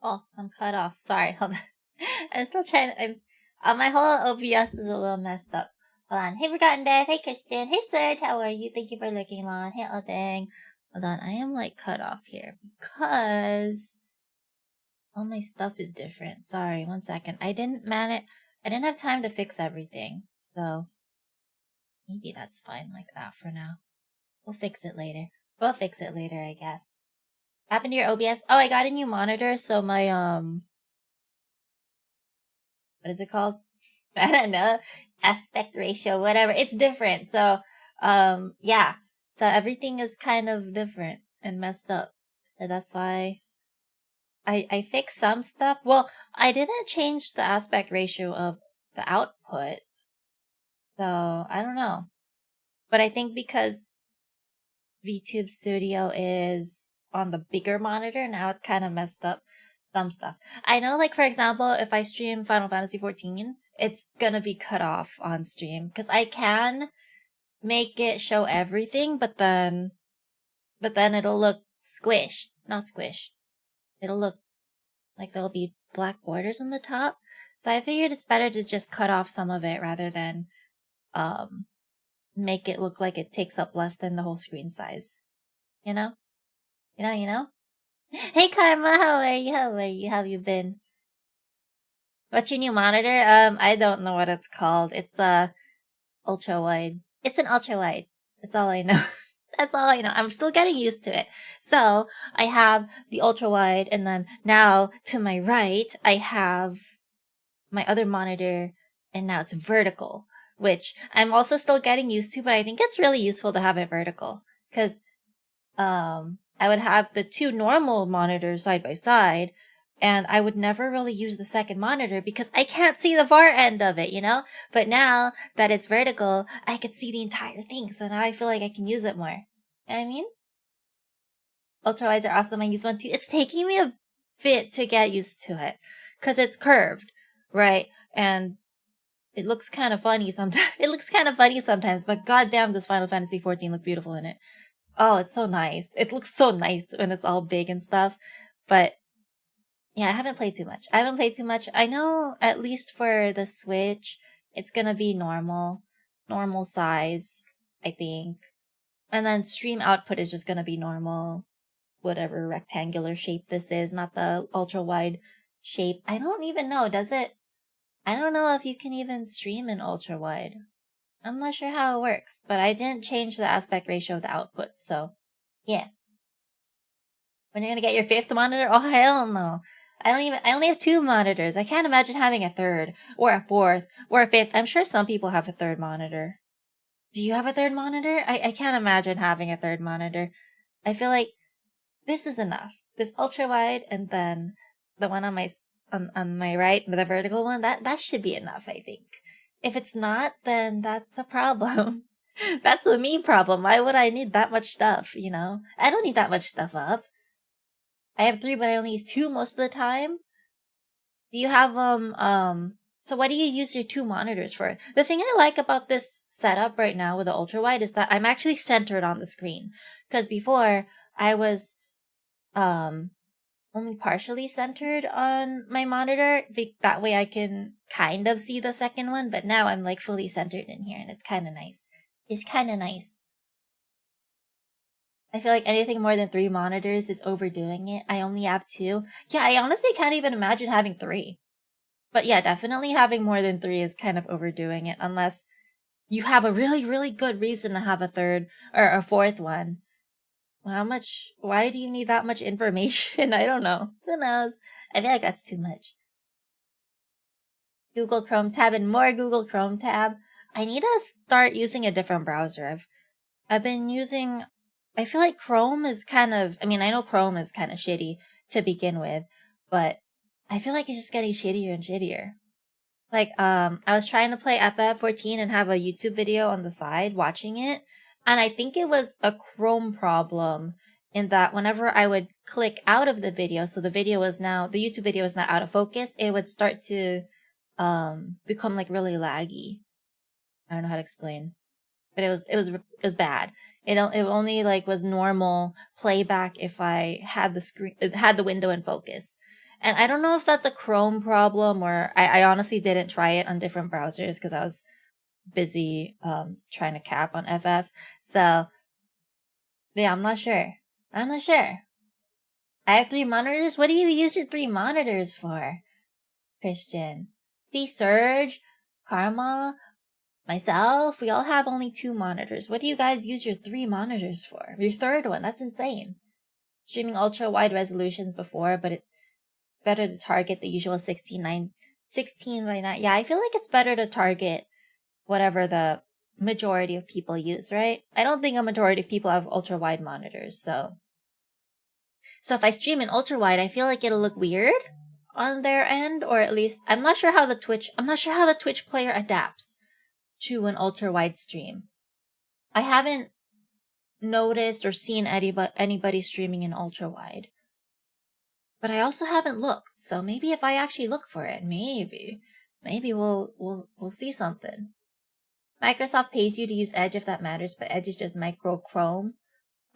Oh, I'm cut off. Sorry, hold on. I'm still trying to. My whole OBS is a little messed up. Hold on. Hey, Forgotten Death. Hey, Christian. Hey, Serge. How are you? Thank you for looking on. Hey, Odang. Hold on. I am like cut off here because all my stuff is different. Sorry. 1 second. I didn't have time to fix everything. So maybe that's fine like that for now. We'll fix it later. I guess. Happened to your OBS? Oh, I got a new monitor, so my what is it called? I don't know. Aspect ratio, whatever. It's different. So yeah. So everything is kind of different and messed up. So that's why I fixed some stuff. Well, I didn't change the aspect ratio of the output. So I don't know. But I think because VTube Studio is on the bigger monitor, now it kind of messed up some stuff. I know, like, for example, if I stream Final Fantasy XIV, it's gonna be cut off on stream. Because I can make it show everything, but then it'll look squished. Not squished. It'll look like there'll be black borders on the top. So I figured it's better to just cut off some of it rather than, make it look like it takes up less than the whole screen size. You know? You know? Hey Karma, how are you? How have you been? What's your new monitor? I don't know what it's called. It's ultra wide. It's an ultra wide. That's all I know. That's all I know. I'm still getting used to it. So I have the ultra wide, and then now to my right I have my other monitor, and now it's vertical, which I'm also still getting used to, but I think it's really useful to have it vertical because I would have the two normal monitors side by side, and I would never really use the second monitor because I can't see the far end of it, you know? But now that it's vertical, I could see the entire thing, so now I feel like I can use it more. You know what I mean? Ultra wides are awesome. I use one too. It's taking me a bit to get used to it because it's curved, right? And it looks kind of funny sometimes. But goddamn, does Final Fantasy XIV look beautiful in it? Oh, it's so nice. It looks so nice when it's all big and stuff. But yeah, I haven't played too much. I know at least for the Switch, it's gonna be normal size, I think. And then stream output is just gonna be normal, whatever rectangular shape this is, not the ultra wide shape. I don't even know, does it? I don't know if you can even stream in ultra wide. I'm not sure how it works, but I didn't change the aspect ratio of the output, so yeah. When you're gonna get your 5th monitor? Oh, hell no. I only have 2 monitors. I can't imagine having a 3rd, or a 4th, or a 5th. I'm sure some people have a 3rd monitor. Do you have a 3rd monitor? I can't imagine having a 3rd monitor. I feel like this is enough. This ultra wide, and then the one on my right, the vertical one, that should be enough, I think. If it's not, then that's a problem. That's a me problem. Why would I need that much stuff, you know? I don't need that much stuff up. I have 3, but I only use 2 most of the time. Do you have, so what do you use your 2 monitors for? The thing I like about this setup right now with the ultra wide is that I'm actually centered on the screen. Because before, I was, only partially centered on my monitor. That way I can kind of see the second one, but now I'm like fully centered in here, and it's kind of nice. It's kind of nice. I feel like anything more than 3 monitors is overdoing it. I only have 2. Yeah, I honestly can't even imagine having 3. But yeah, definitely having more than 3 is kind of overdoing it, unless you have a really, really good reason to have a 3rd or a 4th one. Why do you need that much information? I don't know. Who knows? I feel like that's too much. Google Chrome tab and more Google Chrome tab. I need to start using a different browser. I've been using, I feel like Chrome is kind of, I mean, I know Chrome is kind of shitty to begin with, but I feel like it's just getting shittier and shittier. Like, I was trying to play FF14 and have a YouTube video on the side watching it, and I think it was a Chrome problem in that whenever I would click out of the video, so the YouTube video is now out of focus, it would start to become like really laggy. I don't know how to explain, but it was bad. It only like was normal playback if I had the window in focus. And I don't know if that's a Chrome problem, or I honestly didn't try it on different browsers because I was busy trying to cap on FF. So yeah, I'm not sure. I have 3 monitors. What do you use your 3 monitors for, Christian? See, Surge, Karma, myself, we all have only 2 monitors. What do you guys use your 3 monitors for? Your 3rd one, that's insane. Streaming ultra wide resolutions before, but it's better to target the usual 16 by 9. Yeah, I feel like it's better to target whatever the majority of people use, right? I don't think a majority of people have ultra wide monitors, so if I stream in ultra wide, I feel like it'll look weird on their end, or at least I'm not sure how the Twitch player adapts to an ultra wide stream. I haven't noticed or seen anybody streaming in ultra wide, but I also haven't looked. So maybe if I actually look for it, maybe we'll see something. Microsoft pays you to use Edge if that matters, but Edge is just micro Chrome.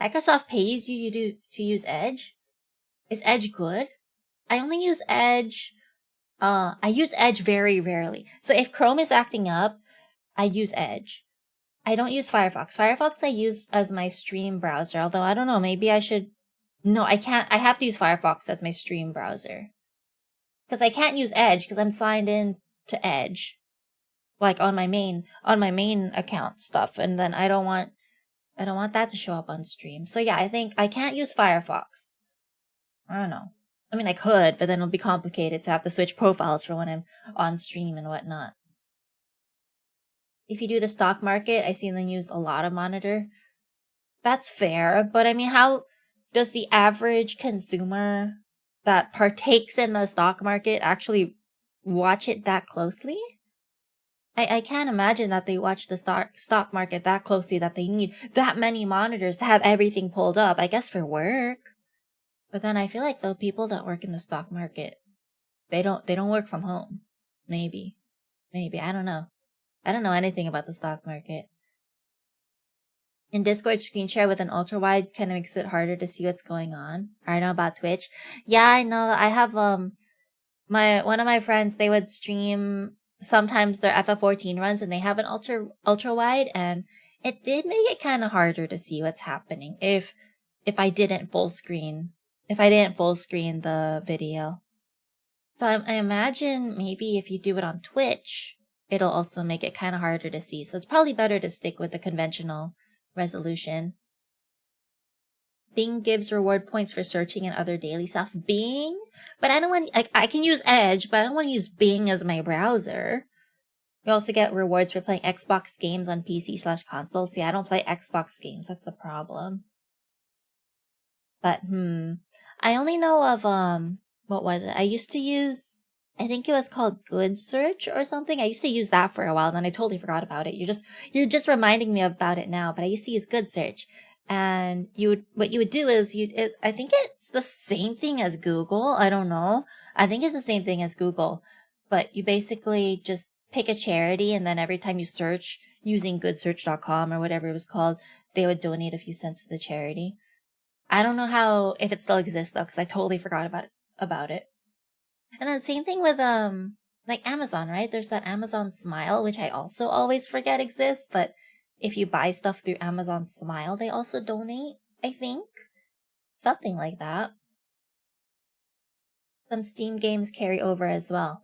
Microsoft pays you to use Edge. Is Edge good? I only use Edge. I use Edge very rarely. So if Chrome is acting up, I use Edge. I don't use Firefox. Firefox I use as my stream browser, although I don't know, maybe I should... No, I can't. I have to use Firefox as my stream browser. Because I can't use Edge because I'm signed in to Edge. Like on my main account stuff, and then I don't want that to show up on stream. So yeah, I think I can't use Firefox. I don't know. I mean, I could, but then it'll be complicated to have to switch profiles for when I'm on stream and whatnot. If you do the stock market, I see them use a lot of monitor. That's fair, but I mean, how does the average consumer that partakes in the stock market actually watch it that closely? I can't imagine that they watch the stock market that closely that they need that many monitors to have everything pulled up, I guess for work. But then I feel like the people that work in the stock market, they don't work from home. Maybe. I don't know. I don't know anything about the stock market. In Discord, screen share with an ultra wide kind of makes it harder to see what's going on. I know about Twitch. Yeah, I know. I have one of my friends, they would stream sometimes their FF14 runs and they have an ultra wide, and it did make it kind of harder to see what's happening if I didn't full screen the video. So I imagine maybe if you do it on Twitch, it'll also make it kind of harder to see. So it's probably better to stick with the conventional resolution. Bing gives reward points for searching and other daily stuff. Bing? But I don't want, I can use Edge, but I don't want to use Bing as my browser. You also get rewards for playing Xbox games on PC/console. See, I don't play Xbox games. That's the problem. But, I only know of, what was it? I used to use, I think it was called Good Search or something. I used to use that for a while, and then I totally forgot about it. You're just reminding me about it now, but I used to use Good Search. And what you would do is I think it's the same thing as Google. I don't know. I think it's the same thing as Google, but you basically just pick a charity, and then every time you search using goodsearch.com or whatever it was called, they would donate a few cents to the charity. I don't know if it still exists though, because I totally forgot about it. And then same thing with like Amazon, right? There's that Amazon Smile, which I also always forget exists, but if you buy stuff through Amazon Smile, they also donate, I think. Something like that. Some Steam games carry over as well.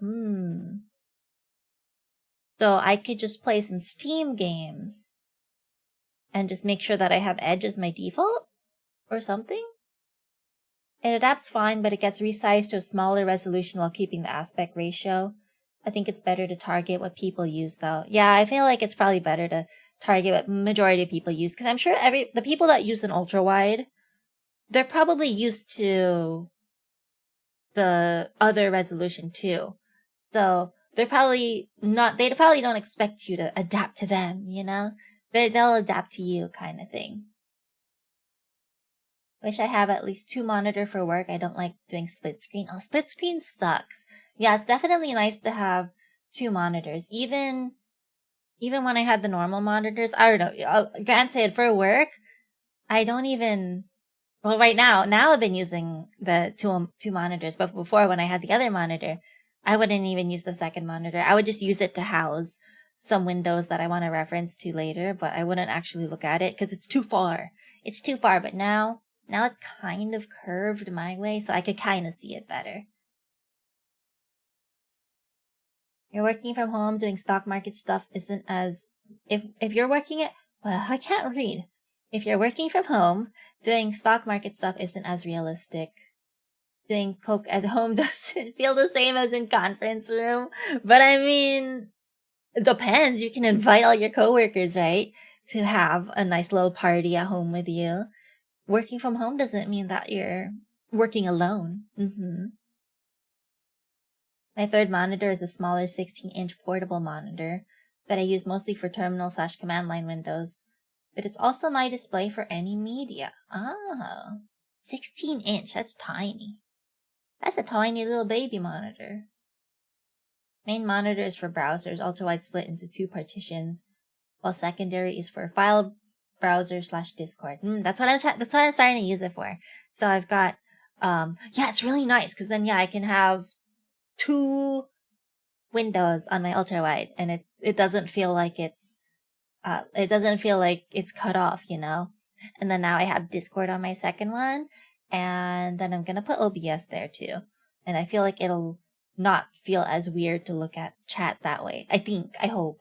So I could just play some Steam games and just make sure that I have Edge as my default or something. It adapts fine, but it gets resized to a smaller resolution while keeping the aspect ratio. I think it's better to target what people use though. Yeah, I feel like it's probably better to target what majority of people use, because I'm sure the people that use an ultra wide, they're probably used to the other resolution too. So they probably don't expect you to adapt to them, you know? They'll adapt to you kind of thing. Wish I have at least 2 monitor for work. I don't like doing split screen. Oh, split screen sucks. Yeah, it's definitely nice to have 2 monitors. Even when I had the normal monitors, I don't know. Granted, for work, I don't even. Well, right now I've been using the two monitors, but before when I had the other monitor, I wouldn't even use the second monitor. I would just use it to house some windows that I want to reference to later, but I wouldn't actually look at it because it's too far. It's too far, but now it's kind of curved my way, so I could kind of see it better. You're working from home, doing stock market stuff isn't as... If you're working at... Well, I can't read. If you're working from home, doing stock market stuff isn't as realistic. Doing coke at home doesn't feel the same as in conference room. But I mean, it depends. You can invite all your coworkers, right? To have a nice little party at home with you. Working from home doesn't mean that you're working alone. My third monitor is a smaller 16-inch portable monitor that I use mostly for terminal/command line windows. But it's also my display for any media. Oh, 16-inch, that's tiny. That's a tiny little baby monitor. Main monitor is for browsers, ultra-wide split into 2 partitions, while secondary is for file browser/Discord. That's what I'm starting to use it for. So I've got, it's really nice, because then, I can have 2 windows on my ultra-wide, and it doesn't feel like it's cut off, you know? And then now I have Discord on my second one, and then I'm gonna put OBS there too. And I feel like it'll not feel as weird to look at chat that way. I hope.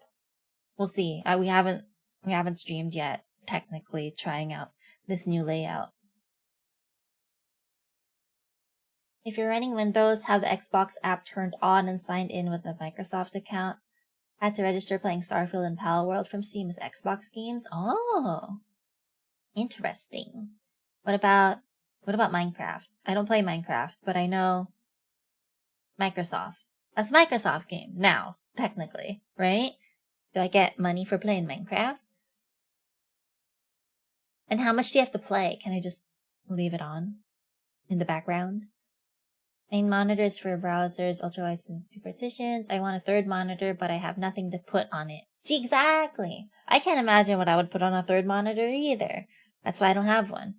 We'll see. We haven't streamed yet, technically, trying out this new layout. If you're running Windows, have the Xbox app turned on and signed in with a Microsoft account. Had to register playing Starfield and Palworld from Steam as Xbox games. Oh, interesting. What about Minecraft? I don't play Minecraft, but I know Microsoft. That's a Microsoft game now, technically, right? Do I get money for playing Minecraft? And how much do you have to play? Can I just leave it on in the background? Main monitors for browsers, ultra-wide 2 partitions. I want a third monitor, but I have nothing to put on it. See, exactly. I can't imagine what I would put on a third monitor either. That's why I don't have one.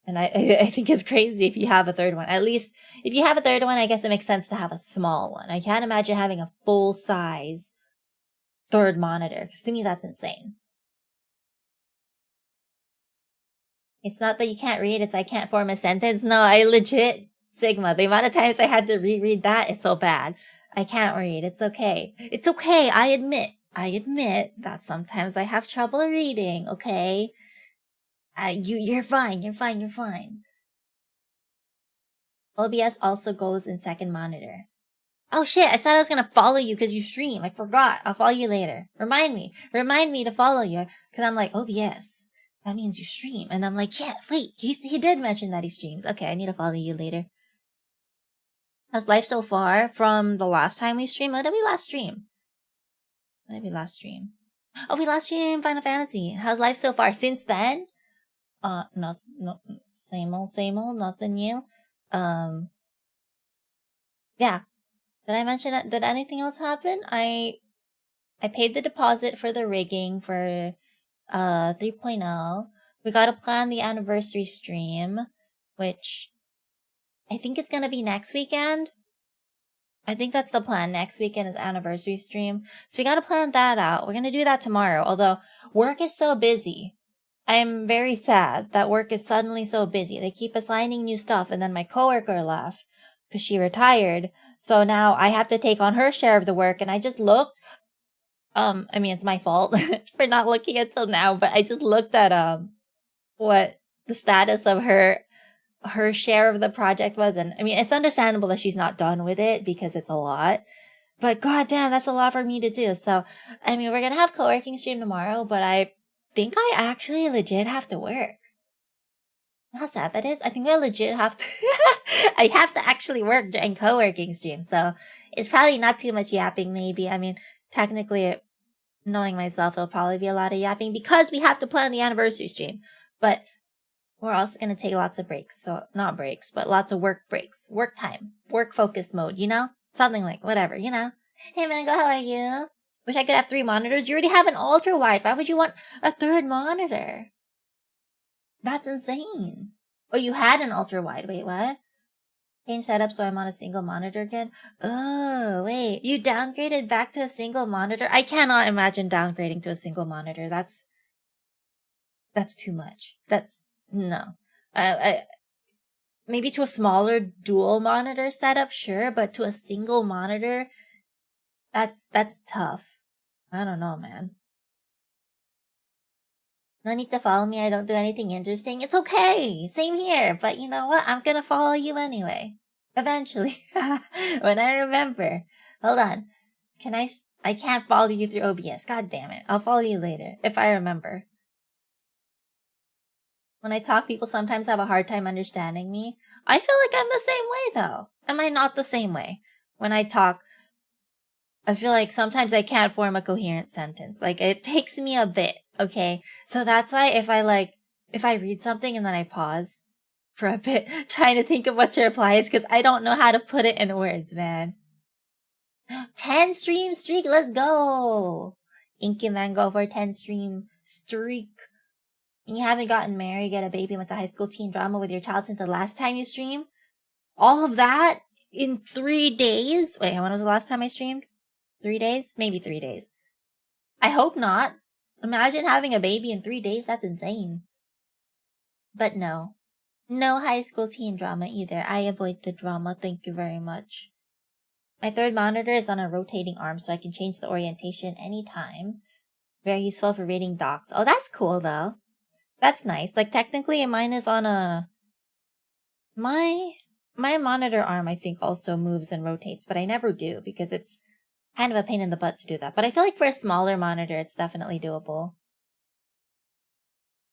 And I think it's crazy if you have a third one. At least, if you have a third one, I guess it makes sense to have a small one. I can't imagine having a full-size third monitor, because to me that's insane. It's not that you can't read, it's I can't form a sentence. No, I legit... Sigma. The amount of times I had to reread that is so bad. I can't read. It's okay. It's okay. I admit that sometimes I have trouble reading, okay? You're fine. You're fine. You're fine. OBS also goes in second monitor. Oh shit, I said I was gonna follow you because you stream. I forgot. I'll follow you later. Remind me. Remind me to follow you. Because I'm like, OBS. That means you stream. And I'm like, yeah, wait, he did mention that he streams. Okay, I need to follow you later. How's life so far from the last time we streamed? When did we last stream? When did we last stream? Oh, we last streamed Final Fantasy. How's life so far since then? No, same old, nothing new. Yeah. Did I mention it? Did anything else happen? I paid the deposit for the rigging for 3.0. We gotta plan the anniversary stream, which I think it's gonna be next weekend. I think that's the plan. Next weekend is anniversary stream. So we gotta plan that out. We're gonna do that tomorrow, although work is so busy. I'm very sad that work is suddenly so busy. They keep assigning new stuff, and then my coworker left because she retired. So now I have to take on her share of the work, and I just looked. I mean, it's my fault for not looking until now, but I just looked at what the status of her share of the project was, and I mean, it's understandable that she's not done with it because it's a lot. But goddamn, that's a lot for me to do. So, I mean, we're gonna have co-working stream tomorrow, but I think I actually legit have to work. How sad that is. I think I legit have to I have to actually work during co-working stream, so it's probably not too much yapping maybe. I mean, technically, knowing myself, it'll probably be a lot of yapping because we have to plan the anniversary stream. But we're also going to take lots of breaks. So, not breaks, but lots of work breaks. Work time. Work focus mode, you know? Something like, whatever, you know? Hey, Mango, how are you? Wish I could have 3 monitors. You already have an ultra wide. Why would you want a 3rd monitor? That's insane. Oh, you had an ultra wide. Wait, what? Change setup so I'm on a single monitor again? Oh, wait. You downgraded back to a single monitor? I cannot imagine downgrading to a single monitor. That's too much. No. Maybe to a smaller dual monitor setup, sure, but to a single monitor, that's tough. I don't know, man. No need to follow me. I don't do anything interesting. It's okay. Same here. But you know what? I'm gonna follow you anyway. Eventually. When I remember. Hold on. I can't follow you through OBS. God damn it. I'll follow you later. If I remember. When I talk, people sometimes have a hard time understanding me. I feel like I'm the same way, though. Am I not the same way? When I talk, I feel like sometimes I can't form a coherent sentence. Like, it takes me a bit, okay? So that's why if I read something and then I pause for a bit, trying to think of what to reply, it's because I don't know how to put it in words, man. 10 stream streak, let's go! Inky Mango for 10 stream streak. And you haven't gotten married, get a baby, went to high school teen drama with your child since the last time you streamed? All of that in 3 days? Wait, when was the last time I streamed? 3 days? Maybe 3 days. I hope not. Imagine having a baby in 3 days. That's insane. But no. No high school teen drama either. I avoid the drama. Thank you very much. My 3rd monitor is on a rotating arm so I can change the orientation anytime. Very useful for reading docs. Oh, that's cool though. That's nice. Like, technically, mine is on a... My monitor arm, I think, also moves and rotates, but I never do because it's kind of a pain in the butt to do that. But I feel like for a smaller monitor, it's definitely doable.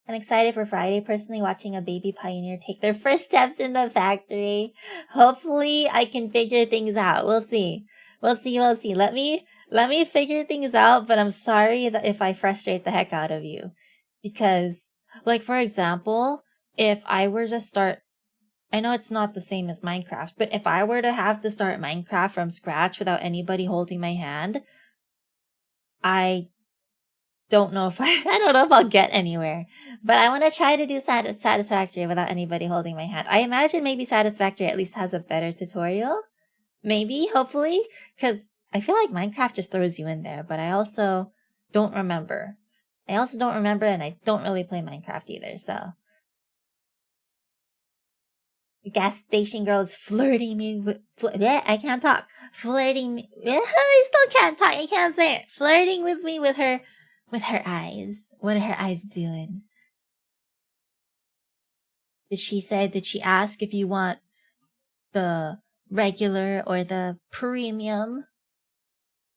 I'm excited for Friday, personally watching a baby pioneer take their first steps in the factory. Hopefully, I can figure things out. We'll see. We'll see. Let me figure things out, but I'm sorry that if I frustrate the heck out of you. Because... like, for example, if I were to start... I know it's not the same as Minecraft, but if I were to have to start Minecraft from scratch without anybody holding my hand, I don't know if I don't know if I'll get anywhere. But I want to try to do Satisfactory without anybody holding my hand. I imagine maybe Satisfactory at least has a better tutorial. Maybe, hopefully. Because I feel like Minecraft just throws you in there, but I also don't remember. And I don't really play Minecraft either, so... The gas station girl is flirting me with... I can't talk. Flirting me... I still can't talk. I can't say it. Flirting with me with her eyes. What are her eyes doing? Did she ask if you want the regular or the premium?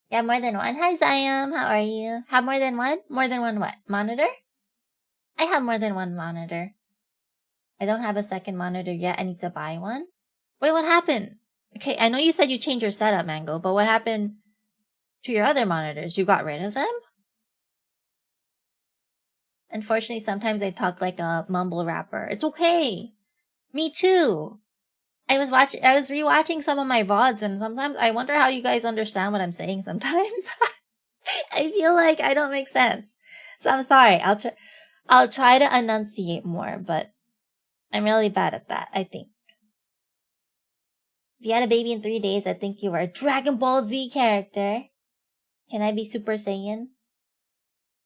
Yeah, more than one. Hi, Zion. How are you? Have more than one? More than one what? Monitor? I have more than one monitor. I don't have a second monitor yet. I need to buy one. Wait, what happened? Okay, I know you said you changed your setup, Mango, but what happened to your other monitors? You got rid of them? Unfortunately, sometimes I talk like a mumble rapper. It's okay. Me too. I was rewatching some of my VODs, and sometimes I wonder how you guys understand what I'm saying sometimes. I feel like I don't make sense. So I'm sorry. I'll try to enunciate more, but I'm really bad at that, I think. If you had a baby in 3 days, I think you were a Dragon Ball Z character. Can I be Super Saiyan?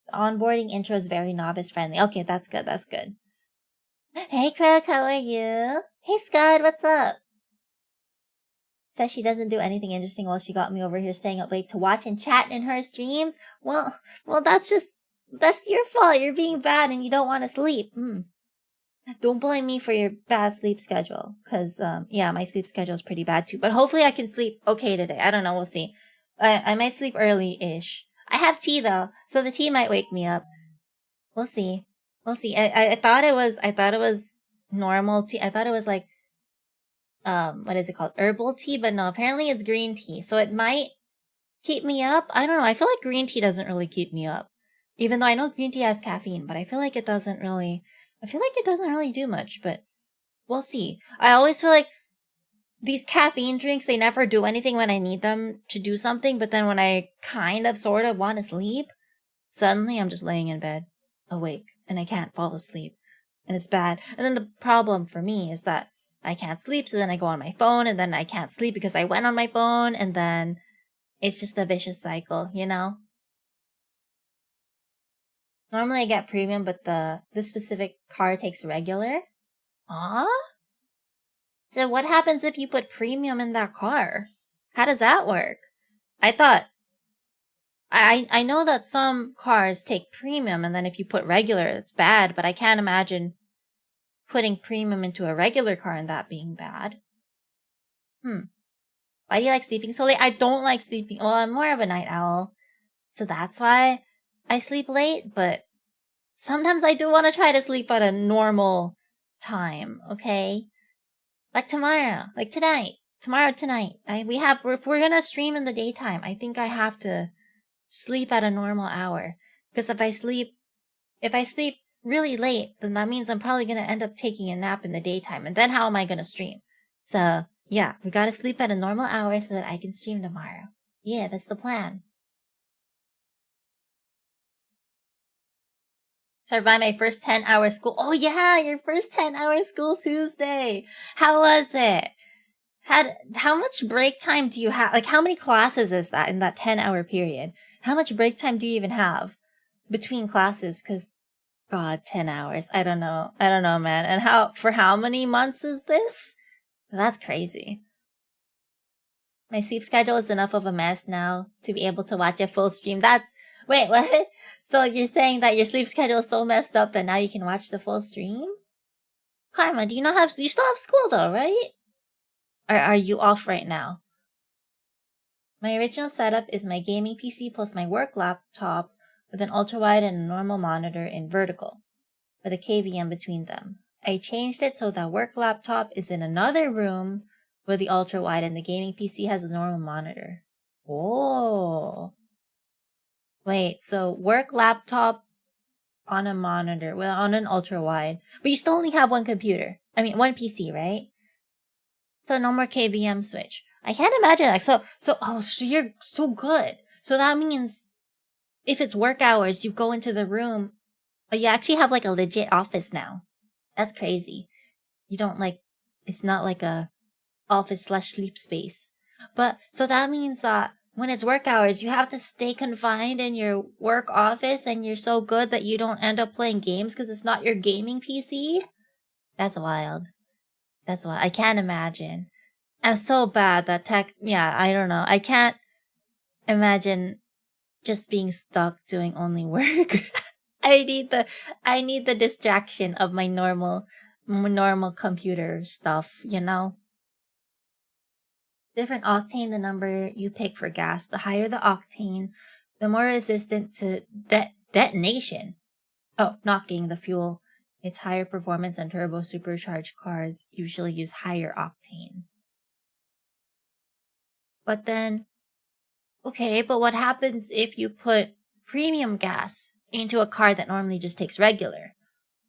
The onboarding intro is very novice friendly. Okay, that's good, that's good. Hey, Crook, how are you? Hey, Scott, what's up? Says she doesn't do anything interesting while she got me over here staying up late to watch and chat in her streams. Well, that's your fault. You're being bad and you don't want to sleep. Don't blame me for your bad sleep schedule. Cause, yeah, my sleep schedule is pretty bad too. But hopefully I can sleep okay today. I don't know. We'll see. I might sleep early-ish. I have tea though, so the tea might wake me up. We'll see. We'll see. I thought it was normal tea. I thought it was like, what is it called? Herbal tea, but no, apparently it's green tea. So it might keep me up. I don't know. I feel like green tea doesn't really keep me up. Even though I know green tea has caffeine, but I feel like it doesn't really do much, but we'll see. I always feel like these caffeine drinks, they never do anything when I need them to do something, but then when I kind of sort of want to sleep, suddenly I'm just laying in bed, awake, and I can't fall asleep. And it's bad. And then the problem for me is that I can't sleep, so then I go on my phone, and then I can't sleep because I went on my phone, and then it's just a vicious cycle, you know? Normally I get premium, but this specific car takes regular. Aw? So what happens if you put premium in that car? How does that work? I thought... I know that some cars take premium, and then if you put regular, it's bad, but I can't imagine putting premium into a regular car and that being bad. Why do you like sleeping so late? I don't like sleeping. Well, I'm more of a night owl, so that's why I sleep late, but sometimes I do want to try to sleep at a normal time, okay? Like tomorrow, like tonight. Tonight. If we're gonna stream in the daytime, I think I have to sleep at a normal hour. Because if I sleep really late, then that means I'm probably gonna end up taking a nap in the daytime. And then how am I gonna stream? So, yeah, we gotta sleep at a normal hour so that I can stream tomorrow. Yeah, that's the plan. So I buy my first 10-hour school. Oh yeah, your first 10-hour school Tuesday. How was it? How much break time do you have? Like, how many classes is that in that 10-hour period? How much break time do you even have between classes? Because, God, 10 hours. I don't know, man. And for how many months is this? That's crazy. My sleep schedule is enough of a mess now to be able to watch a full stream. Wait, what? So you're saying that your sleep schedule is so messed up that now you can watch the full stream? Karma, you still have school though, right? Or are you off right now? My original setup is my gaming PC plus my work laptop with an ultrawide and a normal monitor in vertical, with a KVM between them. I changed it so that work laptop is in another room with the ultrawide and the gaming PC has a normal monitor. Oh. Wait, so work laptop on a monitor, well, on an ultrawide, but you still only have one PC, right? So no more KVM switch. I can't imagine that. So you're so good. So that means if it's work hours, you go into the room. You actually have like a legit office now. That's crazy. You don't it's not like a office/sleep space. But so that means that when it's work hours, you have to stay confined in your work office and you're so good that you don't end up playing games because it's not your gaming PC? That's wild. That's why I can't imagine. I'm so bad that I don't know. I can't imagine just being stuck doing only work. I need the distraction of my normal computer stuff, you know? Different octane the number you pick for gas. The higher the octane, the more resistant to detonation. Oh, knocking the fuel. Its higher performance and turbo supercharged cars usually use higher octane. But then, okay, but what happens if you put premium gas into a car that normally just takes regular?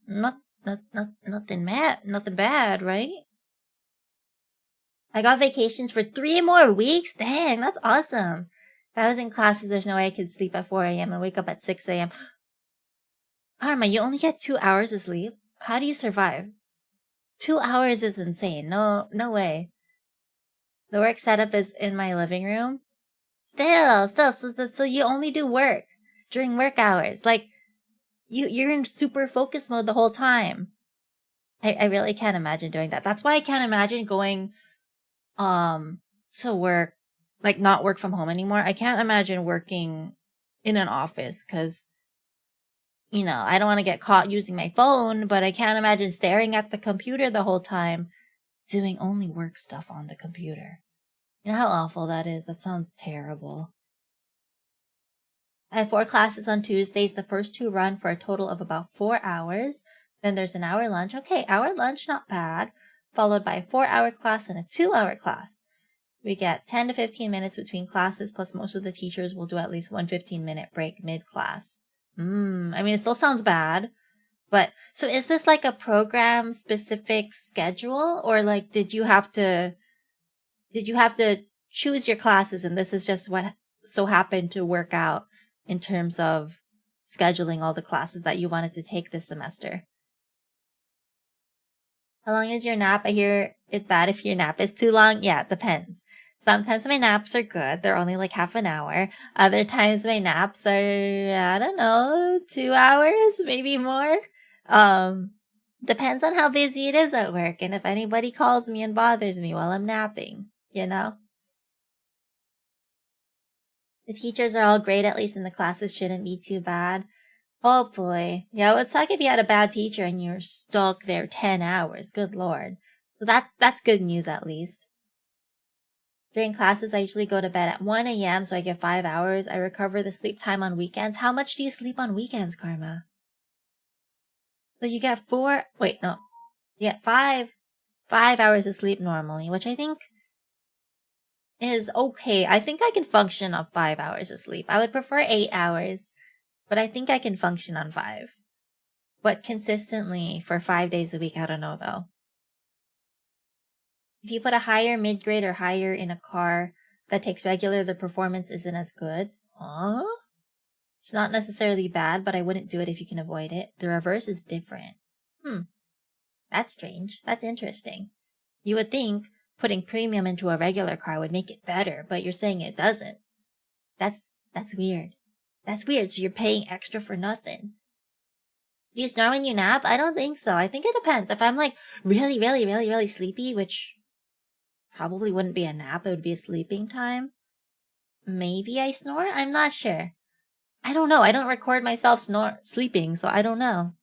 Nothing bad, right? I got vacations for 3 more weeks? Dang, that's awesome. If I was in classes, there's no way I could sleep at 4 a.m. and wake up at 6 a.m. Karma, you only get 2 hours of sleep? How do you survive? 2 hours is insane. No way. The work setup is in my living room. Still, so you only do work during work hours. Like, you're in super focus mode the whole time. I really can't imagine doing that. That's why I can't imagine going to work, like not work from home anymore. I can't imagine working in an office because, you know, I don't want to get caught using my phone, but I can't imagine staring at the computer the whole time doing only work stuff on the computer. You know how awful that is? That sounds terrible. I have 4 classes on Tuesdays. The first 2 run for a total of about 4 hours. Then there's an hour lunch. Okay, hour lunch, not bad. Followed by a 4-hour class and a 2-hour class. We get 10 to 15 minutes between classes, plus most of the teachers will do at least one 15-minute break mid-class. I mean, it still sounds bad. But, so is this like a program-specific schedule? Or like, did you have to choose your classes and this is just what so happened to work out in terms of scheduling all the classes that you wanted to take this semester? How long is your nap? I hear it's bad if your nap is too long. Yeah, it depends. Sometimes my naps are good. They're only like half an hour. Other times my naps are, I don't know, 2 hours, maybe more. Depends on how busy it is at work and if anybody calls me and bothers me while I'm napping, you know? The teachers are all great, at least in the classes shouldn't be too bad. Hopefully. Yeah, it would suck if you had a bad teacher and you're stuck there 10 hours. Good lord. So that's good news at least. During classes, I usually go to bed at 1 a.m. so I get 5 hours. I recover the sleep time on weekends. How much do you sleep on weekends, Karma? So you get 4... Wait, no. You get 5 hours of sleep normally, which I think is okay. I think I can function on 5 hours of sleep. I would prefer 8 hours. But I think I can function on 5. But consistently for 5 days a week, I don't know though. If you put a higher mid-grade or higher in a car that takes regular, the performance isn't as good. Huh? It's not necessarily bad, but I wouldn't do it if you can avoid it. The reverse is different. That's strange. That's interesting. You would think putting premium into a regular car would make it better, but you're saying it doesn't. That's weird. That's weird, so you're paying extra for nothing. Do you snore when you nap? I don't think so. I think it depends. If I'm like really, really, really, really sleepy, which probably wouldn't be a nap, it would be a sleeping time, maybe I snore? I'm not sure. I don't know. I don't record myself sleeping, so I don't know.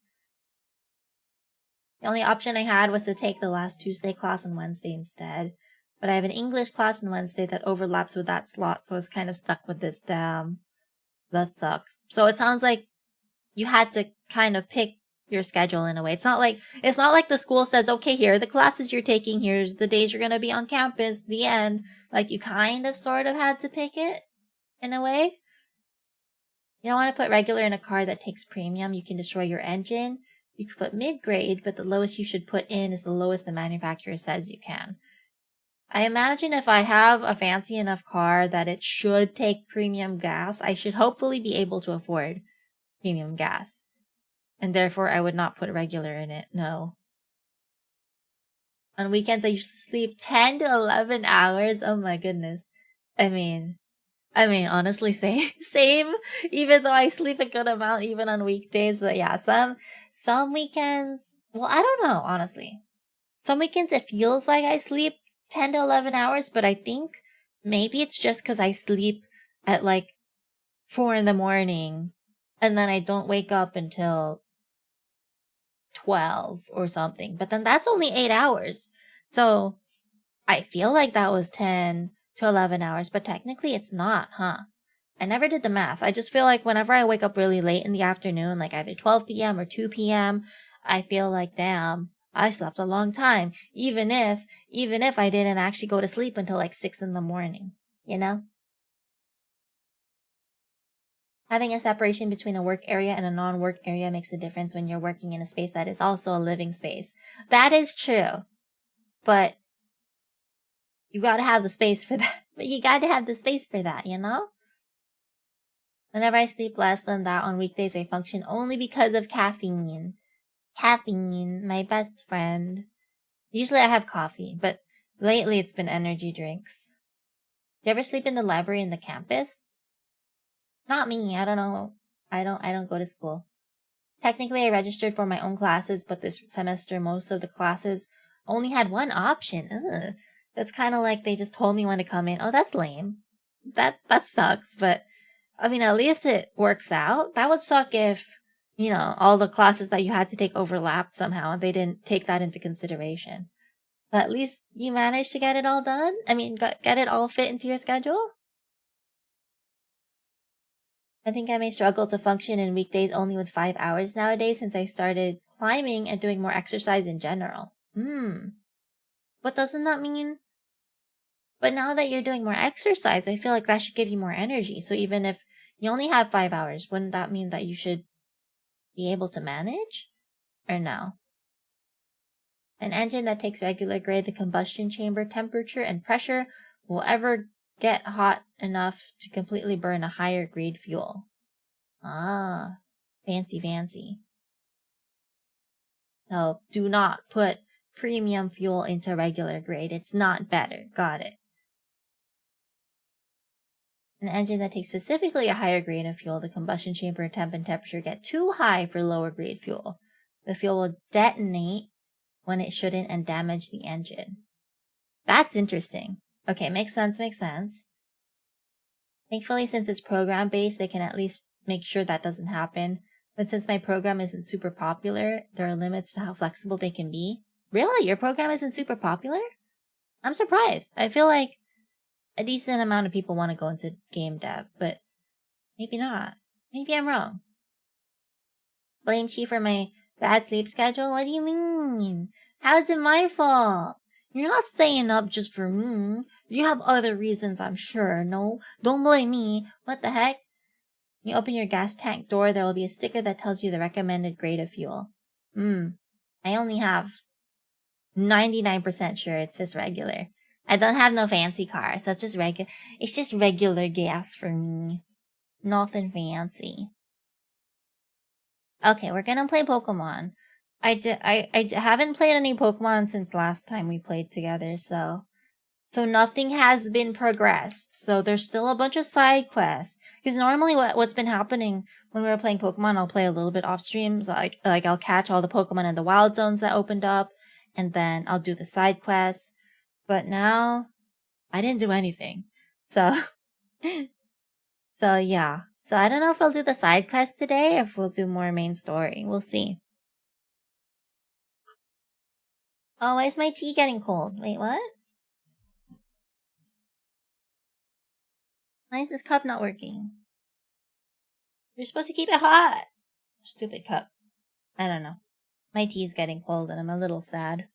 The only option I had was to take the last Tuesday class on Wednesday instead. But I have an English class on Wednesday that overlaps with that slot, so I was kind of stuck with this. Damn. That sucks. So it sounds like you had to kind of pick your schedule in a way. It's not like the school says, okay, here are the classes you're taking, here's the days you're going to be on campus, the end. Like you kind of sort of had to pick it in a way. You don't want to put regular in a car that takes premium. You can destroy your engine. You could put mid-grade, but the lowest you should put in is the lowest the manufacturer says you can. I imagine if I have a fancy enough car that it should take premium gas, I should hopefully be able to afford premium gas. And therefore, I would not put regular in it, no. On weekends, I used to sleep 10 to 11 hours. Oh my goodness. I mean, honestly, same, even though I sleep a good amount even on weekdays. But yeah, some weekends, well, I don't know, honestly. Some weekends it feels like I sleep 10 to 11 hours, but I think maybe it's just because I sleep at like 4 in the morning and then I don't wake up until 12 or something. But then that's only 8 hours. So I feel like that was 10 to 11 hours, but technically it's not, huh? I never did the math. I just feel like whenever I wake up really late in the afternoon, like either 12 p.m. or 2 p.m., I feel like, damn, I slept a long time, even if I didn't actually go to sleep until like 6 in the morning, you know? Having a separation between a work area and a non-work area makes a difference when you're working in a space that is also a living space. That is true. But you gotta have the space for that. But you gotta have the space for that, you know? Whenever I sleep less than that on weekdays, I function only because of caffeine. Caffeine, my best friend. Usually I have coffee, but lately it's been energy drinks. You ever sleep in the library in the campus? Not me, I don't know. I don't go to school. Technically I registered for my own classes, but this semester most of the classes only had one option. Ugh. That's kind of like they just told me when to come in. Oh, that's lame. That sucks, but I mean, at least it works out. That would suck if, all the classes that you had to take overlapped somehow and they didn't take that into consideration. But at least you managed to get it all done? I mean, get it all fit into your schedule? I think I may struggle to function in weekdays only with 5 hours nowadays since I started climbing and doing more exercise in general. But doesn't that mean... But now that you're doing more exercise, I feel like that should give you more energy. So even if you only have 5 hours, wouldn't that mean that you should be able to manage? Or no? An engine that takes regular grade, the combustion chamber temperature and pressure will ever get hot enough to completely burn a higher grade fuel. Ah, fancy. So do not put premium fuel into regular grade. It's not better. Got it. An engine that takes specifically a higher grade of fuel, the combustion chamber temp and temperature get too high for lower grade fuel. The fuel will detonate when it shouldn't and damage the engine. That's interesting. Okay, makes sense. Thankfully, since it's program-based, they can at least make sure that doesn't happen. But since my program isn't super popular, there are limits to how flexible they can be. Really? Your program isn't super popular? I'm surprised. I feel like a decent amount of people want to go into game dev, but maybe not. Maybe I'm wrong. Blame Chi for my bad sleep schedule? What do you mean? How is it my fault? You're not staying up just for me. You have other reasons, I'm sure. No, don't blame me. What the heck? When you open your gas tank door, there will be a sticker that tells you the recommended grade of fuel. I only have 99% sure it's just regular. I don't have no fancy car, so it's just regular gas for me. Nothing fancy. Okay, we're gonna play Pokemon. I haven't played any Pokemon since last time we played together, so nothing has been progressed. So there's still a bunch of side quests. Because normally what's been happening when we were playing Pokemon, I'll play a little bit off stream. So like I'll catch all the Pokemon in the wild zones that opened up, and then I'll do the side quests. But now I didn't do anything. So yeah. So I don't know if I'll do the side quest today, or if we'll do more main story. We'll see. Oh, why is my tea getting cold? Wait, what? Why is this cup not working? You're supposed to keep it hot. Stupid cup. I don't know. My tea is getting cold and I'm a little sad.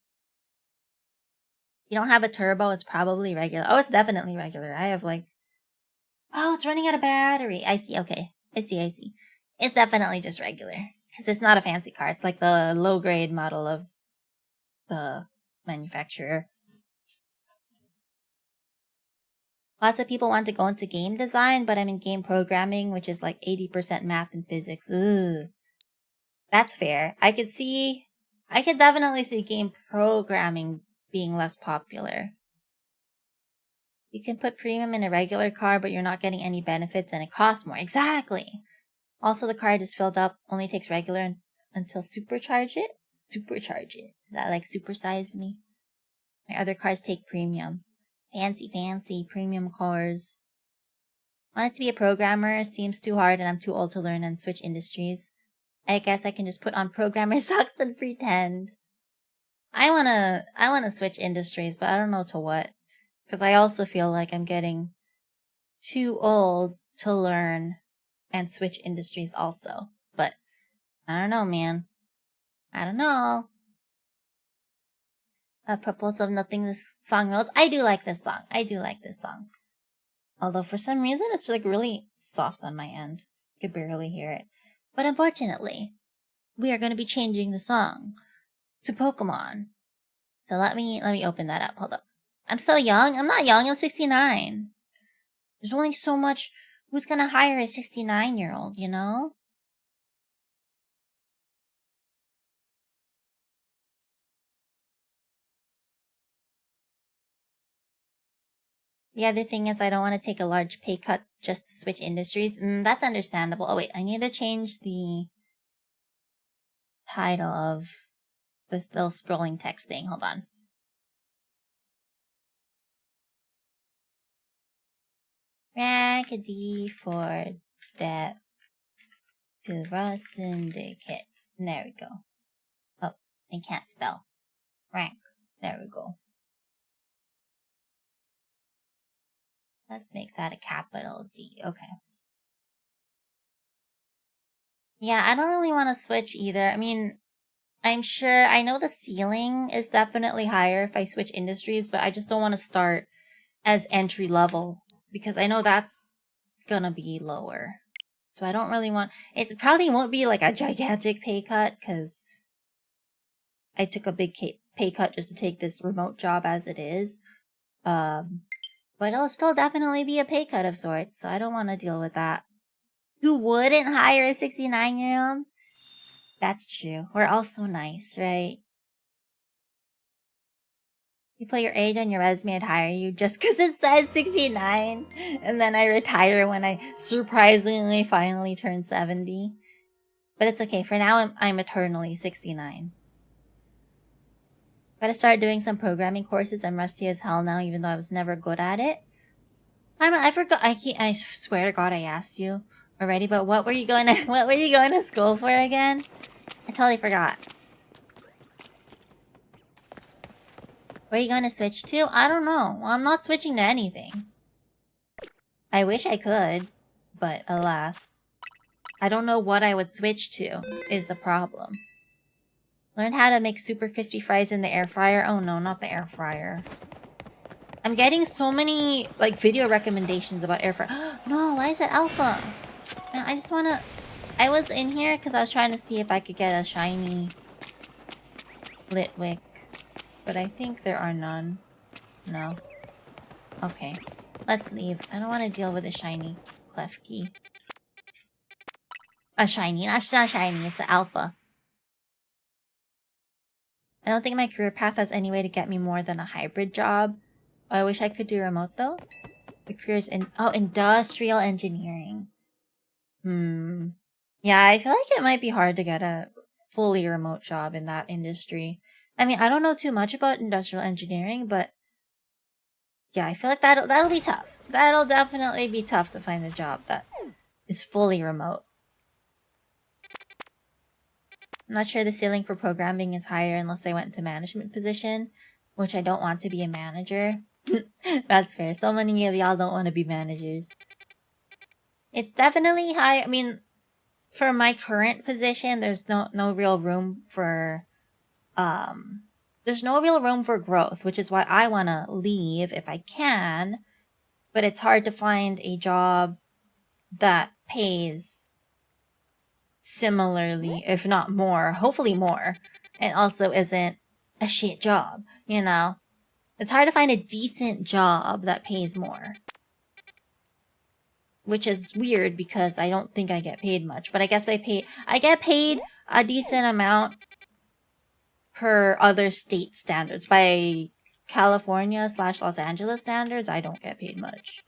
You don't have a turbo, it's probably regular. Oh, it's definitely regular. I have oh, it's running out of battery. I see, okay. I see. It's definitely just regular. Because it's not a fancy car. It's like the low-grade model of the manufacturer. Lots of people want to go into game design, but I'm in game programming, which is like 80% math and physics. Ugh. That's fair. I could definitely see game programming being less popular. You can put premium in a regular car, but you're not getting any benefits and it costs more. Exactly. Also, the car just filled up, only takes regular until supercharge it. supercharge it. That like supersize me. My other cars take premium. Fancy premium cars. Wanted to be a programmer, seems too hard and I'm too old to learn and switch industries. I guess I can just put on programmer socks and pretend. I wanna switch industries, but I don't know to what. Because I also feel like I'm getting too old to learn and switch industries also. But I don't know, man. I don't know. Purples of Nothing, this song rolls. I do like this song. Although for some reason it's like really soft on my end. I could barely hear it. But unfortunately, we are going to be changing the song to Pokemon. So let me open that up. Hold up. I'm so young. I'm not young. I'm 69. There's only so much. Who's going to hire a 69-year-old, you know? The other thing is I don't want to take a large pay cut just to switch industries. That's understandable. Oh wait, I need to change the title of this little scrolling text thing. Hold on. Rank D for that syndicate. There we go. Oh, I can't spell. Rank. There we go. Let's make that a capital D. Okay. Yeah, I don't really want to switch either. I mean, I know the ceiling is definitely higher if I switch industries, but I just don't want to start as entry level because I know that's gonna be lower. So I don't really want, it probably won't be like a gigantic pay cut because I took a big pay cut just to take this remote job as it is. But it'll still definitely be a pay cut of sorts, so I don't want to deal with that. You wouldn't hire a 69-year-old? That's true. We're all so nice, right? You put your age on your resume, I'd hire you just because it says 69. And then I retire when I surprisingly finally turn 70. But it's okay. For now, I'm eternally 69. Gotta start doing some programming courses. I'm rusty as hell now, even though I was never good at it. I forgot. I swear to God, I asked you already. But what were you going to school for again? I totally forgot. Where are you going to switch to? I don't know. Well, I'm not switching to anything. I wish I could, but alas, I don't know what I would switch to. Is the problem. Learn how to make super crispy fries in the air fryer. Oh no, not the air fryer. I'm getting so many like video recommendations about air fryer. No, why is it alpha? Man, I just wanna. I was in here because I was trying to see if I could get a shiny Litwick, but I think there are none. No. Okay, let's leave. I don't want to deal with a shiny Klefki. A shiny, that's not shiny. It's an alpha. I don't think my career path has any way to get me more than a hybrid job. Oh, I wish I could do remote though. The career's in industrial engineering. Yeah, I feel like it might be hard to get a fully remote job in that industry. I mean, I don't know too much about industrial engineering, but yeah, I feel like that'll be tough. That'll definitely be tough to find a job that is fully remote. I'm not sure the ceiling for programming is higher unless I went into management position, which I don't want to be a manager. That's fair. So many of y'all don't want to be managers. It's definitely high. I mean, for my current position, there's no real room for there's no real room for growth, which is why I want to leave if I can. But it's hard to find a job that pays similarly, if not more, hopefully more, and also isn't a shit job, you know? It's hard to find a decent job that pays more. Which is weird because I don't think I get paid much, but I guess I get paid a decent amount per other state standards. By California/Los Angeles standards, I don't get paid much.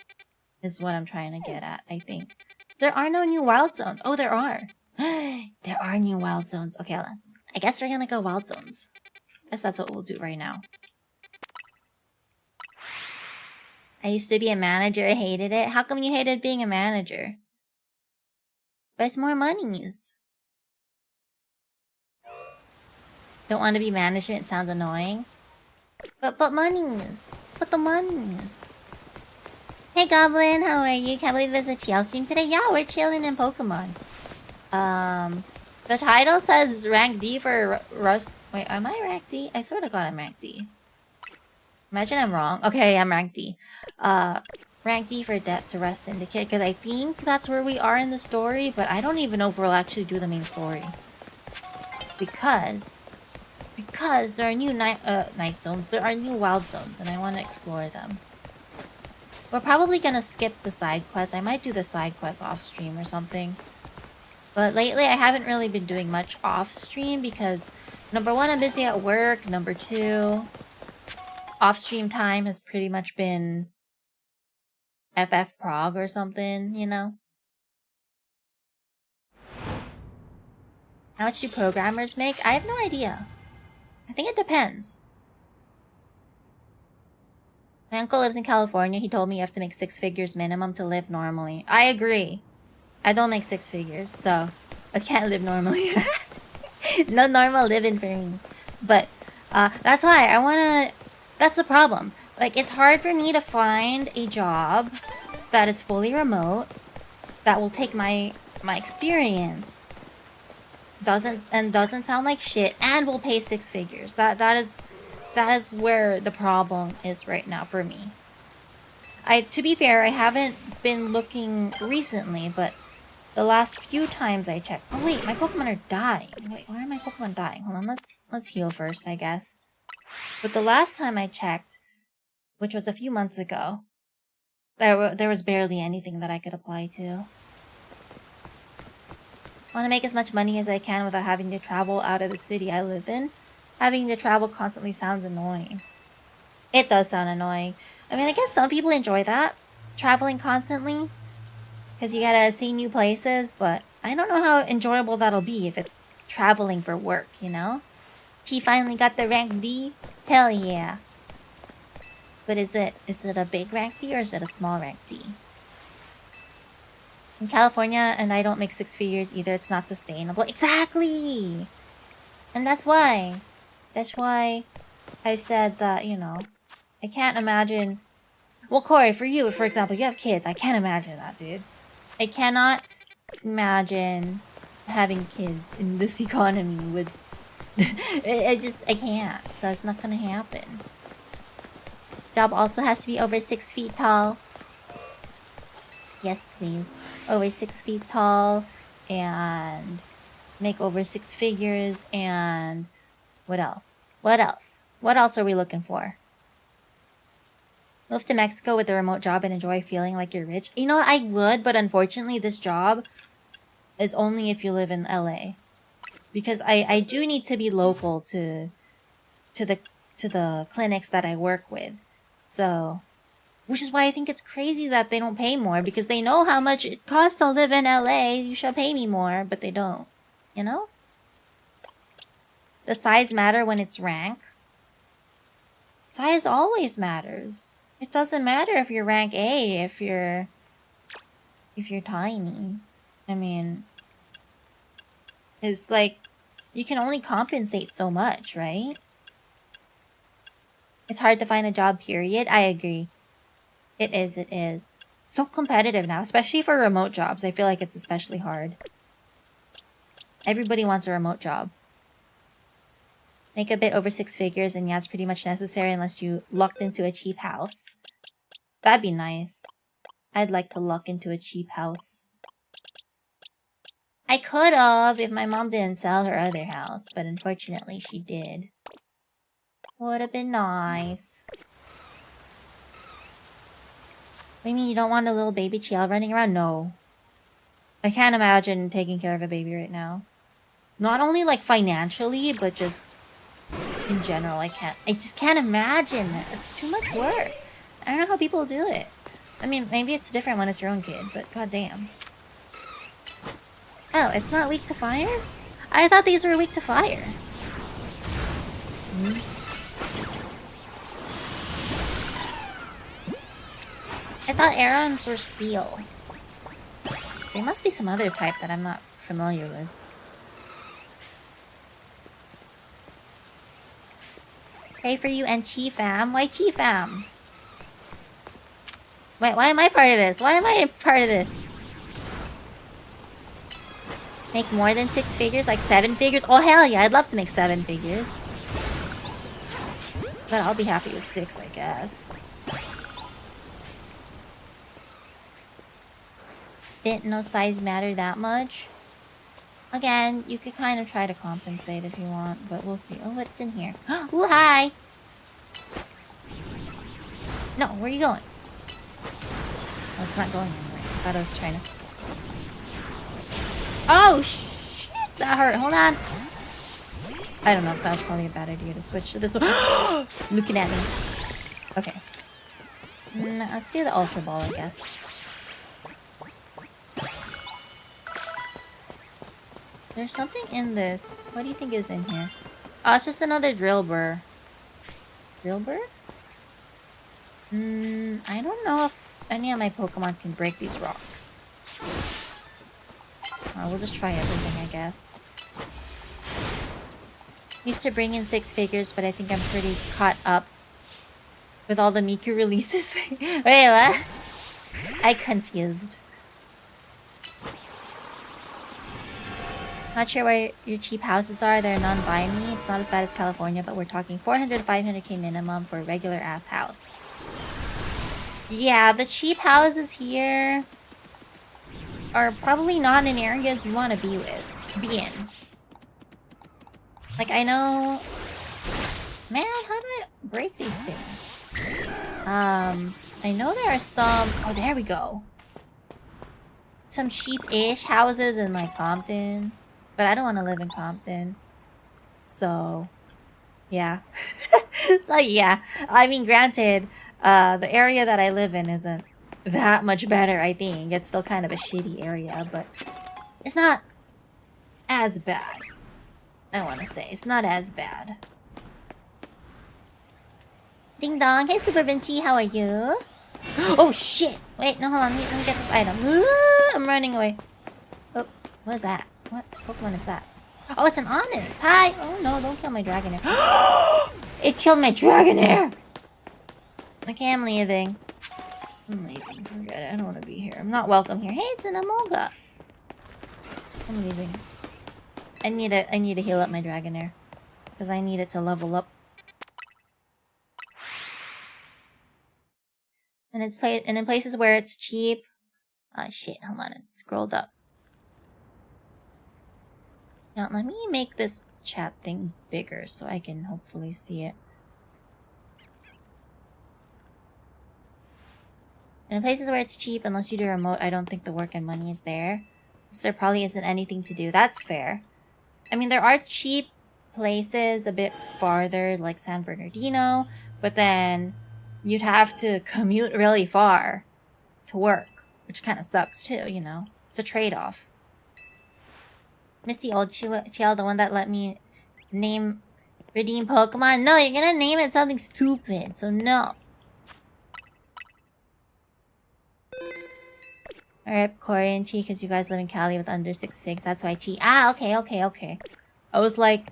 Is what I'm trying to get at, I think. There are no new wild zones. Oh, there are. There are new wild zones. Okay, I guess we're gonna go wild zones. I guess that's what we'll do right now. I used to be a manager, I hated it. How come you hated being a manager? But it's more monies. Don't want to be management, sounds annoying. But monies. But the monies. Hey Goblin, how are you? Can't believe there's a chill stream today. Yeah, we're chilling in Pokemon. The title says rank D for Rust. Wait, am I rank D? I swear to God I'm rank D. Imagine I'm wrong. Okay, I'm rank D. Rank D for Depth to Rust Syndicate, because I think that's where we are in the story, but I don't even know if we'll actually do the main story. Because there are new night zones, there are new wild zones, and I want to explore them. We're probably gonna skip the side quest. I might do the side quest off stream or something. But lately I haven't really been doing much off stream because number one, I'm busy at work. Number two, off stream time has pretty much been FF Prog or something, you know? How much do programmers make? I have no idea. I think it depends. My uncle lives in California. He told me you have to make 6 figures minimum to live normally. I agree. I don't make 6 figures, so I can't live normally. No normal living for me. But that's why I wanna... That's the problem. Like, it's hard for me to find a job that is fully remote, that will take my experience, doesn't sound like shit, and will pay 6 figures. That is where the problem is right now for me. To be fair, I haven't been looking recently, but the last few times I checked... Oh wait, my Pokemon are dying. Wait, why are my Pokemon dying? Hold on, let's heal first, I guess. But the last time I checked, which was a few months ago, there was barely anything that I could apply to. I want to make as much money as I can without having to travel out of the city I live in. Having to travel constantly sounds annoying. It does sound annoying. I mean, I guess some people enjoy that. Traveling constantly. Because you gotta see new places, but I don't know how enjoyable that'll be if it's traveling for work, you know? She finally got the rank D? Hell yeah. But is it a big rank D or is it a small rank D? In California, and I don't make 6 figures either, it's not sustainable. Exactly! And that's why. That's why I said that, you know, I can't imagine... Well, Corey, for you, for example, you have kids. I can't imagine that, dude. I cannot imagine having kids in this economy with... I can't. So it's not gonna happen. Job also has to be over 6 feet tall. Yes, please. Over 6 feet tall. And make over 6 figures. And... What else? What else? What else are we looking for? Move to Mexico with a remote job and enjoy feeling like you're rich. You know, I would, but unfortunately this job is only if you live in LA. Because I do need to be local to the clinics that I work with. So, which is why I think it's crazy that they don't pay more, because they know how much it costs to live in LA. You should pay me more, but they don't. You know? Does size matter when it's rank? Size always matters. It doesn't matter if you're rank A, if you're tiny. I mean, it's like, you can only compensate so much, right? It's hard to find a job, period. I agree. It is. It's so competitive now, especially for remote jobs. I feel like it's especially hard. Everybody wants a remote job. Make a bit over 6 figures, and yeah, it's pretty much necessary unless you lucked into a cheap house. That'd be nice. I'd like to luck into a cheap house. I could've if my mom didn't sell her other house, but unfortunately she did. Would've been nice. What do you mean you don't want a little baby child running around? No. I can't imagine taking care of a baby right now. Not only like financially, but just in general, I just can't imagine it. It's too much work. I don't know how people do it. I mean, maybe it's different when it's your own kid, but goddamn. Oh, it's not weak to fire? I thought these were weak to fire. I thought Arons were steel. There must be some other type that I'm not familiar with. Pray for you and Chi Fam. Why Chi Fam? Wait, why am I part of this? Why am I part of this? Make more than 6 figures? Like 7 figures? Oh hell yeah, I'd love to make 7 figures. But I'll be happy with 6, I guess. Didn't know size matter that much. Again, you could kind of try to compensate if you want, but we'll see. Oh, what's in here? Ooh, hi! No, where are you going? Oh, it's not going anywhere. I thought I was trying to... Oh, shit! That hurt. Hold on. I don't know if that was probably a bad idea to switch to this one. Looking at me. Okay. Let's do the Ultra Ball, I guess. There's something in this. What do you think is in here? Oh, it's just another drill burr. Drill burr? I don't know if any of my Pokemon can break these rocks. We'll just try everything, I guess. Used to bring in 6 figures, but I think I'm pretty caught up with all the Miku releases. Wait, what? I confused. Not sure where your cheap houses are. They're none by me. It's not as bad as California, but we're talking 400 to 500k minimum for a regular ass house. Yeah, the cheap houses here are probably not in areas you want to be in. Like, I know... Man, how do I break these things? I know there are some... Oh, there we go. Some cheap-ish houses in, like, Compton. But I don't want to live in Compton. So... Yeah. So, yeah. I mean, granted, the area that I live in isn't that much better, I think. It's still kind of a shitty area, but... It's not as bad. I want to say. It's not as bad. Ding dong. Hey, Super Vinci. How are you? Oh, shit. Wait, no, hold on. Let me get this item. I'm running away. Oh, what is that? What Pokemon is that? Oh, it's an Onyx. Hi. Oh, no. Don't kill my Dragonair. It killed my Dragonair. Okay, I'm leaving. I'm leaving. Forget it. I don't want to be here. I'm not welcome here. Hey, it's an Emolga. I'm leaving. I need to heal up my Dragonair. Because I need it to level up. And in places where it's cheap. Oh shit, hold on, it scrolled up. Now let me make this chat thing bigger so I can hopefully see it. And in places where it's cheap, unless you do remote, I don't think the work and money is there. So there probably isn't anything to do. That's fair. I mean, there are cheap places a bit farther, like San Bernardino, but then you'd have to commute really far to work, which kind of sucks too, you know? It's a trade-off. Misty Old Chiel, the one that let me redeem Pokemon? No, you're gonna name it something stupid, so no. Alright, Corey and Chi, because you guys live in Cali with under 6 figs, that's why Chi. Ah, okay. I was like...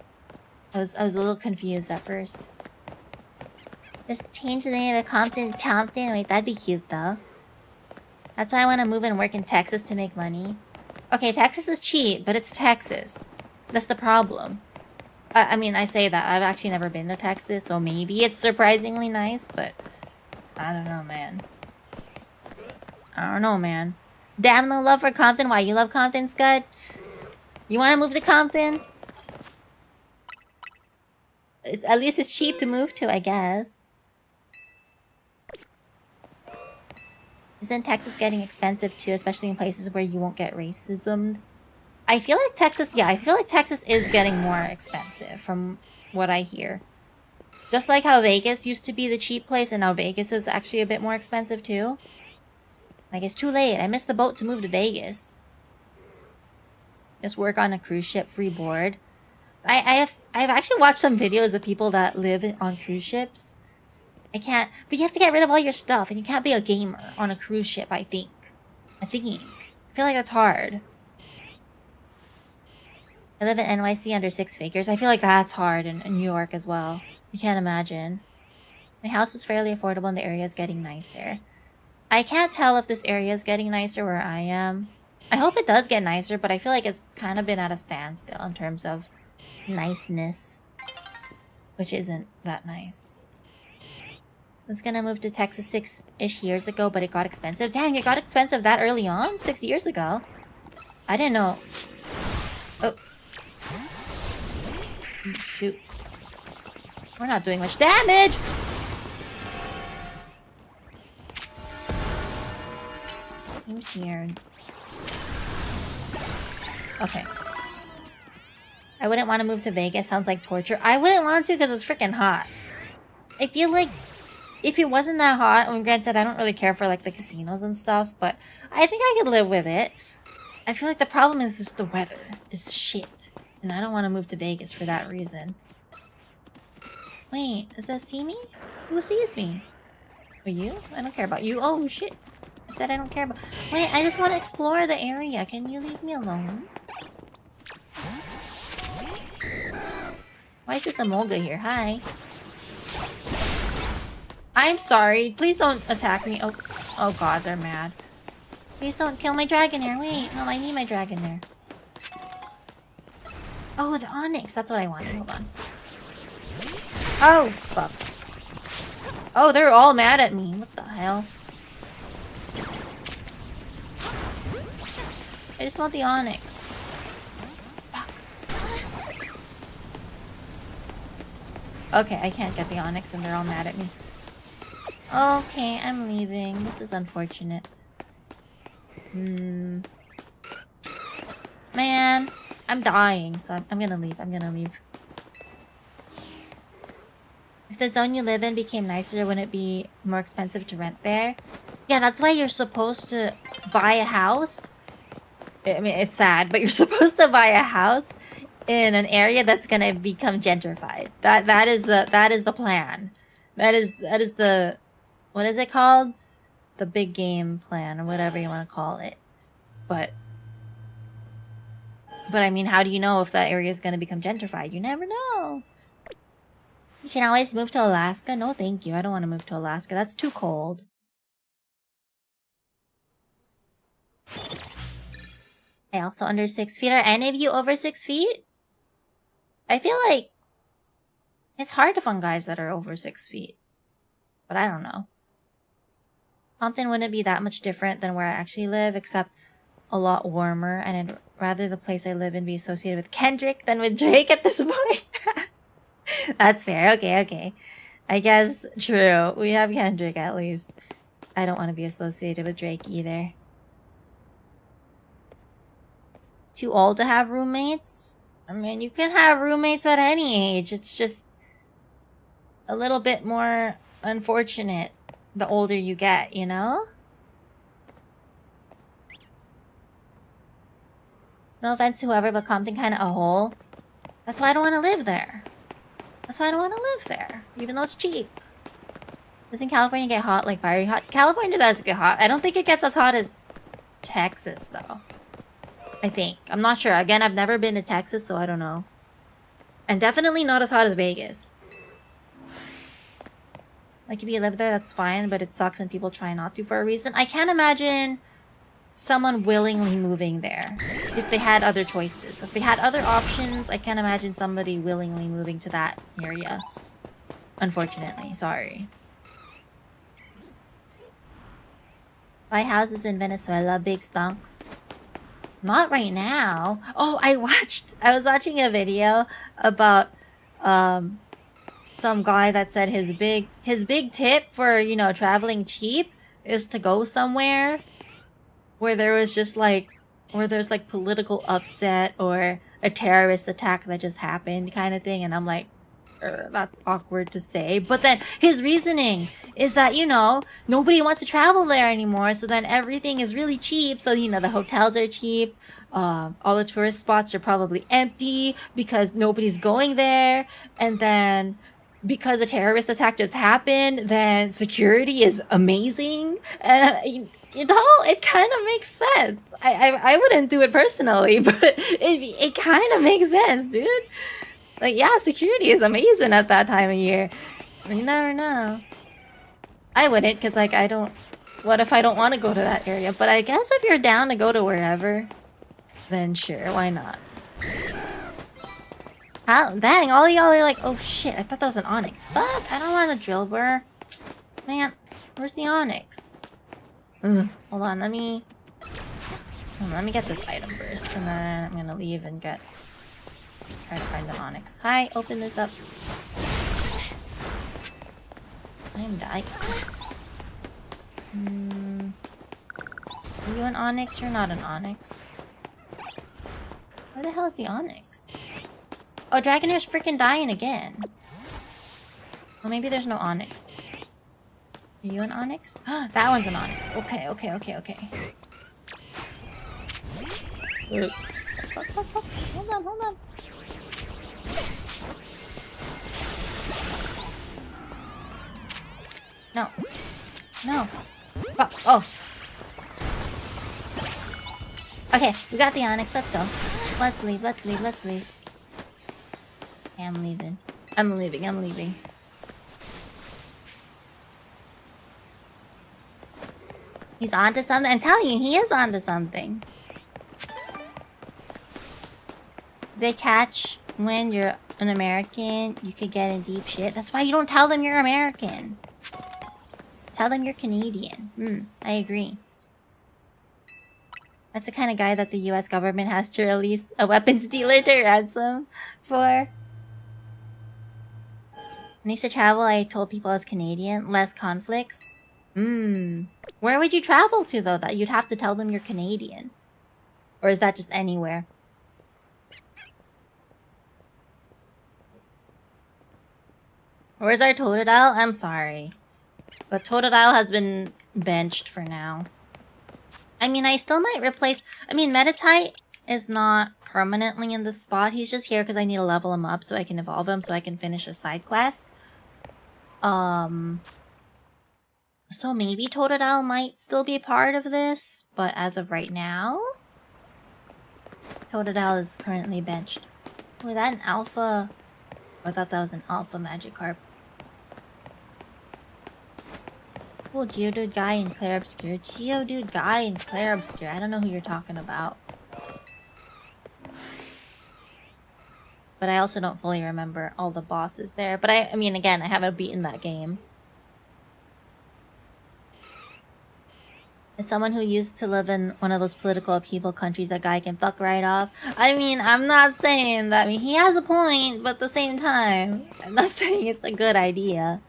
I was a little confused at first. Just change the name of Compton to Chompton. Wait, that'd be cute though. That's why I want to move and work in Texas to make money. Okay, Texas is cheap, but it's Texas. That's the problem. I mean, I say that. I've actually never been to Texas, so maybe it's surprisingly nice, but... I don't know, man. Damn, no love for Compton. Why, you love Compton, Scud? You want to move to Compton? At least it's cheap to move to, I guess. Isn't Texas getting expensive too, especially in places where you won't get racism? I feel like Texas is getting more expensive from what I hear. Just like how Vegas used to be the cheap place and now Vegas is actually a bit more expensive too. Like, it's too late. I missed the boat to move to Vegas. Just work on a cruise ship, free board. I've actually watched some videos of people that live on cruise ships. I can't, but you have to get rid of all your stuff, and you can't be a gamer on a cruise ship. I think. I feel like that's hard. I live in NYC under 6 figures. I feel like that's hard in New York as well. You can't imagine. My house was fairly affordable and the area is getting nicer. I can't tell if this area is getting nicer where I am. I hope it does get nicer, but I feel like it's kind of been at a standstill in terms of niceness. Which isn't that nice. I was gonna move to Texas 6-ish years ago, but it got expensive. Dang, it got expensive that early on? 6 years ago? I didn't know. Oh. Shoot. We're not doing much damage! I'm scared. Okay. I wouldn't want to move to Vegas. Sounds like torture. I wouldn't want to because it's freaking hot. I feel like if it wasn't that hot, and granted I don't really care for like the casinos and stuff, but I think I could live with it. I feel like the problem is just the weather is shit. And I don't want to move to Vegas for that reason. Wait, does that see me? Who sees me? Are you? I don't care about you. Oh shit. I said I don't care about... Wait, I just want to explore the area. Can you leave me alone? Why is this Amolga here? Hi. I'm sorry. Please don't attack me. Oh god, they're mad. Please don't kill my Dragonair. Wait, no, I need my Dragonair. Oh, the Onyx. That's what I wanted. Hold on. Oh, fuck. Oh, they're all mad at me. What the hell? I just want the Onyx. Fuck. Okay, I can't get the Onyx and they're all mad at me. Okay, I'm leaving. This is unfortunate. Man. I'm dying, so I'm gonna leave. If the zone you live in became nicer, wouldn't it be more expensive to rent there? Yeah, that's why you're supposed to buy a house. I mean, it's sad, but you're supposed to buy a house in an area that's gonna become gentrified. That is the plan. That is the... What is it called? The big game plan, or whatever you want to call it. But I mean, how do you know if that area is going to become gentrified? You never know. You can always move to Alaska. No, thank you. I don't want to move to Alaska. That's too cold. I also under 6 feet. Are any of you over 6 feet? I feel like it's hard to find guys that are over 6 feet. But I don't know. Compton wouldn't be that much different than where I actually live, except a lot warmer, and I'd rather the place I live in be associated with Kendrick than with Drake at this point. That's fair. Okay. I guess true. We have Kendrick at least. I don't want to be associated with Drake either. Too old to have roommates? I mean, you can have roommates at any age. It's just a little bit more unfortunate the older you get, you know? No offense to whoever, but Compton kind of a hole. That's why I don't want to live there. Even though it's cheap. Doesn't California get hot, like fiery hot? California does get hot. I don't think it gets as hot as Texas, though. I think. I'm not sure. Again, I've never been to Texas, so I don't know. And definitely not as hot as Vegas. Like, if you live there, that's fine, but it sucks when people try not to for a reason. I can't imagine someone willingly moving there if they had other choices. If they had other options, I can't imagine somebody willingly moving to that area. Unfortunately, sorry. Buy houses in Venezuela, big stonks. Not right now. Oh, I was watching a video about some guy that said his big tip for, you know, traveling cheap is to go somewhere where there's like political upset or a terrorist attack that just happened kind of thing. And I'm like, That's awkward to say. But then his reasoning is that, you know, nobody wants to travel there anymore. So then everything is really cheap. So, you know, the hotels are cheap. All the tourist spots are probably empty because nobody's going there. And then because a terrorist attack just happened, then security is amazing. And, you know, it kind of makes sense. I wouldn't do it personally, but it kind of makes sense, dude. Like, yeah, security is amazing at that time of year. You never know. I wouldn't, because, like, I don't... What if I don't want to go to that area? But I guess if you're down to go to wherever, then sure, why not? How? Dang, all y'all are like, oh shit, I thought that was an onyx. Fuck, I don't want a drill burr. Man, where's the onyx? Ugh. Hold on, let me get this item first, and then I'm gonna leave and try to find the onyx. Hi, open this up. I'm dying. Are you an onyx? You're not an onyx. Where the hell is the onyx? Oh, Dragonair's freaking dying again. Well, maybe there's no onyx. Are you an onyx? That one's an onyx. Okay. Hold on. No. Oh. Okay, we got the onyx. Let's go. Let's leave. Okay, I'm leaving. I'm leaving. He's onto something. I'm telling you, he is onto something. They catch when you're an American, you could get in deep shit. That's why you don't tell them you're American. Tell them you're Canadian. I agree. That's the kind of guy that the US government has to release a weapons dealer to ransom for. When I used to travel, I told people I was Canadian. Less conflicts. Where would you travel to, though, that you'd have to tell them you're Canadian? Or is that just anywhere? Where's our Totodile? I'm sorry. But Totodile has been benched for now. I mean, I still might replace... I mean, Metatite is not permanently in the spot. He's just here because I need to level him up so I can evolve him so I can finish a side quest. So maybe Totodile might still be a part of this, but as of right now... Totodile is currently benched. Was that an alpha? I thought that was an alpha Magikarp. Cool Geodude guy in Clair Obscure. Geodude guy in Clair Obscure. I don't know who you're talking about. But I also don't fully remember all the bosses there. But I mean, again, I haven't beaten that game. As someone who used to live in one of those political upheaval countries, that guy can fuck right off. I mean, I'm not saying that. I mean, he has a point, but at the same time, I'm not saying it's a good idea.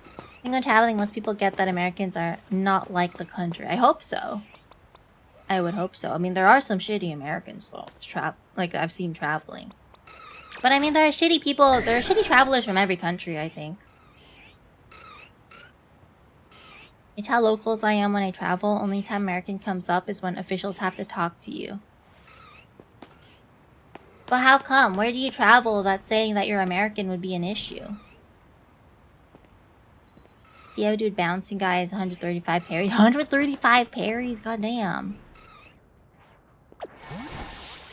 I think when traveling, most people get that Americans are not like the country. I hope so. I would hope so. I mean, there are some shitty Americans, though, like I've seen traveling. But I mean, there are shitty people, there are shitty travelers from every country, I think. It's how locals I am when I travel. Only time American comes up is when officials have to talk to you. But how come? Where do you travel that saying that you're American would be an issue? Geodude bouncing guy is 135 parries. 135 parries? Goddamn.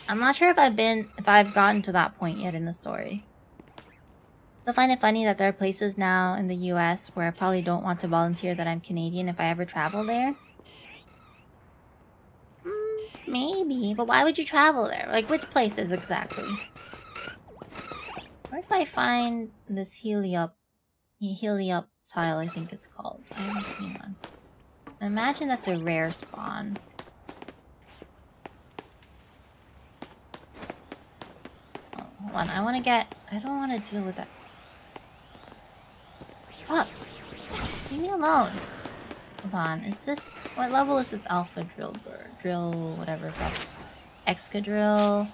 I'm not sure if I've gotten to that point yet in the story. I find it funny that there are places now in the US where I probably don't want to volunteer that I'm Canadian if I ever travel there. Maybe, but why would you travel there? Like, which places exactly? Where do I find this Heliop tile, I think it's called? I haven't seen one. I imagine that's a rare spawn. Oh, hold on, I don't want to deal with that. Fuck! Leave me alone! Hold on, is this... What level is this alpha drill bird? Drill... whatever. Excadrill...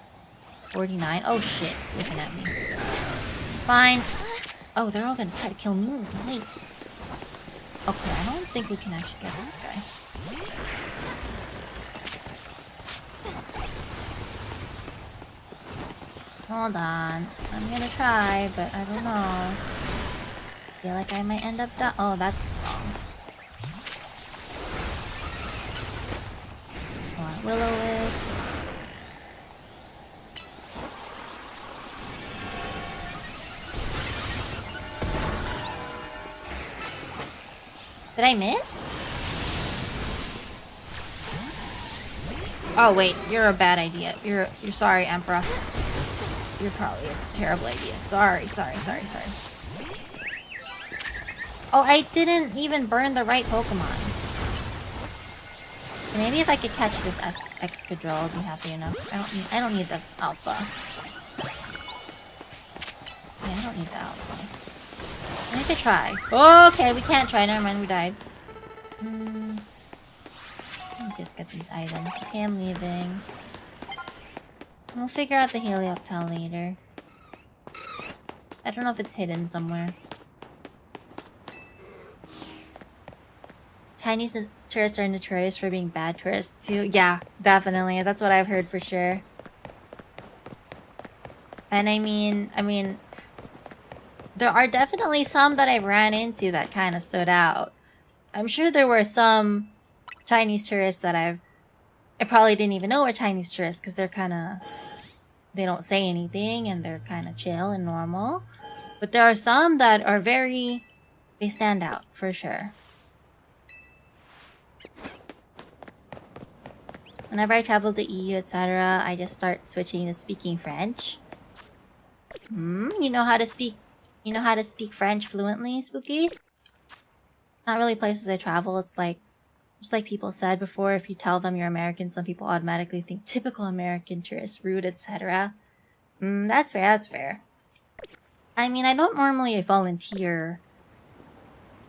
49? Oh shit, it's looking at me. Fine. Oh, they're all gonna try to kill me. Wait. Okay, I don't think we can actually get this guy. Hold on. I'm gonna try, but I don't know. Feel like I might end up oh, that's wrong. Will-O-Wisp. Did I miss? Oh wait, you're a bad idea. You're sorry, Emperor. You're probably a terrible idea. Sorry. Oh, I didn't even burn the right Pokemon. Maybe if I could catch this Excadrill, I'll be happy enough. I don't need the Alpha. Yeah, I don't need the Alpha. I could try. Okay, we can't try. Never mind, we died. Let me just get these items. Okay, I'm leaving. We'll figure out the Helioptile later. I don't know if it's hidden somewhere. Chinese tourists are notorious for being bad tourists too. Yeah, definitely. That's what I've heard for sure. And I mean, there are definitely some that I've ran into that kind of stood out. I'm sure there were some Chinese tourists that I probably didn't even know were Chinese tourists because they're kind of, they don't say anything and they're kind of chill and normal. But there are some that are they stand out for sure. Whenever I travel to EU, etc., I just start switching to speaking French. You know how to speak French fluently, Spooky? Not really places I travel. It's like, just like people said before, if you tell them you're American, some people automatically think typical American tourist, rude, etc. That's fair. I mean, I don't normally volunteer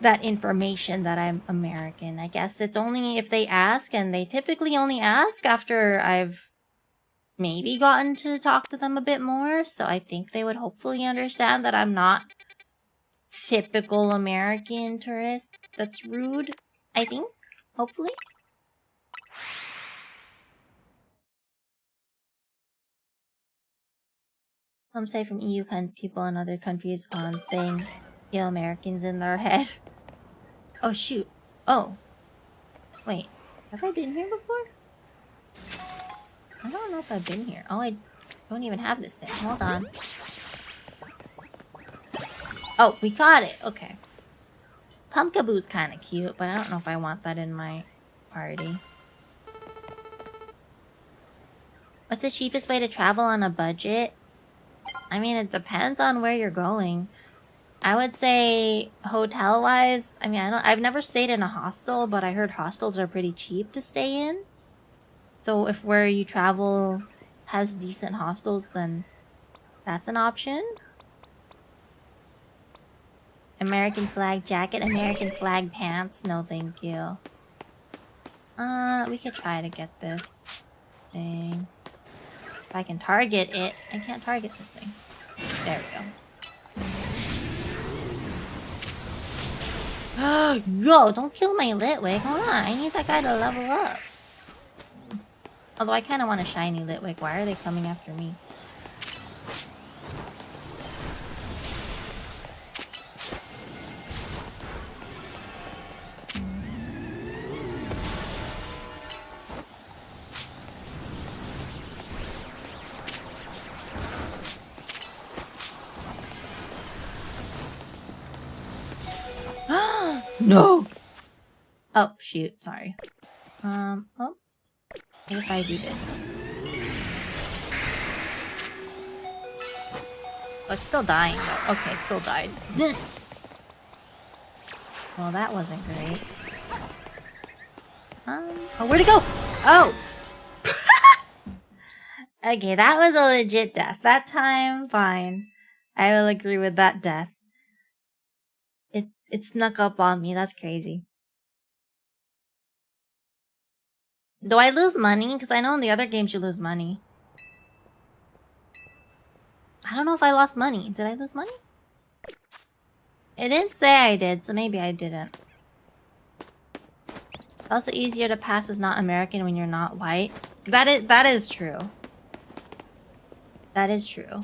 that information that I'm American. I guess it's only if they ask, and they typically only ask after I've maybe gotten to talk to them a bit more, so I think they would hopefully understand that I'm not typical American tourist that's rude, I think. Hopefully. Some say from EU people in other countries on saying, Americans in their head. Oh shoot. Oh. Wait. Have I been here before? I don't know if I've been here. Oh, I don't even have this thing. Hold on. Oh, we got it. Okay. Pumpkaboo's kind of cute, but I don't know if I want that in my party. What's the cheapest way to travel on a budget? I mean, it depends on where you're going. I would say hotel-wise, I mean, I've never stayed in a hostel, but I heard hostels are pretty cheap to stay in. So if where you travel has decent hostels, then that's an option. American flag jacket, American flag pants. No, thank you. We could try to get this thing. If I can target it. I can't target this thing. There we go. Yo, don't kill my Litwick. Hold on, I need that guy to level up. Although I kind of want a shiny Litwick. Why are they coming after me? No! Oh, shoot. Sorry. Oh. If I do this. Oh, it's still dying though. Okay, it still died. Well, that wasn't great. Oh, where'd it go? Oh! Okay, that was a legit death. That time, fine. I will agree with that death. It snuck up on me. That's crazy. Do I lose money? Because I know in the other games you lose money. I don't know if I lost money. Did I lose money? It didn't say I did, so maybe I didn't. It's also easier to pass as not American when you're not white. That is true. That is true.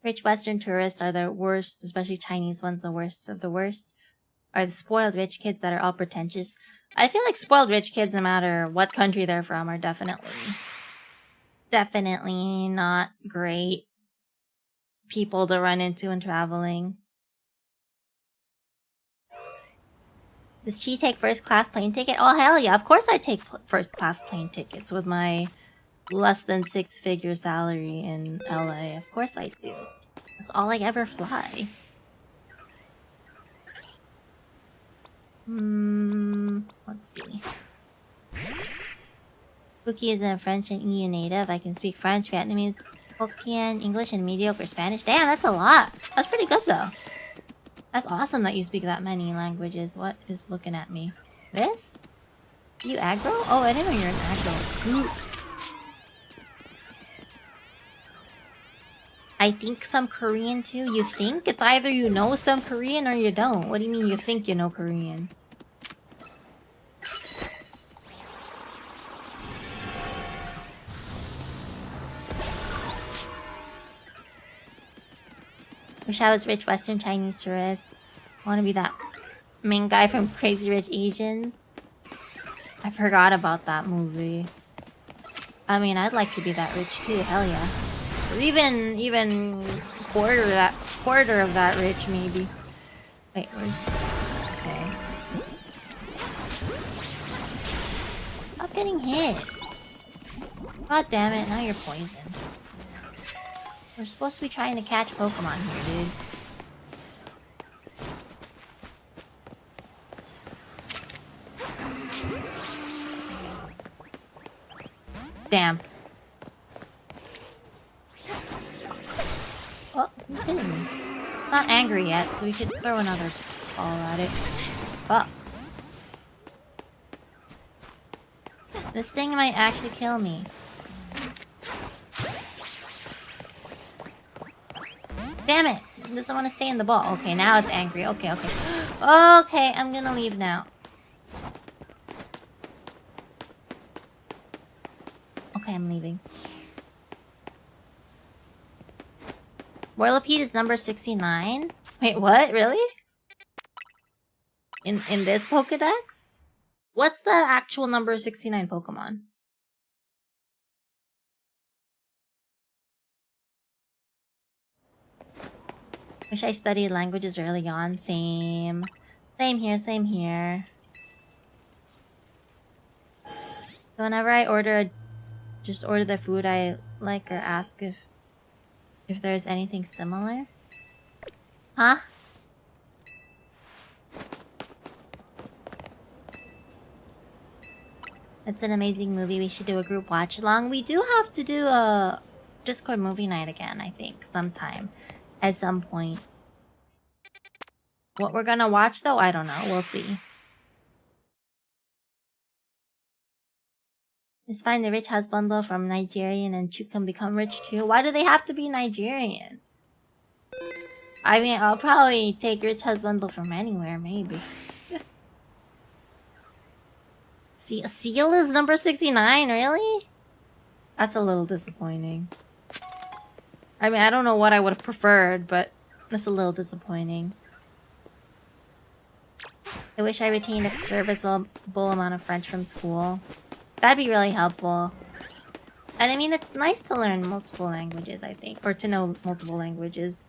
Rich Western tourists are the worst, especially Chinese ones, the worst of the worst. Are the spoiled rich kids that are all pretentious. I feel like spoiled rich kids, no matter what country they're from, are definitely not great people to run into when traveling. Does she take first class plane ticket? Oh, hell yeah. Of course I take first class plane tickets with my less than 6-figure salary in LA. Of course I do. That's all I ever fly. Let's see. Rookie is a French and EU native. I can speak French, Vietnamese, Hokkien, English, and mediocre Spanish. Damn, that's a lot. That's pretty good though. That's awesome that you speak that many languages. What is looking at me? This? You aggro? Oh, I didn't know you're an aggro. Ooh. I think some Korean too. You think? It's either you know some Korean or you don't. What do you mean you think you know Korean? Wish I was rich Western Chinese tourist. I want to be that main guy from Crazy Rich Asians. I forgot about that movie. I mean, I'd like to be that rich too. Hell yeah. Or even quarter of that rich, maybe. Wait, where's... Okay. Stop getting hit. God damn it, now you're poisoned. We're supposed to be trying to catch Pokemon here, dude. Damn. Oh, who's hitting me? It's not angry yet, so we could throw another ball at it. Fuck. This thing might actually kill me. Damn it! It doesn't want to stay in the ball. Okay, now it's angry. Okay. Okay, I'm gonna leave now. Okay, I'm leaving. Whirlipede is number 69? Wait, what? Really? In this Pokedex? What's the actual number 69 Pokemon? Wish I studied languages early on. Same. Same here. Whenever I order, just order the food I like or ask if there's anything similar. Huh? It's an amazing movie. We should do a group watch along. We do have to do a Discord movie night again, I think, sometime. At some point. What we're gonna watch though, I don't know. We'll see. Just find the rich house bundle from Nigerian and you can become rich too. Why do they have to be Nigerian? I mean, I'll probably take rich house bundle from anywhere, maybe. Seal is number 69, really? That's a little disappointing. I mean, I don't know what I would have preferred, but that's a little disappointing. I wish I retained a serviceable amount of French from school. That'd be really helpful. And I mean, it's nice to learn multiple languages, I think. Or to know multiple languages.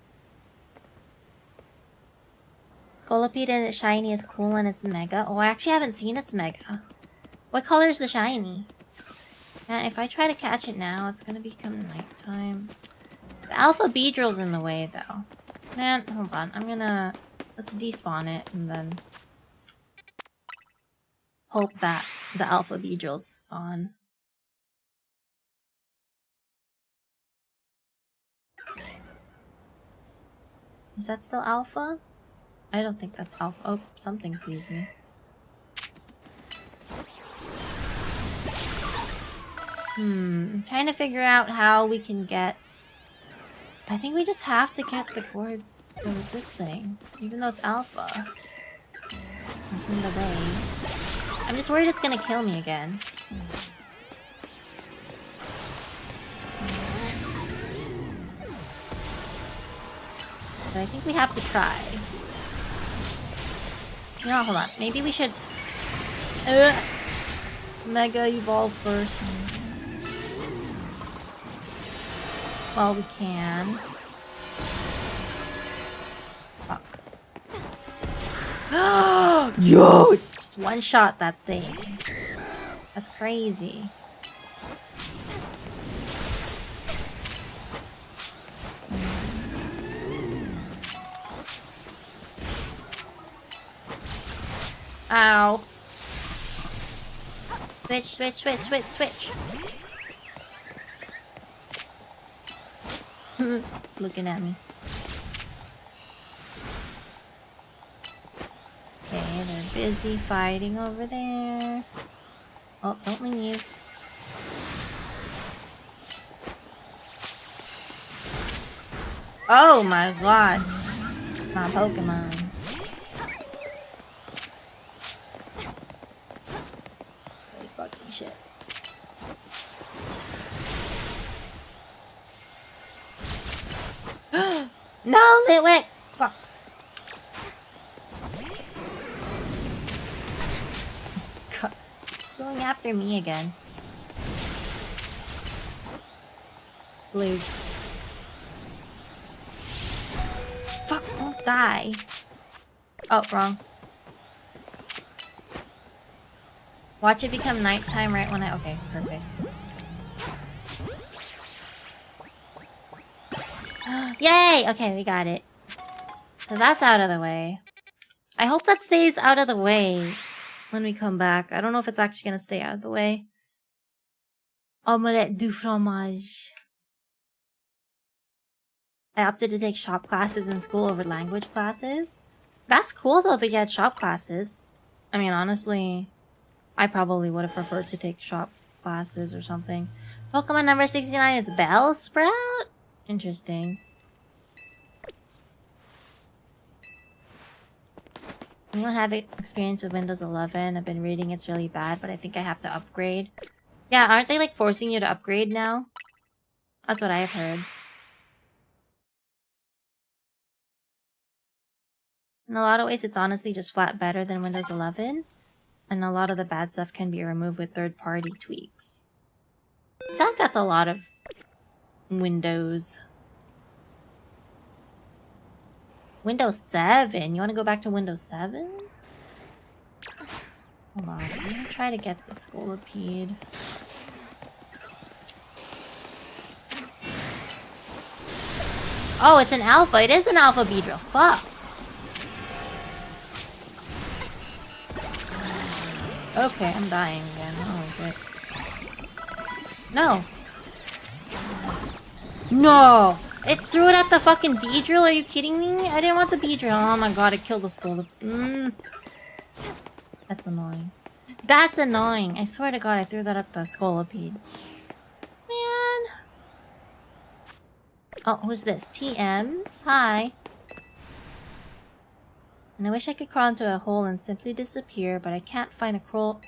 Scolipede and its shiny is cool and it's mega. Oh, I actually haven't seen its mega. What color is the shiny? Man, if I try to catch it now, it's gonna become nighttime. The Alpha Beedrill's in the way, though. Man, hold on. Let's despawn it and then hope that the Alpha Beedrill's on. Is that still Alpha? I don't think that's Alpha. Oh, something sees me. I'm trying to figure out how we can get I think we just have to get the gourd with this thing, even though it's alpha. In the way. I'm just worried it's gonna kill me again. But I think we have to try. You know, hold on. Maybe we should Mega Evolve first. Well, we can. Fuck. Yo! Just one shot that thing. That's crazy. Ow. Switch, switch, switch, switch, switch. It's looking at me. Okay, they're busy fighting over there. Oh, don't leave. Oh my god. My Pokemon. Holy fucking shit. No, Litwick! Fuck. God, it's going after me again. Blue. Fuck, don't die. Oh, wrong. Watch it become nighttime right when I... Okay, perfect. Yay! Okay, we got it. So that's out of the way. I hope that stays out of the way when we come back. I don't know if it's actually gonna stay out of the way. Omelette du fromage. I opted to take shop classes in school over language classes. That's cool though that you had shop classes. I mean, honestly, I probably would have preferred to take shop classes or something. Pokemon number 69 is Bellsprout? Interesting. Anyone have experience with Windows 11? I've been reading it's really bad, but I think I have to upgrade. Yeah, aren't they like forcing you to upgrade now? That's what I've heard. In a lot of ways, it's honestly just flat better than Windows 11. And a lot of the bad stuff can be removed with third-party tweaks. I feel like that's a lot of Windows. Windows 7? You want to go back to Windows 7? Hold on, I'm gonna try to get the Scolipede. Oh, it's an alpha. It is an alpha Beedrill. Fuck. Okay, I'm dying again. Oh, shit. No. No! It threw it at the fucking Beedrill? Are you kidding me? I didn't want the Beedrill. Oh my god, it killed the skull. That's annoying. That's annoying. I swear to god, I threw that at the Scolipede. Man. Oh, who's this? TMs? Hi. And I wish I could crawl into a hole and simply disappear, but I can't find a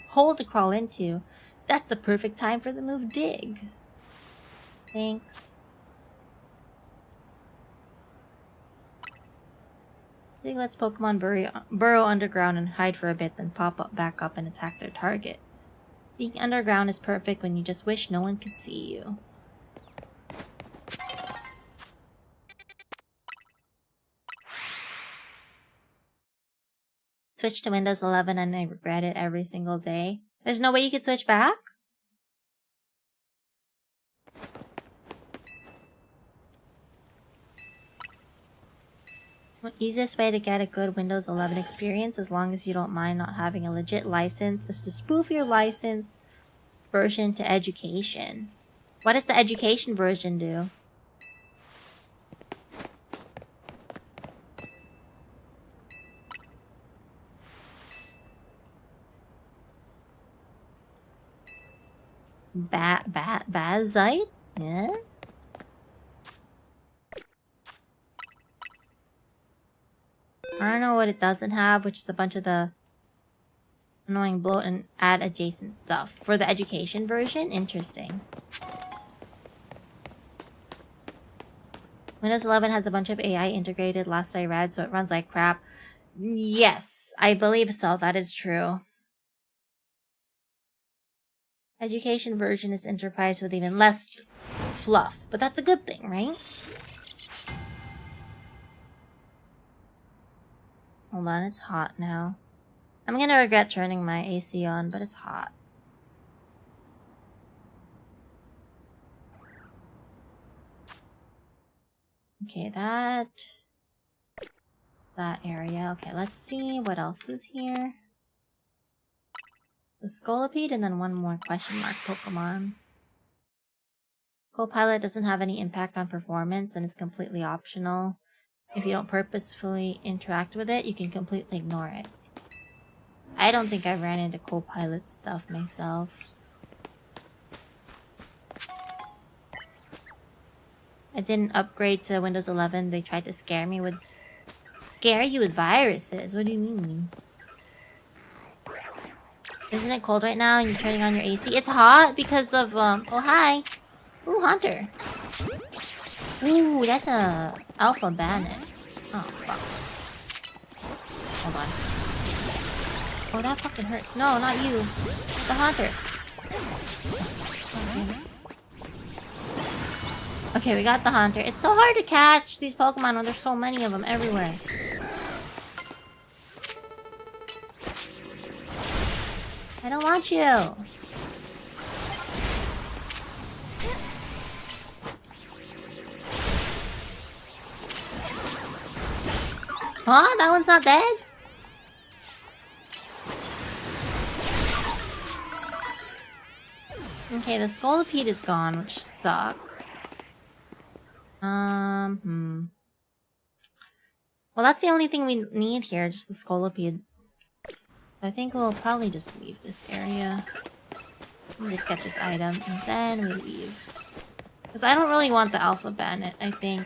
hole to crawl into. That's the perfect time for the move Dig. Thanks. Dig lets Pokemon burrow underground and hide for a bit, then pop back up and attack their target. Being underground is perfect when you just wish no one could see you. Switch to Windows 11 and I regret it every single day. There's no way you could switch back? The easiest way to get a good Windows 11 experience, as long as you don't mind not having a legit license, is to spoof your license version to education. What does the education version do? Bazite? Yeah? I don't know what it doesn't have, which is a bunch of the annoying bloat and add adjacent stuff. For the education version, interesting. Windows 11 has a bunch of AI integrated last I read, so it runs like crap. Yes, I believe so. That is true. Education version is enterprise with even less fluff, but that's a good thing, right? Hold on, it's hot now. I'm gonna regret turning my AC on, but it's hot. Okay, that area. Okay, let's see what else is here. The Scolipede and then one more question mark Pokemon. Copilot doesn't have any impact on performance and is completely optional. If you don't purposefully interact with it, you can completely ignore it. I don't think I've ran into Copilot stuff myself. I didn't upgrade to Windows 11. They tried to scare me with... Scare you with viruses? What do you mean? Isn't it cold right now and you're turning on your AC? It's hot because of, Oh, hi! Ooh, Hunter! Ooh, that's a Alpha Bandit. Oh, fuck. Hold on. Oh, that fucking hurts. No, not you. The Haunter. Okay, we got the Haunter. It's so hard to catch these Pokemon when there's so many of them everywhere. I don't want you. Huh? That one's not dead? Okay, the Scolipede is gone, which sucks. Well, that's the only thing we need here, just the Scolipede. I think we'll probably just leave this area. We'll just get this item, and then we leave. Because I don't really want the Alpha Bandit, I think.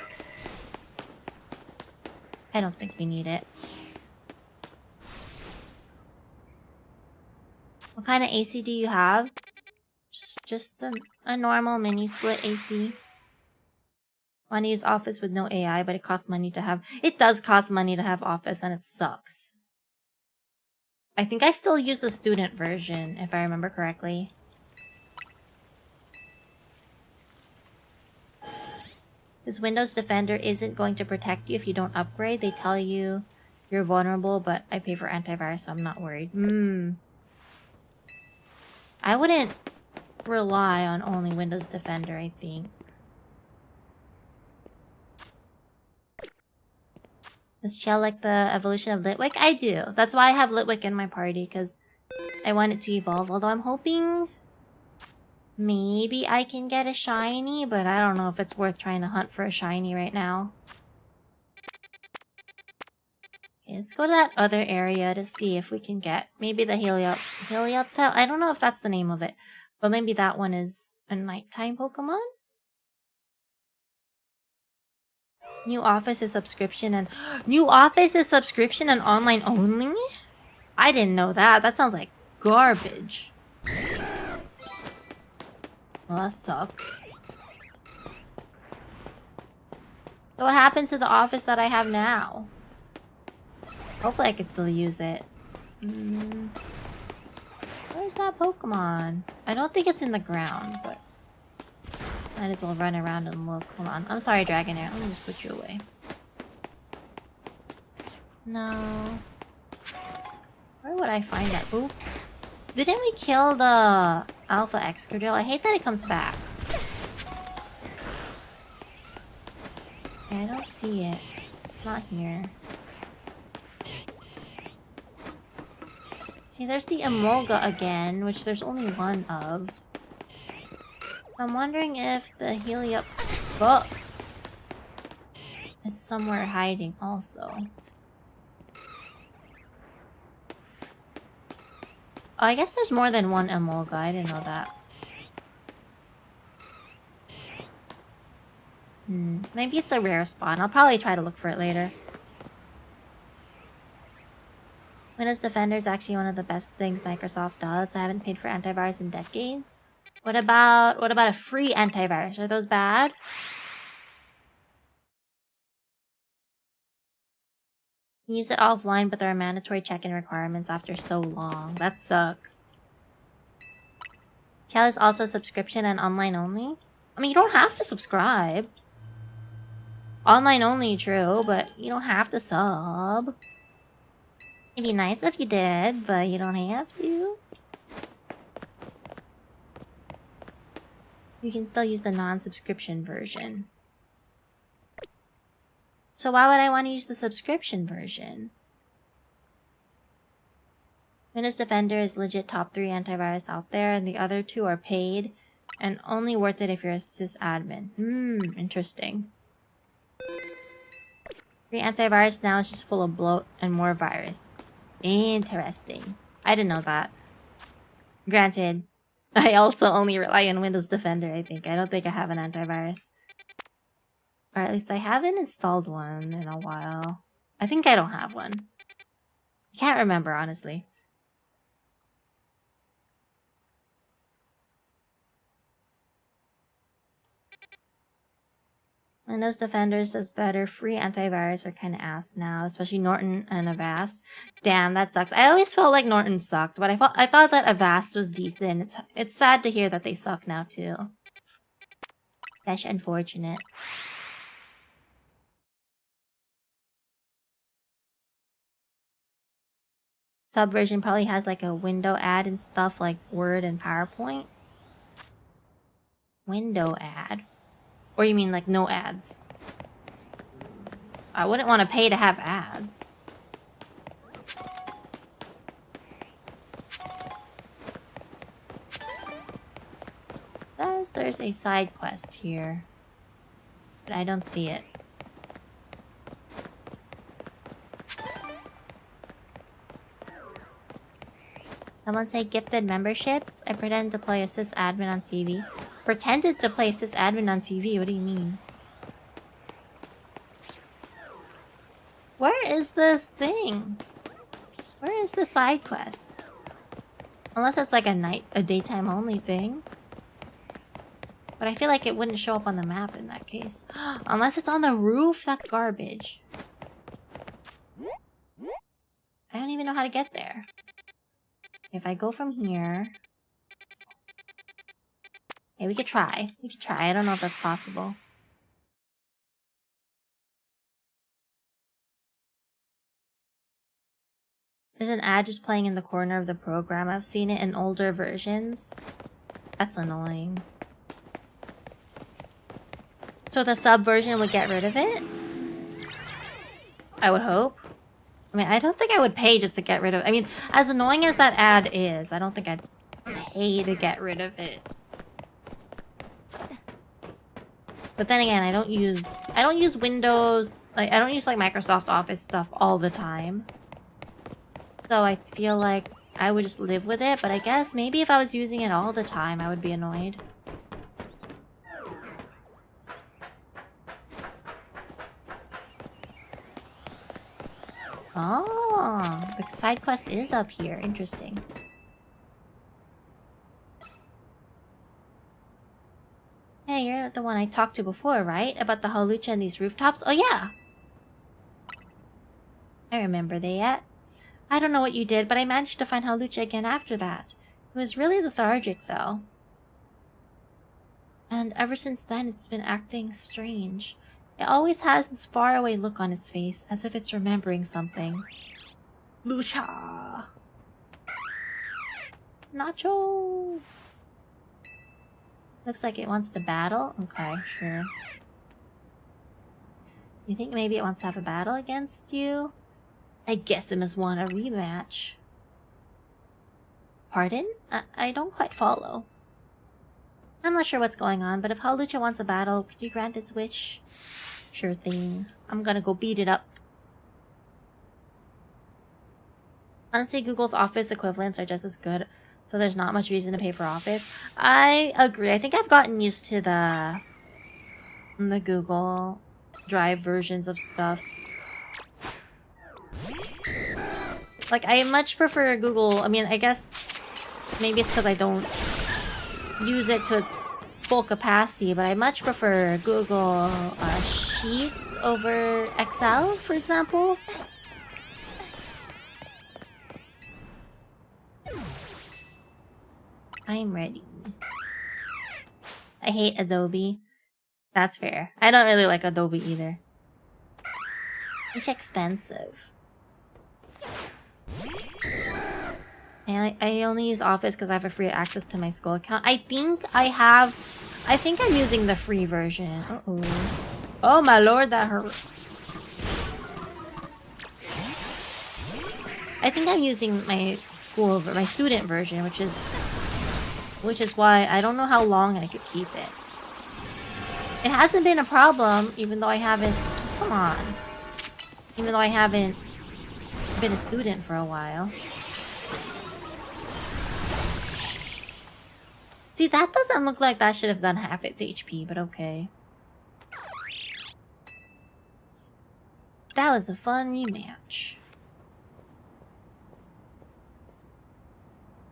I don't think we need it. What kind of AC do you have? Just a normal mini-split AC. Want to use Office with no AI, but it costs money to have... It does cost money to have Office, and it sucks. I think I still use the student version, if I remember correctly. This Windows Defender isn't going to protect you if you don't upgrade. They tell you you're vulnerable, but I pay for antivirus, so I'm not worried. I wouldn't rely on only Windows Defender, I think. Does Chell like the evolution of Litwick? I do. That's why I have Litwick in my party, because I want it to evolve. Although I'm hoping maybe I can get a shiny, but I don't know if it's worth trying to hunt for a shiny right now. Okay, let's go to that other area to see if we can get maybe the Helioptile. I don't know if that's the name of it, but maybe that one is a nighttime Pokemon? New Office is subscription and... New Office is subscription and online only? I didn't know that. That sounds like garbage. Well, that sucks. So what happens to the office that I have now? Hopefully I can still use it. Where's that Pokemon? I don't think it's in the ground, but... might as well run around and look. Hold on. I'm sorry, Dragonair. Let me just put you away. No. Where would I find that? Oop. Didn't we kill the Alpha Excadrill? I hate that it comes back. Okay, I don't see it. It's not here. See, there's the Emolga again, which there's only one of. I'm wondering if the Heliop book is somewhere hiding also. Oh, I guess there's more than one Emolga. I didn't know that. Maybe it's a rare spawn. I'll probably try to look for it later. Windows Defender is actually one of the best things Microsoft does. I haven't paid for antivirus in decades. What about a free antivirus? Are those bad? You use it offline, but there are mandatory check-in requirements after so long. That sucks. Cal is also subscription and online only? I mean, you don't have to subscribe. Online only, true, but you don't have to sub. It'd be nice if you did, but you don't have to. You can still use the non-subscription version. So why would I want to use the subscription version? Windows Defender is legit top 3 antivirus out there, and the other 2 are paid, and only worth it if you're a sysadmin. Interesting. Free antivirus now is just full of bloat and more virus. Interesting. I didn't know that. Granted, I also only rely on Windows Defender, I think. I don't think I have an antivirus. Or at least I haven't installed one in a while. I think I don't have one. I can't remember, honestly. Windows Defender says better. Free antivirus are kind of ass now, especially Norton and Avast. Damn, that sucks. I always felt like Norton sucked, but I thought that Avast was decent. It's sad to hear that they suck now too. That's unfortunate. Subversion probably has like a window ad and stuff like Word and PowerPoint. Window ad? Or you mean like no ads? I wouldn't want to pay to have ads. There's a side quest here. But I don't see it. Someone say gifted memberships? I pretend to play a sysadmin on TV. Pretended to play sysadmin on TV? What do you mean? Where is this thing? Where is the side quest? Unless it's like a daytime only thing. But I feel like it wouldn't show up on the map in that case. Unless it's on the roof? That's garbage. I don't even know how to get there. If I go from here... Okay, we could try. I don't know if that's possible. There's an ad just playing in the corner of the program. I've seen it in older versions. That's annoying. So the sub version would get rid of it? I would hope. I mean, I don't think I would pay just to get rid of it. I mean, as annoying as that ad is, I don't think I'd pay to get rid of it. But then again, I don't use Windows, like I don't use like Microsoft Office stuff all the time. So I feel like I would just live with it, but I guess maybe if I was using it all the time, I would be annoyed. Oh, the side quest is up here. Interesting. Hey, you're the one I talked to before, right? About the halucha and these rooftops? Oh, yeah! I remember that. I don't know what you did, but I managed to find halucha again after that. It was really lethargic, though. And ever since then, it's been acting strange. It always has this faraway look on its face, as if it's remembering something. Lucha! Nacho! Looks like it wants to battle? Okay, sure. You think maybe it wants to have a battle against you? I guess it must want a rematch. Pardon? I don't quite follow. I'm not sure what's going on, but if Halucha wants a battle, could you grant its wish? Sure thing. I'm gonna go beat it up. Honestly, Google's Office equivalents are just as good, so there's not much reason to pay for Office. I agree. I think I've gotten used to the Google Drive versions of stuff. Like, I much prefer Google. I mean, I guess maybe it's because I don't use it to its full capacity, but I much prefer Google Sheets over Excel, for example. I'm ready. I hate Adobe. That's fair. I don't really like Adobe either. It's expensive. And I only use Office because I have a free access to my school account. I think I'm using the free version. Uh-oh. Oh my lord, that hurt. I think I'm using my student version, which is why I don't know how long I could keep it. It hasn't been a problem, even though I haven't... Come on. Even though I haven't been a student for a while. See, that doesn't look like that should have done half its HP, but okay. That was a fun rematch.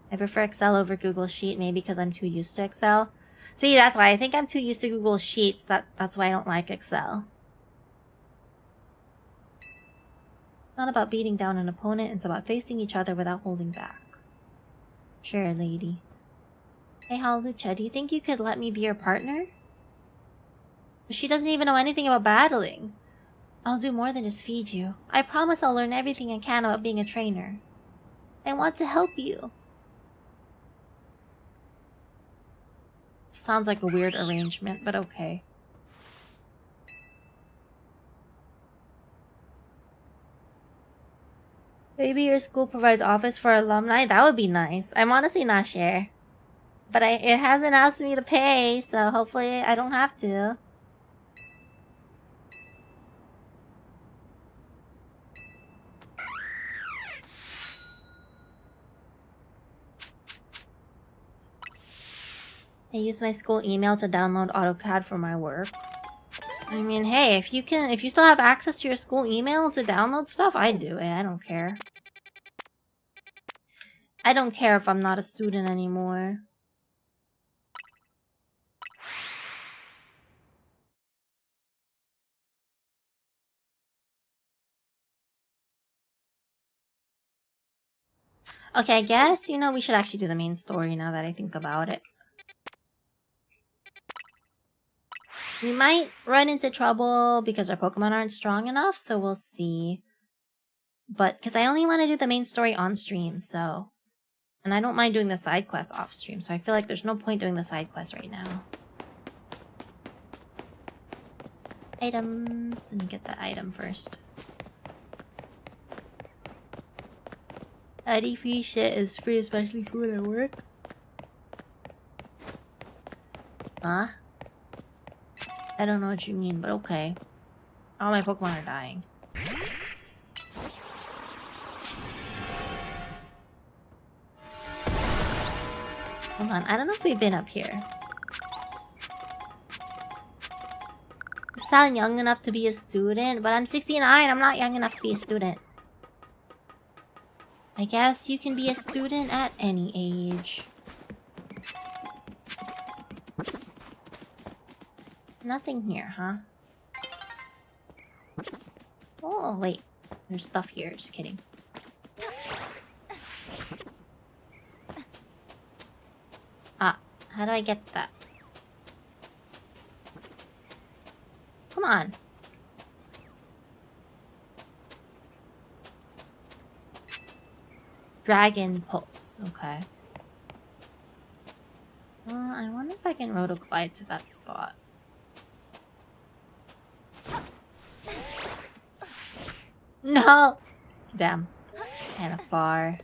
I prefer Excel over Google Sheet, maybe because I'm too used to Excel. See, that's why I think I'm too used to Google Sheets. That's why I don't like Excel. It's not about beating down an opponent, it's about facing each other without holding back. Sure, lady. Hey, Halucha, do you think you could let me be your partner? She doesn't even know anything about battling. I'll do more than just feed you. I promise I'll learn everything I can about being a trainer. I want to help you. Sounds like a weird arrangement, but okay. Maybe your school provides office for alumni? That would be nice. I'm honestly not sure. But it hasn't asked me to pay, so hopefully I don't have to. I use my school email to download AutoCAD for my work. I mean, hey, if you still have access to your school email to download stuff, I'd do it. I don't care. I don't care if I'm not a student anymore. Okay, I guess, you know, we should actually do the main story now that I think about it. We might run into trouble because our Pokemon aren't strong enough, so we'll see. But, because I only want to do the main story on stream, so... And I don't mind doing the side quests off stream, so I feel like there's no point doing the side quests right now. Items. Let me get the item first. Any free shit is free, especially food at work. Huh? I don't know what you mean, but okay. All my Pokemon are dying. Hold on, I don't know if we've been up here. I sound young enough to be a student, but I'm 69, I'm not young enough to be a student. I guess you can be a student at any age. Nothing here, huh? Oh, wait. There's stuff here, just kidding. Ah, how do I get that? Come on. Dragon Pulse, okay. I wonder if I can rotoglide to that spot. No! Damn. Kinda far.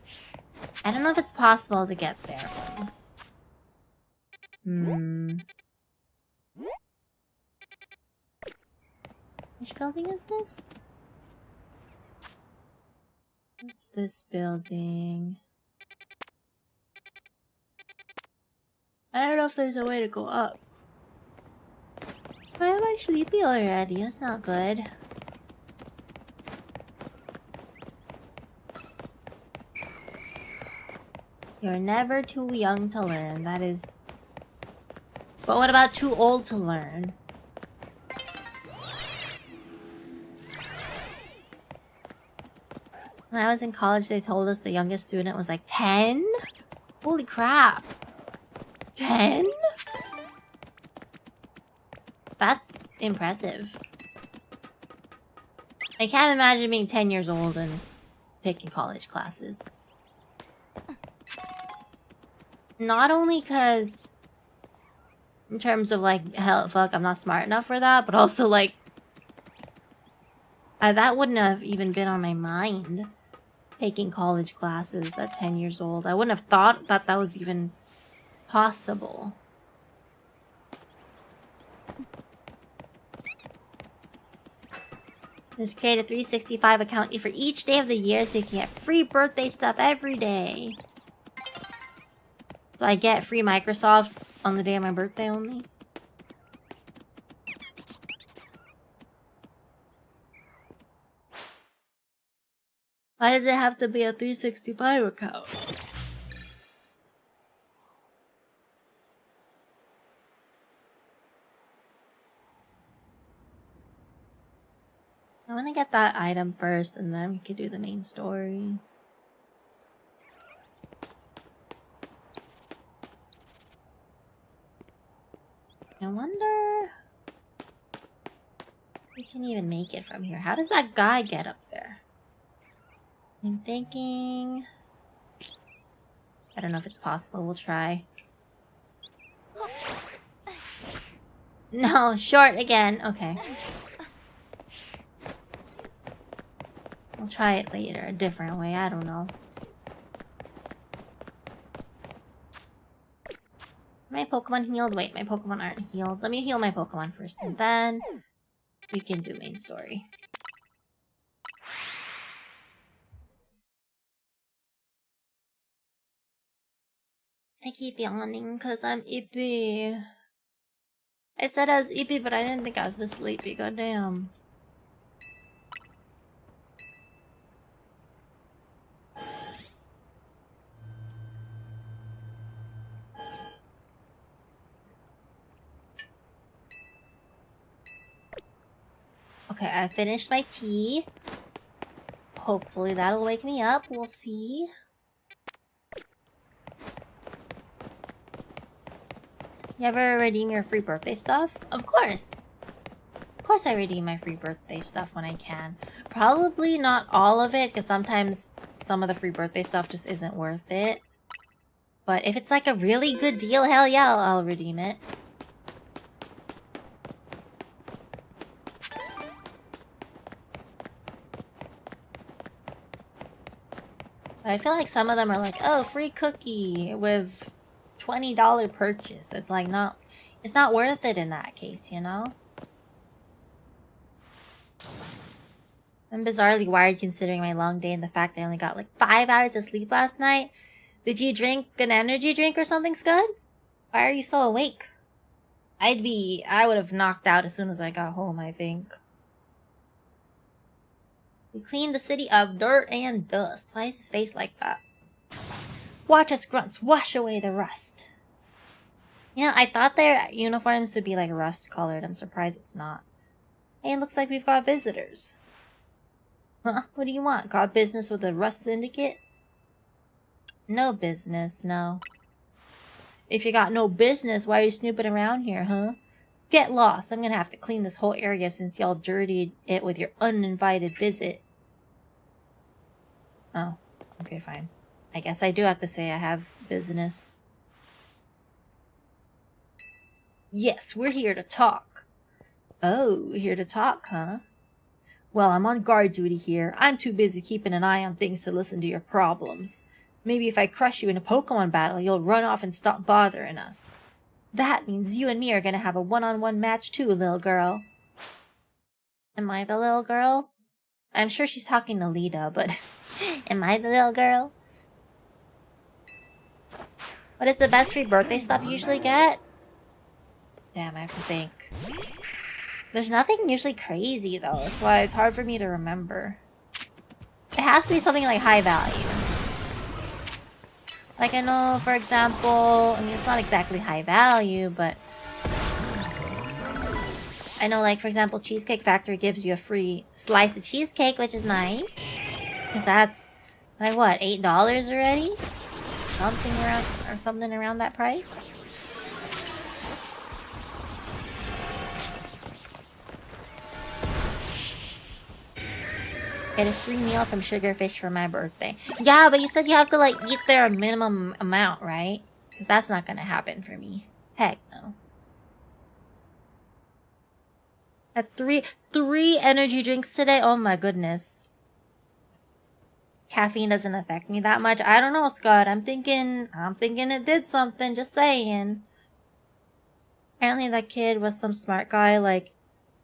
I don't know if it's possible to get there. Which building is this? What's this building? I don't know if there's a way to go up. Why am I sleepy already? That's not good. You're never too young to learn. That is... But what about too old to learn? When I was in college, they told us the youngest student was like 10? Holy crap. 10? That's impressive. I can't imagine being 10 years old and taking college classes. Not only because, in terms of like, hell, fuck, I'm not smart enough for that, but also like, that wouldn't have even been on my mind. Taking college classes at 10 years old. I wouldn't have thought that that was even possible. Just create a 365 account for each day of the year so you can get free birthday stuff every day. So I get free Microsoft on the day of my birthday only. Why does it have to be a 365 account? I want to get that item first and then we could do the main story. I wonder if we can even make it from here. How does that guy get up there? I'm thinking... I don't know if it's possible. We'll try. No, short again. Okay. We'll try it later, a different way. I don't know. My Pokemon healed? Wait, my Pokemon aren't healed. Let me heal my Pokemon first, and then we can do main story. I keep yawning because I'm ippy. I said I was ippy, but I didn't think I was this sleepy. Goddamn. Okay, I finished my tea. Hopefully that'll wake me up. We'll see. You ever redeem your free birthday stuff? Of course! Of course I redeem my free birthday stuff when I can. Probably not all of it, because sometimes some of the free birthday stuff just isn't worth it. But if it's like a really good deal, hell yeah, I'll redeem it. But I feel like some of them are like, oh, free cookie with $20 purchase. It's like it's not worth it in that case, you know? I'm bizarrely wired considering my long day and the fact I only got like 5 hours of sleep last night. Did you drink an energy drink or something, Scud? Why are you so awake? I would have knocked out as soon as I got home, I think. We cleaned the city of dirt and dust. Why is his face like that? Watch us grunts wash away the rust. You know, I thought their uniforms would be like rust colored. I'm surprised it's not. Hey, it looks like we've got visitors. Huh? What do you want? Got business with the Rust Syndicate? No business, no. If you got no business, why are you snooping around here, huh? Get lost. I'm gonna have to clean this whole area since y'all dirtied it with your uninvited visit. Oh, okay, fine. I guess I do have to say I have business. Yes, we're here to talk. Oh, here to talk, huh? Well, I'm on guard duty here. I'm too busy keeping an eye on things to listen to your problems. Maybe if I crush you in a Pokemon battle, you'll run off and stop bothering us. That means you and me are gonna have a one-on-one match too, little girl. Am I the little girl? I'm sure she's talking to Lita, but am I the little girl? What is the best free birthday stuff you usually get? Damn, I have to think. There's nothing usually crazy though, that's why it's hard for me to remember. It has to be something like high value. Like, I know, for example, I mean, it's not exactly high value, but I know, like, for example, Cheesecake Factory gives you a free slice of cheesecake, which is nice. If that's, like, what, $8 already? Something around that price? Get a free meal from Sugarfish for my birthday. Yeah, but you said you have to, like, eat there a minimum amount, right? Because that's not gonna happen for me. Heck no. At three energy drinks today? Oh my goodness. Caffeine doesn't affect me that much. I don't know, Scott. I'm thinking it did something, just saying. Apparently that kid was some smart guy, like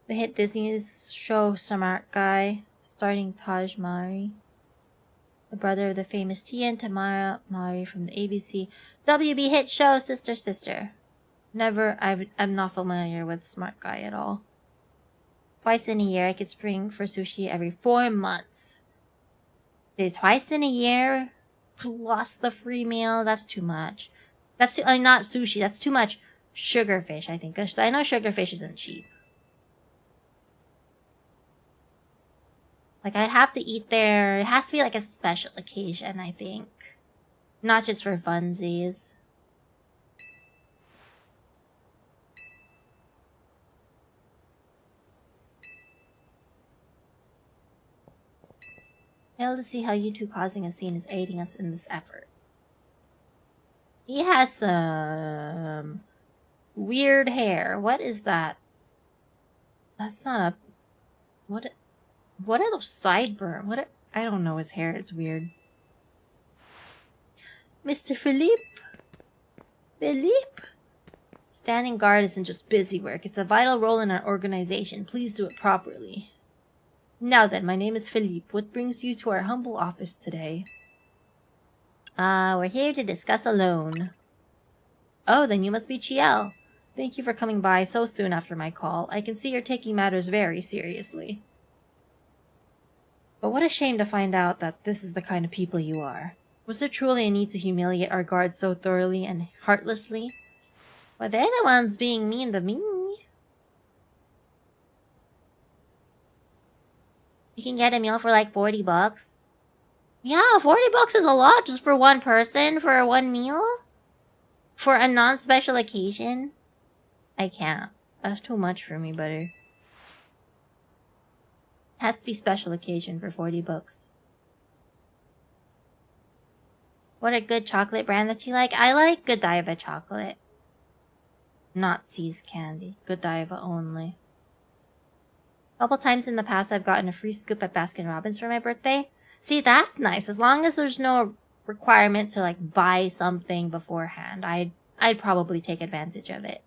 the hit Disney show Smart Guy, starring Taj Mahal, the brother of the famous Tia and Tamara Mari from the ABC WB hit show Sister Sister. I'm not familiar with Smart Guy at all. Twice in a year, I could spring for sushi every 4 months. Twice in a year, plus the free meal, that's too much. That's not sushi, that's too much sugarfish, I think. I know sugarfish isn't cheap. Like, I'd have to eat there. It has to be like a special occasion, I think. Not just for funsies. Fail to see how you two causing a scene is aiding us in this effort. He has some weird hair. What is that? That's not a... What are those sideburns? I don't know his hair. It's weird. Mr. Philippe? Philippe? Standing guard isn't just busy work. It's a vital role in our organization. Please do it properly. Now then, my name is Philippe. What brings you to our humble office today? We're here to discuss a loan. Oh, then you must be Chiel. Thank you for coming by so soon after my call. I can see you're taking matters very seriously. But what a shame to find out that this is the kind of people you are. Was there truly a need to humiliate our guards so thoroughly and heartlessly? Well, they're the ones being mean to me. You can get a meal for like $40. Yeah, $40 is a lot just for one person for one meal? For a non-special occasion? I can't. That's too much for me, butter. Has to be special occasion for $40. What a good chocolate brand that you like. I like Godiva chocolate. Not See's candy. Godiva only. A couple times in the past I've gotten a free scoop at Baskin-Robbins for my birthday. See, that's nice. As long as there's no requirement to like buy something beforehand, I'd probably take advantage of it.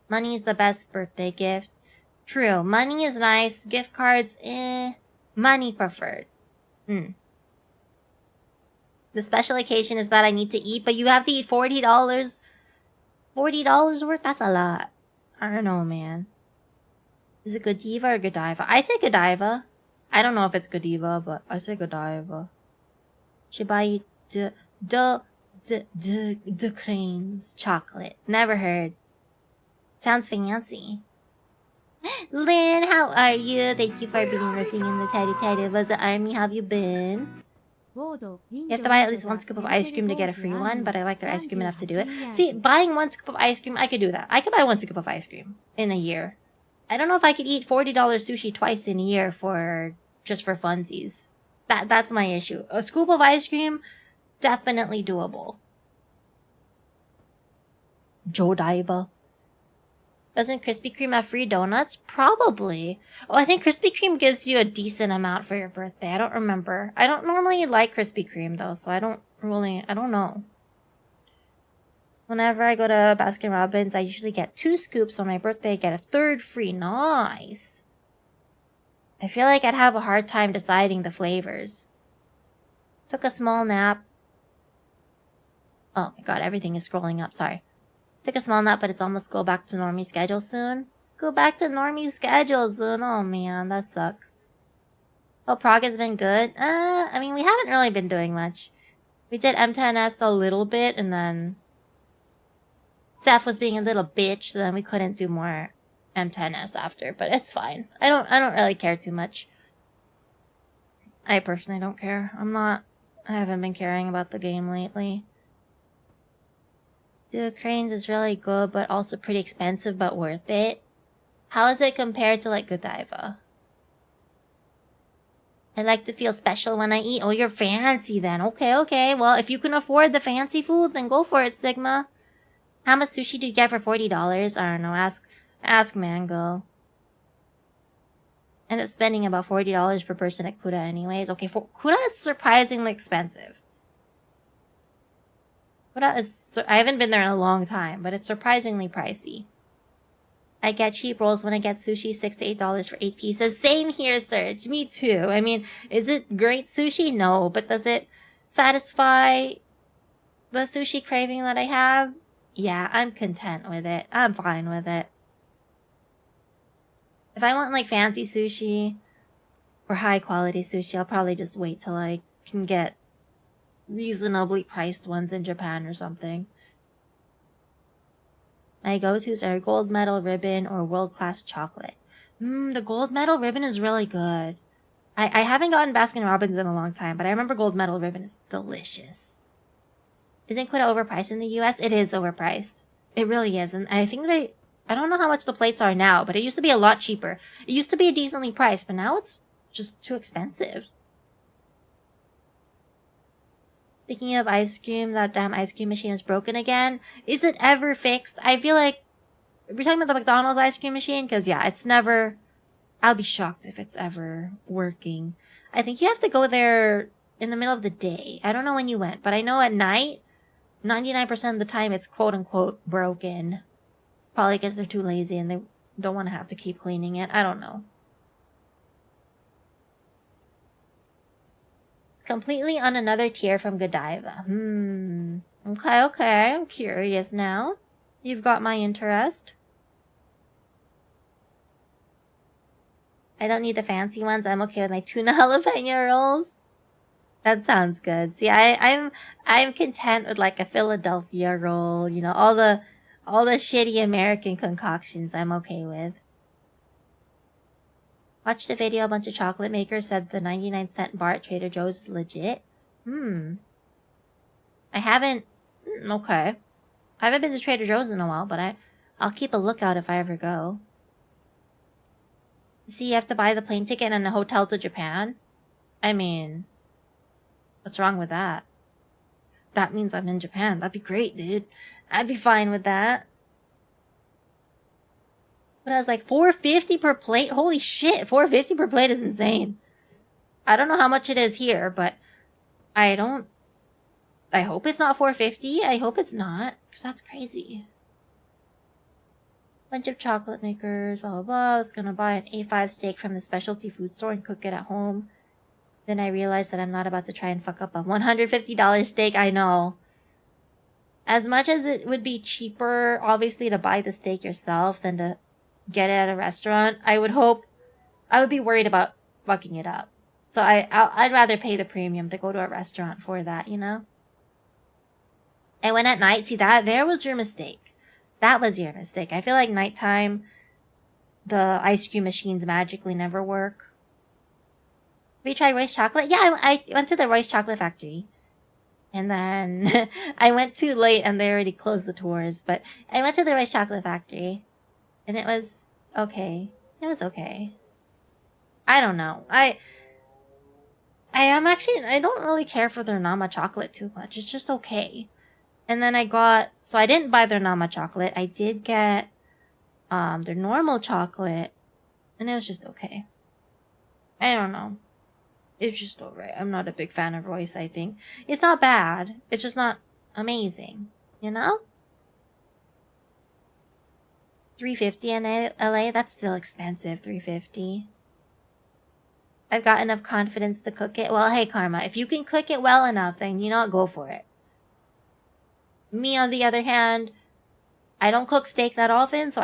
Money is the best birthday gift. True, money is nice. Gift cards, money preferred. The special occasion is that I need to eat, but you have to eat $40. $40 worth? That's a lot. I don't know, man. Is it Godiva or Godiva? I say Godiva. I don't know if it's Godiva, but I say Godiva. Should buy you the Cranes chocolate. Never heard. Sounds fancy. Lynn, how are you? Thank you for being listening in the Teddy Teddy was the army. How have you been? You have to buy at least one scoop of ice cream to get a free one, but I like their ice cream enough to do it. See, buying one scoop of ice cream, I could do that. I could buy one scoop of ice cream in a year. I don't know if I could eat $40 sushi twice in a year just for funsies. That's my issue. A scoop of ice cream, definitely doable. Jodiva. Doesn't Krispy Kreme have free donuts? Probably. Oh, I think Krispy Kreme gives you a decent amount for your birthday. I don't remember. I don't normally like Krispy Kreme though, so I don't know. Whenever I go to Baskin-Robbins, I usually get 2 scoops on my birthday, get a third free. Nice. I feel like I'd have a hard time deciding the flavors. Took a small nap. Oh my god, everything is scrolling up, sorry. Took a small nap, but it's almost go back to normie schedule soon. Go back to normie schedule soon. Oh man, that sucks. Hope prog has been good. I mean, we haven't really been doing much. We did M10S a little bit, and then Seth was being a little bitch, so then we couldn't do more M10S after, but it's fine. I don't really care too much. I personally don't care. I haven't been caring about the game lately. Dude, Cranes is really good, but also pretty expensive, but worth it. How is it compared to, like, Godiva? I like to feel special when I eat. Oh, you're fancy then. Okay. Well, if you can afford the fancy food, then go for it, Sigma. How much sushi do you get for $40? I don't know. Ask Mango. End up spending about $40 per person at Kuda anyways. Okay, Kuda is surprisingly expensive. Kuda is... I haven't been there in a long time, but it's surprisingly pricey. I get cheap rolls when I get sushi, $6 to $8 for 8 pieces. Same here, Serge. Me too. I mean, is it great sushi? No, but does it satisfy the sushi craving that I have? Yeah, I'm content with it. I'm fine with it. If I want, like, fancy sushi or high-quality sushi, I'll probably just wait till I can get reasonably priced ones in Japan or something. My go-tos are gold medal ribbon or world-class chocolate. The gold medal ribbon is really good. I haven't gotten Baskin Robbins in a long time, but I remember gold medal ribbon is delicious. Isn't Quita overpriced in the US? It is overpriced. It really is. And I think I don't know how much the plates are now, but it used to be a lot cheaper. It used to be decently priced, but now it's just too expensive. Speaking of ice cream, that damn ice cream machine is broken again. Is it ever fixed? I feel like... We're talking about the McDonald's ice cream machine? Because, yeah, it's never... I'll be shocked if it's ever working. I think you have to go there in the middle of the day. I don't know when you went, but I know at night, 99% of the time it's quote-unquote broken. Probably because they're too lazy and they don't want to have to keep cleaning it. I don't know. Completely on another tier from Godiva. Okay. I'm curious now. You've got my interest. I don't need the fancy ones. I'm okay with my tuna jalapeno rolls. That sounds good. See, I'm content with like a Philadelphia roll. You know, all the shitty American concoctions I'm okay with. Watched the video, a bunch of chocolate makers said the 99-cent bar at Trader Joe's is legit. I haven't... Okay. I haven't been to Trader Joe's in a while, but I'll keep a lookout if I ever go. See, you have to buy the plane ticket and a hotel to Japan? I mean... What's wrong with that? That means I'm in Japan. That'd be great, dude. I'd be fine with that. But I was like, $4.50 per plate? Holy shit, $4.50 per plate is insane. I don't know how much it is here, but I hope it's not $4.50. I hope it's not, because that's crazy. Bunch of chocolate makers, blah, blah, blah. I was gonna buy an A5 steak from the specialty food store and cook it at home. Then I realized that I'm not about to try and fuck up a $150 steak. I know. As much as it would be cheaper, obviously, to buy the steak yourself than to get it at a restaurant, I would be worried about fucking it up. So I'd rather pay the premium to go to a restaurant for that, you know? And when at night, see that, there was your mistake. That was your mistake. I feel like nighttime, the ice cream machines magically never work. Have you tried Royce Chocolate? Yeah, I went to the Royce Chocolate Factory. And then I went too late and they already closed the tours. But I went to the Royce Chocolate Factory. And it was okay. It was okay. I don't know. I don't really care for their Nama chocolate too much. It's just okay. And then so I didn't buy their Nama chocolate. I did get their normal chocolate. And it was just okay. I don't know. It's just alright. I'm not a big fan of Royce, I think. It's not bad. It's just not amazing. You know? $3.50 in LA? That's still expensive, $3.50. I've got enough confidence to cook it. Well, hey, Karma, if you can cook it well enough, then, you know, go for it. Me, on the other hand, I don't cook steak that often, so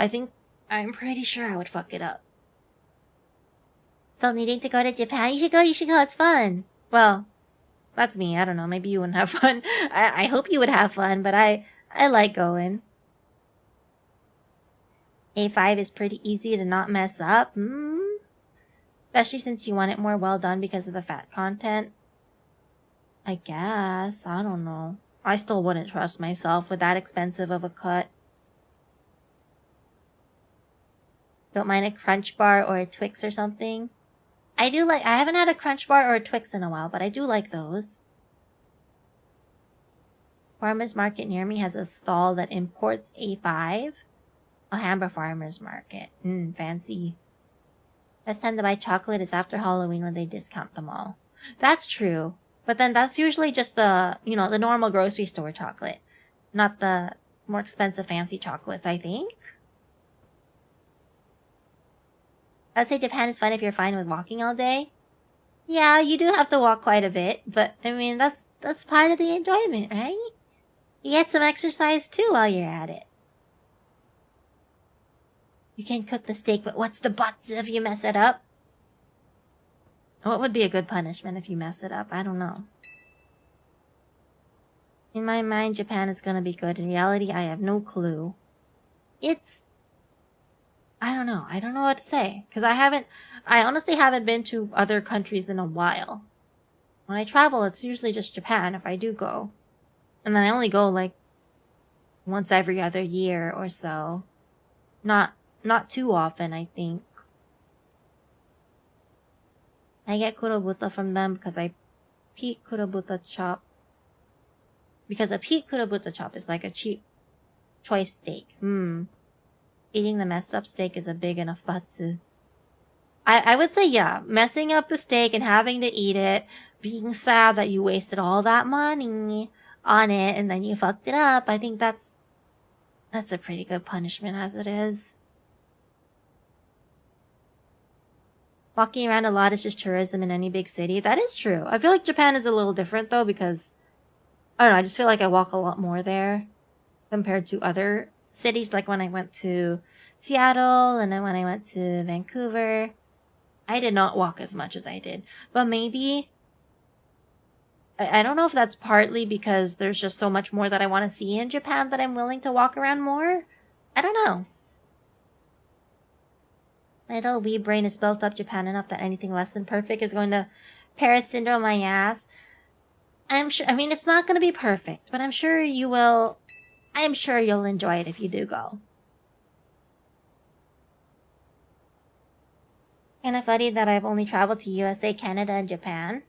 I'm pretty sure I would fuck it up. Still needing to go to Japan? You should go, it's fun. Well, That's me. I don't know. Maybe you wouldn't have fun. I hope you would have fun, but I like going. A5 is pretty easy to not mess up. Especially since you want it more well done because of the fat content. I guess. I don't know. I still wouldn't trust myself with that expensive of a cut. Don't mind a Crunch Bar or a Twix or something. I haven't had a Crunch Bar or a Twix in a while, but I do like those. Farmer's Market near me has a stall that imports A5. Alhambra Farmer's Market. Fancy. Best time to buy chocolate is after Halloween when they discount them all. That's true. But then that's usually just the normal grocery store chocolate. Not the more expensive fancy chocolates, I think. I'd say Japan is fun if you're fine with walking all day. Yeah, you do have to walk quite a bit, but I mean, that's part of the enjoyment, right? You get some exercise too while you're at it. You can cook the steak, but what's the buts if you mess it up? What would be a good punishment if you mess it up? I don't know. In my mind, Japan is gonna be good. In reality, I have no clue. I don't know. I don't know what to say. Because I honestly haven't been to other countries in a while. When I travel, it's usually just Japan if I do go. And then I only go like once every other year or so. Not too often, I think. I get kurobuta from them because I peak kurobuta chop. Because a peak kurobuta chop is like a cheap choice steak. Eating the messed up steak is a big enough batsu. I would say, yeah, messing up the steak and having to eat it, being sad that you wasted all that money on it and then you fucked it up. I think that's a pretty good punishment as it is. Walking around a lot is just tourism in any big city. That is true. I feel like Japan is a little different though because, I don't know, I just feel like I walk a lot more there compared to other cities. Like when I went to Seattle and then when I went to Vancouver, I did not walk as much as I did. But maybe, I don't know if that's partly because there's just so much more that I want to see in Japan that I'm willing to walk around more. I don't know. My little wee brain is built up Japan enough that anything less than perfect is going to Paris syndrome my ass. I'm sure, I mean, it's not going to be perfect, but I'm sure you will. I'm sure you'll enjoy it if you do go. Kinda funny that I've only traveled to USA, Canada, and Japan.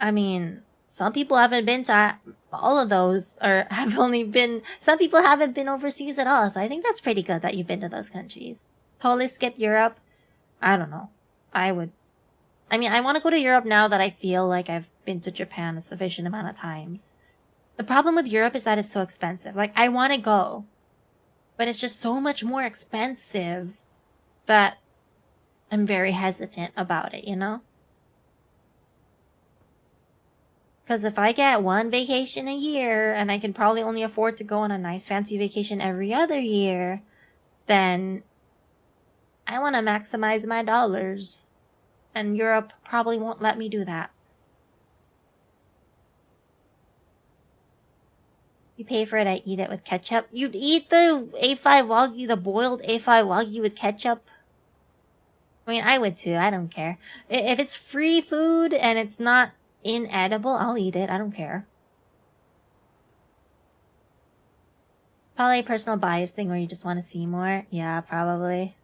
I mean, some people haven't been to all of those, or some people haven't been overseas at all, so I think that's pretty good that you've been to those countries. Totally skip Europe. I don't know. I want to go to Europe now that I feel like I've been to Japan a sufficient amount of times. The problem with Europe is that it's so expensive. Like, I want to go, but it's just so much more expensive that I'm very hesitant about it, you know? Because if I get one vacation a year and I can probably only afford to go on a nice fancy vacation every other year, then I want to maximize my dollars. And Europe probably won't let me do that. You pay for it, I eat it with ketchup. You'd eat the A5 Wagyu, the boiled A5 Wagyu with ketchup? I mean, I would too. I don't care. If it's free food and it's not inedible, I'll eat it. I don't care. Probably a personal bias thing where you just want to see more. Yeah, probably.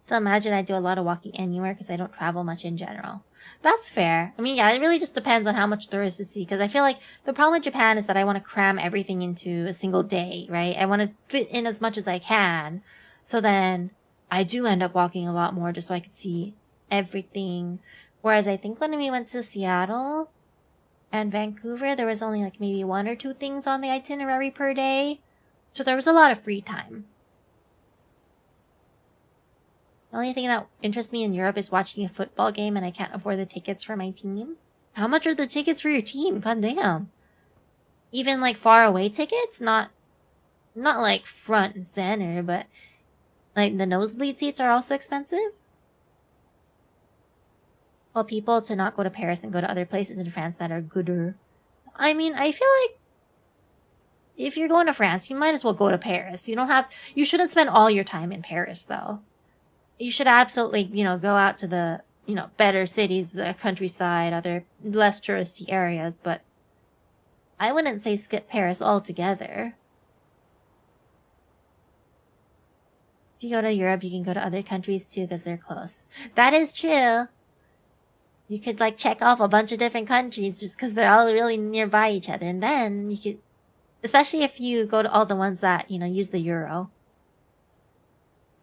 So imagine I do a lot of walking anywhere because I don't travel much in general. That's fair. I mean, yeah, it really just depends on how much there is to see. Because I feel like the problem with Japan is that I want to cram everything into a single day, right? I want to fit in as much as I can. So then I do end up walking a lot more just so I could see everything. Whereas I think when we went to Seattle and Vancouver, there was only like maybe 1 or 2 things on the itinerary per day. So there was a lot of free time. The only thing that interests me in Europe is watching a football game and I can't afford the tickets for my team. How much are the tickets for your team? God damn. Even like far away tickets? Not like front and center, but like the nosebleed seats are also expensive? tell people to not go to Paris and go to other places in France that are gooder. I mean, I feel like if you're going to France, you might as well go to Paris. You shouldn't spend all your time in Paris, though. You should absolutely, go out to the, better cities, the countryside, other less touristy areas, but I wouldn't say skip Paris altogether. If you go to Europe, you can go to other countries too because they're close. That is true. You could, check off a bunch of different countries just because they're all really nearby each other. And then you could, especially if you go to all the ones that, use the euro.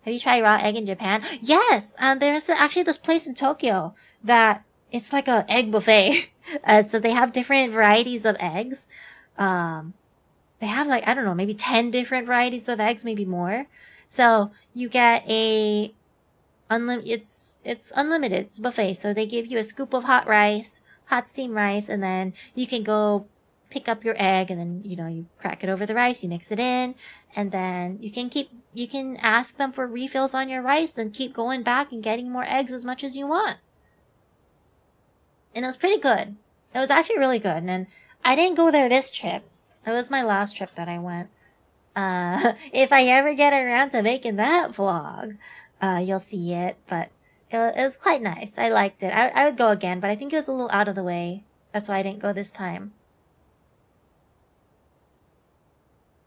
Have you tried raw egg in Japan? Yes! There's actually this place in Tokyo that it's like a egg buffet. So they have different varieties of eggs. They have I don't know, maybe 10 different varieties of eggs, maybe more. So you get it's unlimited. It's a buffet. So they give you a scoop of hot steamed rice, and then you can go pick up your egg, and then you crack it over the rice, you mix it in, and then you can ask them for refills on your rice, then keep going back and getting more eggs as much as you want. And it was pretty good. It was actually really good. And I didn't go there this trip. It was my last trip that I went. If I ever get around to making that vlog, you'll see it, but it was quite nice. I liked it. I would go again, but I think it was a little out of the way. That's why I didn't go this time.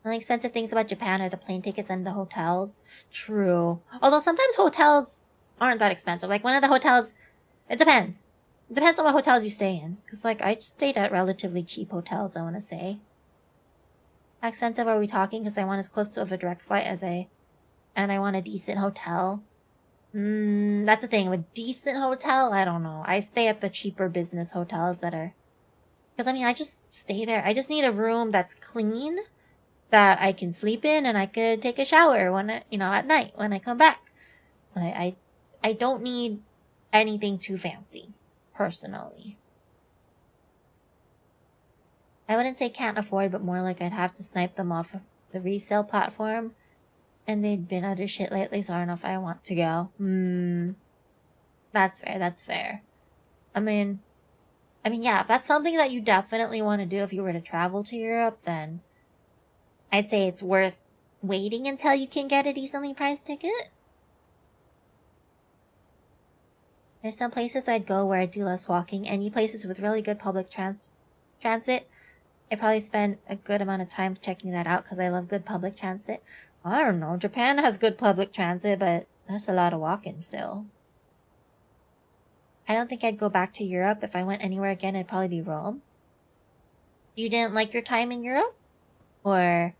The only expensive things about Japan are the plane tickets and the hotels. True. Although sometimes hotels aren't that expensive. One of the hotels, it depends. It depends on what hotels you stay in. Because, I stayed at relatively cheap hotels, I want to say. How expensive are we talking? Because I want as close to a direct flight and I want a decent hotel. That's the thing. With decent hotel, I don't know. I stay at the cheaper business hotels that are... Because, I just stay there. I just need a room that's clean, that I can sleep in, and I could take a shower at night when I come back. I don't need anything too fancy, personally. I wouldn't say can't afford, but more like I'd have to snipe them off of the resale platform. And they'd been other shit lately, so I don't know if I want to go. That's fair. I mean, yeah, if that's something that you definitely want to do if you were to travel to Europe, then I'd say it's worth waiting until you can get a decently priced ticket. There's some places I'd go where I do less walking. Any places with really good public transit, I probably spend a good amount of time checking that out because I love good public transit. I don't know. Japan has good public transit, but that's a lot of walking still. I don't think I'd go back to Europe. If I went anywhere again, it'd probably be Rome. You didn't like your time in Europe? Or...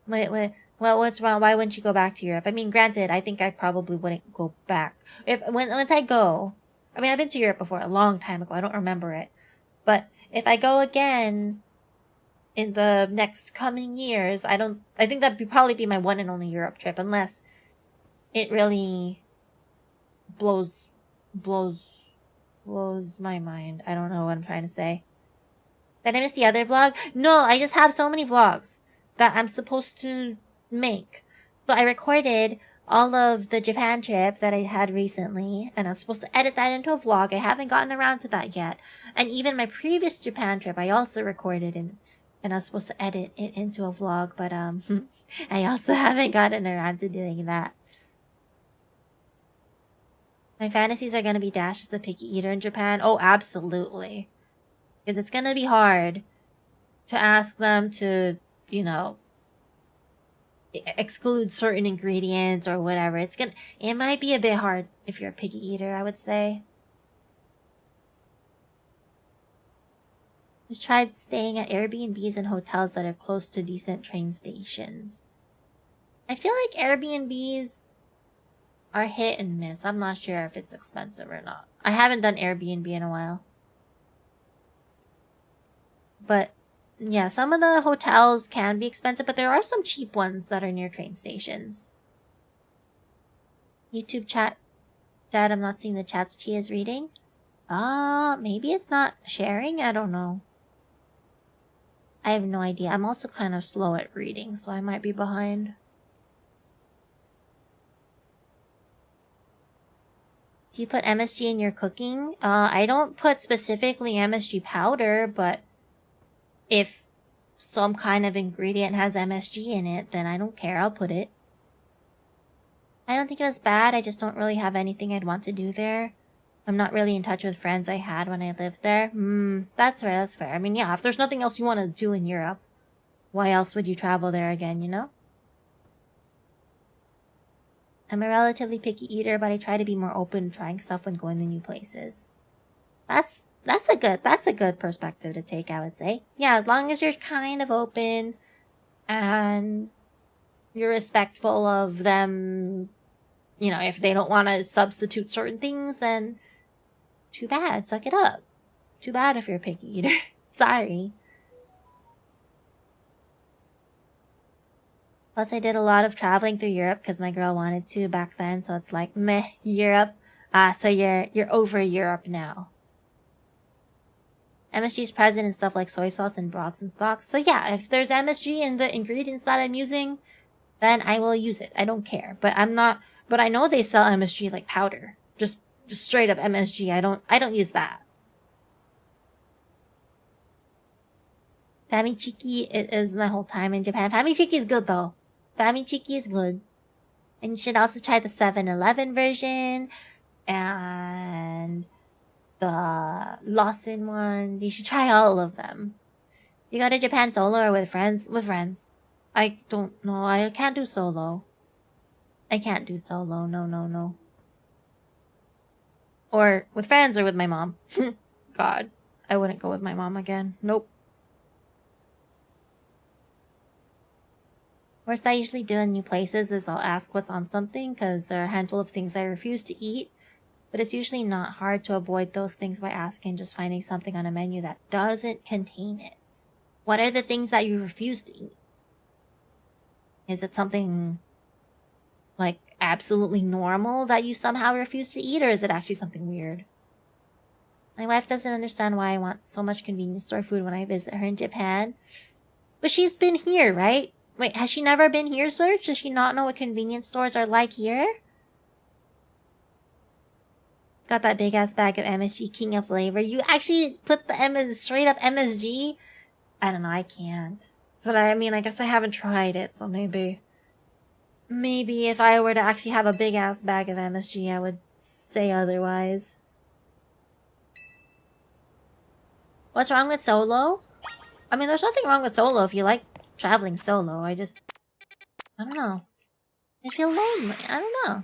what's wrong? Why wouldn't you go back to Europe? I mean, granted, I think I probably wouldn't go back. Once I go... I've been to Europe before, a long time ago. I don't remember it. But if I go again... in the next coming years, I think that'd probably be my one and only Europe trip, unless it really blows my mind. I don't know what I'm trying to say. Did I miss the other vlog? No, I just have so many vlogs that I'm supposed to make. So I recorded all of the Japan trip that I had recently, and I was supposed to edit that into a vlog. I haven't gotten around to that yet. And even my previous Japan trip, I also recorded and I was supposed to edit it into a vlog, but I also haven't gotten around to doing that. My fantasies are going to be Dash as a picky eater in Japan. Oh, absolutely. Because it's going to be hard to ask them to, exclude certain ingredients or whatever. It might be a bit hard if you're a picky eater, I would say. Just tried staying at Airbnbs and hotels that are close to decent train stations. I feel like Airbnbs are hit and miss. I'm not sure if it's expensive or not. I haven't done Airbnb in a while. But yeah, some of the hotels can be expensive, but there are some cheap ones that are near train stations. YouTube chat. Dad, I'm not seeing the chats Chi is reading. Maybe it's not sharing? I don't know. I have no idea. I'm also kind of slow at reading, so I might be behind. Do you put MSG in your cooking? I don't put specifically MSG powder, but if some kind of ingredient has MSG in it, then I don't care, I'll put it. I don't think it was bad, I just don't really have anything I'd want to do there. I'm not really in touch with friends I had when I lived there. That's fair, that's fair. I mean, yeah, if there's nothing else you want to do in Europe, why else would you travel there again, you know? I'm a relatively picky eater, but I try to be more open to trying stuff when going to new places. That's a good perspective to take, I would say. Yeah, as long as you're kind of open and you're respectful of them, you know, if they don't want to substitute certain things, then too bad, suck it up. Too bad if you're a picky eater. Sorry. Plus, I did a lot of traveling through Europe because my girl wanted to back then, so it's like, meh, Europe. So you're over Europe now. MSG is present in stuff like soy sauce and broths and stocks. So yeah, if there's MSG in the ingredients that I'm using, then I will use it. I don't care. But I know they sell MSG like powder. Just straight up MSG. I don't use that. Famichiki is my whole time in Japan. Famichiki is good though. Famichiki is good. And you should also try the 7-Eleven version. And the Lawson one. You should try all of them. You go to Japan solo or with friends? With friends. I don't know. I can't do solo. I can't do solo. No. Or with friends or with my mom. God. I wouldn't go with my mom again. Nope. Worst I usually do in new places is I'll ask what's on something because there are a handful of things I refuse to eat. But it's usually not hard to avoid those things by asking, just finding something on a menu that doesn't contain it. What are the things that you refuse to eat? Is it something like absolutely normal that you somehow refuse to eat, or is it actually something weird? My wife doesn't understand why I want so much convenience store food when I visit her in Japan. But she's been here, right? Wait, has she never been here, Serge? Does she not know what convenience stores are like here? Got that big ass bag of MSG, king of flavor. You actually put the straight up MSG? I don't know, I can't. But I mean, I guess I haven't tried it, so maybe if I were to actually have a big ass bag of MSG, I would say otherwise. What's wrong with solo? I mean, there's nothing wrong with solo if you like traveling solo. I don't know. I feel lonely. I don't know.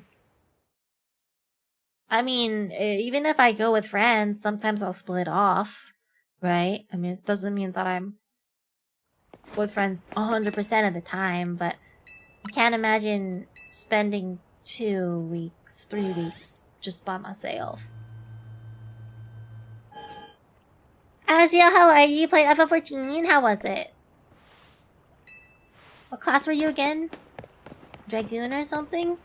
I mean, even if I go with friends, sometimes I'll split off, right? I mean, it doesn't mean that I'm with friends 100% of the time, but I can't imagine spending 2 weeks, 3 weeks just by myself. Asriel, how are you? You played FF14? How was it? What class were you again? Dragoon or something?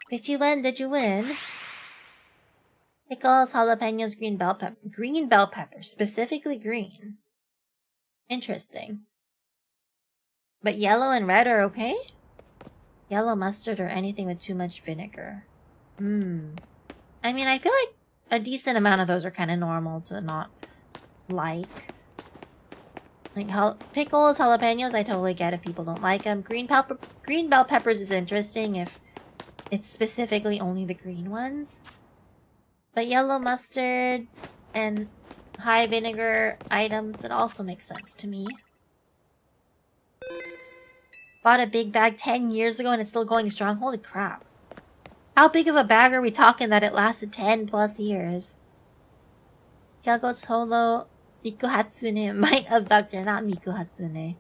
Did you win? Did you win? Pickles, jalapenos, green bell pepper. Green bell pepper. Specifically green. Interesting. But yellow and red are okay? Yellow mustard or anything with too much vinegar. I mean, I feel like a decent amount of those are kind of normal to not like. Like pickles, jalapenos, I totally get if people don't like them. Green bell peppers is interesting if it's specifically only the green ones. But yellow mustard and high vinegar items, it also makes sense to me. Bought a big bag 10 years ago and it's still going strong. Holy crap. How big of a bag are we talking that it lasted 10 plus years? Kyago Solo Miku Hatsune might abduct her, not Miku Hatsune.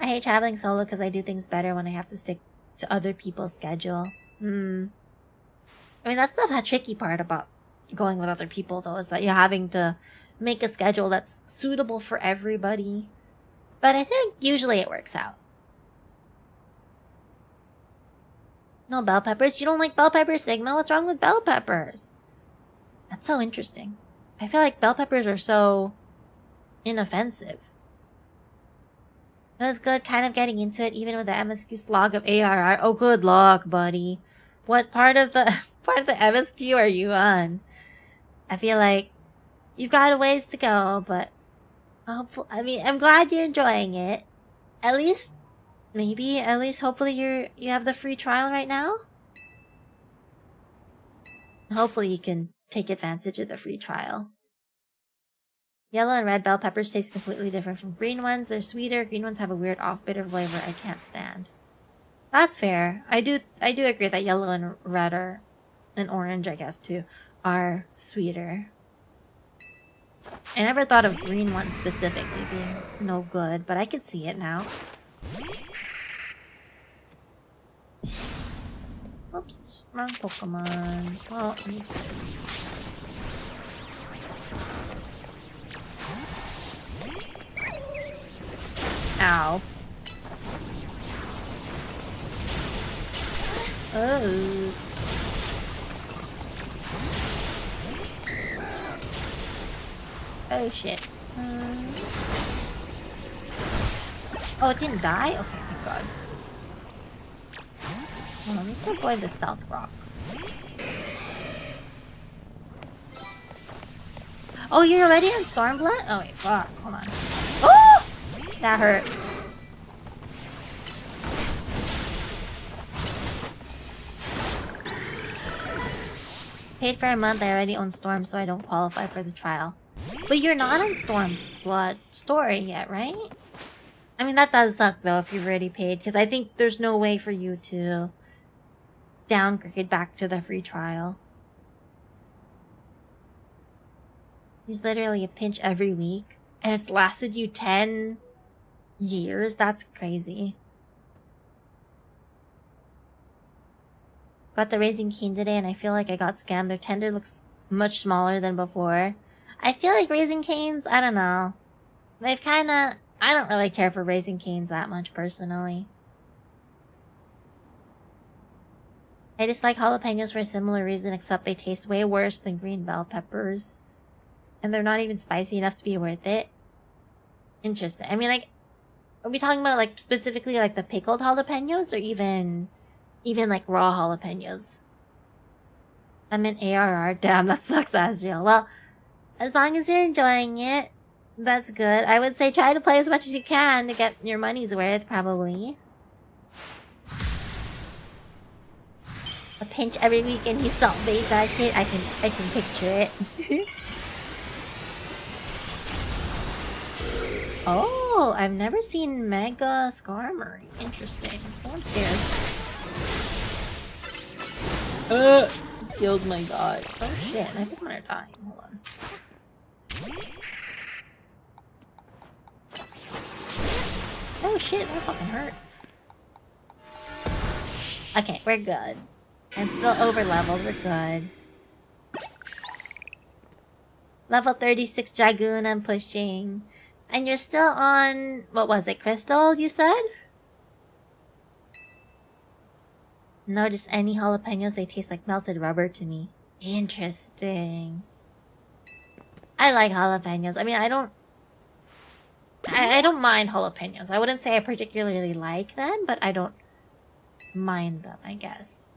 I hate traveling solo because I do things better when I have to stick to other people's schedule. I mean, that's the tricky part about going with other people, though, is that you're having to make a schedule that's suitable for everybody. But I think usually it works out. No bell peppers? You don't like bell peppers, Sigma? What's wrong with bell peppers? That's so interesting. I feel like bell peppers are so inoffensive. It was good kind of getting into it even with the MSQ slog of ARR. Oh, good luck, buddy. What part of the MSQ are you on? I feel like you've got a ways to go, but I'm glad you're enjoying it. At least hopefully you have the free trial right now. Hopefully you can take advantage of the free trial. Yellow and red bell peppers taste completely different from green ones. They're sweeter. Green ones have a weird off-bitter flavor I can't stand. That's fair. I do agree that yellow and red and orange, I guess too, are sweeter. I never thought of green ones specifically being no good, but I could see it now. Oops, wrong Pokemon. Well, I need this. Ow. Oh. Oh shit. Oh, it didn't die? Okay, thank god. Hold on, let's avoid the stealth rock. Oh, you're already on Stormblood? Oh wait, fuck. Hold on. Oh! That hurt. Paid for a month, I already own Storm, so I don't qualify for the trial. But you're not on Stormblood story yet, right? I mean, that does suck though if you've already paid, because I think there's no way for you to downgrade back to the free trial. He's literally a pinch every week, and it's lasted you 10 years? That's crazy. Got the Raising Cane today, and I feel like I got scammed. Their tender looks much smaller than before. I feel like Raising Canes, I don't know. They've kinda... I don't really care for Raising Canes that much, personally. I dislike jalapenos for a similar reason, except they taste way worse than green bell peppers. And they're not even spicy enough to be worth it. Interesting. I mean, like... Are we talking about, like, specifically, like, the pickled jalapenos? Or even like, raw jalapenos? I'm in ARR. Damn, that sucks, Asriel. Well, as long as you're enjoying it, that's good. I would say try to play as much as you can to get your money's worth, probably. A pinch every week and he's salt-based that shit. I can picture it. Oh, I've never seen Mega Skarmory. Interesting. Oh, I'm scared. Killed my god. Oh shit, I think I'm gonna die. Hold on. Oh shit, that fucking hurts. Okay, we're good. I'm still over leveled, we're good. Level 36 Dragoon, I'm pushing. And you're still on... What was it? Crystal, you said? Notice any jalapenos, they taste like melted rubber to me. Interesting. I like jalapenos. I mean, I don't mind jalapenos. I wouldn't say I particularly like them, but I don't mind them, I guess.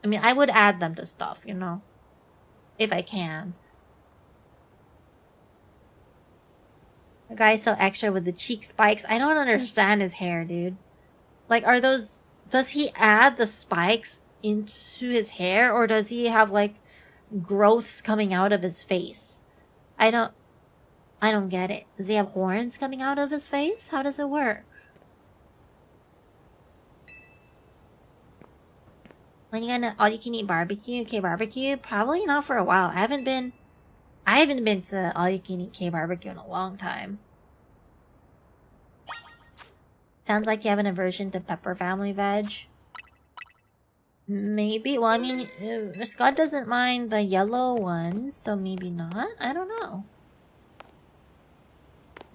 I mean, I would add them to stuff, you know? If I can. The guy's so extra with the cheek spikes. I don't understand his hair, dude. Like, are those... Does he add the spikes into his hair? Or does he have, like, growths coming out of his face? I don't get it. Does he have horns coming out of his face? How does it work? When you gonna all-you-can-eat barbecue? K-barbecue? Probably not for a while. I haven't been to all-you-can-eat K-barbecue in a long time. Sounds like you have an aversion to pepper family veg. Maybe. Well, I mean, Scott doesn't mind the yellow ones, so maybe not. I don't know.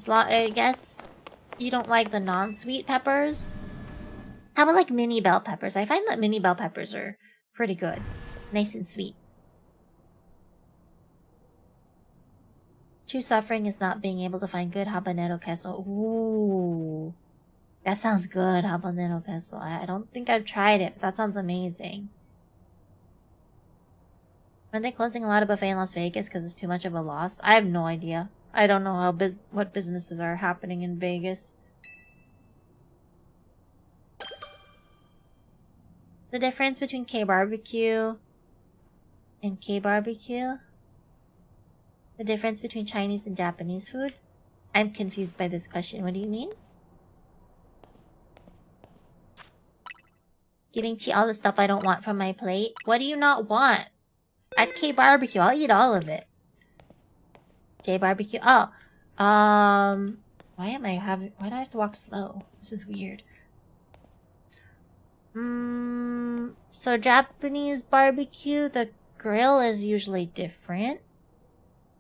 I guess you don't like the non-sweet peppers? How about like mini bell peppers? I find that mini bell peppers are pretty good. Nice and sweet. True suffering is not being able to find good habanero queso. Ooh. That sounds good, habanero pesto. I don't think I've tried it, but that sounds amazing. Are they closing a lot of buffet in Las Vegas because it's too much of a loss? I have no idea. I don't know what businesses are happening in Vegas. The difference between K-barbecue and K-barbecue? The difference between Chinese and Japanese food? I'm confused by this question. What do you mean? Giving Chi all the stuff I don't want from my plate? What do you not want? At K-barbecue, I'll eat all of it. K-barbecue. Oh. Why do I have to walk slow? This is weird. So Japanese barbecue, the grill is usually different.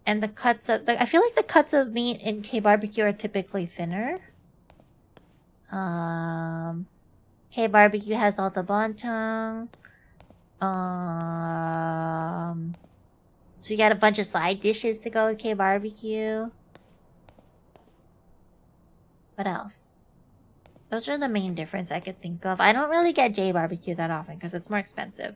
And the cuts of... I feel like the cuts of meat in K-barbecue are typically thinner. K-barbecue has all the bonchang. So you got a bunch of side dishes to go with K-barbecue. What else? Those are the main difference I could think of. I don't really get J-barbecue that often because it's more expensive.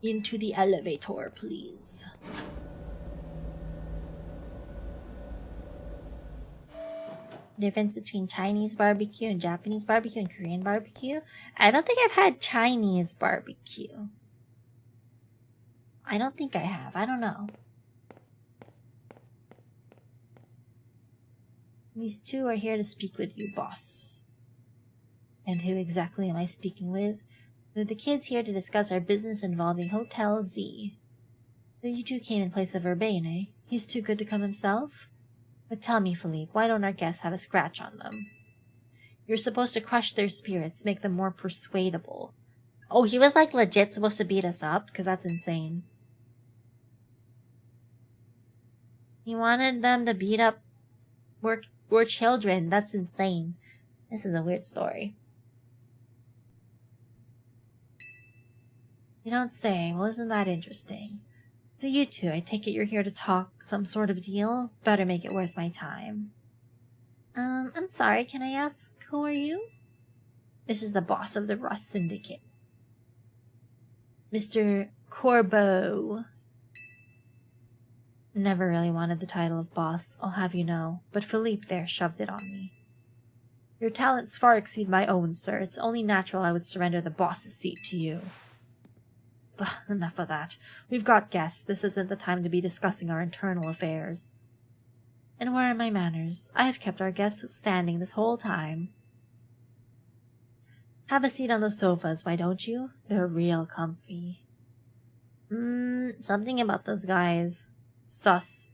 Into the elevator, please. Difference between Chinese barbecue and Japanese barbecue and Korean barbecue? I don't think I've had Chinese barbecue. I don't think I have. I don't know. These two are here to speak with you, boss. And who exactly am I speaking with? With the kids here to discuss our business involving Hotel Z. So you two came in place of Urbain, eh? He's too good to come himself? But tell me, Philippe, why don't our guests have a scratch on them? You're supposed to crush their spirits, make them more persuadable. Oh, he was like legit supposed to beat us up? Because that's insane. He wanted them to beat up we're children. That's insane. This is a weird story. You don't say. Well, isn't that interesting? So you two, I take it you're here to talk some sort of deal? Better make it worth my time. I'm sorry, can I ask, who are you? This is the boss of the Rust Syndicate. Mr. Corbeau. Never really wanted the title of boss, I'll have you know, but Philippe there shoved it on me. Your talents far exceed my own, sir. It's only natural I would surrender the boss's seat to you. Bah, enough of that. We've got guests. This isn't the time to be discussing our internal affairs. And where are my manners? I have kept our guests standing this whole time. Have a seat on the sofas, why don't you? They're real comfy. Something about those guys. Sus.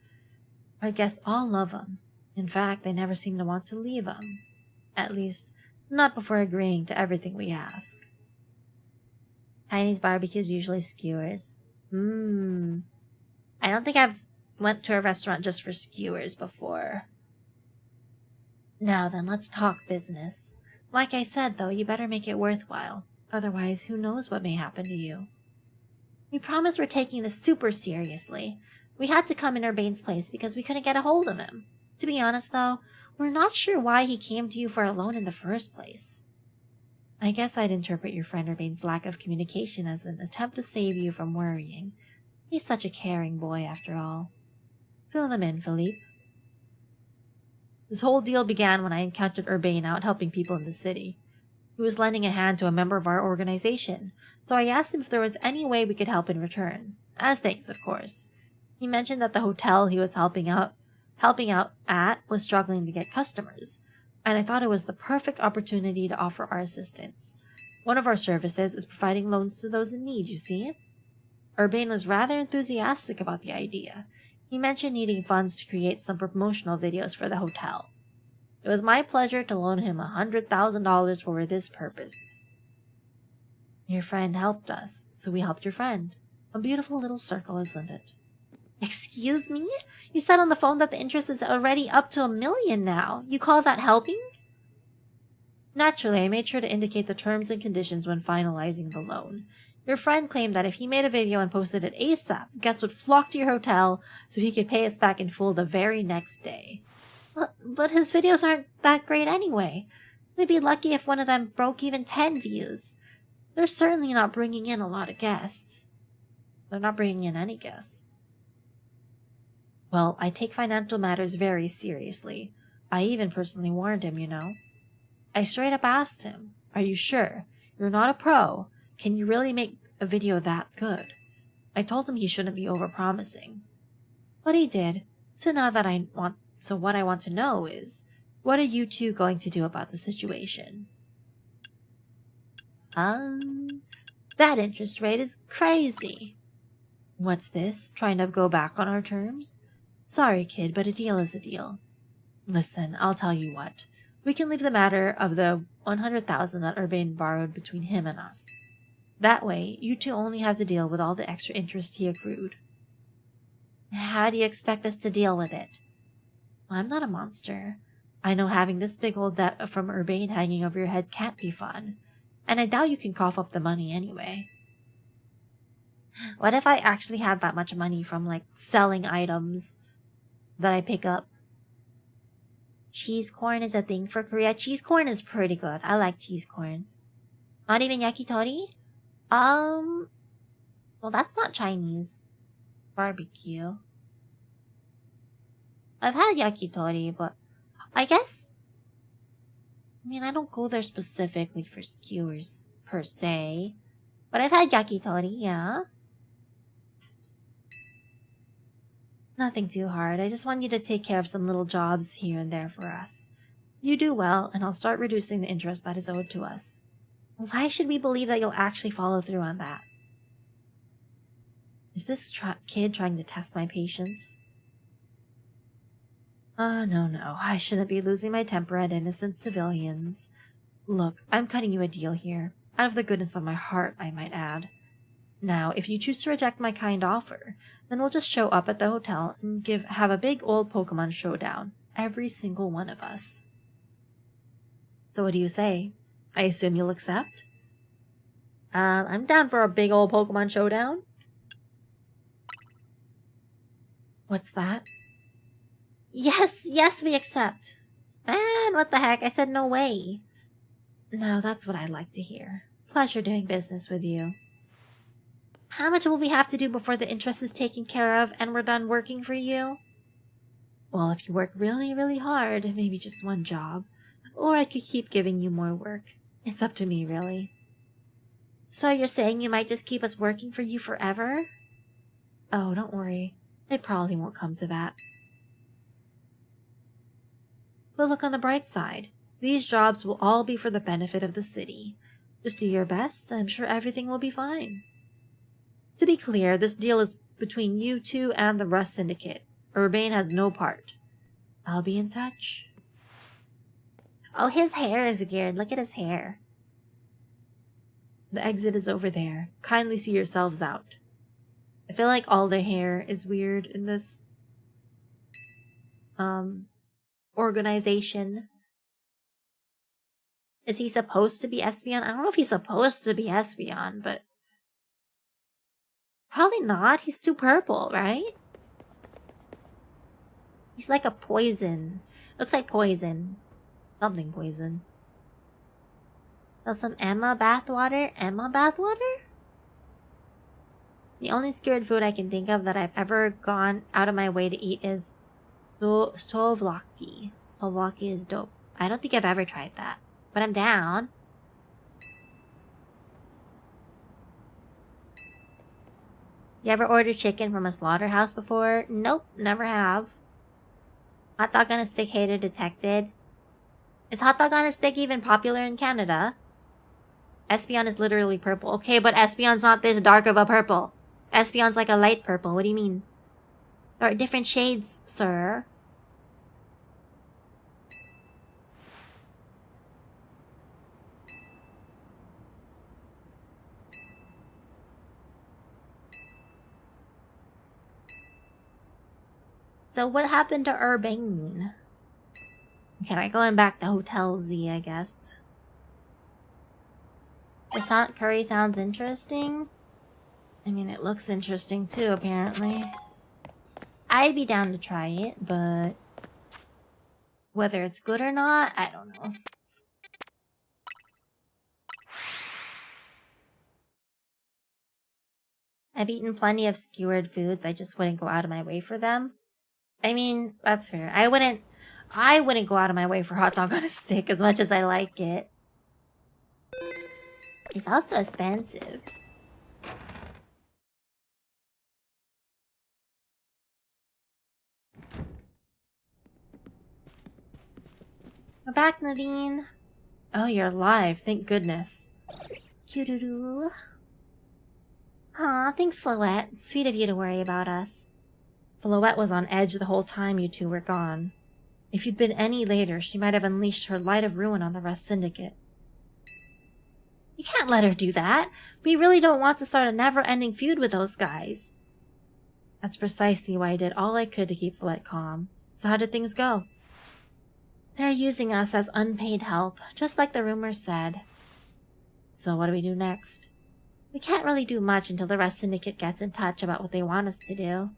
Our guests all love 'em. In fact, they never seem to want to leave 'em. At least, not before agreeing to everything we ask. Chinese barbecues usually skewers. I don't think I've went to a restaurant just for skewers before. Now then, let's talk business. Like I said, though, you better make it worthwhile. Otherwise, who knows what may happen to you. We promise we're taking this super seriously. We had to come in Urbain's place because we couldn't get a hold of him. To be honest, though, we're not sure why he came to you for a loan in the first place. I guess I'd interpret your friend Urbain's lack of communication as an attempt to save you from worrying. He's such a caring boy, after all. Fill them in, Philippe. This whole deal began when I encountered Urbain out helping people in the city. He was lending a hand to a member of our organization, so I asked him if there was any way we could help in return. As thanks, of course. He mentioned that the hotel he was helping out at was struggling to get customers, and I thought it was the perfect opportunity to offer our assistance. One of our services is providing loans to those in need, you see. Urbain was rather enthusiastic about the idea. He mentioned needing funds to create some promotional videos for the hotel. It was my pleasure to loan him $100,000 for this purpose. Your friend helped us, so we helped your friend. A beautiful little circle, isn't it? Excuse me? You said on the phone that the interest is already up to $1 million now. You call that helping? Naturally, I made sure to indicate the terms and conditions when finalizing the loan. Your friend claimed that if he made a video and posted it ASAP, guests would flock to your hotel so he could pay us back in full the very next day. But his videos aren't that great anyway. They'd be lucky if one of them broke even 10 views. They're certainly not bringing in a lot of guests. They're not bringing in any guests. Well, I take financial matters very seriously. I even personally warned him, you know. I straight up asked him, "Are you sure? You're not a pro. Can you really make a video that good?" I told him he shouldn't be overpromising. But he did. So what I want to know is, what are you two going to do about the situation? That interest rate is crazy. What's this? Trying to go back on our terms? Sorry, kid, but a deal is a deal. Listen, I'll tell you what. We can leave the matter of the 100,000 that Urbane borrowed between him and us. That way, you two only have to deal with all the extra interest he accrued. How do you expect us to deal with it? I'm not a monster. I know having this big old debt from Urbane hanging over your head can't be fun, and I doubt you can cough up the money anyway. What if I actually had that much money from, like, selling items that I pick up? Cheese corn is a thing for Korea. Cheese corn is pretty good. I like cheese corn. Not even yakitori? Well, that's not Chinese barbecue. I've had yakitori, but I guess... I don't go there specifically for skewers, per se. But I've had yakitori, yeah. Nothing too hard. I just want you to take care of some little jobs here and there for us. You do well, and I'll start reducing the interest that is owed to us. Why should we believe that you'll actually follow through on that? Is this kid trying to test my patience? No. I shouldn't be losing my temper at innocent civilians. Look, I'm cutting you a deal here. Out of the goodness of my heart, I might add. Now, if you choose to reject my kind offer, then we'll just show up at the hotel and have a big old Pokemon showdown. Every single one of us. So what do you say? I assume you'll accept? I'm down for a big old Pokemon showdown. What's that? Yes, we accept. Man, what the heck? I said no way. Now that's what I'd like to hear. Pleasure doing business with you. How much will we have to do before the interest is taken care of and we're done working for you? Well, if you work really, really hard, maybe just one job. Or I could keep giving you more work. It's up to me, really. So you're saying you might just keep us working for you forever? Oh, don't worry. It probably won't come to that. But look on the bright side. These jobs will all be for the benefit of the city. Just do your best, and I'm sure everything will be fine. To be clear, this deal is between you two and the Rust Syndicate. Urbane has no part. I'll be in touch. Oh, his hair is weird. Look at his hair. The exit is over there. Kindly see yourselves out. I feel like all their hair is weird in this organization. Is he supposed to be Espeon? I don't know if he's supposed to be Espeon, but probably not. He's too purple, right? He's like a poison. Looks like poison. Something poison. So some Emma bathwater? Emma bathwater? The only skewered food I can think of that I've ever gone out of my way to eat is souvlaki. Souvlaki is dope. I don't think I've ever tried that, but I'm down. You ever ordered chicken from a slaughterhouse before? Nope, never have. Hot dog on a stick hater detected. Is hot dog on a stick even popular in Canada? Espeon is literally purple. Okay, but Espeon's not this dark of a purple. Espeon's like a light purple. What do you mean? There are different shades, sir. So what happened to Urbane? Okay, we're going back to Hotel Z, I guess. This hot curry sounds interesting. I mean, it looks interesting too, apparently. I'd be down to try it, but whether it's good or not, I don't know. I've eaten plenty of skewered foods, I just wouldn't go out of my way for them. I mean, that's fair. I wouldn't go out of my way for hot dog on a stick as much as I like it. It's also expensive. We're back, Naveen. Oh, you're alive. Thank goodness. Cute-doo-doo. Aw, thanks, Floette. It's sweet of you to worry about us. Floette was on edge the whole time you two were gone. If you'd been any later, she might have unleashed her light of ruin on the Rust Syndicate. You can't let her do that. We really don't want to start a never-ending feud with those guys. That's precisely why I did all I could to keep Floette calm. So how did things go? They're using us as unpaid help, just like the rumors said. So what do we do next? We can't really do much until the Rust Syndicate gets in touch about what they want us to do.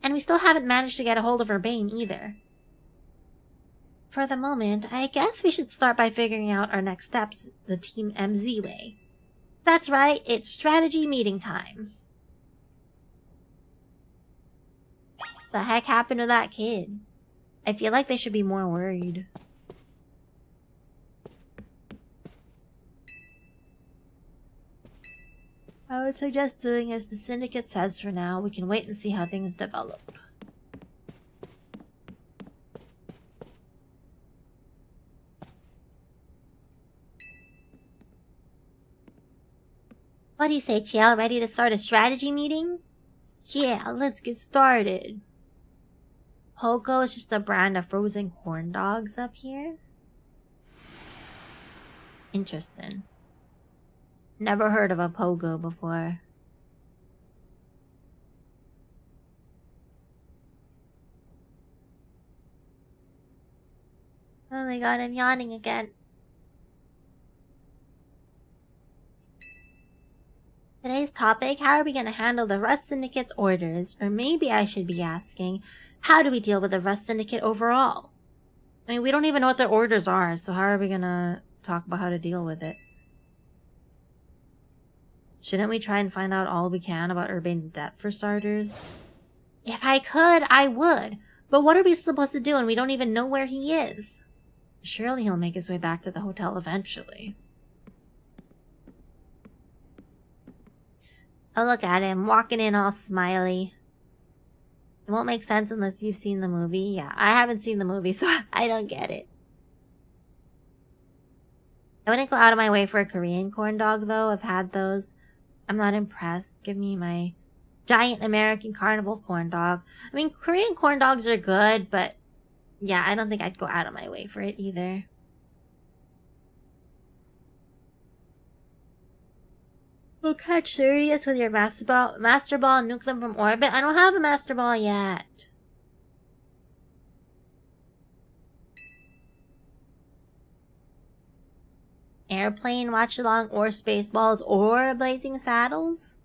And we still haven't managed to get a hold of Urbane either. For the moment, I guess we should start by figuring out our next steps the Team MZ way. That's right, it's strategy meeting time. The heck happened to that kid? I feel like they should be more worried. I would suggest doing as the Syndicate says for now. We can wait and see how things develop. What do you say, Chiel? Ready to start a strategy meeting? Yeah, let's get started. Pogo is just a brand of frozen corn dogs up here? Interesting. Never heard of a Pogo before. Oh my god, I'm yawning again. Today's topic, how are we going to handle the Rust Syndicate's orders? Or maybe I should be asking, how do we deal with the Rust Syndicate overall? I mean, we don't even know what their orders are, so how are we going to talk about how to deal with it? Shouldn't we try and find out all we can about Urbane's debt for starters? If I could, I would. But what are we supposed to do when we don't even know where he is? Surely he'll make his way back to the hotel eventually. Oh, look at him, walking in all smiley. It won't make sense unless you've seen the movie. Yeah, I haven't seen the movie, so I don't get it. I wouldn't go out of my way for a Korean corn dog, though. I've had those. I'm not impressed. Give me my giant American carnival corn dog. I mean, Korean corn dogs are good, but yeah, I don't think I'd go out of my way for it either. We'll catch Sirius with your Master Ball and nuke them from orbit. I don't have a Master Ball yet. Airplane, watch along, or Spaceballs, or Blazing Saddles?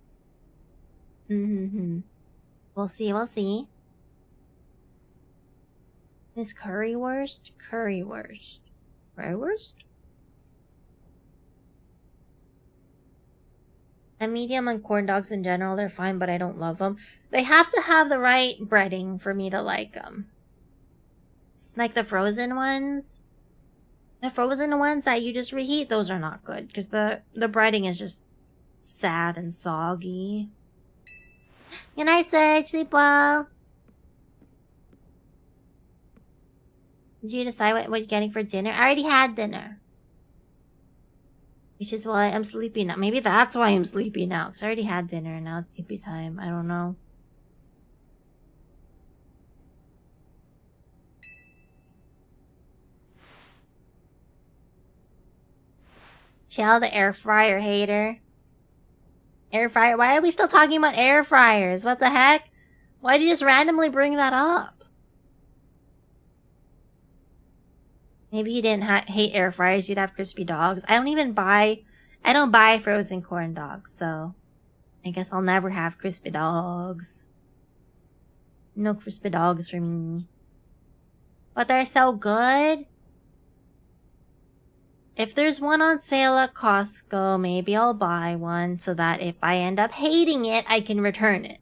We'll see, we'll see. Is Currywurst? Currywurst. Currywurst? A medium on corn dogs in general, they're fine, but I don't love them. They have to have the right breading for me to like them. Like the frozen ones. The frozen ones that you just reheat, those are not good. Because the breading is just sad and soggy. Good night, Serge. Sleep well. Did you decide what you're getting for dinner? I already had dinner. Which is why I'm sleepy now. Maybe that's why I'm sleepy now. Because I already had dinner and now it's sleepy time. I don't know. Shell, the air fryer hater. Air fryer? Why are we still talking about air fryers? What the heck? Why did you just randomly bring that up? Maybe you didn't hate air fryers. You'd have crispy dogs. I don't buy frozen corn dogs, so I guess I'll never have crispy dogs. No crispy dogs for me. But they're so good. If there's one on sale at Costco, maybe I'll buy one so that if I end up hating it, I can return it.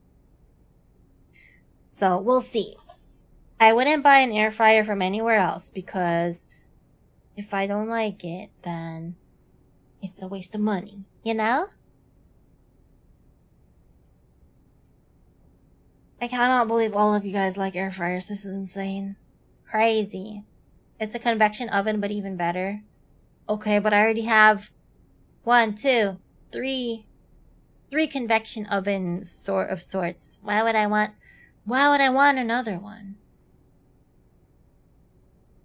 So, we'll see. I wouldn't buy an air fryer from anywhere else because if I don't like it, then it's a waste of money, you know? I cannot believe all of you guys like air fryers. This is insane. Crazy. It's a convection oven, but even better. Okay, but I already have 1, 2, 3 convection ovens of sorts. Why would I want another one?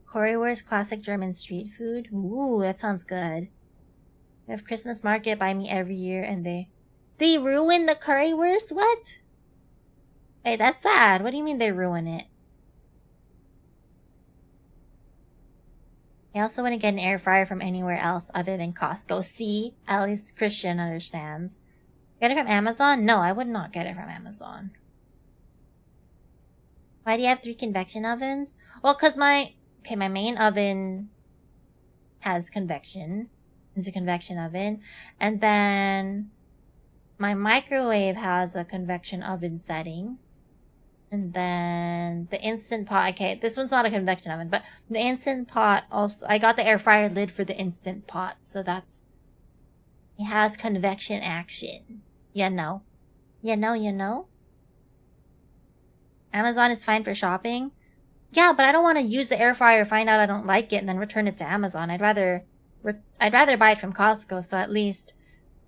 Currywurst, classic German street food. Ooh, that sounds good. We have Christmas market by me every year, and they ruin the currywurst? What? Wait, that's sad. What do you mean they ruin it? I also want to get an air fryer from anywhere else other than Costco. See? At least Christian understands. Get it from Amazon? No, I would not get it from Amazon. Why do you have 3 convection ovens? Well, because my main oven has convection. It's a convection oven. And then my microwave has a convection oven setting. And then the Instant Pot, okay, this one's not a convection oven, but the Instant Pot also, I got the air fryer lid for the Instant Pot, so it has convection action. You know. You know? Amazon is fine for shopping? Yeah, but I don't want to use the air fryer, find out I don't like it, and then return it to Amazon. I'd rather buy it from Costco, so at least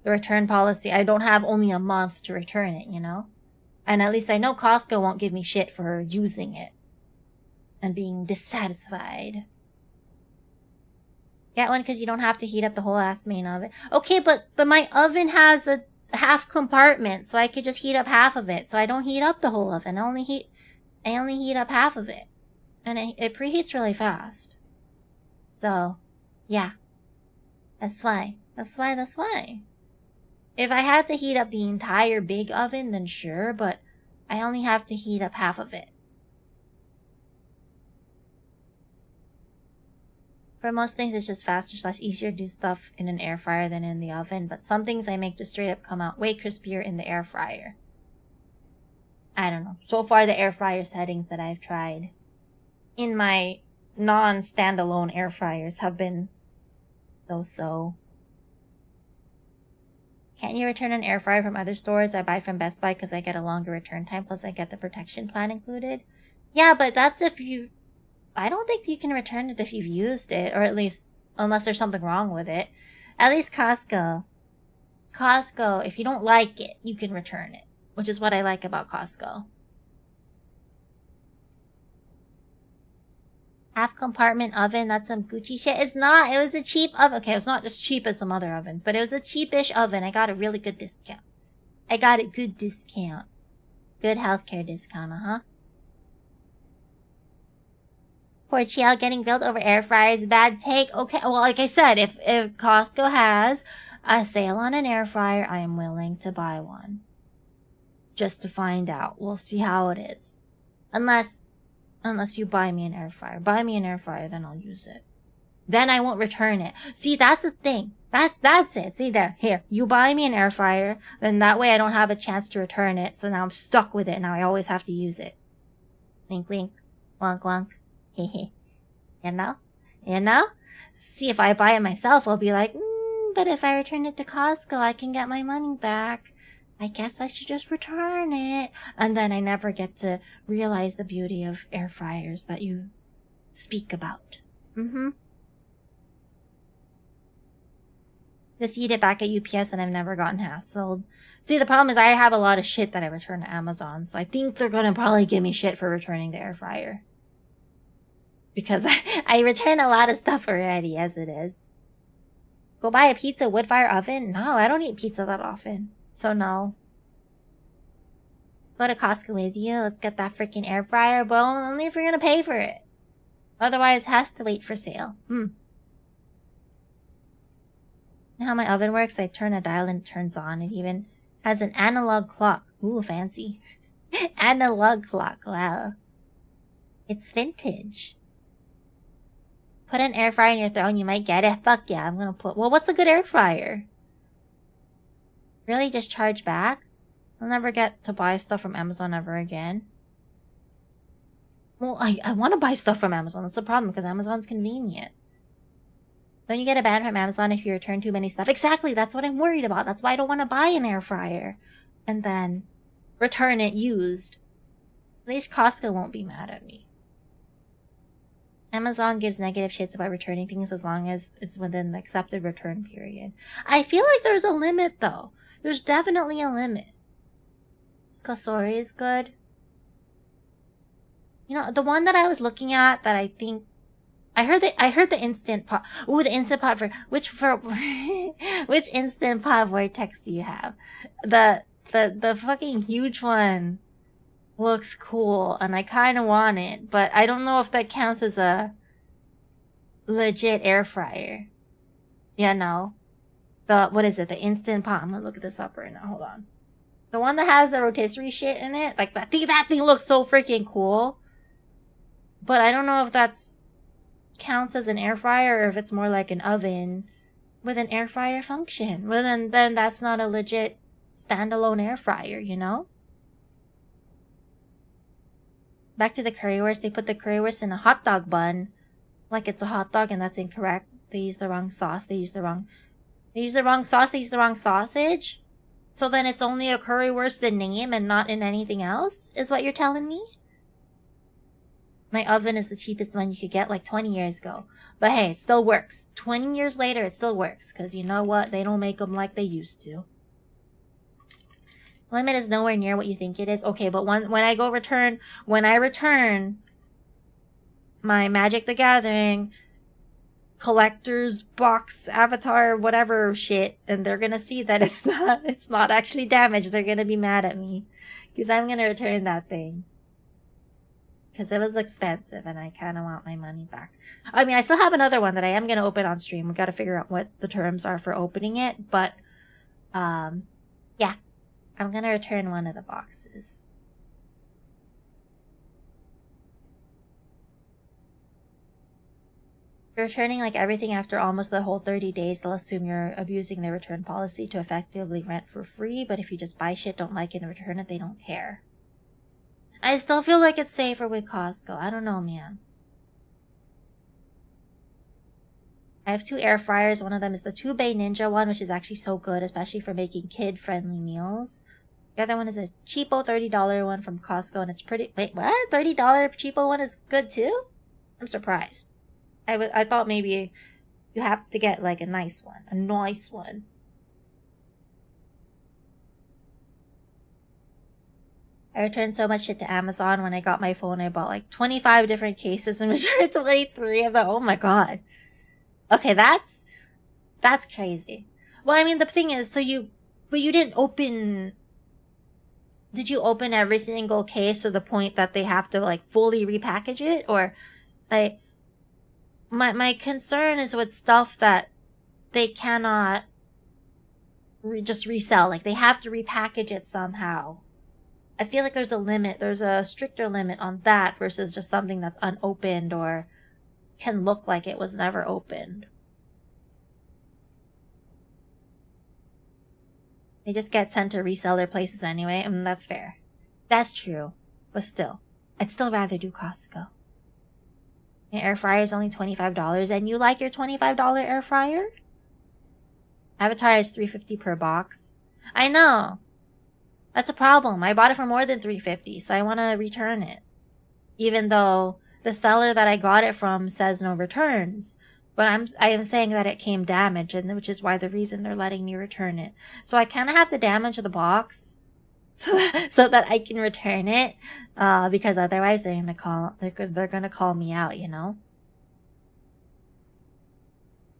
the return policy, I don't have only a month to return it, you know? And at least I know Costco won't give me shit for using it and being dissatisfied. Get one because you don't have to heat up the whole ass main oven. Okay, but my oven has a half compartment, so I could just heat up half of it. So I don't heat up the whole oven. I only heat up half of it. And it preheats really fast. So, yeah. That's why. If I had to heat up the entire big oven, then sure, but I only have to heat up half of it. For most things, it's just faster / easier to do stuff in an air fryer than in the oven, but some things I make just straight up come out way crispier in the air fryer. I don't know. So far, the air fryer settings that I've tried in my non-standalone air fryers have been so. Can't you return an air fryer from other stores? I buy from Best Buy because I get a longer return time, plus I get the protection plan included. Yeah, but that's if you... I don't think you can return it if you've used it, or at least, unless there's something wrong with it. At least Costco, if you don't like it, you can return it, which is what I like about Costco. Half compartment oven, that's some Gucci shit. It's not. It was a cheap oven. Okay, it's not as cheap as some other ovens, but it was a cheapish oven. I got a really good discount. Good healthcare discount, Poor Chiel getting billed over air fryers. Bad take. Okay, well, like I said, if Costco has a sale on an air fryer, I am willing to buy one. Just to find out. We'll see how it is. Unless you buy me an air fryer. Buy me an air fryer, then I'll use it. Then I won't return it. See, that's the thing. That's it. See there. Here. You buy me an air fryer, then that way I don't have a chance to return it, so now I'm stuck with it. Now I always have to use it. Wink, wink. Wonk, wonk. Hehe. You know? See, if I buy it myself, I'll be like, but if I return it to Costco, I can get my money back. I guess I should just return it. And then I never get to realize the beauty of air fryers that you speak about. Just eat it back at UPS and I've never gotten hassled. See, the problem is I have a lot of shit that I return to Amazon, so I think they're gonna probably give me shit for returning the air fryer. Because I return a lot of stuff already as it is. Go buy a pizza wood fire oven? No, I don't eat pizza that often. So no. Go to Costco with you. Let's get that freaking air fryer, but only if you're gonna pay for it. Otherwise, it has to wait for sale. You know how my oven works? I turn a dial and it turns on. It even Has an analog clock. Ooh, fancy. Analog clock, wow. It's vintage. Put an air fryer in your throne, you might get it. Fuck yeah, I'm gonna put... Well, what's a good air fryer? Really? Just charge back? I'll never get to buy stuff from Amazon ever again. Well, I want to buy stuff from Amazon. That's the problem, because Amazon's convenient. Don't you get a ban from Amazon if you return too many stuff? Exactly, that's what I'm worried about. That's why I don't want to buy an air fryer. And then return it used. At least Costco won't be mad at me. Amazon gives negative shits about returning things as long as it's within the accepted return period. I feel like there's a limit, though. There's definitely a limit. Kasori is good. You know, the one that I was looking at that I think... I heard the instant pot... Ooh, the instant pot for... Which instant pot vortex do you have? The fucking huge one looks cool, and I kind of want it, but I don't know if that counts as a legit air fryer. Yeah, no. What is it? The instant pot. I'm gonna look at this up right now. Hold on. The one that has the rotisserie shit in it, like that thing looks so freaking cool. But I don't know if that's counts as an air fryer or if it's more like an oven with an air fryer function. Well, then that's not a legit standalone air fryer, you know? Back to the currywurst. They put the currywurst in a hot dog bun like it's a hot dog, and that's incorrect. They used the wrong sauce. They used the wrong sauce. They used the wrong sausage. So then it's only a currywurst in name and not in anything else, is what you're telling me? My oven is the cheapest one you could get like 20 years ago. But hey, it still works. 20 years later, it still works. Because you know what? They don't make them like they used to. Limit is nowhere near what you think it is. Okay, but when I return my Magic the Gathering collector's box avatar whatever shit, and they're gonna see that it's not actually damaged, they're gonna be mad at me because I'm gonna return that thing because it was expensive and I kind of want my money back. I mean, I still have another one that I am gonna open on stream. We gotta figure out what the terms are for opening it, but yeah, I'm gonna return one of the boxes. You're returning like everything after almost the whole 30 days. They'll assume you're abusing their return policy to effectively rent for free, but if you just buy shit, don't like it, and return it, they don't care. I still feel like it's safer with Costco. I don't know, man. I have 2 air fryers. One of them is the 2-bay Ninja one, which is actually so good, especially for making kid-friendly meals. The other one is a cheapo $30 one from Costco, and it's pretty... Wait, what? $30 cheapo one is good too? I'm surprised. I thought maybe you have to get like a nice one. A nice one. I returned so much shit to Amazon. When I got my phone, I bought like 25 different cases and returned 23 of them. Oh my god. Okay, that's crazy. Well, I mean, the thing is, but you didn't open... Did you open every single case to the point that they have to like fully repackage it? Or like... My concern is with stuff that they cannot just resell. Like, they have to repackage it somehow. I feel like there's a limit. There's a stricter limit on that versus just something that's unopened or can look like it was never opened. They just get sent to reseller places anyway. I mean, that's fair. That's true. But still, I'd still rather do Costco. My air fryer is only $25, and you like your $25 air fryer? Avatar is $3.50 per box. I know. That's a problem. I bought it for more than $3.50, so I want to return it. Even though the seller that I got it from says no returns. But I am saying that it came damaged, and which is why the reason they're letting me return it. So I kind of have to damage the box so that I can return it, because otherwise they're gonna call me out, you know.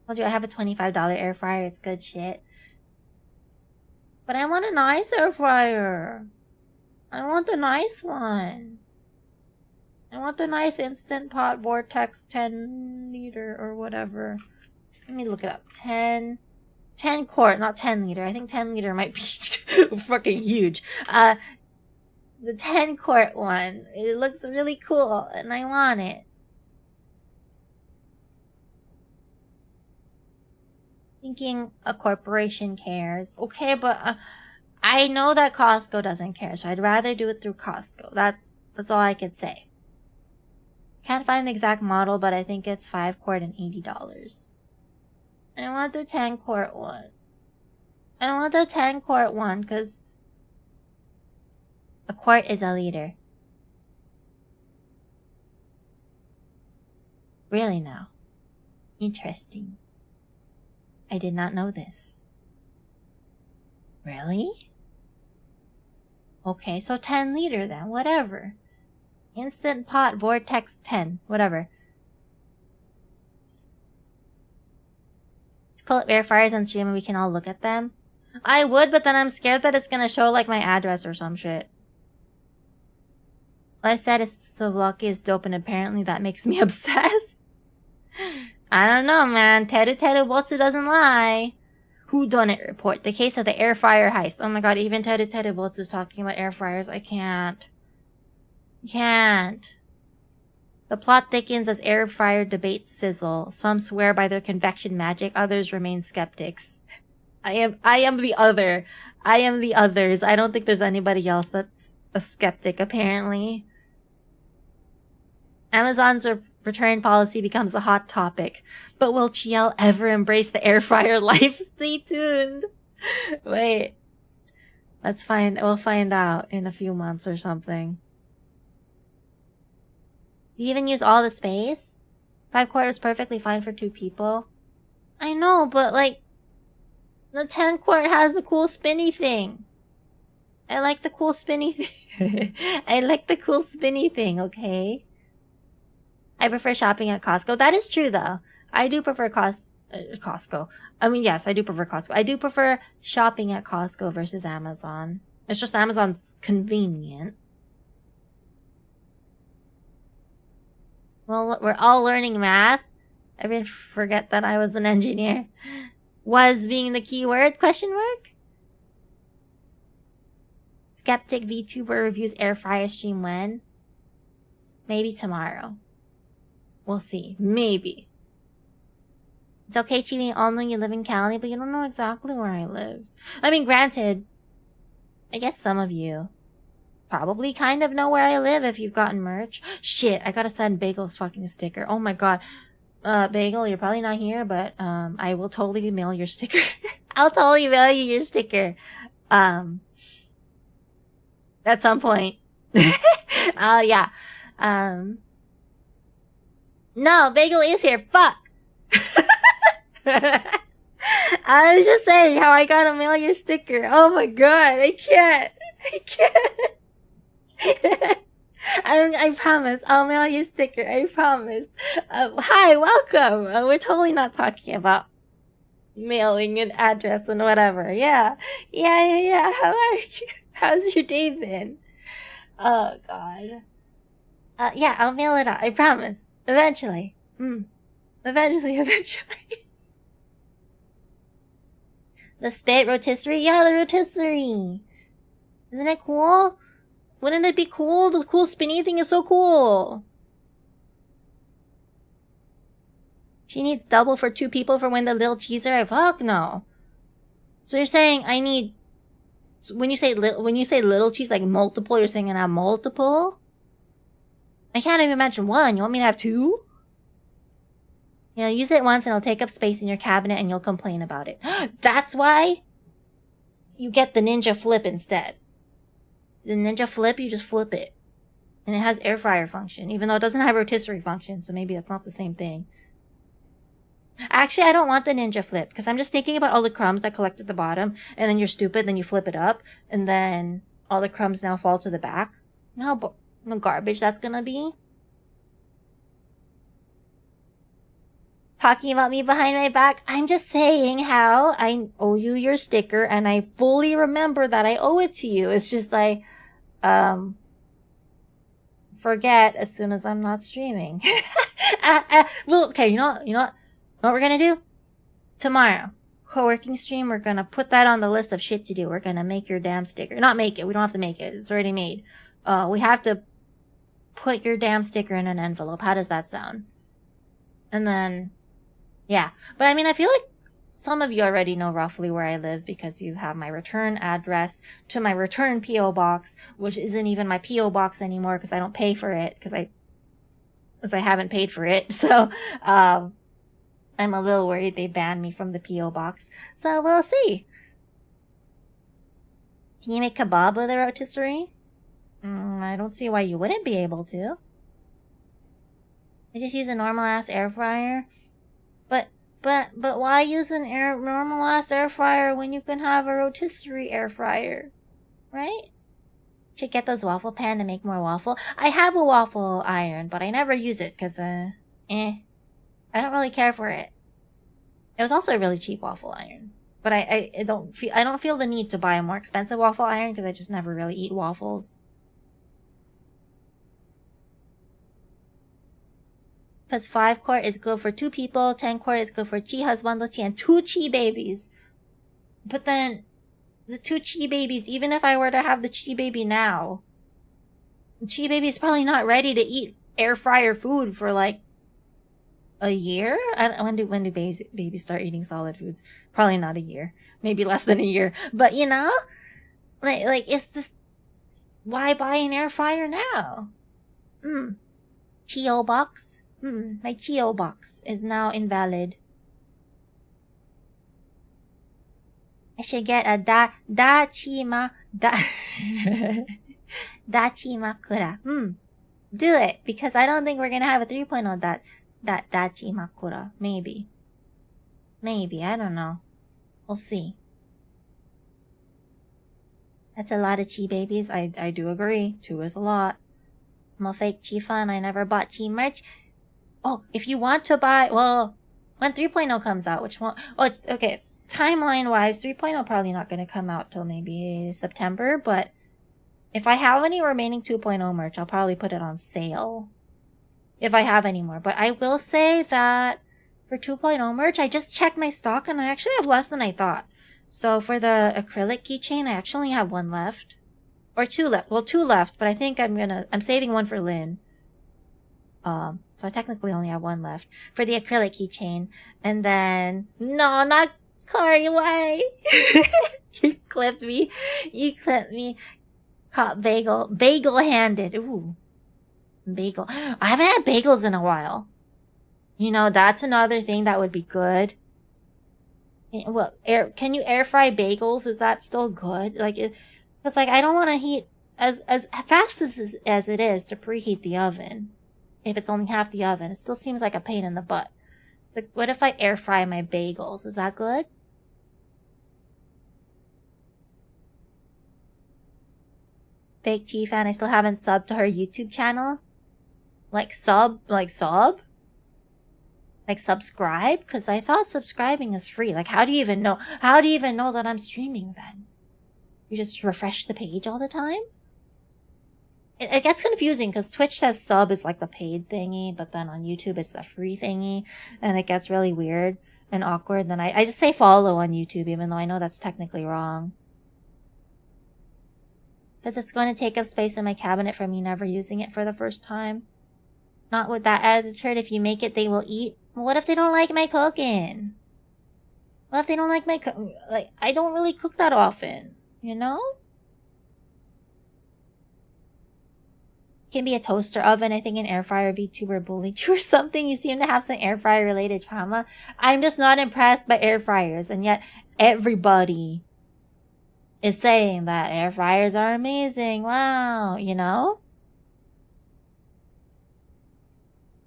Told you I have a $25 air fryer. It's good shit. But I want a nice air fryer. I want the nice one. I want the nice Instant Pot Vortex 10 liter or whatever. Let me look it up. 10 quart, not 10 liter. I think 10 liter might be Fucking huge. The 10-quart one. It looks really cool, and I want it. Thinking a corporation cares. Okay, but I know that Costco doesn't care, so I'd rather do it through Costco. That's all I could say. Can't find the exact model, but I think it's 5-quart and $80. I want the 10-quart one. I want the 10-quart one, because a quart is a liter. Really now? Interesting. I did not know this. Really? Okay, so 10 liter then, whatever. Instant Pot Vortex 10, whatever. Pull up air fryers on stream and we can all look at them. I would, but then I'm scared that it's gonna show like my address or some shit. I said is Slovaki is dope and apparently that makes me obsessed. I don't know, man. Teru Botsu doesn't lie. Who done it report? The case of the air fryer heist. Oh my god, even Teru Botsu is talking about air fryers. I can't. Can't. The plot thickens as air fryer debates sizzle. Some swear by their convection magic, others remain skeptics. I am the other. I am the others. I don't think there's anybody else that's a skeptic, apparently. Amazon's return policy becomes a hot topic. But will Chiel ever embrace the air fryer life? Stay tuned. Wait. We'll find out in a few months or something. You even use all the space? 5-quart is perfectly fine for 2 people. I know, but like, the 10-quart has the cool spinny thing. I like the cool spinny thing. I like the cool spinny thing, okay? I prefer shopping at Costco. That is true, though. I do prefer Costco. I mean, yes, I do prefer Costco. I do prefer shopping at Costco versus Amazon. It's just Amazon's convenient. Well, we're all learning math. I didn't forget that I was an engineer. Was being the key word? Question mark? Skeptic VTuber reviews air fryer stream when? Maybe tomorrow. We'll see. Maybe. It's okay cheating all knowing you live in Cali, but you don't know exactly where I live. I mean, granted, I guess some of you probably kind of know where I live if you've gotten merch. Shit, I gotta send Bagel's fucking sticker. Oh my god. Bagel, you're probably not here, but I will totally mail your sticker. I'll totally mail you your sticker. At some point. Yeah. No, Bagel is here. Fuck. I was just saying how I gotta mail your sticker. Oh my god, I can't. I promise. I'll mail you a sticker. I promise. Hi, welcome. We're totally not talking about mailing an address and whatever. Yeah. How are you? How's your day been? Oh, God. Yeah, I'll mail it out. I promise. Eventually. Eventually. The spit rotisserie? Yeah, the rotisserie. Isn't it cool? Wouldn't it be cool? The cool spinny thing is so cool. She needs double for 2 people for when the little cheese arrives. Fuck no. So you're saying I need... When you say little cheese, like multiple, you're saying I have multiple? I can't even mention 1. You want me to have 2? You know, use it once and it'll take up space in your cabinet and you'll complain about it. That's why you get the Ninja Flip instead. The Ninja Flip, you just flip it. And it has air fryer function, even though it doesn't have rotisserie function, so maybe that's not the same thing. Actually, I don't want the Ninja Flip, because I'm just thinking about all the crumbs that collect at the bottom, and then you're stupid, then you flip it up, and then all the crumbs now fall to the back. You know how garbage that's gonna be? Talking about me behind my back, I'm just saying how I owe you your sticker, and I fully remember that I owe it to you. It's just like, forget as soon as I'm not streaming. Well, okay, you know what we're gonna do? Tomorrow. co-working stream, we're gonna put that on the list of shit to do. We're gonna make your damn sticker. Not make it. We don't have to make it. It's already made. We have to put your damn sticker in an envelope. How does that sound? And then, yeah. But I mean, I feel like some of you already know roughly where I live because you have my return address to my return P.O. box, which isn't even my P.O. box anymore because I don't pay for it because I haven't paid for it. So, I'm a little worried they banned me from the P.O. box. So we'll see. Can you make kebab with a rotisserie? I don't see why you wouldn't be able to. I just use a normal-ass air fryer. But why use an normal-ass air fryer when you can have a rotisserie air fryer? Right? Should get those waffle pan to make more waffle. I have a waffle iron, but I never use it because, I don't really care for it. It was also a really cheap waffle iron. But I don't feel the need to buy a more expensive waffle iron because I just never really eat waffles. Because 5 quart is good for 2 people, 10 quart is good for chi husband, chi, and 2 chi babies. But then, the 2 chi babies, even if I were to have the chi baby now, the chi baby is probably not ready to eat air fryer food for like a year? When do babies start eating solid foods? Probably not a year. Maybe less than a year. But you know? Like it's just, why buy an air fryer now? Chi-O box? My Chi-O box is now invalid. I should get a Dachimakura. Do it, because I don't think we're gonna have a 3.0 Dachimakura. Maybe, I don't know. We'll see. That's a lot of chi babies. I do agree. 2 is a lot. I'm a fake chi fan. I never bought chi merch. Oh, if you want to buy, well, when 3.0 comes out, which one? Oh, okay. Timeline-wise, 3.0 probably not going to come out till maybe September, but if I have any remaining 2.0 merch, I'll probably put it on sale. If I have any more. But I will say that for 2.0 merch, I just checked my stock and I actually have less than I thought. So for the acrylic keychain, I actually have 1 left. Or 2 left. Well, 2 left, but I think I'm saving 1 for Lynn. So I technically only have 1 left for the acrylic keychain. And then, no, not Corey, why? You clipped me. Caught bagel handed. Ooh, bagel. I haven't had bagels in a while. You know, that's another thing that would be good. Well, can you air fry bagels? Is that still good? Like, because I don't want to heat as fast as it is to preheat the oven. If it's only half the oven, it still seems like a pain in the butt. But what if I air fry my bagels? Is that good? Fake Chi fan, I still haven't subbed to her YouTube channel. Like subscribe? Because I thought subscribing is free. Like, how do you even know? How do you even know that I'm streaming then? You just refresh the page all the time? It gets confusing because Twitch says sub is like the paid thingy, but then on YouTube it's the free thingy, and it gets really weird and awkward. Then I just say follow on YouTube, even though I know that's technically wrong. Because it's going to take up space in my cabinet from me never using it for the first time. Not with that attitude, if you make it, they will eat. What if they don't like my cooking? What if they don't like my like, I don't really cook that often, you know? Can be a toaster oven. I think an air fryer VTuber bullied you or something. You seem to have some air fryer related trauma. I'm just not impressed by air fryers, and yet everybody is saying that air fryers are amazing. Wow, you know?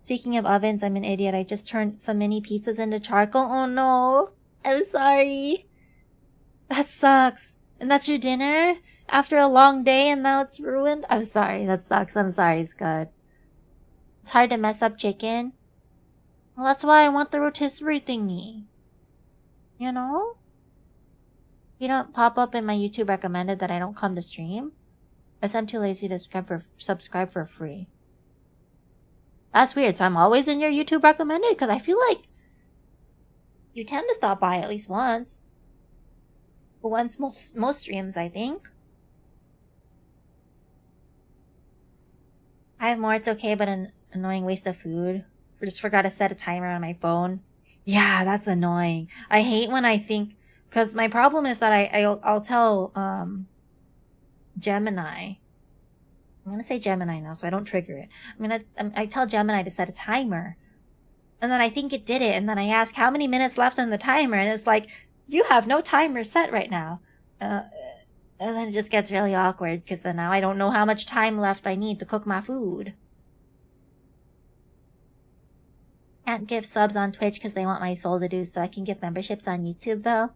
Speaking of ovens, I'm an idiot. I just turned some mini pizzas into charcoal. Oh no. I'm sorry. That sucks. And that's your dinner? After a long day and now it's ruined? I'm sorry, that sucks. I'm sorry, Scud. It's hard to mess up chicken. Well, that's why I want the rotisserie thingy. You know? You don't pop up in my YouTube recommended that I don't come to stream? Because I'm too lazy to subscribe for free. That's weird. So I'm always in your YouTube recommended? Because I feel like You tend to stop by at least once. Once most streams, I think. I have more, it's okay, but an annoying waste of food. I just forgot to set a timer on my phone. Yeah, that's annoying. I hate when I think, because my problem is that I'll tell Gemini. I'm gonna say Gemini now, so I don't trigger it. I tell Gemini to set a timer, and then I think it did it, and then I ask how many minutes left on the timer, and it's like, you have no timer set right now. And then it just gets really awkward, because then now I don't know how much time left I need to cook my food. Can't give subs on Twitch because they want my soul to do so. I can give memberships on YouTube, though.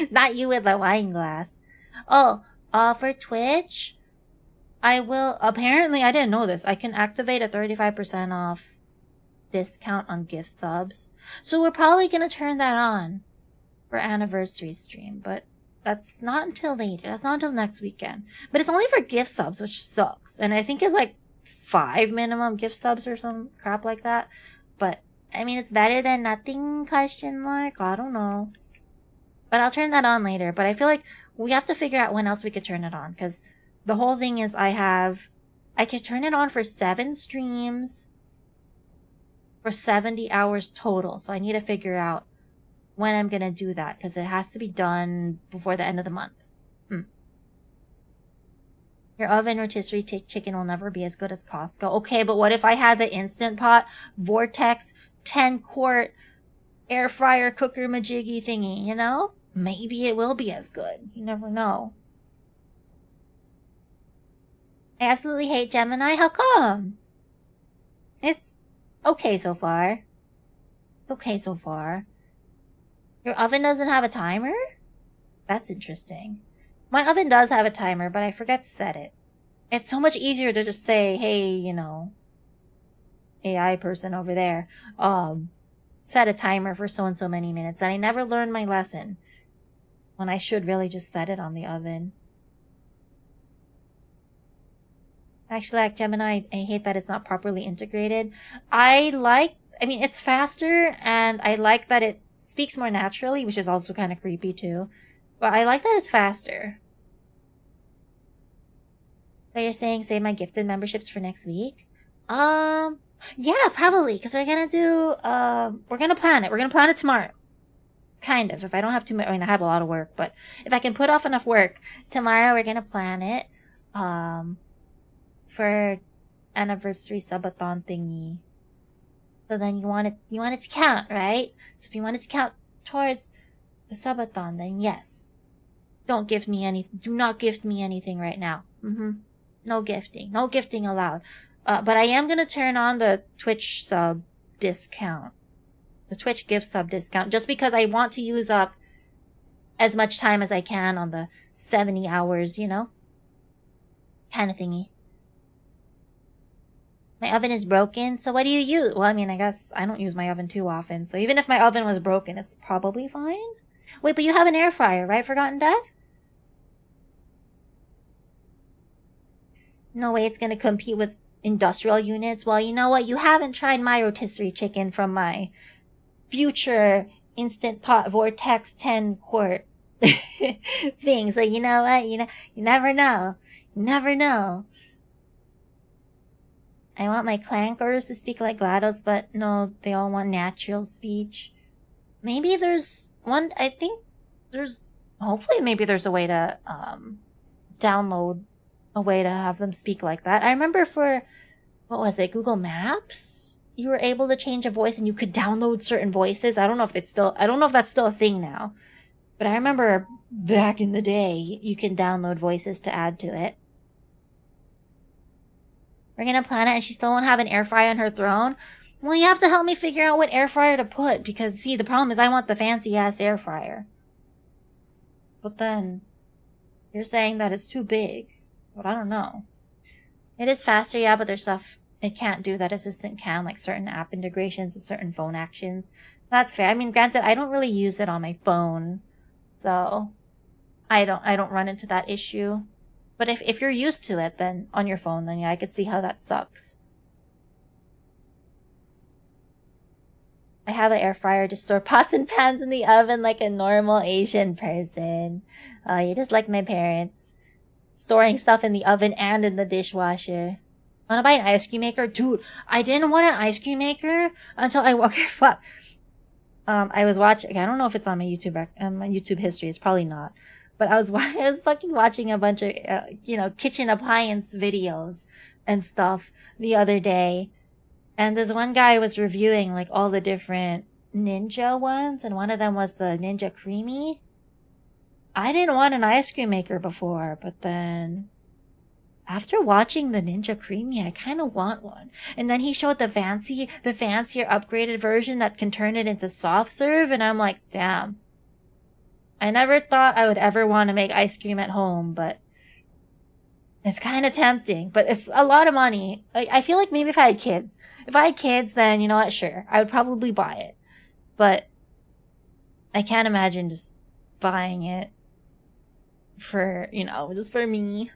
Not you with the wine glass. Oh, for Twitch, I will... Apparently, I didn't know this. I can activate a 35% off discount on gift subs. So we're probably going to turn that on for anniversary stream, but that's not until later. That's not until next weekend. But it's only for gift subs, which sucks. And I think it's like 5 minimum gift subs or some crap like that. But, I mean, it's better than nothing, question mark. I don't know. But I'll turn that on later. But I feel like we have to figure out when else we could turn it on. Because the whole thing is I could turn it on for 7 streams for 70 hours total. So I need to figure out when I'm gonna do that, because it has to be done before the end of the month. Your oven rotisserie chicken will never be as good as Costco. Okay, but what if I had the Instant Pot Vortex 10-quart air fryer cooker majiggy thingy, you know? Maybe it will be as good. You never know. I absolutely hate Gemini. How come? It's okay so far. It's okay so far. Your oven doesn't have a timer? That's interesting. My oven does have a timer, but I forget to set it. It's so much easier to just say, hey, you know, AI person over there, set a timer for so and so many minutes. And I never learned my lesson when I should really just set it on the oven. Actually, like Gemini, I hate that it's not properly integrated. It's faster, and I like that it speaks more naturally, which is also kind of creepy too. But I like that it's faster. So you're saying save my gifted memberships for next week? Yeah, probably, because we're gonna do, we're gonna plan it. We're gonna plan it tomorrow. Kind of, if I don't have too much, I have a lot of work, but if I can put off enough work, tomorrow we're gonna plan it, for anniversary subathon thingy. So then you want it to count, right? So if you want it to count towards the subathon, then yes. Do not gift me anything right now. No gifting. No gifting allowed. But I am gonna turn on the Twitch sub discount. The Twitch gift sub discount. Just because I want to use up as much time as I can on the 70 hours, you know? Kind of thingy. My oven is broken, so what do you use? Well, I mean, I guess I don't use my oven too often, so even if my oven was broken, it's probably fine. Wait, but you have an air fryer, right, Forgotten Death? No way it's gonna compete with industrial units. Well, you know what? You haven't tried my rotisserie chicken from my future Instant Pot Vortex 10-quart things. Like, you know what? You never know. You never know. I want my clankers to speak like GLaDOS, but no, they all want natural speech. Maybe there's one, hopefully maybe there's a way to, download a way to have them speak like that. I remember for, what was it, Google Maps? You were able to change a voice and you could download certain voices. I don't know if that's still a thing now. But I remember back in the day, you can download voices to add to it. We're gonna plan it and she still won't have an air fryer on her throne? Well, you have to help me figure out what air fryer to put, because, see, the problem is I want the fancy-ass air fryer. But then, you're saying that it's too big. But I don't know. It is faster, yeah, but there's stuff it can't do that Assistant can, like certain app integrations and certain phone actions. That's fair. I mean, granted, I don't really use it on my phone, so I don't run into that issue. But if you're used to it, then on your phone, then yeah, I could see how that sucks. I have an air fryer to store pots and pans in the oven like a normal Asian person. You're just like my parents. Storing stuff in the oven and in the dishwasher. Wanna buy an ice cream maker? Dude, I didn't want an ice cream maker until fuck. I was watching, I don't know if it's on my YouTube history, it's probably not. But I was fucking watching a bunch of, kitchen appliance videos and stuff the other day. And this one guy was reviewing like all the different Ninja ones, and one of them was the Ninja Creamy. I didn't want an ice cream maker before, but then after watching the Ninja Creamy, I kind of want one. And then he showed the fancier upgraded version that can turn it into soft serve, and I'm like, damn. I never thought I would ever want to make ice cream at home, but it's kind of tempting. But it's a lot of money. I feel like maybe if I had kids, then you know what, sure, I would probably buy it. But I can't imagine just buying it for, just for me.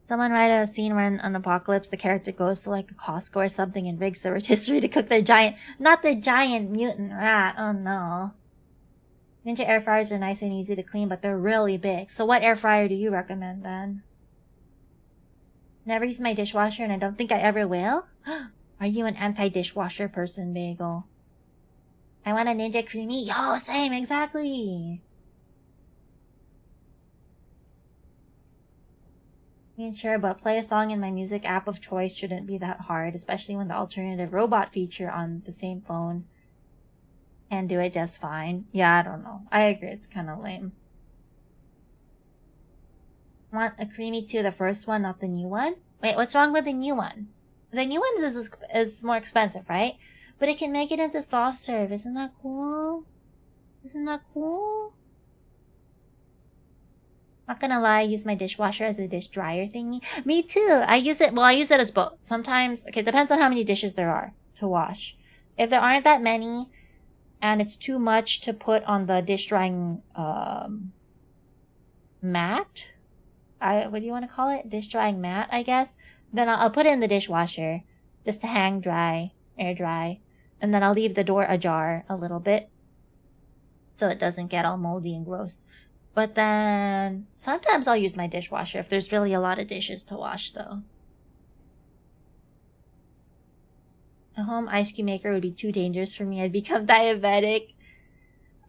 Someone write a scene where in an apocalypse the character goes to like a Costco or something and rigs the rotisserie to cook not their giant mutant rat. Oh no. Ninja air fryers are nice and easy to clean, but they're really big. So what air fryer do you recommend then? Never use my dishwasher and I don't think I ever will? Are you an anti-dishwasher person, Bagel? I want a Ninja Creamy. Yo, same, exactly. Sure, but play a song in my music app of choice shouldn't be that hard, especially when the alternative robot feature on the same phone can do it just fine. Yeah, I don't know. I agree, it's kind of lame. Want a Creamy too, the first one, not the new one? Wait, what's wrong with the new one? The new one is more expensive, right? But it can make it into soft serve. Isn't that cool? Isn't that cool? Not gonna lie, I use my dishwasher as a dish dryer thingy. Me too. I use it as both. Sometimes, okay, it depends on how many dishes there are to wash. If there aren't that many, and it's too much to put on the dish drying, mat? What do you want to call it? Dish drying mat, I guess. Then I'll put it in the dishwasher just to hang dry, air dry. And then I'll leave the door ajar a little bit so it doesn't get all moldy and gross. But then sometimes I'll use my dishwasher if there's really a lot of dishes to wash, though. A home ice cream maker would be too dangerous for me. I'd become diabetic.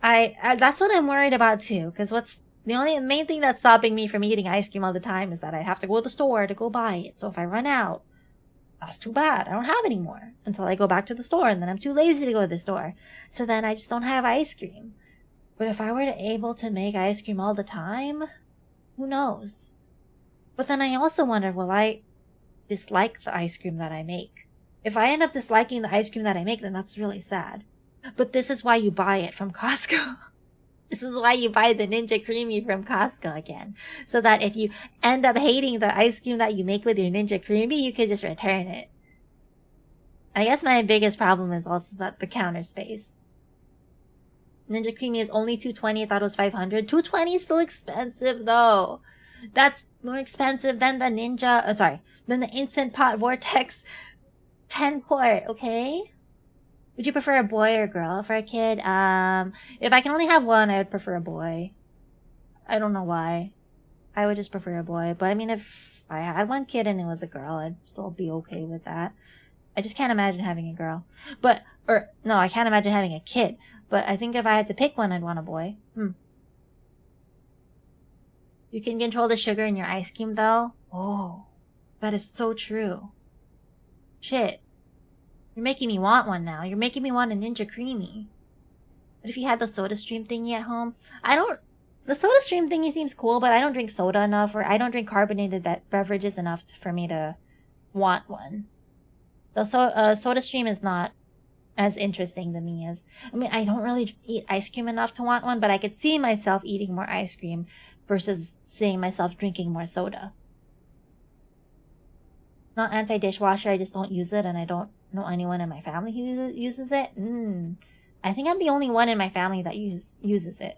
That's what I'm worried about too. Because the main thing that's stopping me from eating ice cream all the time is that I have to go to the store to go buy it. So if I run out, that's too bad. I don't have any more until I go back to the store, and then I'm too lazy to go to the store. So then I just don't have ice cream. But if I were able to make ice cream all the time, who knows? But then I also wonder, will I dislike the ice cream that I make? If I end up disliking the ice cream that I make, then that's really sad. But this is why you buy it from Costco. This is why you buy the Ninja Creamy from Costco again. So that if you end up hating the ice cream that you make with your Ninja Creamy, you could just return it. I guess my biggest problem is also that the counter space. Ninja Creamy is only $220. I thought it was $500. $220 is still expensive though. That's more expensive than the than the Instant Pot Vortex 10 quart, okay? Would you prefer a boy or a girl for a kid? If I can only have one, I would prefer a boy. I don't know why. I would just prefer a boy. But I mean, if I had one kid and it was a girl, I'd still be okay with that. I just can't imagine having a girl. I can't imagine having a kid. But I think if I had to pick one, I'd want a boy. You can control the sugar in your ice cream, though? Oh, that is so true. Shit. You're making me want one now. You're making me want a Ninja Creamy. What if you had the soda stream thingy at home? The soda stream thingy seems cool, but I don't drink soda enough, or I don't drink carbonated beverages enough for me to want one. The soda stream is not as interesting to me as... I don't really eat ice cream enough to want one, but I could see myself eating more ice cream versus seeing myself drinking more soda. Not anti-dishwasher, I just don't use it, and I don't know anyone in my family who uses it. I think I'm the only one in my family that uses it.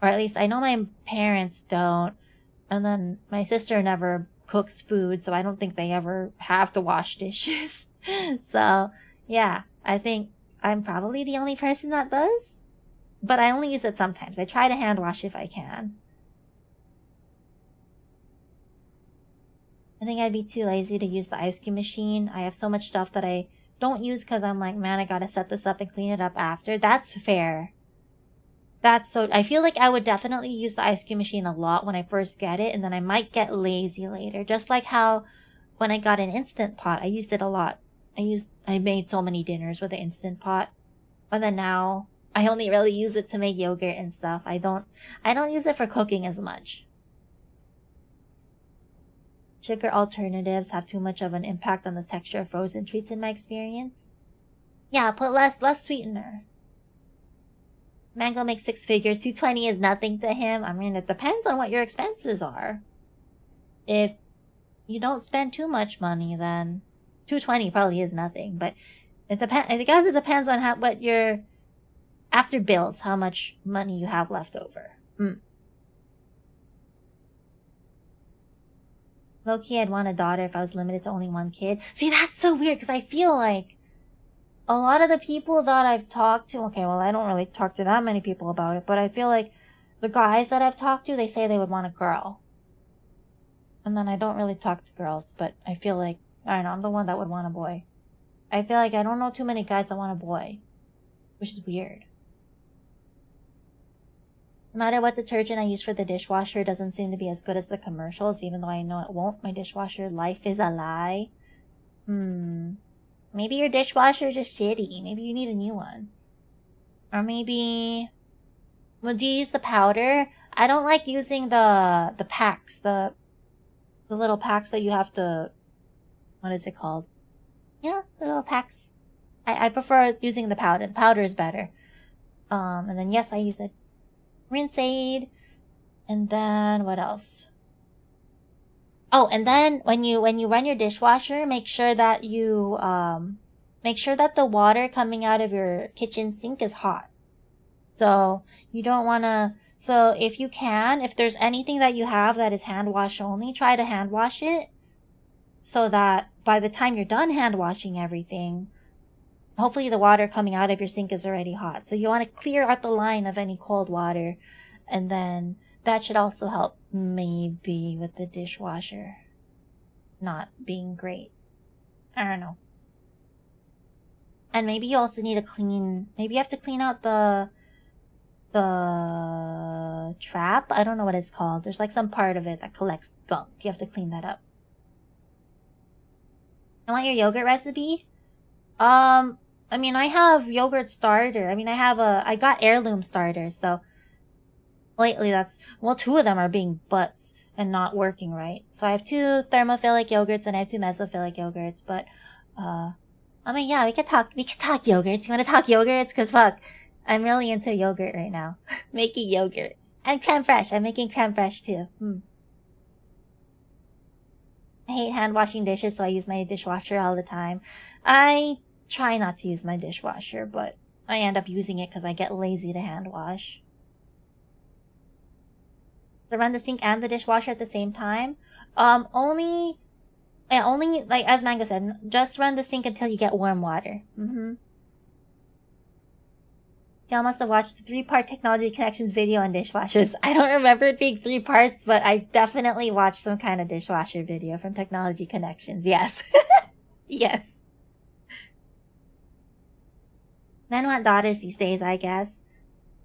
Or at least I know my parents don't. And then my sister never cooks food, so I don't think they ever have to wash dishes. So, yeah, I think I'm probably the only person that does. But I only use it sometimes. I try to hand wash if I can. I think I'd be too lazy to use the ice cream machine. I have so much stuff that I don't use because I'm like, man, I gotta set this up and clean it up after. That's fair. I feel like I would definitely use the ice cream machine a lot when I first get it, and then I might get lazy later. Just like how when I got an Instant Pot, I used it a lot. I made so many dinners with the Instant Pot. But then now, I only really use it to make yogurt and stuff. I don't use it for cooking as much. Sugar alternatives have too much of an impact on the texture of frozen treats in my experience. Yeah, put less sweetener. Mango makes 6 figures. 220 is nothing to him. I mean, it depends on what your expenses are. If you don't spend too much money, then 220 probably is nothing. But I guess it depends on what your after bills, how much money you have left over. Low-key, I'd want a daughter if I was limited to only one kid. See, that's so weird because I feel like a lot of the people that I've talked to, okay, well, I don't really talk to that many people about it, but I feel like the guys that I've talked to, they say they would want a girl. And then I don't really talk to girls, but I feel like, I don't know, I'm the one that would want a boy. I feel like I don't know too many guys that want a boy, which is weird. No matter what detergent I use for the dishwasher, it doesn't seem to be as good as the commercials, even though I know it won't. My dishwasher life is a lie. Maybe your dishwasher is just shitty. Maybe you need a new one. Or maybe... Well, do you use the powder? I don't like using the packs. The little packs that you have to... What is it called? Yeah, the little packs. I prefer using the powder. The powder is better. And then yes, I use it. Rinse aid. And then what else? Oh, and then when you run your dishwasher, make sure that you make sure that the water coming out of your kitchen sink is hot. So you don't want to. So if you can, if there's anything that you have that is hand wash only, try to hand wash it, so that by the time you're done hand washing everything, hopefully the water coming out of your sink is already hot. So you want to clear out the line of any cold water, and then that should also help maybe with the dishwasher not being great. I don't know. And maybe you also need to clean, maybe you have to clean out the trap. I don't know what it's called. There's like some part of it that collects gunk. You have to clean that up. I want your yogurt recipe? I mean, I have yogurt starter. I mean, I got heirloom starters, so lately two of them are being butts and not working right. So I have 2 thermophilic yogurts and I have 2 mesophilic yogurts, but, I mean, yeah, we could talk yogurts. You want to talk yogurts? Cause fuck, I'm really into yogurt right now. Making yogurt. And creme fraiche. I'm making creme fraiche too. I hate hand washing dishes, so I use my dishwasher all the time. I try not to use my dishwasher, but I end up using it because I get lazy to hand wash. To run the sink and the dishwasher at the same time? Only, like, as Mango said, just run the sink until you get warm water. Y'all must have watched the 3-part Technology Connections video on dishwashers. I don't remember it being 3 parts, but I definitely watched some kind of dishwasher video from Technology Connections. Yes. Yes. Men want daughters these days, I guess.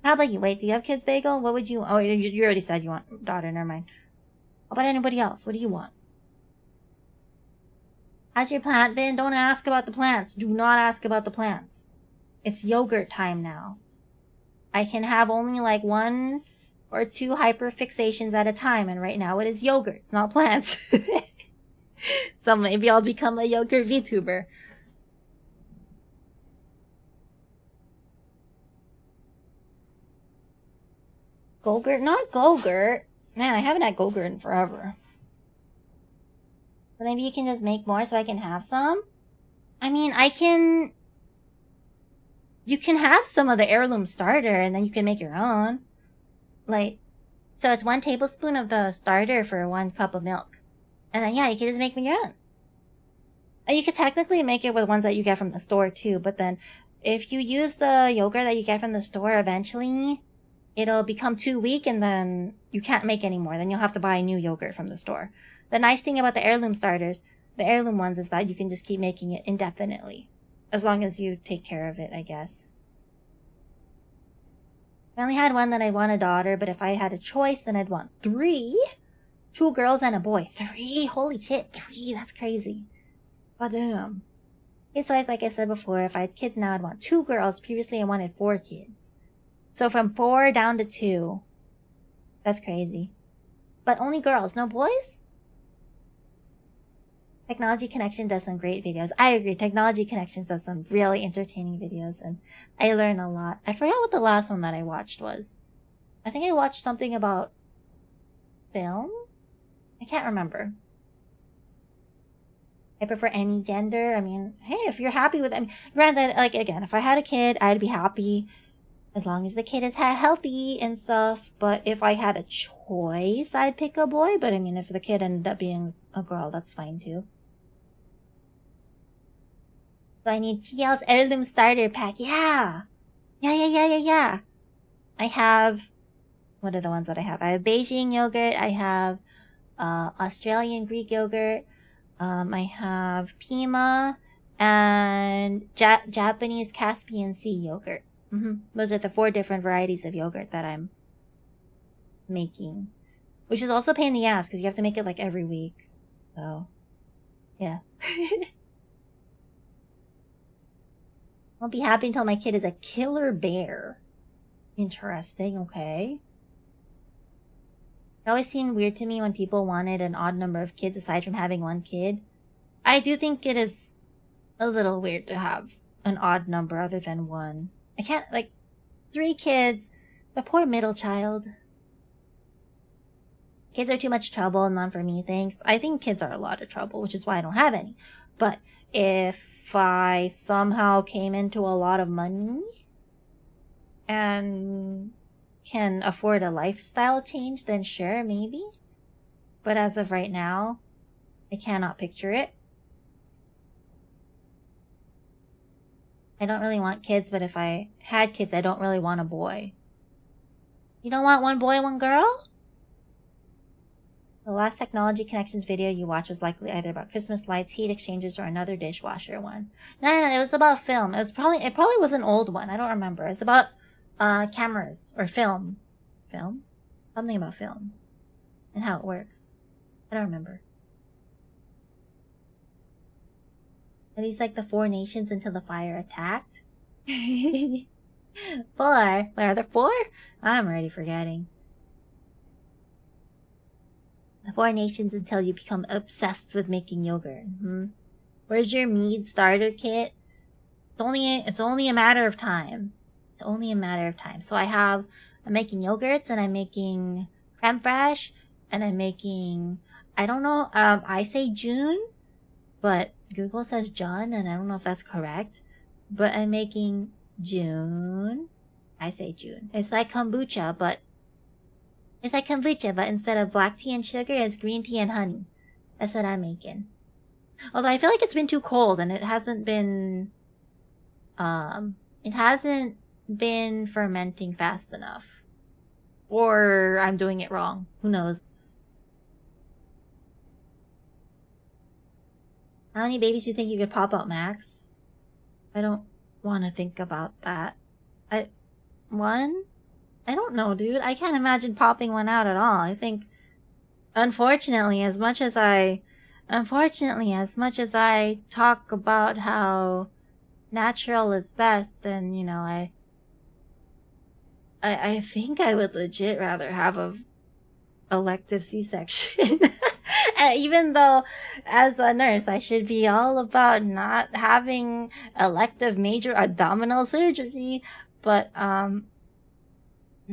How about you? Wait, do you have kids, Bagel? What would you... Oh, you already said you want daughter. Never mind. How about anybody else? What do you want? How's your plant been? Don't ask about the plants. Do not ask about the plants. It's yogurt time now. I can have only like 1 or 2 hyperfixations at a time, and right now it is yogurt. It's not plants. So maybe I'll become a yogurt VTuber. Go-gurt? Not go-gurt. Man, I haven't had go-gurt in forever. But maybe you can just make more so I can have some? I mean, you can have some of the heirloom starter and then you can make your own. Like, so it's 1 tablespoon of the starter for 1 cup of milk. And then, yeah, you can just make your own. You could technically make it with ones that you get from the store too, but then if you use the yogurt that you get from the store, eventually it'll become too weak and then you can't make any more. Then you'll have to buy new yogurt from the store. The nice thing about the heirloom starters, the heirloom ones, is that you can just keep making it indefinitely. As long as you take care of it, I guess. I only had one that I'd want a daughter, but if I had a choice, then I'd want 3. 2 girls and a boy. 3? Holy shit, 3. That's crazy. But damn. It's always, like I said before, if I had kids now, I'd want 2 girls. Previously, I wanted 4 kids. So from 4 down to 2. That's crazy. But only girls, no boys? Technology Connection does some great videos. I agree. Technology Connection does some really entertaining videos, and I learn a lot. I forgot what the last one that I watched was. I think I watched something about film? I can't remember. I prefer any gender. I mean, hey, if you're happy with it. I mean, granted, like, again, if I had a kid, I'd be happy as long as the kid is healthy and stuff. But if I had a choice, I'd pick a boy. But I mean, if the kid ended up being a girl, that's fine too. So I need GL's heirloom starter pack. Yeah. Yeah. I have, what are the ones that I have? I have Beijing yogurt. I have Australian Greek yogurt. I have Pima and Japanese Caspian Sea yogurt. Those are the 4 different varieties of yogurt that I'm making. Which is also a pain in the ass because you have to make it like every week. So, yeah. Won't be happy until my kid is a killer bear. Interesting, okay. It always seemed weird to me when people wanted an odd number of kids aside from having 1 kid. I do think it is a little weird to have an odd number other than 1. I can't, like, 3 kids. The poor middle child. Kids are too much trouble, none for me, thanks. I think kids are a lot of trouble, which is why I don't have any. But if I somehow came into a lot of money and can afford a lifestyle change, then sure, maybe. But as of right now, I cannot picture it. I don't really want kids, but if I had kids, I don't really want a boy. You don't want 1 boy, 1 girl? The last Technology Connections video you watched was likely either about Christmas lights, heat exchangers, or another dishwasher one. No, it was about film. It probably was an old one. I don't remember. It was about cameras or film. Film? Something about film. And how it works. I don't remember. Are these like the 4 nations until the fire attacked? 4? Wait, are there 4? I'm already forgetting. The 4 nations until you become obsessed with making yogurt. Where's your mead starter kit? It's only a matter of time. It's only a matter of time. So I'm making yogurts, and I'm making creme fraiche, and I'm making, I don't know, I say June, but Google says John, and I don't know if that's correct. But I'm making June. I say June. It's like kombucha, but instead of black tea and sugar, it's green tea and honey. That's what I'm making. Although I feel like it's been too cold, and it hasn't been fermenting fast enough. Or I'm doing it wrong. Who knows? How many babies do you think you could pop out, Max? I don't want to think about that. 1? I don't know, dude. I can't imagine popping one out at all. I think, unfortunately, as much as I talk about how natural is best, and, you know, I think I would legit rather have a elective C-section. Even though, as a nurse, I should be all about not having elective major abdominal surgery. But, no,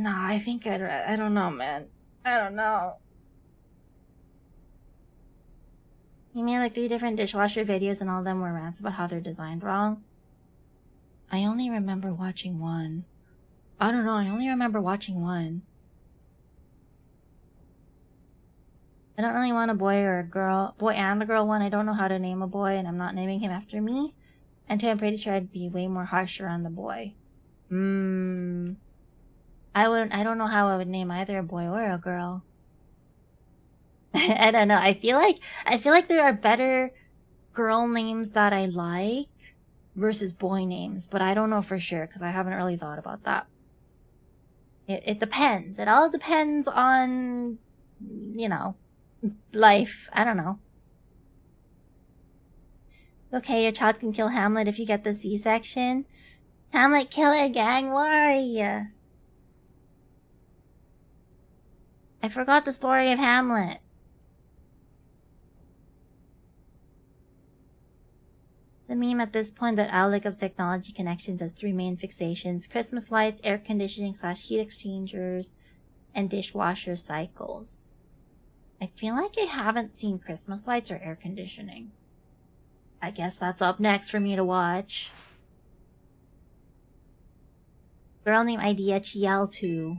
I think I don't know, man. I don't know. You made like 3 different dishwasher videos, and all of them were rants about how they're designed wrong. I only remember watching one. I don't know, I only remember watching one. I don't really want a boy or a girl. Boy and a girl one. I don't know how to name a boy, and I'm not naming him after me. And two, I'm pretty sure I'd be way more harsher on the boy. I don't know how I would name either a boy or a girl. I don't know. I feel like there are better girl names that I like versus boy names, but I don't know for sure because I haven't really thought about that. It depends. It all depends on, you know, life. I don't know. Okay, your child can kill Hamlet if you get the C-section. Hamlet killer gang, why? I forgot the story of Hamlet. The meme at this point that Outlook of Technology Connections has three main fixations: Christmas lights, air conditioning / heat exchangers, and dishwasher cycles. I feel like I haven't seen Christmas lights or air conditioning. I guess that's up next for me to watch. Girl name idea Chiel 2.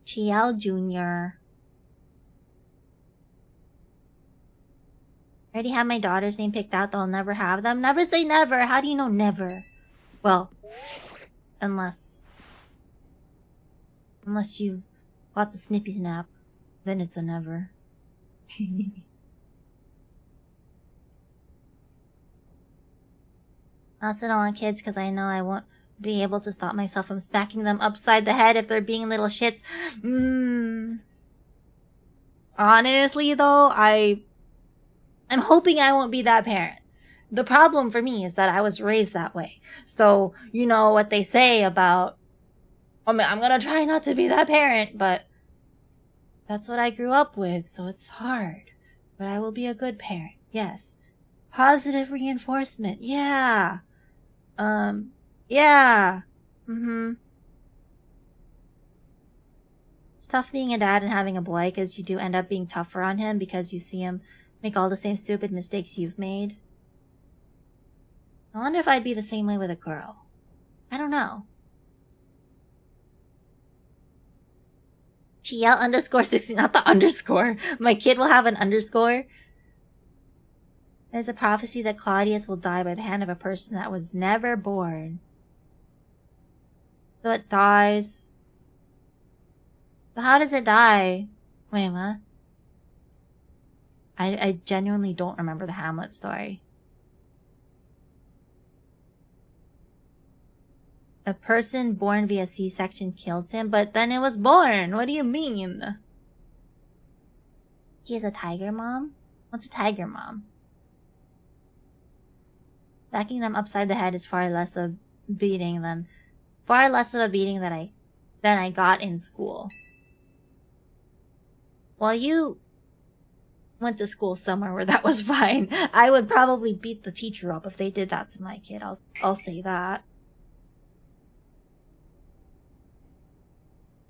Chiel Jr. I already have my daughter's name picked out, though I'll never have them. Never say never. How do you know never? Well, unless you got the snippy snap, then it's a never. I also don't want kids because I know I won't be able to stop myself from smacking them upside the head if they're being little shits. Honestly, though, I'm hoping I won't be that parent. The problem for me is that I was raised that way. So, you know what they say about, I mean, I'm gonna try not to be that parent, but that's what I grew up with, so it's hard. But I will be a good parent, yes. Positive reinforcement, yeah. Yeah. It's tough being a dad and having a boy because you do end up being tougher on him because you see him make all the same stupid mistakes you've made. I wonder if I'd be the same way with a girl. I don't know. TL _60, not the underscore. My kid will have an underscore. There's a prophecy that Claudius will die by the hand of a person that was never born. So it dies. But how does it die? Wait, what? I genuinely don't remember the Hamlet story. A person born via C-section kills him, but then it was born. What do you mean? He is a tiger mom? What's a tiger mom? Backing them upside the head is far less of a beating than I got in school. Well, you went to school somewhere where that was fine. I would probably beat the teacher up if they did that to my kid. I'll say that.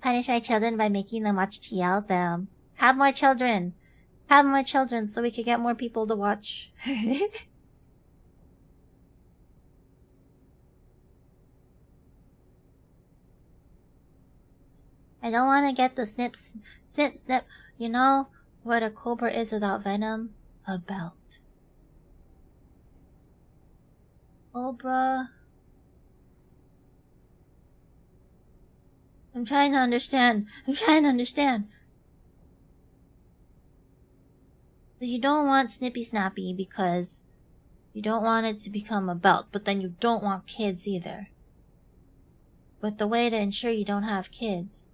Punish my children by making them watch TL them. Have more children. Have more children so we could get more people to watch. I don't want to get the snip. You know what a cobra is without venom? A belt. Cobra. I'm trying to understand. So you don't want Snippy Snappy because you don't want it to become a belt, but then you don't want kids either. But the way to ensure you don't have kids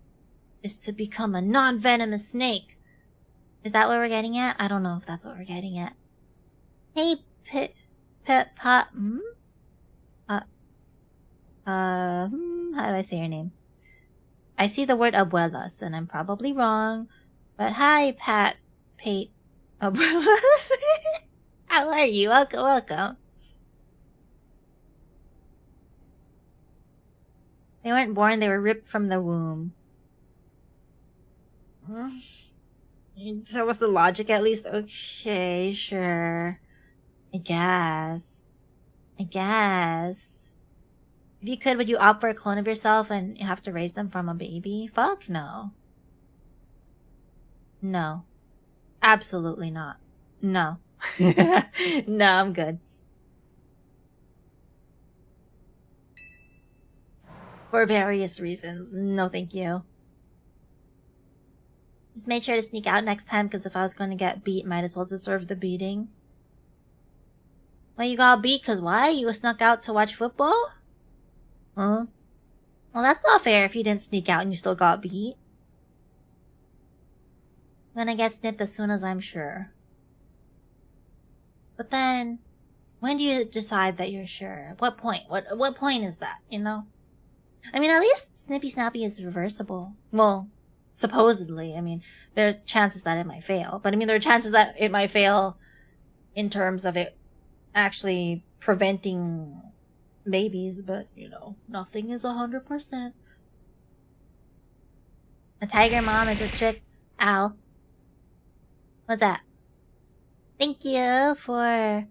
is to become a non-venomous snake. Is that what we're getting at? I don't know if that's what we're getting at. Hey, how do I say your name? I see the word abuelas, and I'm probably wrong. But hi, Pate, abuelas. How are you? Welcome. They weren't born, they were ripped from the womb. That was the logic, at least. Okay, sure. I guess. If you could, would you opt for a clone of yourself and have to raise them from a baby? Fuck no. No. Absolutely not. No. No, I'm good. For various reasons. No, thank you. Just made sure to sneak out next time, because if I was going to get beat, might as well deserve the beating. Well, you got beat because why? You snuck out to watch football? Huh? Well, that's not fair if you didn't sneak out and you still got beat. I'm gonna get snipped as soon as I'm sure. But then, when do you decide that you're sure? At what point? What point is that, you know? I mean, at least Snippy Snappy is reversible. Well, supposedly. I mean, there are chances that it might fail. But I mean, there are chances that it might fail in terms of it actually preventing babies. But, you know, nothing is 100%. A tiger mom is a strict... Ow. What's that? Thank you for...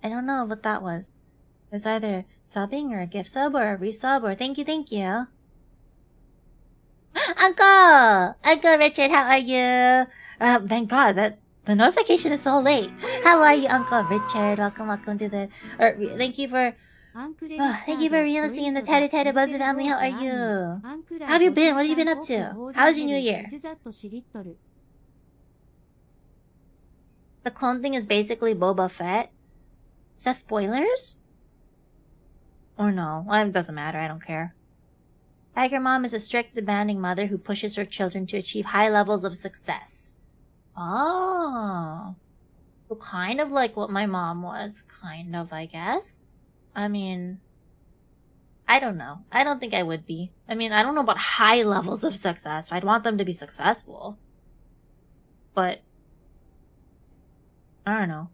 I don't know what that was. It was either subbing or a gift sub or a resub or thank you. Uncle Richard, how are you? Thank God that the notification is so late. How are you, Uncle Richard? Welcome to the... thank you for re-listening the Tattoo Tattoo Buzzy family. How are you? How have you been? What have you been up to? How's your new year? The clone thing is basically Boba Fett. Is that spoilers? Or no? Well, it doesn't matter. I don't care. Tiger Mom is a strict, demanding mother who pushes her children to achieve high levels of success. Oh. Well, kind of like what my mom was. Kind of, I guess. I mean... I don't know. I don't think I would be. I mean, I don't know about high levels of success. I'd want them to be successful. But... I don't know.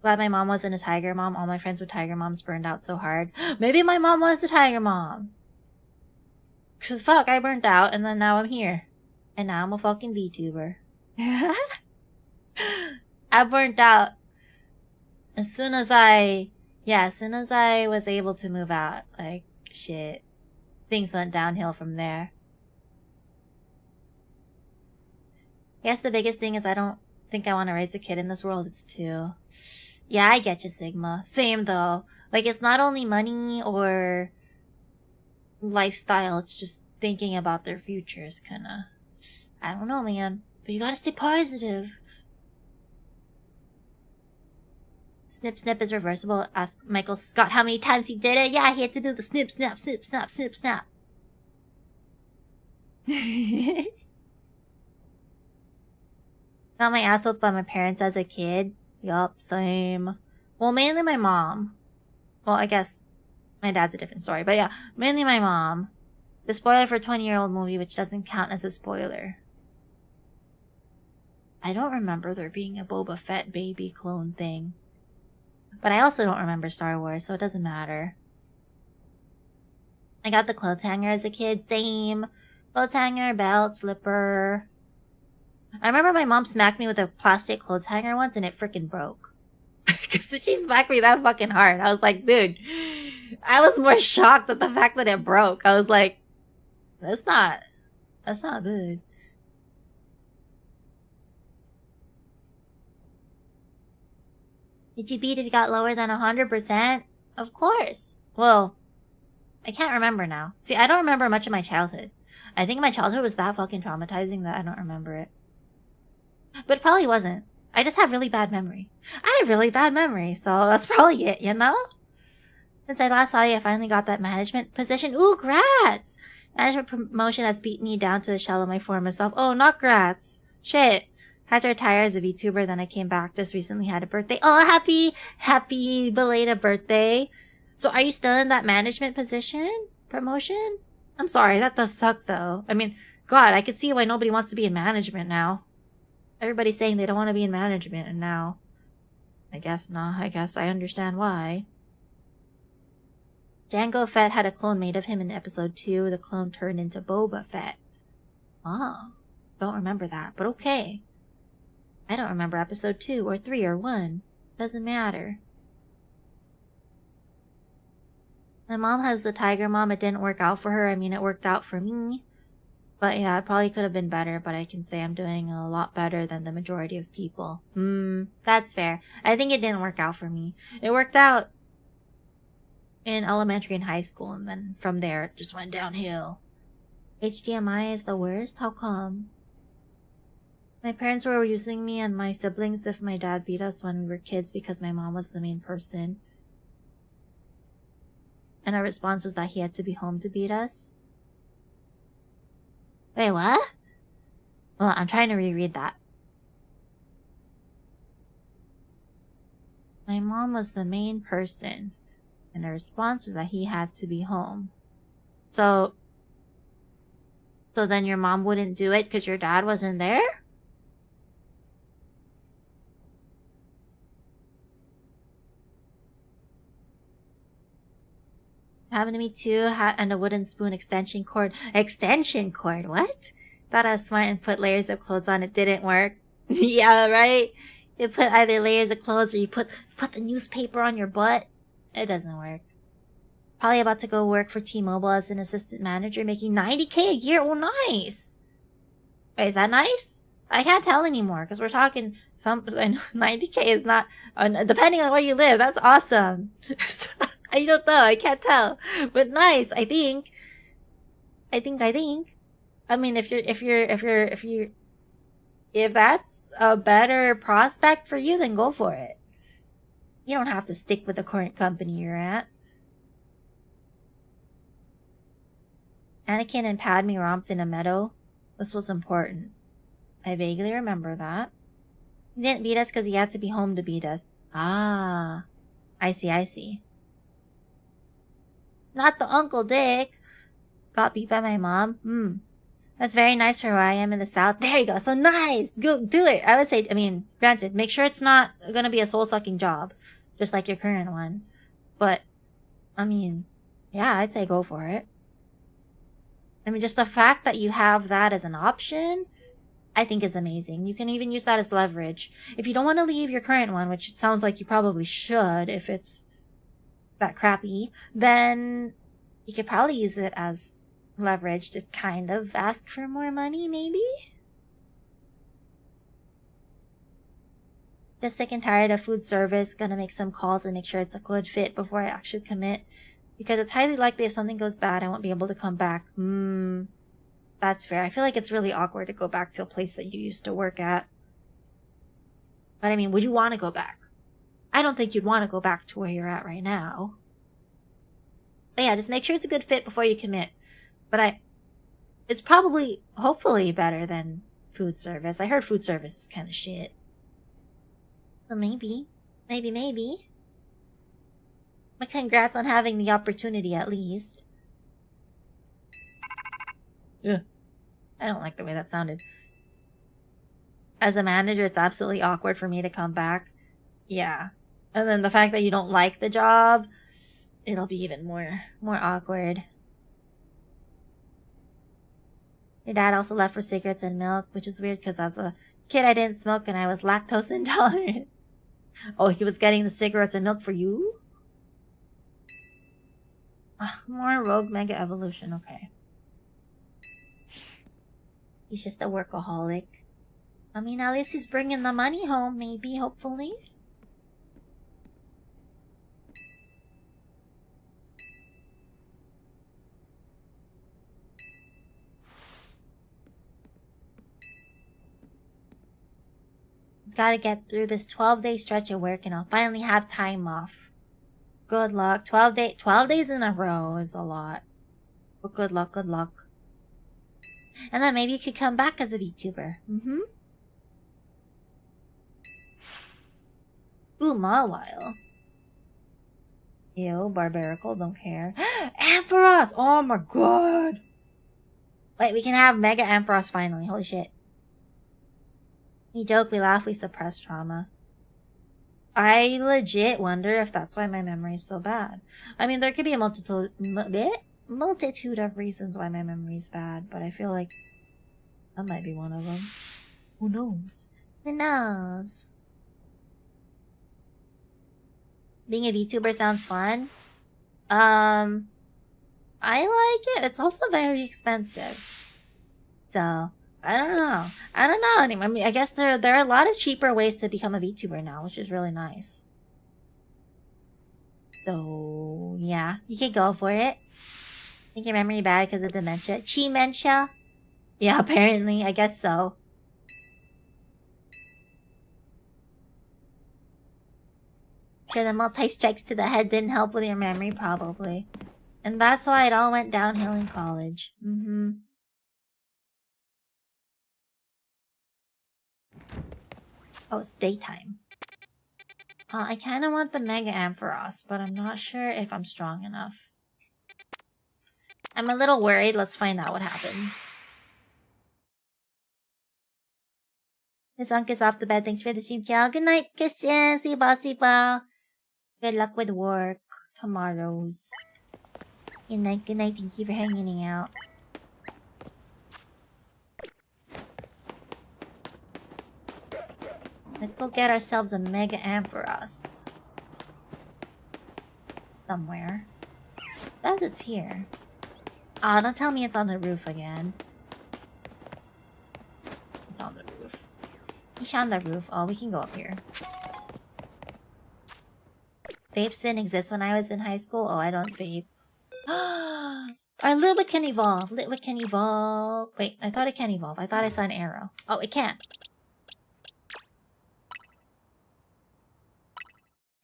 Glad my mom wasn't a tiger mom. All my friends with tiger moms burned out so hard. Maybe my mom was the tiger mom. Cause fuck, I burnt out and then now I'm here. And now I'm a fucking VTuber. I burnt out as soon as I was able to move out. Like, shit. Things went downhill from there. I guess the biggest thing is I don't think I want to raise a kid in this world. It's too... Yeah, I get you, Sigma. Same, though. Like, it's not only money or lifestyle, it's just thinking about their futures, kinda. I don't know, man. But you gotta stay positive. Snip Snip is reversible. Ask Michael Scott how many times he did it. Yeah, he had to do the snip, snap, snip, snap, snip, snap. Got my ass whooped by my parents as a kid. Yup, same. Well, mainly my mom. Well, I guess my dad's a different story. But yeah, mainly my mom. The spoiler for a 20-year-old movie, which doesn't count as a spoiler. I don't remember there being a Boba Fett baby clone thing. But I also don't remember Star Wars, so it doesn't matter. I got the clothes hanger as a kid. Same. Clothes hanger, belt, slipper... I remember my mom smacked me with a plastic clothes hanger once and it freaking broke. Because she smacked me that fucking hard. I was like, dude, I was more shocked at the fact that it broke. I was like, that's not good. Did you beat if you got lower than 100%? Of course. Well, I can't remember now. See, I don't remember much of my childhood. I think my childhood was that fucking traumatizing that I don't remember it. But it probably wasn't. I just have really bad memory. I have really bad memory, so that's probably it, you know? Since I last saw you, I finally got that management position. Ooh, grats! Management promotion has beat me down to the shell of my former self. Oh, not grats. Shit. Had to retire as a VTuber, then I came back. Just recently had a birthday. Oh, happy belated birthday. So are you still in that management position? Promotion? I'm sorry, that does suck though. I mean, God, I can see why nobody wants to be in management now. Everybody's saying they don't want to be in management, and now... I guess not. I guess I understand why. Jango Fett had a clone made of him in episode 2. The clone turned into Boba Fett. Ah. Don't remember that, but okay. I don't remember episode 2, or 3, or 1. Doesn't matter. My mom has the tiger mom. It didn't work out for her. I mean, it worked out for me. But yeah, it probably could have been better, but I can say I'm doing a lot better than the majority of people. That's fair. I think it didn't work out for me. It worked out in elementary and high school, and then from there it just went downhill. HDMI is the worst? How come? My parents were using me and my siblings if my dad beat us when we were kids because my mom was the main person. And our response was that he had to be home to beat us. Wait, what? Well, I'm trying to reread that. My mom was the main person, and the response was that he had to be home. So then your mom wouldn't do it because your dad wasn't there? Happened to me too. Hat and a wooden spoon extension cord. Extension cord? What? Thought I was smart and put layers of clothes on. It didn't work. Yeah, right? You put either layers of clothes or you put the newspaper on your butt. It doesn't work. Probably about to go work for T-Mobile as an assistant manager, making $90K a year. Oh, nice. Wait, is that nice? I can't tell anymore because we're talking $90K is not, depending on where you live. That's awesome. I don't know. I can't tell, but nice. I think. I mean, if that's a better prospect for you, then go for it. You don't have to stick with the current company you're at. Anakin and Padme romped in a meadow. This was important. I vaguely remember that. He didn't beat us because he had to be home to beat us. Ah. I see. Not the Uncle Dick. Got beat by my mom. That's very nice for where I am in the South. There you go. So nice. Go do it. I would say, granted, make sure it's not going to be a soul-sucking job. Just like your current one. But, yeah, I'd say go for it. Just the fact that you have that as an option, I think is amazing. You can even use that as leverage. If you don't want to leave your current one, which it sounds like you probably should if it's that crappy, then you could probably use it as leverage to kind of ask for more money, maybe? Just sick and tired of food service. Gonna make some calls and make sure it's a good fit before I actually commit. Because it's highly likely if something goes bad, I won't be able to come back. That's fair. I feel like it's really awkward to go back to a place that you used to work at. But would you want to go back? I don't think you'd want to go back to where you're at right now. But yeah, just make sure it's a good fit before you commit. But it's probably, hopefully, better than food service. I heard food service is kind of shit. Well, maybe. But congrats on having the opportunity at least. Ugh. I don't like the way that sounded. As a manager, it's absolutely awkward for me to come back. Yeah. And then the fact that you don't like the job, it'll be even more awkward. Your dad also left for cigarettes and milk, which is weird because as a kid I didn't smoke and I was lactose intolerant. Oh, he was getting the cigarettes and milk for you? More rogue mega evolution, okay. He's just a workaholic. At least he's bringing the money home, maybe, hopefully. He's gotta get through this 12-day stretch of work and I'll finally have time off. Good luck. 12 days in a row is a lot. But good luck. And then maybe you could come back as a VTuber. Ooh, Mawile. Ew, barbarical, don't care. Ampharos! Oh my god! Wait, we can have Mega Ampharos finally. Holy shit. We joke, we laugh, we suppress trauma. I legit wonder if that's why my memory is so bad. There could be a multitude of reasons why my memory is bad, but I feel like that might be one of them. Who knows? Being a VTuber sounds fun. I like it. It's also very expensive. So I don't know. I mean, I guess there are a lot of cheaper ways to become a VTuber now, which is really nice. So yeah, you can go for it. Think your memory bad because of dementia? Chi-mentia? Yeah, apparently. I guess so. Sure, the multi-strikes to the head didn't help with your memory, probably. And that's why it all went downhill in college. Oh, it's daytime. I kind of want the Mega Ampharos, but I'm not sure if I'm strong enough. I'm a little worried. Let's find out what happens. This Unk is off the bed. Thanks for the stream, Kel. Good night, Christian. See you, ball. Good luck with work tomorrows. Good night. Thank you for hanging out. Let's go get ourselves a Mega Ampharos. Somewhere. That is here. Oh, don't tell me it's on the roof again. It's on the roof. He's on the roof. Oh, we can go up here. Vapes didn't exist when I was in high school. Oh, I don't vape. Our Litwick can evolve. Litwick can evolve. Wait, I thought it can evolve. I thought I saw an arrow. Oh, it can.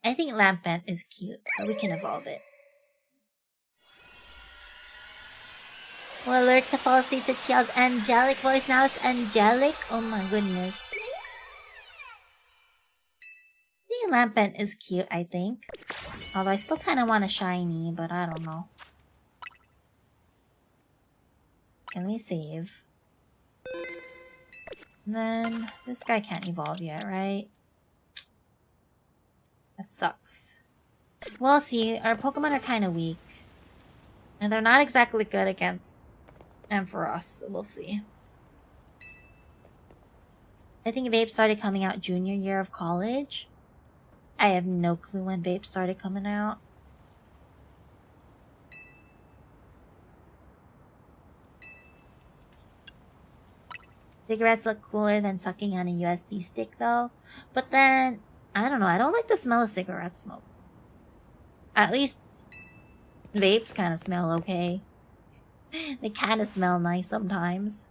I think Lampent is cute, so we can evolve it. Well, alert to fall asleep to Tia's angelic voice. Now it's angelic. Oh my goodness. The Lampent is cute, I think. Although I still kind of want a shiny, but I don't know. Can we save? And then this guy can't evolve yet, right? That sucks. We'll see. Our Pokemon are kind of weak. And they're not exactly good against Ampharos, so we'll see. I think vape started coming out junior year of college. I have no clue when vape started coming out. Cigarettes look cooler than sucking on a USB stick though. But then, I don't know, I don't like the smell of cigarette smoke. At least vapes kind of smell okay. They kind of smell nice sometimes.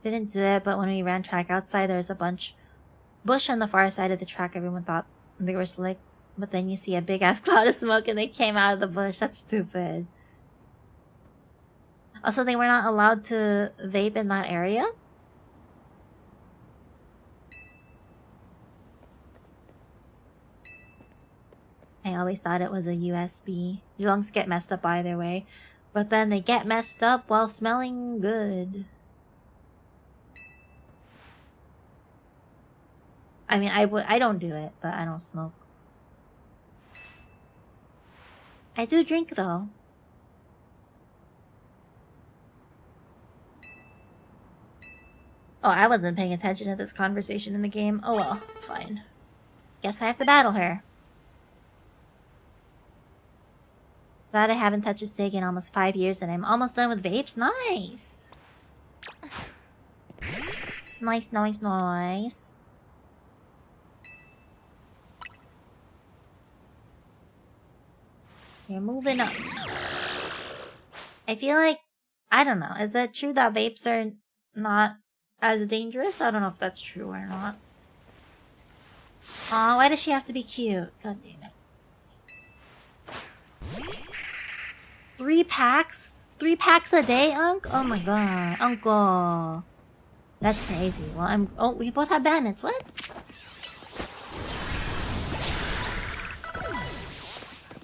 Didn't do it, but when we ran track outside, there was a bush on the far side of the track. Everyone thought they were slick, but then you see a big ass cloud of smoke and they came out of the bush. That's stupid. Also, they were not allowed to vape in that area? I always thought it was a USB. Your lungs get messed up either way. But then they get messed up while smelling good. I mean, I don't do it, but I don't smoke. I do drink though. Oh, I wasn't paying attention to this conversation in the game. Oh well, it's fine. Guess I have to battle her. Glad I haven't touched a cig in almost 5 years and I'm almost done with vapes. Nice! Nice. You're moving up. I feel like... I don't know. Is it true that vapes are not as dangerous? I don't know if that's true or not. Aw, why does she have to be cute? God damn it. 3 packs? 3 packs a day, Unc? Oh my god. Uncle. That's crazy. Well, oh, we both have bandits. What?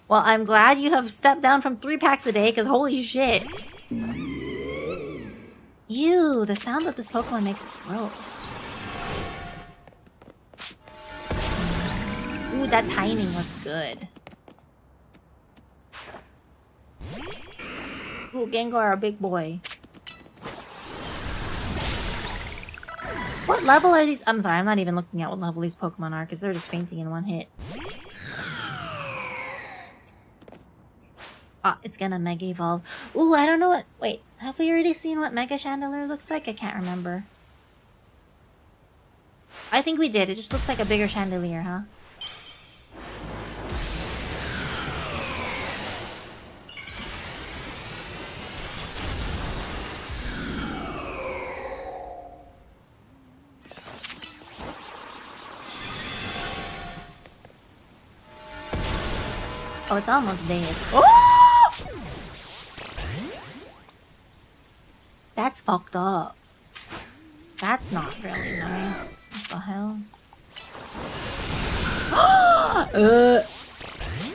Well, I'm glad you have stepped down from 3 packs a day, because holy shit. Ew, the sound that this Pokemon makes is gross. Ooh, that timing was good. Ooh, Gengar, a big boy. What level are these? I'm sorry, I'm not even looking at what level these Pokemon are, because they're just fainting in one hit. Ah, it's gonna Mega Evolve. Ooh, I don't know what... Wait, have we already seen what Mega Chandelier looks like? I can't remember. I think we did. It just looks like a bigger chandelier, huh? Oh, it's almost dead. Oh! That's fucked up. That's not really nice. What the hell?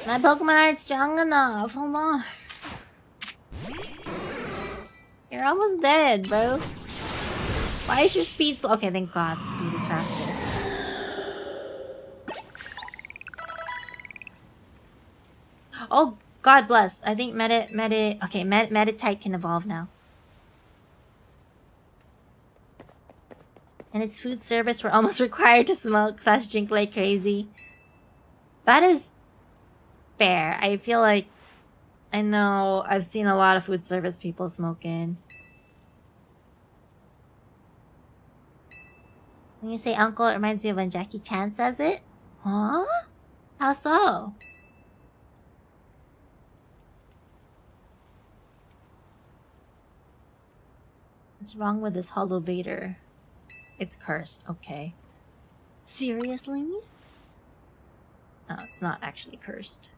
My Pokemon aren't strong enough. Hold on. You're almost dead, bro. Why is your speed so... Okay, thank God the speed is faster. Oh, God bless. I think okay, Meditite can evolve now. And its food service were almost required to smoke / drink like crazy. That is fair. I feel like... I know I've seen a lot of food service people smoking. When you say uncle, it reminds me of when Jackie Chan says it. Huh? How so? What's wrong with this Hollow Vader? It's cursed. Okay. Seriously? No, it's not actually cursed.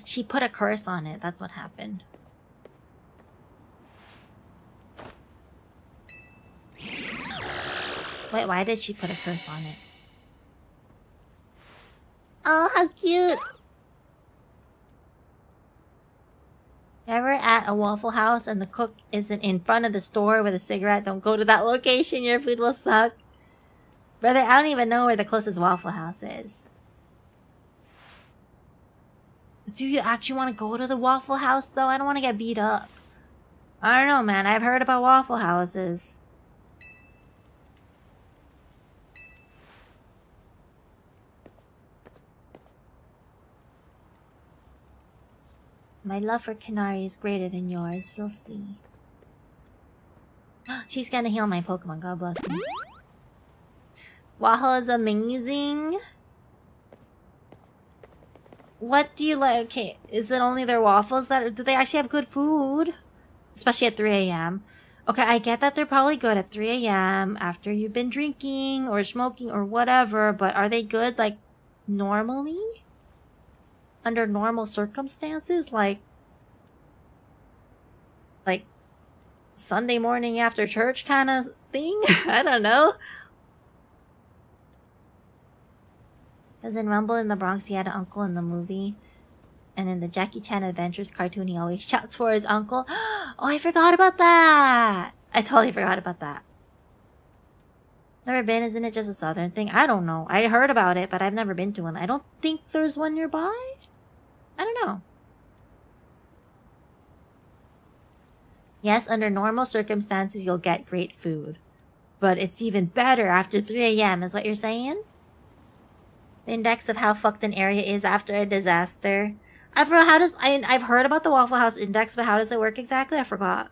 She put a curse on it. That's what happened. Wait, why did she put a curse on it? Oh, how cute! Ever at a Waffle House and the cook isn't in front of the store with a cigarette? Don't go to that location, your food will suck. Brother, I don't even know where the closest Waffle House is. Do you actually want to go to the Waffle House, though? I don't want to get beat up. I don't know, man. I've heard about Waffle Houses. My love for Canary is greater than yours. You'll see. She's gonna heal my Pokemon. God bless me. Waffle is amazing. What do you like? Okay, is it only their waffles that... Do they actually have good food? Especially at 3 a.m. Okay, I get that they're probably good at 3 a.m. after you've been drinking or smoking or whatever, but are they good, like, normally? Under normal circumstances? Like Sunday morning after church kind of thing? I don't know. Because in Rumble in the Bronx, he had an uncle in the movie. And in the Jackie Chan Adventures cartoon, he always shouts for his uncle. Oh, I forgot about that! I totally forgot about that. Never been? Isn't it just a southern thing? I don't know. I heard about it, but I've never been to one. I don't think there's one nearby. I don't know. Yes, under normal circumstances, you'll get great food. But it's even better after 3 a.m., is what you're saying? The index of how fucked an area is after a disaster. I've heard about the Waffle House index, but how does it work exactly? I forgot.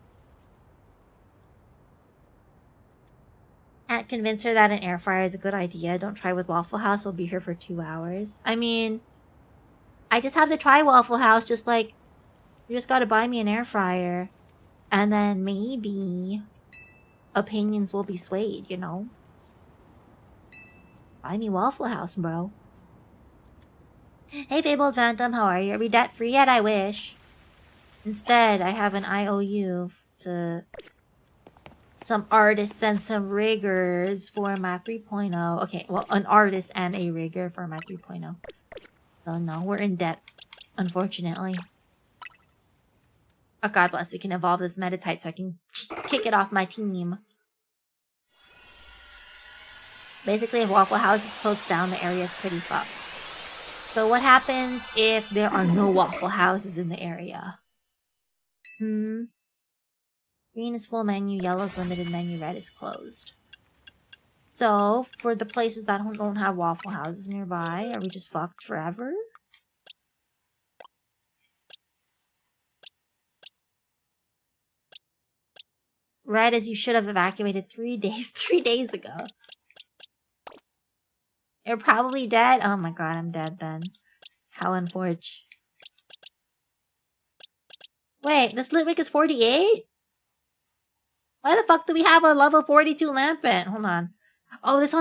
Can't convince her that an air fryer is a good idea. Don't try with Waffle House. We'll be here for 2 hours. I mean, I just have to try Waffle House. Just like, you just gotta buy me an air fryer. And then maybe opinions will be swayed, you know? Buy me Waffle House, bro. Hey, Fabled Phantom, how are you? Are we debt-free yet? I wish. Instead, I have an IOU to some artists and some riggers for my 3.0. Okay, well, an artist and a rigger for my 3.0. So no, we're in debt, unfortunately. Oh, God bless, we can evolve this Meditite so I can kick it off my team. Basically, if Waffle House is closed down, the area is pretty fucked. So what happens if there are no Waffle Houses in the area? Green is full menu, yellow is limited menu, red is closed. So, for the places that don't have Waffle Houses nearby, are we just fucked forever? red as you should have evacuated 3 days ago. You're probably dead? Oh my god, I'm dead then. How unfortunate. Wait, this Litwick is 48? Why the fuck do we have a level 42 Lampent? Hold on. Oh, this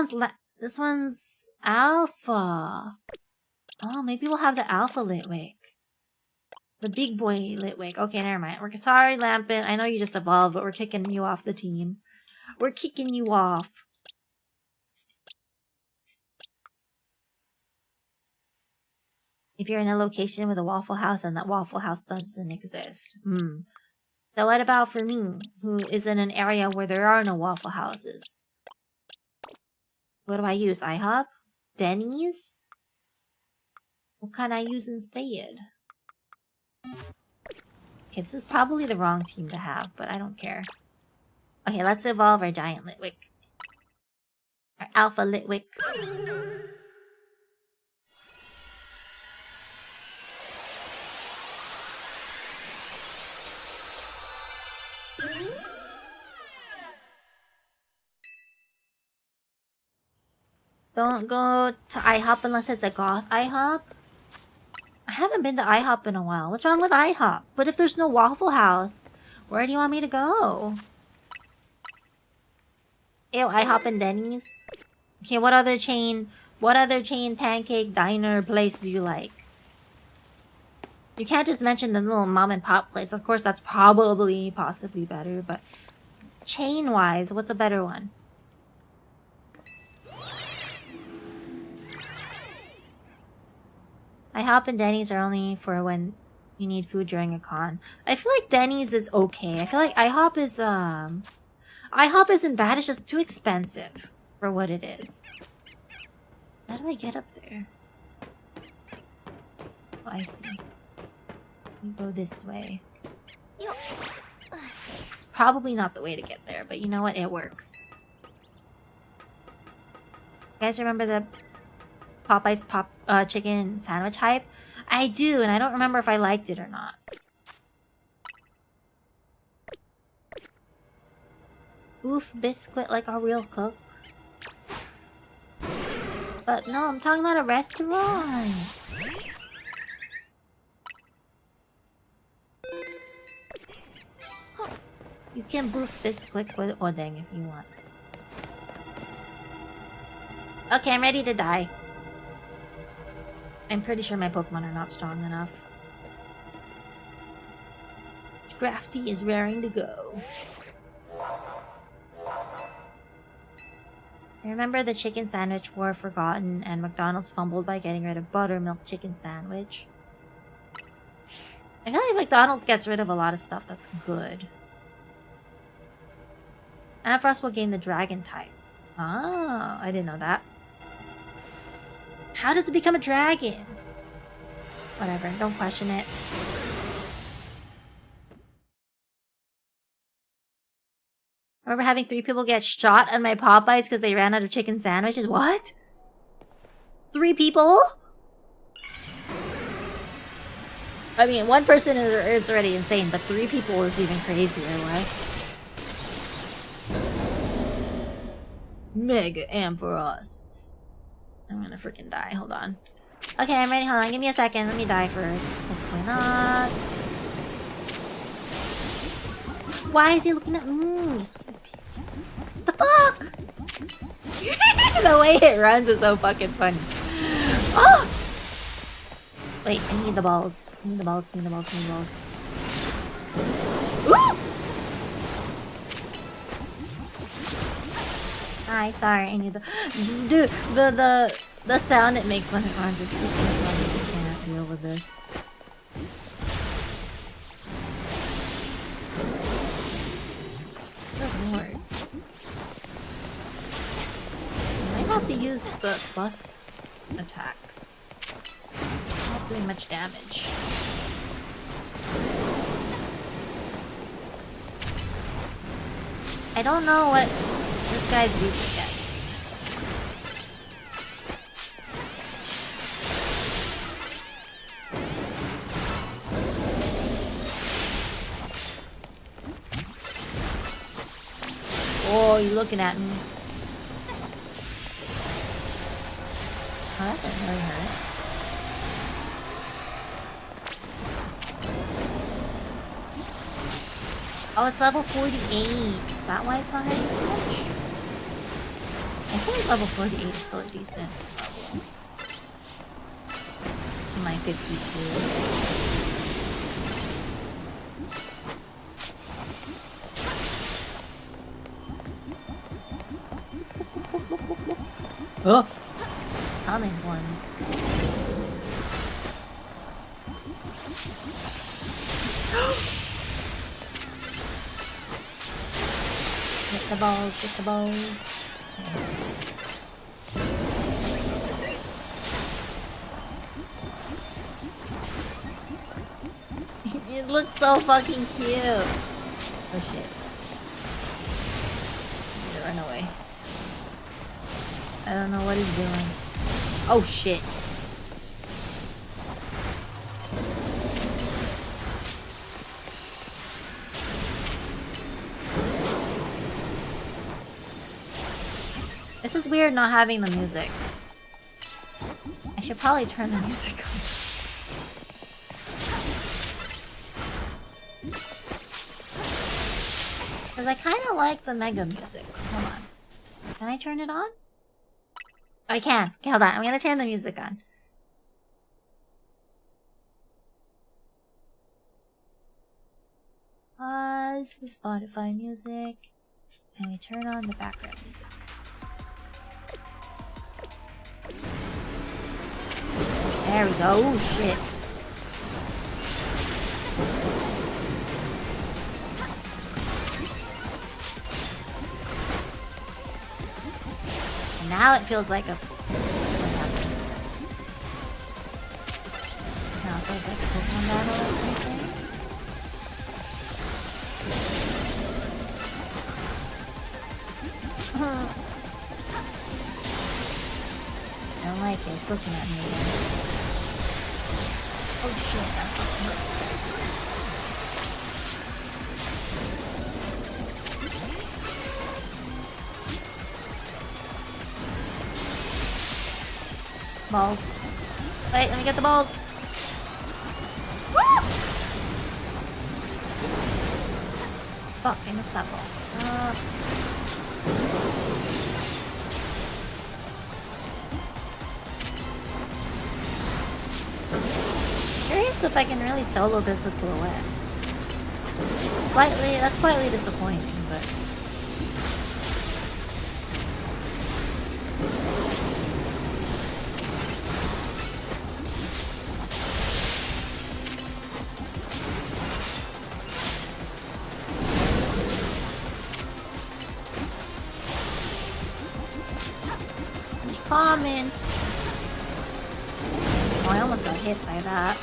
one's alpha. Oh, maybe we'll have the alpha Litwick. The big boy Litwick. Okay, never mind. We're sorry, Lampent. I know you just evolved, but we're kicking you off the team. We're kicking you off. If you're in a location with a Waffle House and that Waffle House doesn't exist. So what about for me, who is in an area where there are no Waffle Houses? What do I use? IHOP? Denny's? What can I use instead? Okay, this is probably the wrong team to have, but I don't care. Okay, let's evolve our giant Litwick. Our alpha Litwick. Don't go to IHOP unless it's a goth IHOP. I haven't been to IHOP in a while. What's wrong with IHOP? But if there's no Waffle House, where do you want me to go? Ew, IHOP and Denny's? Okay, what other chain pancake diner place do you like? You can't just mention the little mom and pop place. Of course, that's possibly better, but chain-wise, what's a better one? IHOP and Denny's are only for when you need food during a con. I feel like Denny's is okay. I feel like IHOP isn't bad, it's just too expensive for what it is. How do I get up there? Oh, I see. You go this way. Probably not the way to get there, but you know what? It works. You guys remember the Popeye's chicken sandwich hype? I do, and I don't remember if I liked it or not. Oof biscuit like a real cook. But no, I'm talking about a restaurant. You can boost biscuit with Odeng if you want. Okay, I'm ready to die. I'm pretty sure my Pokemon are not strong enough. Scrafty is raring to go. I remember the chicken sandwich war forgotten and McDonald's fumbled by getting rid of buttermilk chicken sandwich. I feel like McDonald's gets rid of a lot of stuff that's good. Ampharos will gain the dragon type. Ah, I didn't know that. How does it become a dragon? Whatever, don't question it. I remember having 3 people get shot at my Popeyes because they ran out of chicken sandwiches. What? 3 people? I mean, 1 person is already insane, but 3 people is even crazier, right? Mega Ampharos. I'm gonna freaking die. Hold on. Okay, I'm ready. Hold on. Give me a second. Let me die first. Hopefully not. Why is he looking at moves? What the fuck? The way it runs is so fucking funny. Oh! Wait, I need the balls. I need the balls. Give me the balls. Give me the balls. Ooh! Hi, sorry. I need the... Dude, the sound it makes when it runs is freaking funny. I can't deal with this. Good lord. I might have to use the plus attacks. Not doing much damage. I don't know what this guy's weak against. you looking at me? Oh, that didn't really hurt. Oh, it's level 48. Is that why it's not hitting as much? I feel like level 48 is still a decent level. My 52. Oh! Coming for me. Get the balls, get the balls. It looks so fucking cute. Oh shit. Run away. I don't know what he's doing. Oh shit. This is weird not having the music. I should probably turn the music on. Because I kind of like the mega music. Hold on. Can I turn it on? I can. Okay, hold on. I'm gonna turn the music on. Pause the Spotify music. And we turn on the background music. There we go. Oh, shit. And now it feels like a... Now it feels like a Pokemon battle or something. I don't like it. It's looking at me again. Oh shit, that fucking hurts. Balls. Wait, let me get the balls. Woo! Fuck, I missed that ball. Curious if I can really solo this with Fluette. That's slightly disappointing, but... Common. Oh, I almost got hit by that.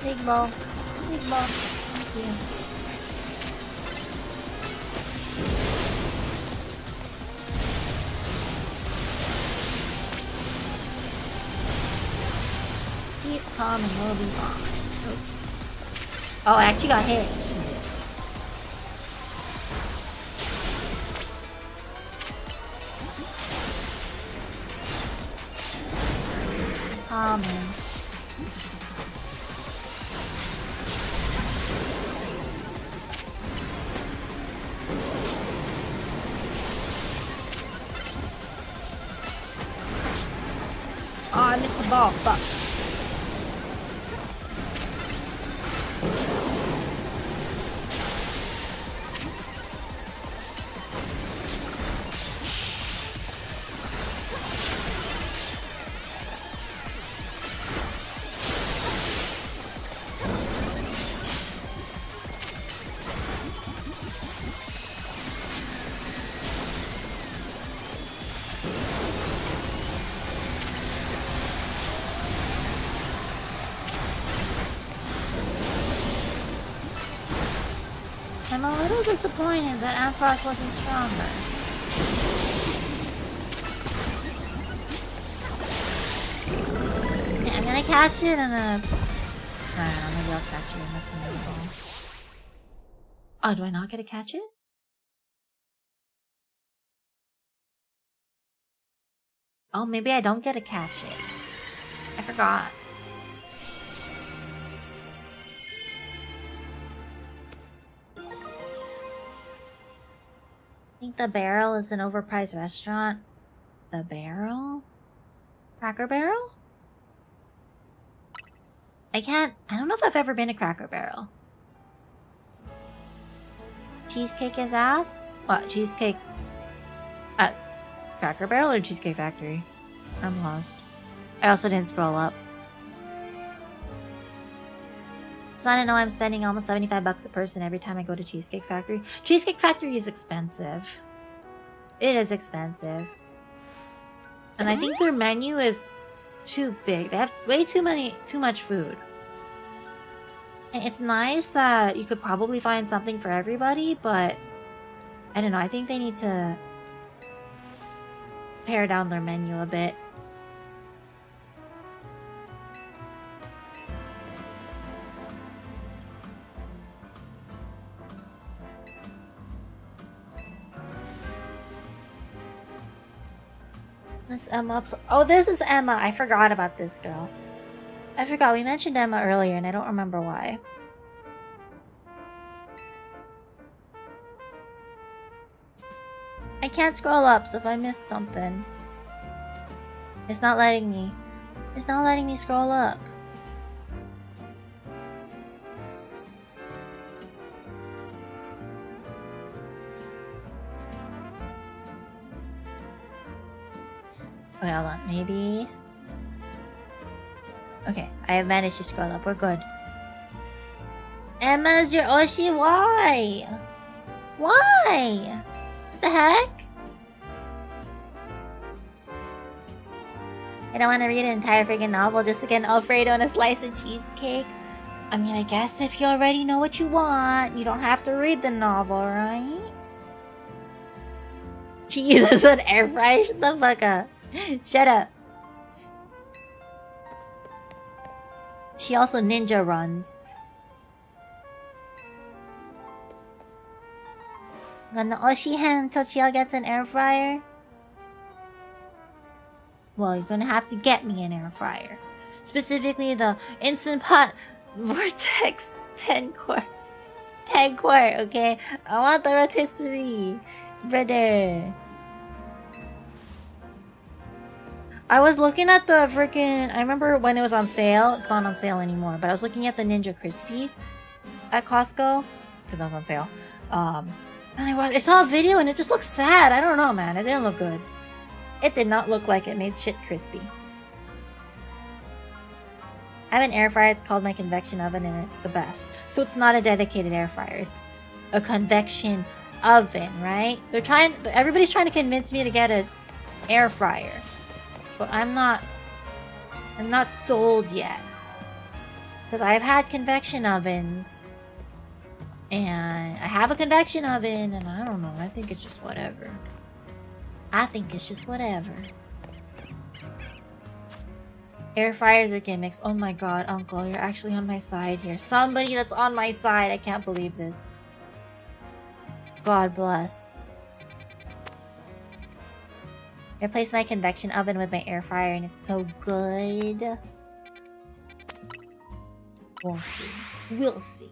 Big ball. Big ball. Thank you. Keep calm and we'll be fine. Oh, I actually got hit. Calm and... Oh, I missed the ball. Fuck. I'm a little disappointed that Ampharos wasn't stronger. Okay, I'm gonna catch it and I don't know, maybe I'll catch it in the ball. Oh, do I not get to catch it? Oh, maybe I don't get to catch it. I forgot. I think the Barrel is an overpriced restaurant. The Barrel? Cracker Barrel? I don't know if I've ever been to Cracker Barrel. Cheesecake is ass? What, cheesecake at Cracker Barrel or Cheesecake Factory? I'm lost. I also didn't scroll up. So I don't know, I'm spending almost 75 bucks a person every time I go to Cheesecake Factory. Cheesecake Factory is expensive. It is expensive. And I think their menu is too big. They have way too much food. And it's nice that you could probably find something for everybody, but I don't know, I think they need to pare down their menu a bit. This Emma. Oh, this is Emma. I forgot about this girl. I forgot. We mentioned Emma earlier and I don't remember why. I can't scroll up, so if I missed something. It's not letting me. It's not letting me scroll up. Okay, hold on. Maybe... Okay, I have managed to scroll up. We're good. Emma's your Oshi. Why? Why? What the heck? I don't want to read an entire freaking novel just to get an Alfredo and a slice of cheesecake. I mean, I guess if you already know what you want, you don't have to read the novel, right? She uses an air fryer? Shut the fuck up. Shut up. She also ninja runs. Gonna Oshi hen until Chia gets an air fryer? Well, you're gonna have to get me an air fryer. Specifically the Instant Pot Vortex 10 core. 10 core, okay? I want the rotisserie, brother. I was looking at the freaking... I remember when it was on sale. It's not on sale anymore. But I was looking at the Ninja Crispy at Costco. Because it was on sale. And I saw a video and it just looked sad. I don't know, man. It didn't look good. It did not look like it made shit crispy. I have an air fryer. It's called my convection oven and it's the best. So it's not a dedicated air fryer. It's a convection oven, right? Everybody's trying to convince me to get an air fryer. But I'm not sold yet. Because I've had convection ovens. And I have a convection oven and I don't know. I think it's just whatever. I think it's just whatever. Air fryers are gimmicks. Oh my god, Uncle, you're actually on my side here. Somebody that's on my side. I can't believe this. God bless. I replaced my convection oven with my air fryer and it's so good. We'll see. We'll see.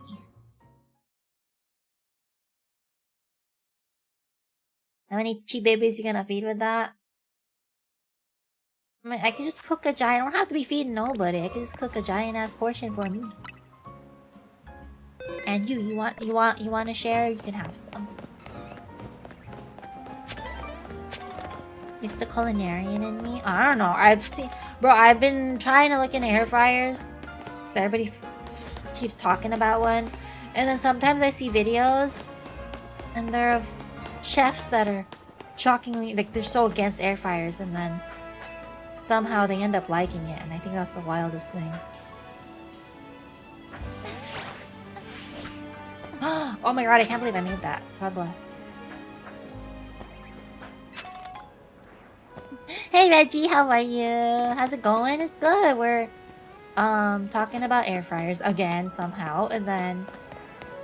How many cheap babies you gonna feed with that? I mean, I could just cook a giant. I don't have to be feeding nobody. I could just cook a giant ass portion for me. And you want to share? You can have some. It's the culinarian in me. I don't know. I've been trying to look into air fryers. Everybody keeps talking about one. And then sometimes I see videos. And they're of chefs that are shockingly... Like, they're so against air fryers. And then somehow they end up liking it. And I think that's the wildest thing. Oh my god, I can't believe I made that. God bless. Hey Reggie, how are you? How's it going? It's good. We're talking about air fryers again somehow, and then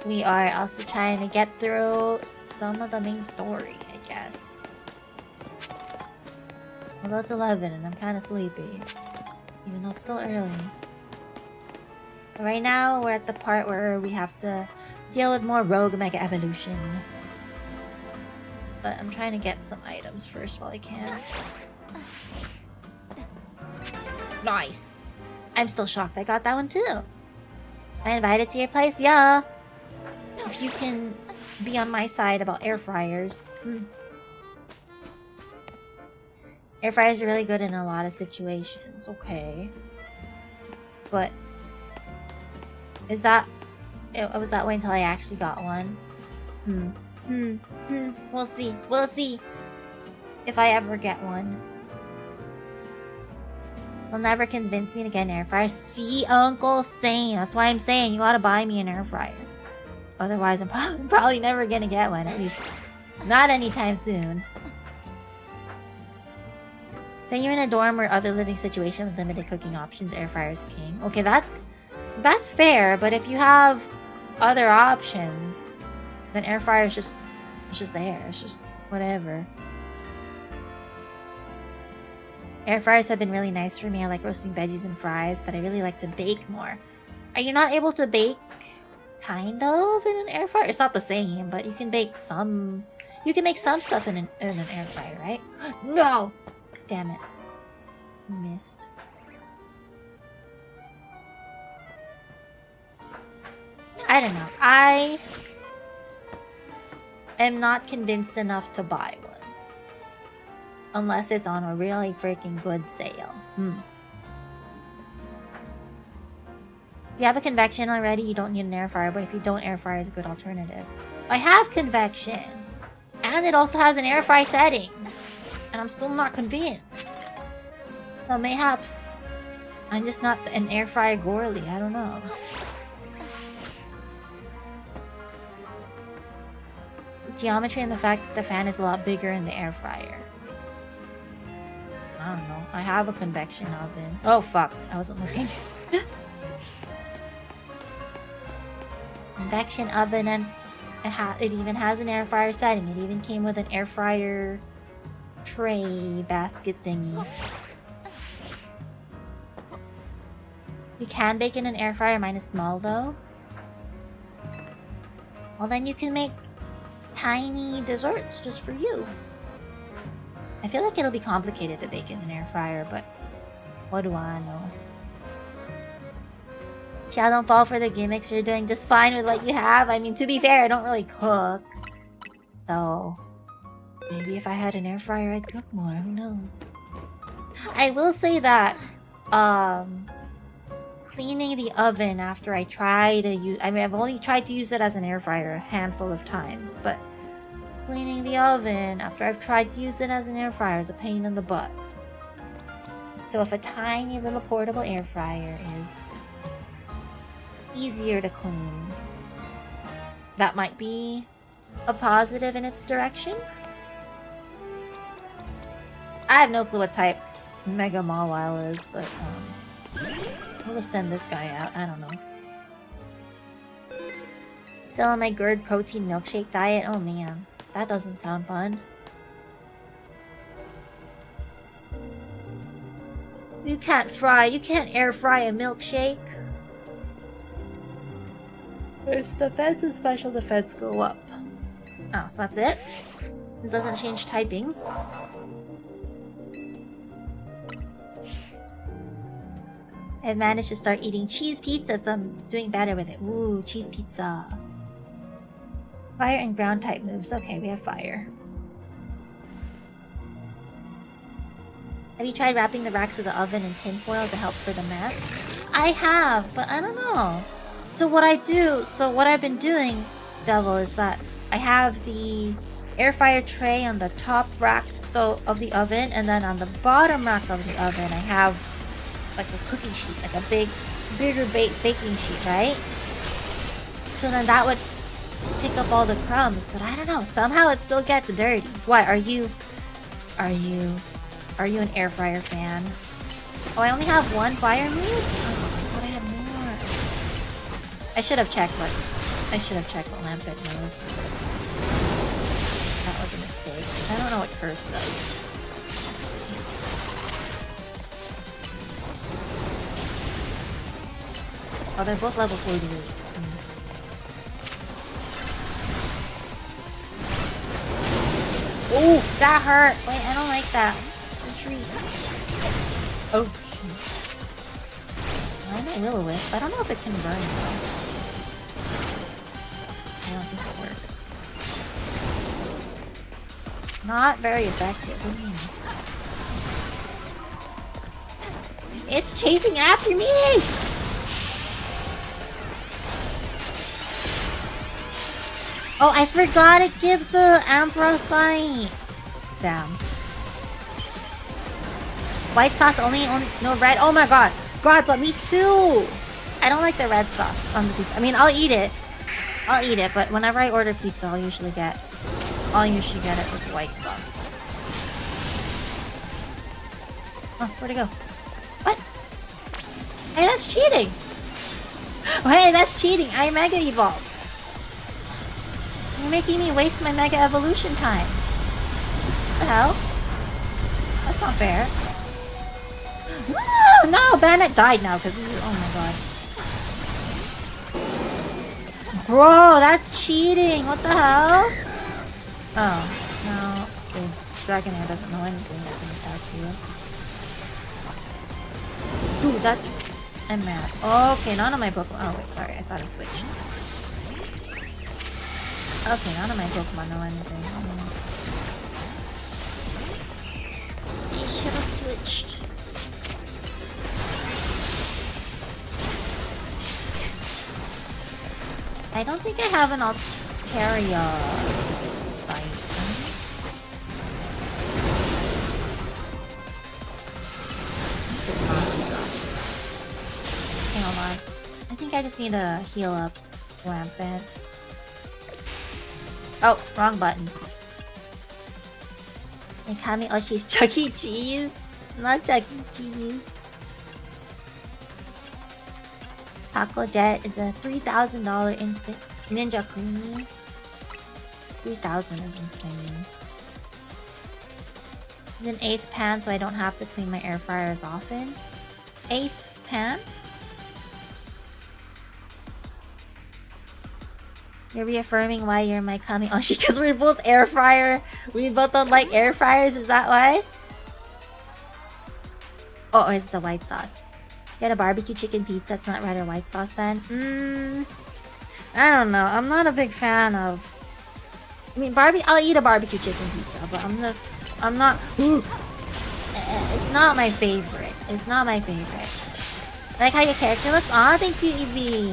we are also trying to get through some of the main story, I guess. Although it's 11 and I'm kind of sleepy, even though it's still early. But right now, we're at the part where we have to deal with more rogue mega evolution. But I'm trying to get some items first while I can. Nice! I'm still shocked I got that one too. I invited to your place, yeah. If you can be on my side about air fryers. Air fryers are really good in a lot of situations, okay. But is that... It was that way until I actually got one. We'll see. We'll see. If I ever get one. You'll never convince me to get an air fryer. See, Uncle Sane. That's why I'm saying you gotta buy me an air fryer. Otherwise, I'm probably never gonna get one. At least, not anytime soon. Say you're in a dorm or other living situation with limited cooking options, air fryer's king. Okay, that's fair. But if you have other options, then air fryer is just there. It's just whatever. Air fryers have been really nice for me. I like roasting veggies and fries, but I really like to bake more. Are you not able to bake kind of in an air fryer? It's not the same, but you can bake some. You can make some stuff in an air fryer, right? No! Damn it. Missed. I don't know. I am not convinced enough to buy one. Unless it's on a really freaking good sale. If you have a convection already, you don't need an air fryer. But if you don't, air fryer is a good alternative. I have convection. And it also has an air fry setting. And I'm still not convinced. So mayhaps I'm just not an air fryer girly. I don't know. The geometry and the fact that the fan is a lot bigger in the air fryer. I don't know. I have a convection oven. Oh fuck, I wasn't looking. Convection oven, and it even has an air fryer setting. It even came with an air fryer tray basket thingy. You can bake in an air fryer, mine is small though. Well then you can make tiny desserts just for you. I feel like it'll be complicated to bake in an air fryer, but what do I know? Child, don't fall for the gimmicks. You're doing just fine with what you have. I mean, to be fair, I don't really cook. So, maybe if I had an air fryer, I'd cook more. Who knows? I will say that, cleaning the oven after I try to use... I mean, I've only tried to use it as an air fryer a handful of times, but... cleaning the oven after I've tried to use it as an air fryer is a pain in the butt. So if a tiny little portable air fryer is easier to clean, that might be a positive in its direction. I have no clue what type Mega Mawile is, but we'll just send this guy out. I don't know. Still on my GERD protein milkshake diet? Oh man. That doesn't sound fun. You can't air fry a milkshake. Its defense and special defense go up. Oh, so that's it? It doesn't change typing. I've managed to start eating cheese pizza, so I'm doing better with it. Ooh, cheese pizza. Fire and ground type moves. Okay, we have fire. Have you tried wrapping the racks of the oven in tinfoil to help for the mess? I have, but I don't know. So what I've been doing, Devil, is that I have the air fryer tray on the top rack of the oven, and then on the bottom rack of the oven I have like a cookie sheet, like a bigger baking sheet, right? So then that would pick up all the crumbs, but I don't know. Somehow it still gets dirty. Why, are you an air fryer fan? Oh, I only have one fire move? Oh, I thought I had more. I should have checked what Lampet knows. That was a mistake. I don't know what Curse does. Oh, they're both level 48. Oh, that hurt! Wait, I don't like that. Retreat. Oh, shoot. Why am I Will-O-Wisp? I don't know if it can burn though. I don't think it works. Not very effective. What do you mean? It's chasing after me! Oh, I forgot to give the Ambrosite. Damn. White sauce only no red. Oh my god. God, but me too. I don't like the red sauce on the pizza. I mean, I'll eat it, but whenever I order pizza, I'll usually get it with white sauce. Oh, where'd it go? What? Hey, that's cheating. Oh, hey, that's cheating. I Mega Evolved. You're making me waste my Mega Evolution time. What the hell? That's not fair. No, Bandit died now because oh my god. Bro, that's cheating. What the hell? Oh, no. Okay. Dragonair doesn't know anything that can attack you. Dude, that's... I'm mad. Okay, none of my Pokemon... Oh, wait, sorry. I thought I switched. Okay, none of my Pokemon know anything. I should have switched. I don't think I have an Altaria fight. Hang on. I think I just need to heal up Lampent. Oh, wrong button. Mikami Oshi's Chuck E. Cheese. Not Chuck E. Cheese. Taco Jet is a $3,000 instant ninja cleaning. 3,000 is insane. It's an 8th pan, so I don't have to clean my air fryer as often. 8th pan? You're reaffirming why you're my Kami Oshi because we're both air fryer. We both don't like air fryers. Is that why? Oh, or is it the white sauce? Get a barbecue chicken pizza. It's not red or white sauce then. I don't know. I'm not a big fan of. I mean, I'll eat a barbecue chicken pizza, but I'm not. It's not my favorite. It's not my favorite. I like how your character looks. Aw, thank you, Evie.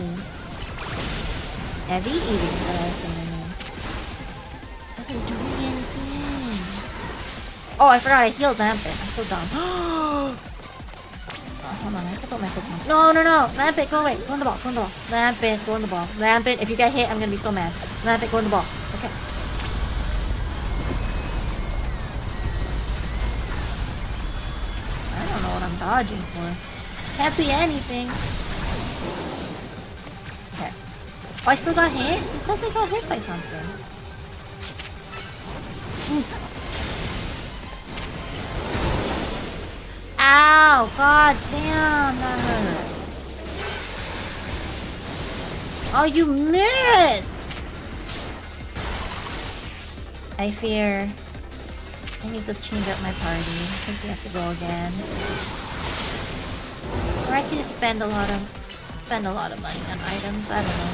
Heavy eating, but I doesn't do me anything. Oh, I forgot I healed Lampet. I'm so dumb. Oh, hold on, I have to put my Pokemon. No. Lampet, go away. Go in the ball. Lampet, go in the ball. Lampet, if you get hit, I'm gonna be so mad. Lampet, go in the ball. Okay. I don't know what I'm dodging for. Can't see anything. Okay. Oh, I still got hit? It says I got hit by something. Ow! God damn, that hurt. Oh, you missed! I fear I need to change up my party. I think we have to go again. Or I could just spend a lot of money on items. I don't know.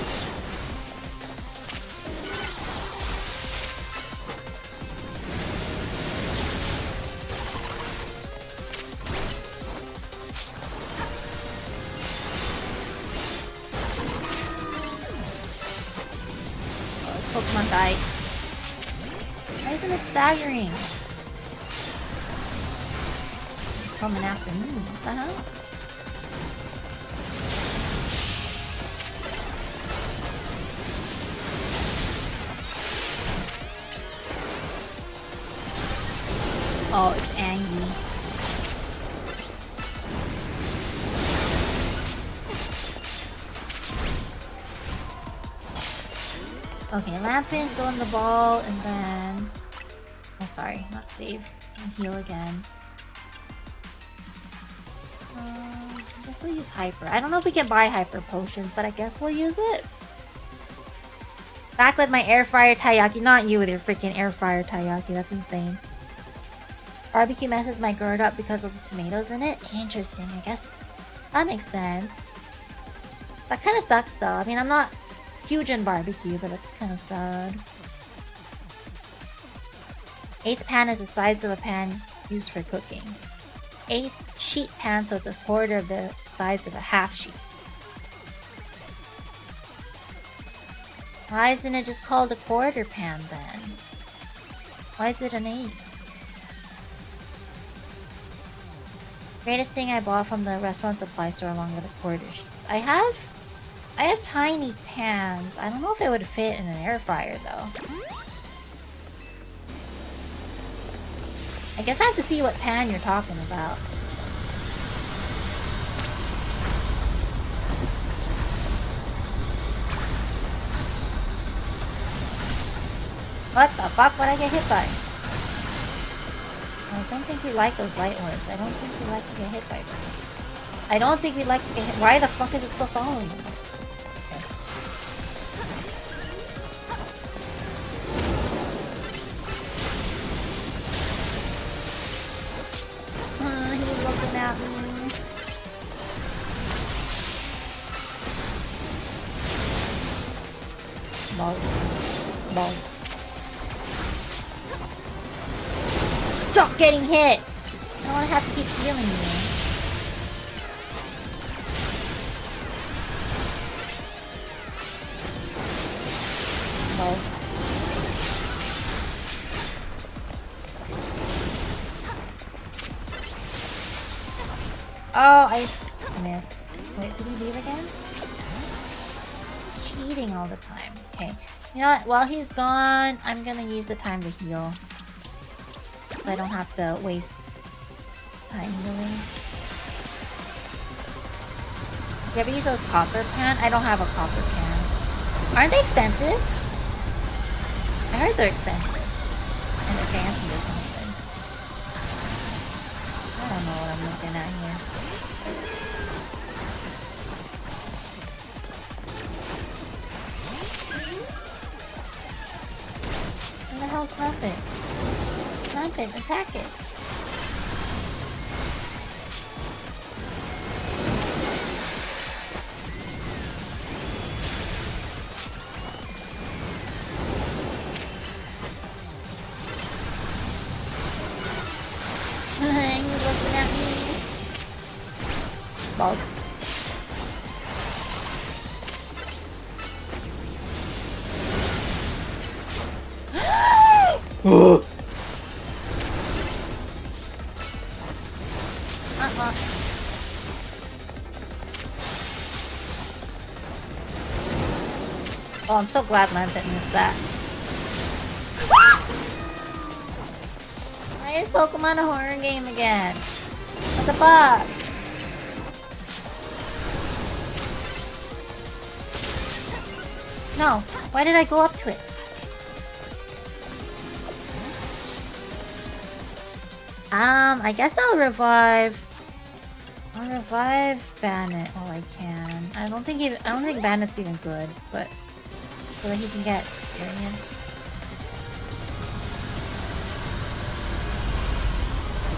Pokemon died. Why isn't it staggering? Coming after me. What the hell? Okay, Lampin, go in the ball, and then... Oh, sorry, not save. And heal again. I guess we'll use Hyper. I don't know if we can buy Hyper Potions, but I guess we'll use it. Back with my air fryer taiyaki. Not you with your freaking air fryer taiyaki. That's insane. Barbecue messes my gourd up because of the tomatoes in it. Interesting, I guess. That makes sense. That kind of sucks though. I mean, I'm not huge in barbecue, but it's kind of sad. 8th pan is the size of a pan used for cooking. 8th sheet pan, so it's a quarter of the size of a half sheet. Why isn't it just called a quarter pan then? Why is it an 8? Greatest thing I bought from the restaurant supply store along with the quarter sheets. I have tiny pans. I don't know if it would fit in an air fryer though. I guess I have to see what pan you're talking about. What the fuck? What'd I get hit by? I don't think we like those light orbs. I don't think we like to get hit by those. I don't think we like to get hit. Why the fuck is it still following me? Okay. He's looking at me. Balls. Balls. Stop getting hit! I don't want to have to keep healing you. Balls. Oh, I missed. Wait, did he leave again? He's cheating all the time. Okay. You know what? While he's gone, I'm gonna use the time to heal. So I don't have to waste time healing. You ever use those copper pan? I don't have a copper pan. Aren't they expensive? I heard they're expensive. And they're fancy or something. I don't know what I'm looking at here. Where the hell's nothing? Nothing, attack it. You're looking at me. Balls. Oh, I'm so glad Lampet missed that. Why is Pokemon a horror game again? What the fuck? No, why did I go up to it? I guess I'll revive Bandit while I can. I don't think Bandit's even good, but so that he can get experience.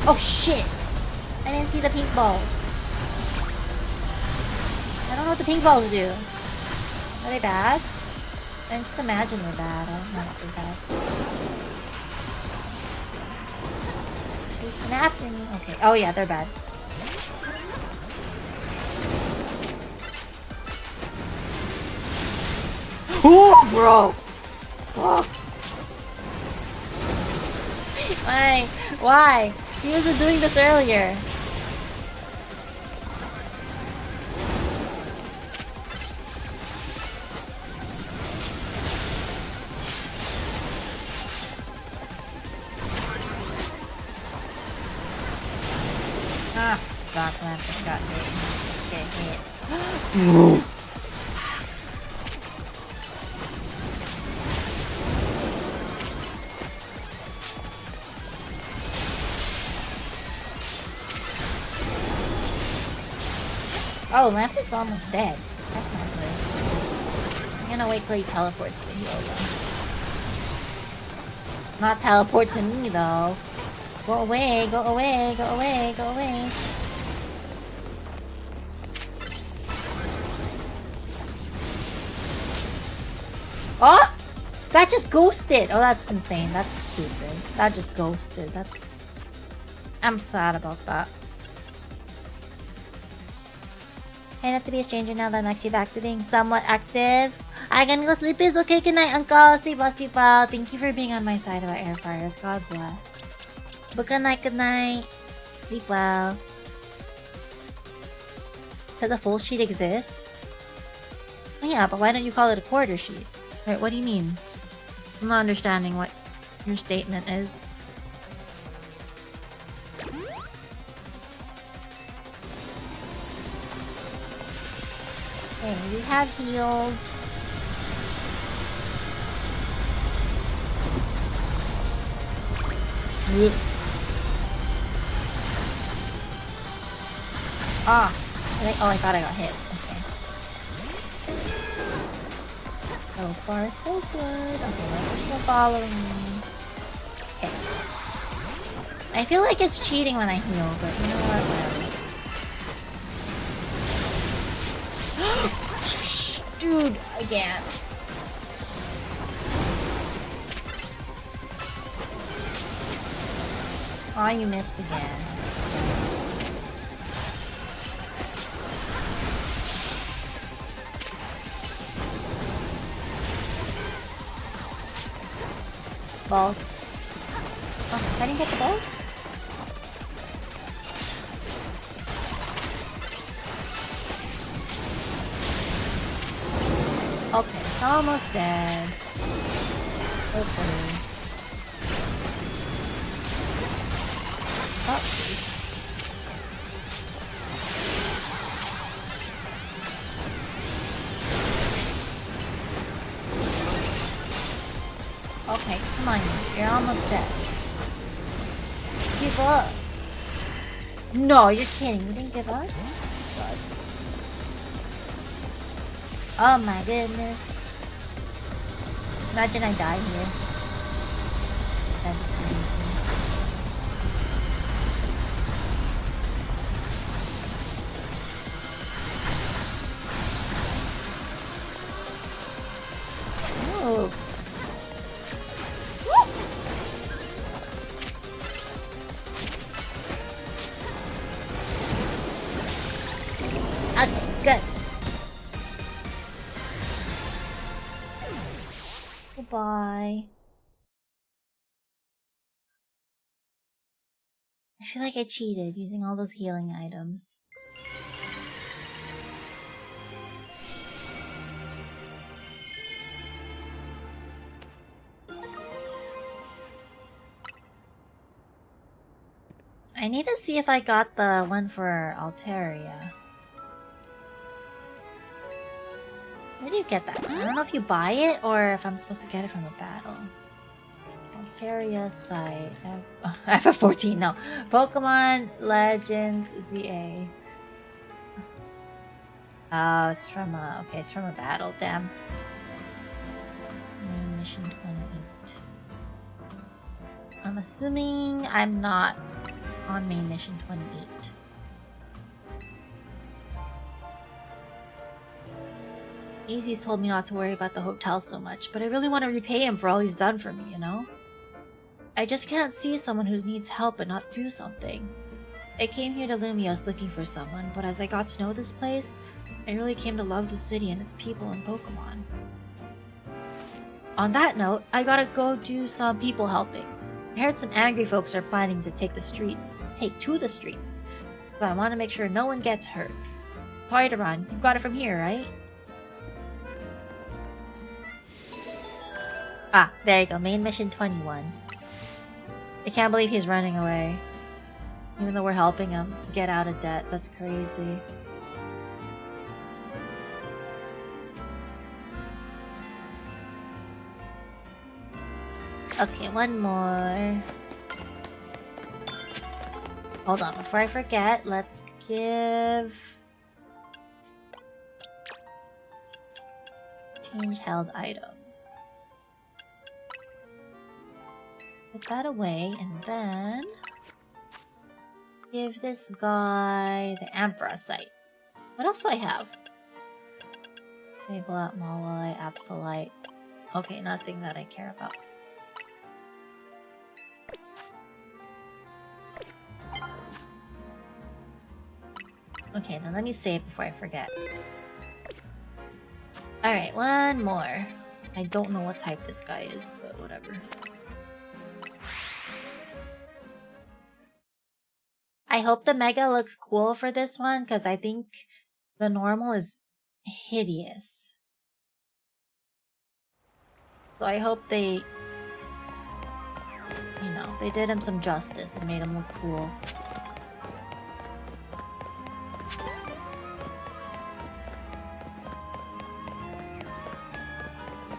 Oh shit! I didn't see the pink balls. I don't know what the pink balls do. Are they bad? I just imagine they're bad. I don't know if they're bad. They snapped me. Okay. Oh yeah, they're bad. Oh, bro! Oh. Why? Why? He wasn't doing this earlier. Ah, fuck, Lampet got hit. Get hit. Oh, Lampet's almost dead. That's not good. I'm gonna wait till he teleports to heal them. Not teleport to me though. Go away, go away, go away, go away. Oh! That just ghosted! Oh, that's insane. That's stupid. That just ghosted. That's... I'm sad about that. Try not to be a stranger now that I'm actually back to being somewhat active. I can go sleep. It's okay. Good night, Uncle. Sleep well, sleep well. Thank you for being on my side about air fryers. God bless. But good night, good night. Sleep well. Does a full sheet exist? Oh, yeah, but why don't you call it a quarter sheet? Wait, what do you mean? I'm not understanding what your statement is. Okay, we have healed. Ah! Oh, I thought I got hit. Okay. So far, so good. Okay, unless you're still following me. Okay. I feel like it's cheating when I heal, but you know what? Whatever. Dude, again. Aw, you missed again. Balls. Oh, I didn't get the balls? Okay, it's almost dead. Hopefully. Oh. Okay, come on, you're almost dead. Give up. No, you're kidding. You didn't give up? God. Oh my goodness. Imagine I die here. That'd be crazy. Oh. Okay, good. Goodbye. I feel like I cheated using all those healing items. I need to see if I got the one for Altaria. Where do you get that? I don't know if you buy it or if I'm supposed to get it from a battle. Altaria site. I have a 14 now. Pokemon Legends ZA. Oh, it's from a... Okay, it's from a battle. Damn. Main mission 28. I'm assuming I'm not on main mission 28. Easy's told me not to worry about the hotel so much, but I really want to repay him for all he's done for me, you know? I just can't see someone who needs help and not do something. I came here to Lumios looking for someone, but as I got to know this place, I really came to love the city and its people and Pokemon. On that note, I gotta go do some people helping. I heard some angry folks are planning to take to the streets, but I want to make sure no one gets hurt. Sorry to run, you've got it from here, right? Ah, there you go, main mission 21. I can't believe he's running away. Even though we're helping him get out of debt, that's crazy. Okay, one more. Hold on, before I forget, let's give Change held item. Put that away and then give this guy the Anthracite. What else do I have? Sableye, Moleye, Absolite. Okay, nothing that I care about. Okay, then let me save before I forget. Alright, one more. I don't know what type this guy is, but whatever. I hope the Mega looks cool for this one, because I think the normal is hideous. So I hope they, you know, they did him some justice and made him look cool.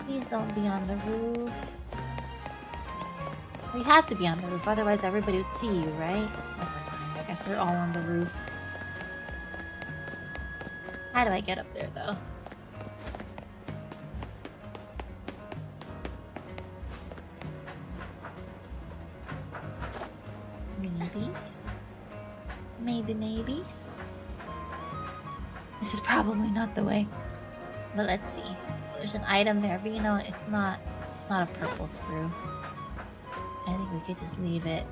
Please don't be on the roof. We have to be on the roof, otherwise everybody would see you, right? Never mind, I guess they're all on the roof. How do I get up there, though? Maybe. Maybe. This is probably not the way. But let's see. There's an item there, but you know, it's not a purple screw. I think we could just leave it.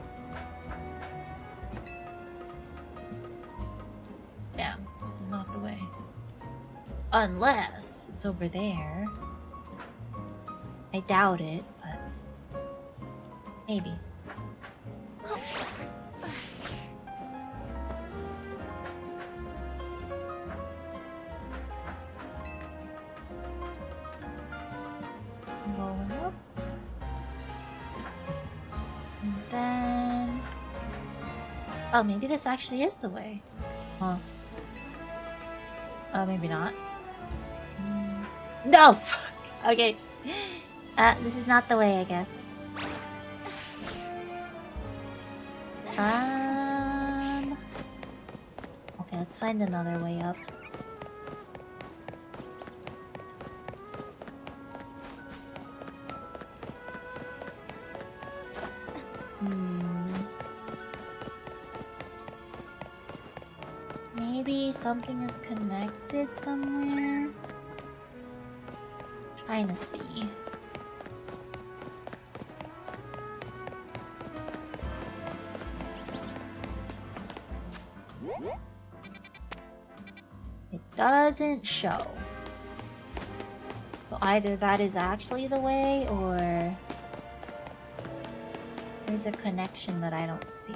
Damn, this is not the way. Unless it's over there. I doubt it, but maybe. Going up. And then... oh, maybe this actually is the way. Huh. Oh, maybe not. No! Fuck! Okay. This is not the way, I guess. Okay, let's find another way up. Maybe something is connected somewhere? Trying to see. It doesn't show. So either that is actually the way, or there's a connection that I don't see.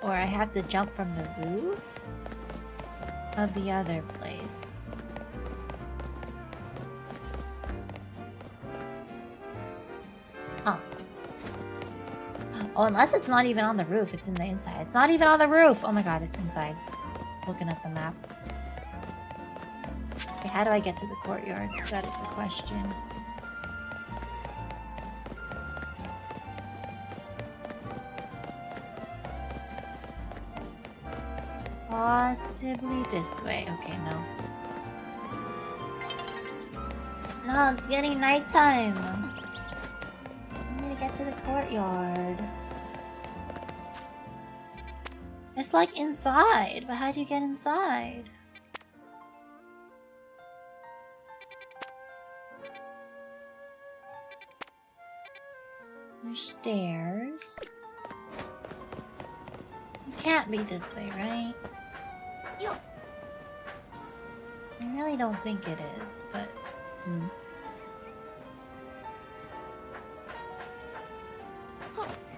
Or I have to jump from the roof of the other place. Huh. Oh, unless it's not even on the roof, it's in the inside. It's not even on the roof! Oh my god, it's inside. Looking at the map. Okay, how do I get to the courtyard? That is the question. Possibly this way. Okay, no. No, it's getting nighttime. I need to get to the courtyard. It's like inside, but how do you get inside? There's stairs. It can't be this way, right? I really don't think it is, but...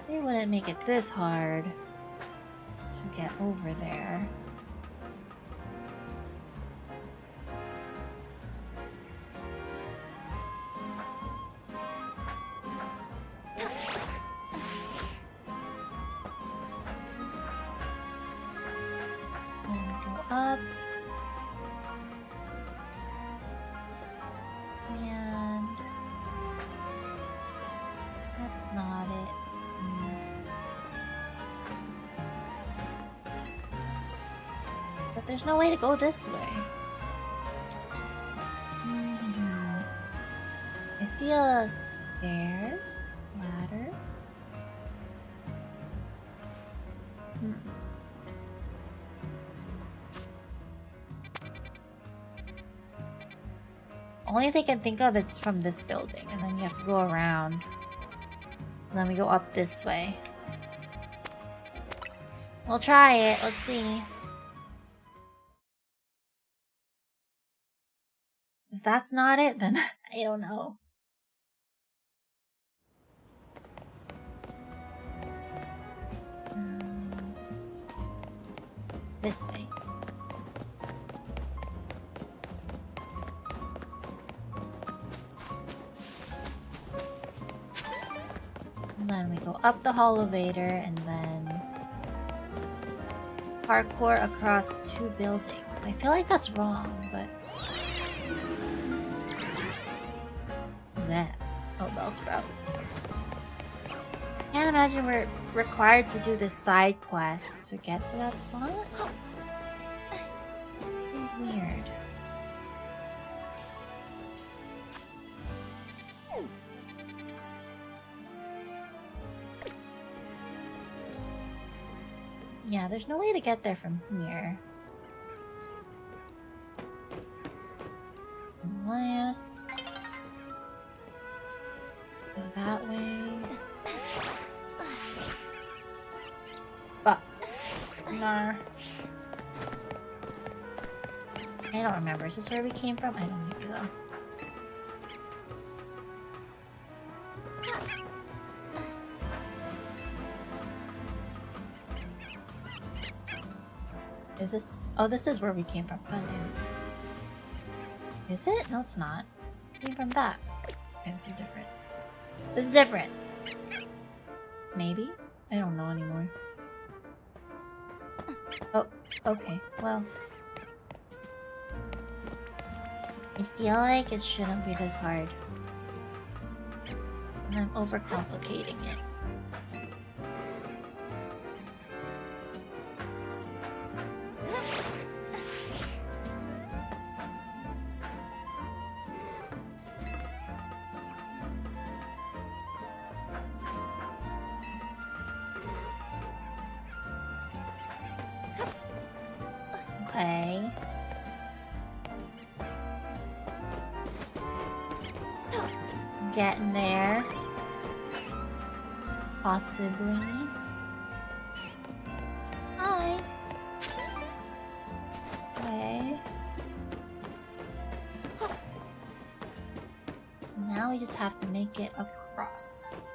They wouldn't make it this hard to get over there. Up. And that's not it. But there's no way to go this way. I see a stairs, ladder. Only thing I can think of is from this building, and then you have to go around. And then we go up this way. We'll try it. Let's see. If that's not it, then I don't know. This way. And then we go up the elevator and then parkour across 2 buildings. I feel like that's wrong, but... What's that? Oh, Bellsprout. Can't imagine we're required to do this side quest to get to that spot. Seems weird. Yeah, there's no way to get there from here. Unless... go that way. Fuck. Nah. I don't remember. Is this where we came from? I don't think so. Is this... oh, this is where we came from. God damn. Is it? No, it's not. It came from that. Okay, this is different. This is different. Maybe? I don't know anymore. Oh, okay. Well. I feel like it shouldn't be this hard. And I'm overcomplicating it. Okay. Getting there. Possibly. Hi. Okay. Now we just have to make it across.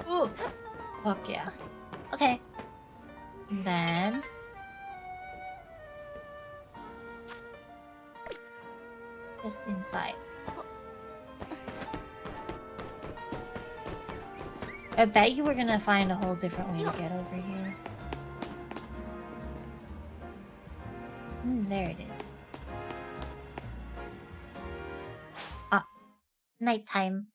Ooh. Fuck yeah. Okay. And then... just inside. I bet you we're gonna find a whole different way to get over here. There it is. Ah. Nighttime.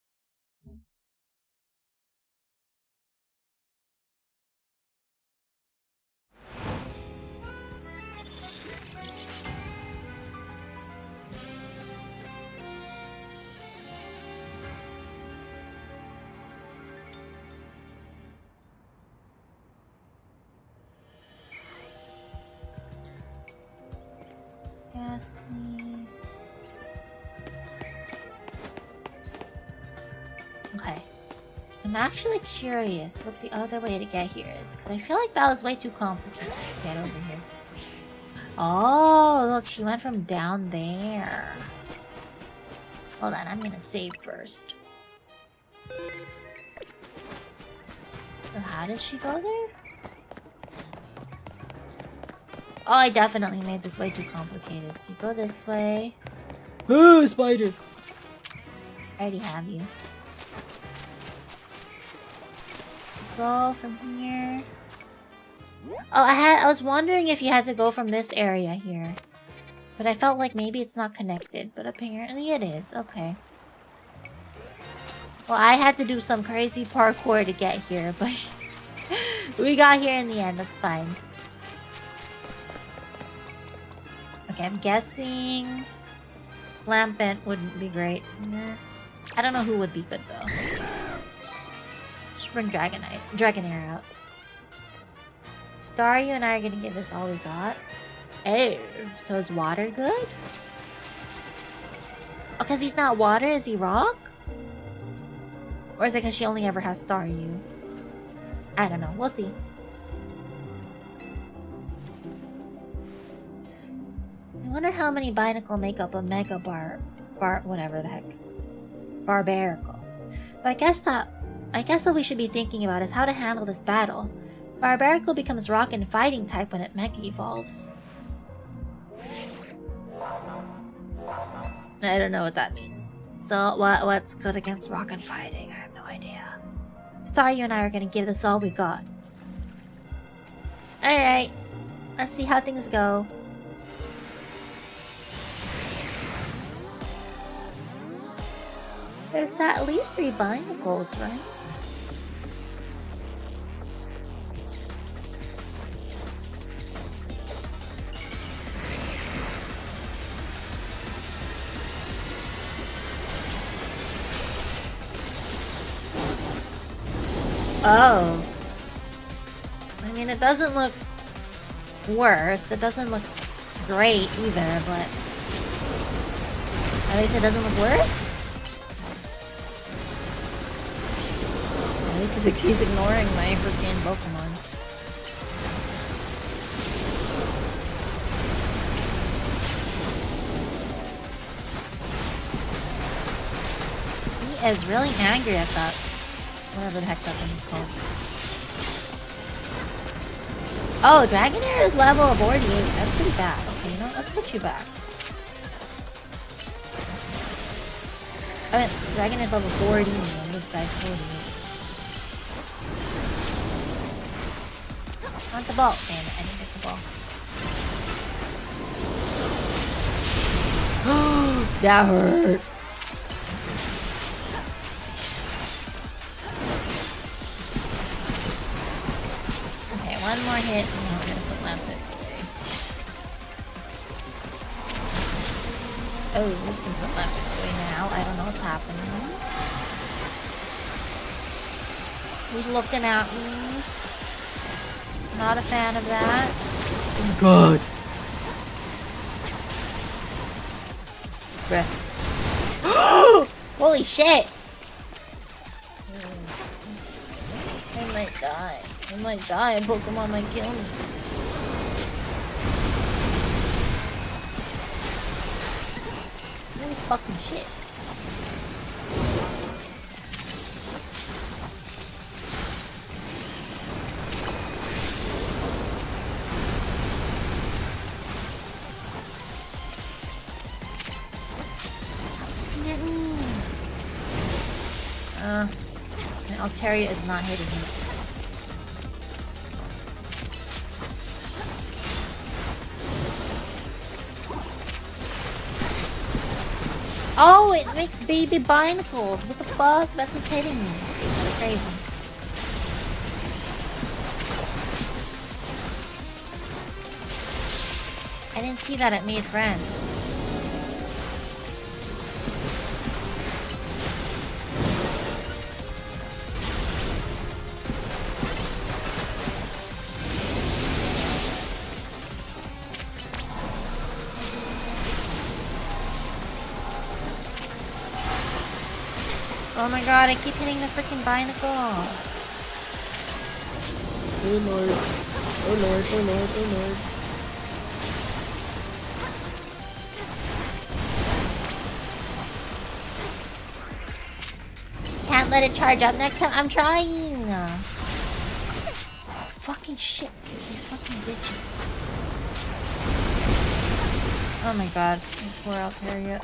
Okay. I'm actually curious what the other way to get here is, because I feel like that was way too complicated to get over here. Oh, look, she went from down there. Hold on, I'm gonna save first. So how did she go there? Oh, I definitely made this way too complicated. So you go this way. Oh, spider! I already have you. Go from here. Oh, I was wondering if you had to go from this area here. But I felt like maybe it's not connected, but apparently it is. Okay. Well, I had to do some crazy parkour to get here, but We got here in the end, that's fine. Okay, I'm guessing Lampent wouldn't be great. I don't know who would be good though. Let's bring Dragonair out. Star, you and I are gonna give this all we got. Oh, so is water good? Oh, because he's not water, is he rock? Or is it because she only ever has Star you? I don't know, we'll see. I wonder how many Binacle make up a Mega whatever the heck. Barbarical. But I guess what we should be thinking about is how to handle this battle. Barbarical becomes rock and fighting type when it Mega evolves. I don't know what that means. So what's good against rock and fighting? I have no idea. Star, you and I are gonna give this all we got. Alright. Let's see how things go. There's at least 3 Binacles, right? Oh. I mean, it doesn't look worse. It doesn't look great either, but at least it doesn't look worse. At least he's ignoring my freaking Pokemon. He is really angry at that. Whatever the heck that thing is called. Oh, Dragonair is level 48. That's pretty bad. Okay, you know, let's put you back. I mean, Dragonair's level 40 and this guy's 48. I want the ball. Damn it, I didn't get the ball. That hurt. Okay, one more hit and then we're gonna put Lampent away. Oh, we're just gonna put Lampent away now. I don't know what's happening. He's looking at me. Not a fan of that. Oh god. Bruh. Holy shit! I might die. I might die. Pokemon might kill me. Holy fucking shit. Altaria is not hitting me. Oh, it makes baby Binacles. What the fuck? That's what's hitting me. That's crazy. I didn't see that it made friends. Oh my god, I keep hitting the freaking Binacle. Oh lord. Oh lord, oh lord, oh lord. Can't let it charge up next time. I'm trying. Fucking shit, dude. These fucking bitches. Oh my god. Poor Altaria.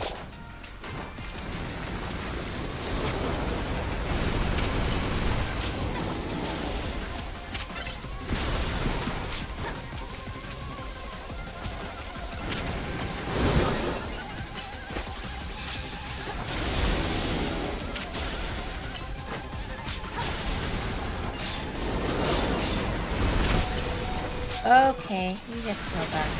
Okay, you get to go back.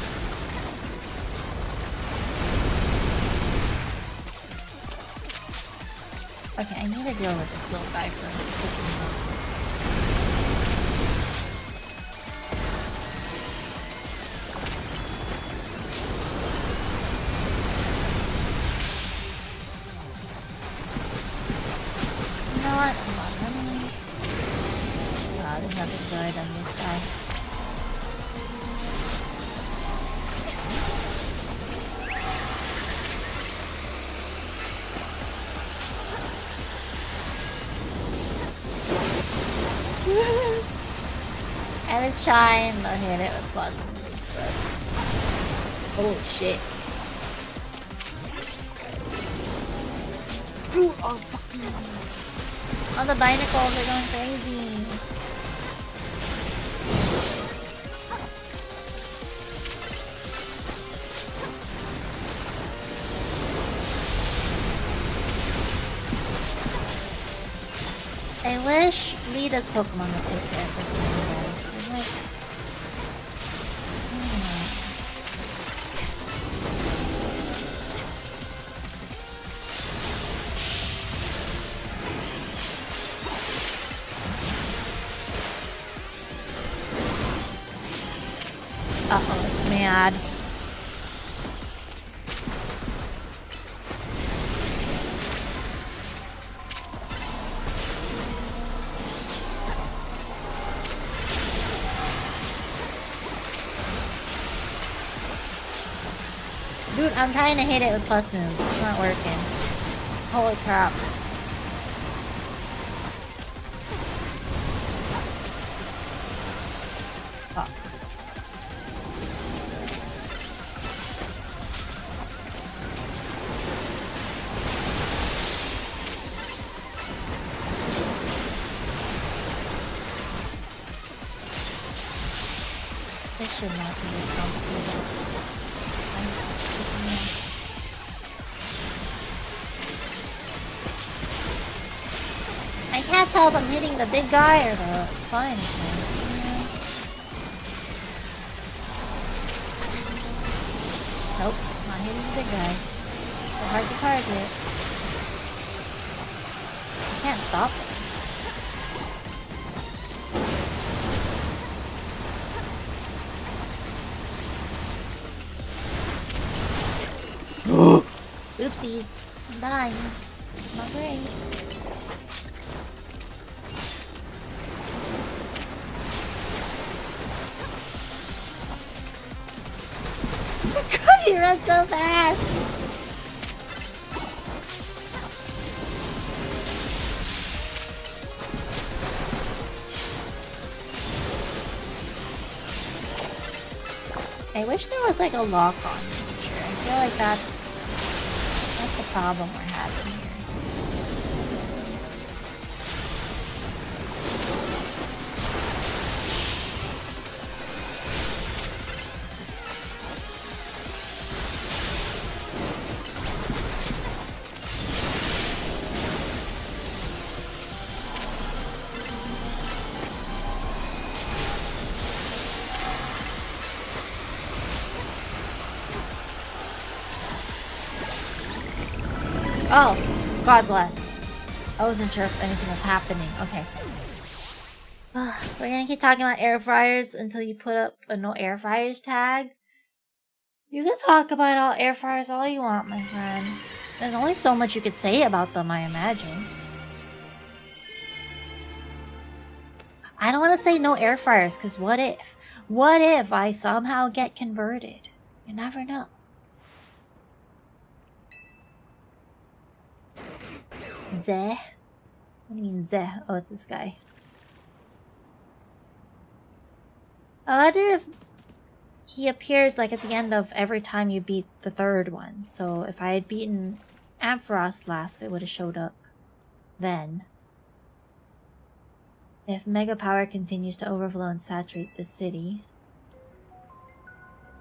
Okay, I need to deal with this little guy first. You know what? Hold on, let me... Oh, there's nothing good on this guy. I was trying to hit it with plus moves, but... Oh shit. Oh, fucking... Oh, the binacles are going crazy. I wish Lita's Pokemon would take care of this one, guys. Like, uh-oh, it's mad. Dude, I'm trying to hit it with plus moves. It's not working. Holy crap. Fuck. This should not be this complicated. I can't tell if I'm hitting the big guy or the flying guy. Nope, not hitting the big guy. So hard to target. I can't stop it. Oopsies. I'm dying. Not great. God, he runs so fast! I wish there was like a lock-on feature. I feel like that's the problem we're having here. Oh, God bless. I wasn't sure if anything was happening. Okay. We're gonna keep talking about air fryers until you put up a no air fryers tag. You can talk about all air fryers all you want, my friend. There's only so much you could say about them, I imagine. I don't want to say no air fryers, because what if? What if I somehow get converted? You never know. Zeh? What do you mean Zeh? Oh, it's this guy. I wonder if he appears like at the end of every time you beat the third one. So if I had beaten Ampharos last, it would have showed up then. If Mega Power continues to overflow and saturate the city,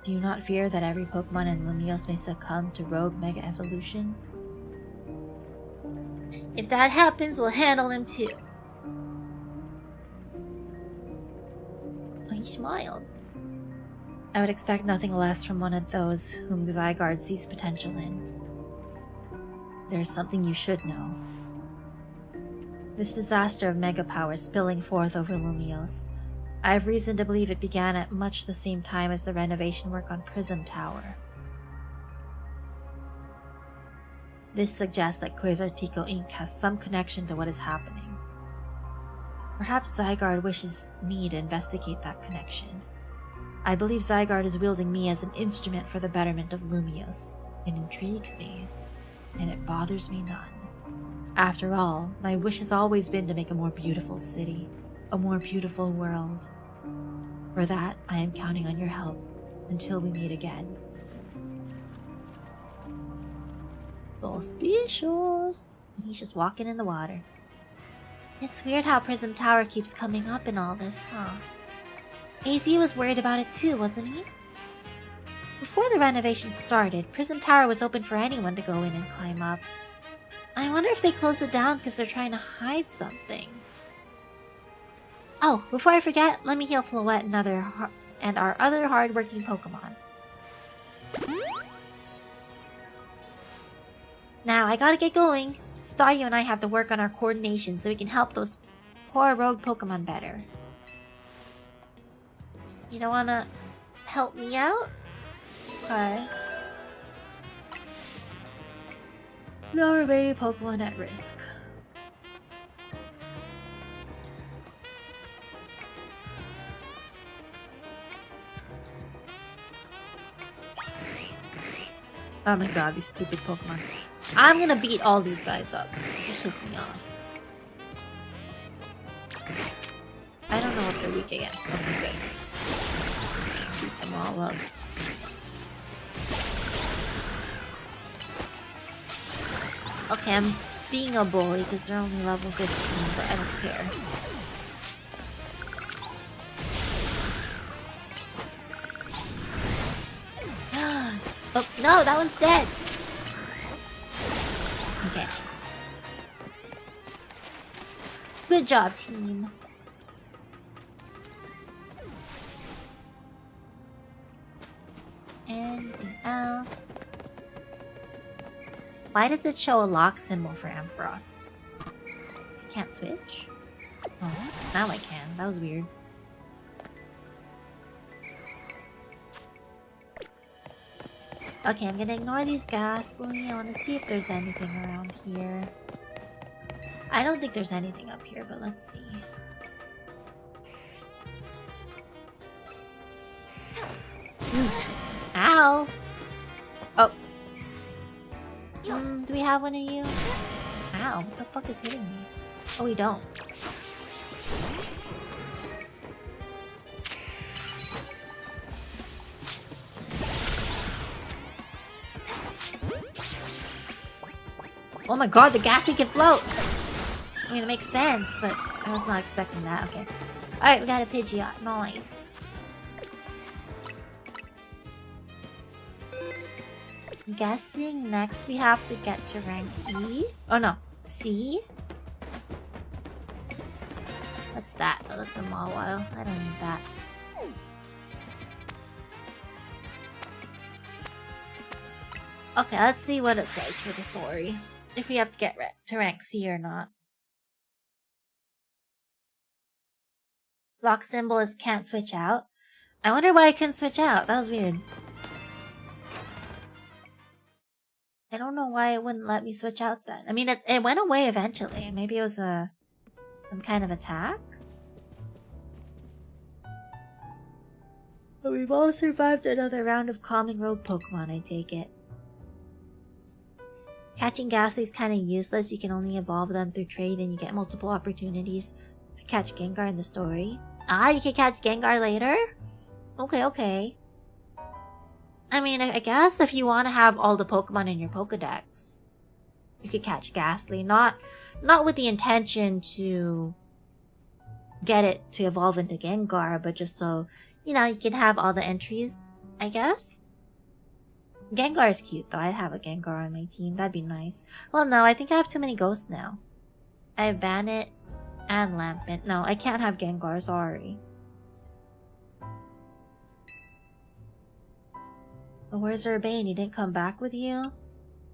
do you not fear that every Pokemon in Lumiose may succumb to rogue Mega Evolution? If that happens, we'll handle him too. Oh, he smiled. I would expect nothing less from one of those whom Zygarde sees potential in. There is something you should know. This disaster of mega power spilling forth over Lumios, I have reason to believe it began at much the same time as the renovation work on Prism Tower. This suggests that Quasartico Inc. has some connection to what is happening. Perhaps Zygarde wishes me to investigate that connection. I believe Zygarde is wielding me as an instrument for the betterment of Lumios. It intrigues me, and it bothers me none. After all, my wish has always been to make a more beautiful city, a more beautiful world. For that, I am counting on your help until we meet again. Auspicious. And he's just walking in the water. It's weird how Prism Tower keeps coming up in all this, huh? AZ was worried about it too, wasn't he? Before the renovation started, Prism Tower was open for anyone to go in and climb up. I wonder if they closed it down because they're trying to hide something. Oh, before I forget, let me heal Floette and our other hard-working Pokemon. Now, I gotta get going. Staryu and I have to work on our coordination so we can help those poor rogue Pokemon better. You don't wanna help me out? Okay. No remaining Pokemon at risk. Oh my god, these stupid Pokemon. I'm gonna beat all these guys up. It pisses me off. I don't know what they're weak against. Okay, good. Beat them all up. Okay, I'm being a bully because they're only level 15, but I don't care. Oh, no, that one's dead! Okay. Good job, team. Anything else? Why does it show a lock symbol for Ampharos? Can't switch? Oh, now I can. That was weird. Okay, I'm gonna ignore these Ghastly. I wanna see if there's anything around here. I don't think there's anything up here, but let's see. Ow! Oh. Do we have one of you? Ow, what the fuck is hitting me? Oh, we don't. Oh my god, the Ghastly can float! I mean, it makes sense, but I was not expecting that. Okay. Alright, we got a Pidgeot. Nice. I'm guessing next we have to get to rank E? Oh no, C? What's that? Oh, that's a Mawile. I don't need that. Okay, let's see what it says for the story. If we have to get to rank C or not. Lock symbol is can't switch out. I wonder why I couldn't switch out. That was weird. I don't know why it wouldn't let me switch out then. I mean, it went away eventually. Maybe it was some kind of attack? But we've all survived another round of calming rogue Pokemon, I take it. Catching Ghastly's kinda useless. You can only evolve them through trade and you get multiple opportunities to catch Gengar in the story. Ah, you can catch Gengar later? Okay. I mean, I guess if you want to have all the Pokemon in your Pokedex, you could catch Ghastly. Not with the intention to get it to evolve into Gengar, but just so, you know, you can have all the entries, I guess? Gengar is cute, though. I'd have a Gengar on my team. That'd be nice. Well, no, I think I have too many ghosts now. I have Bannet and Lampent. No, I can't have Gengar, sorry. But where's Urbane? He didn't come back with you?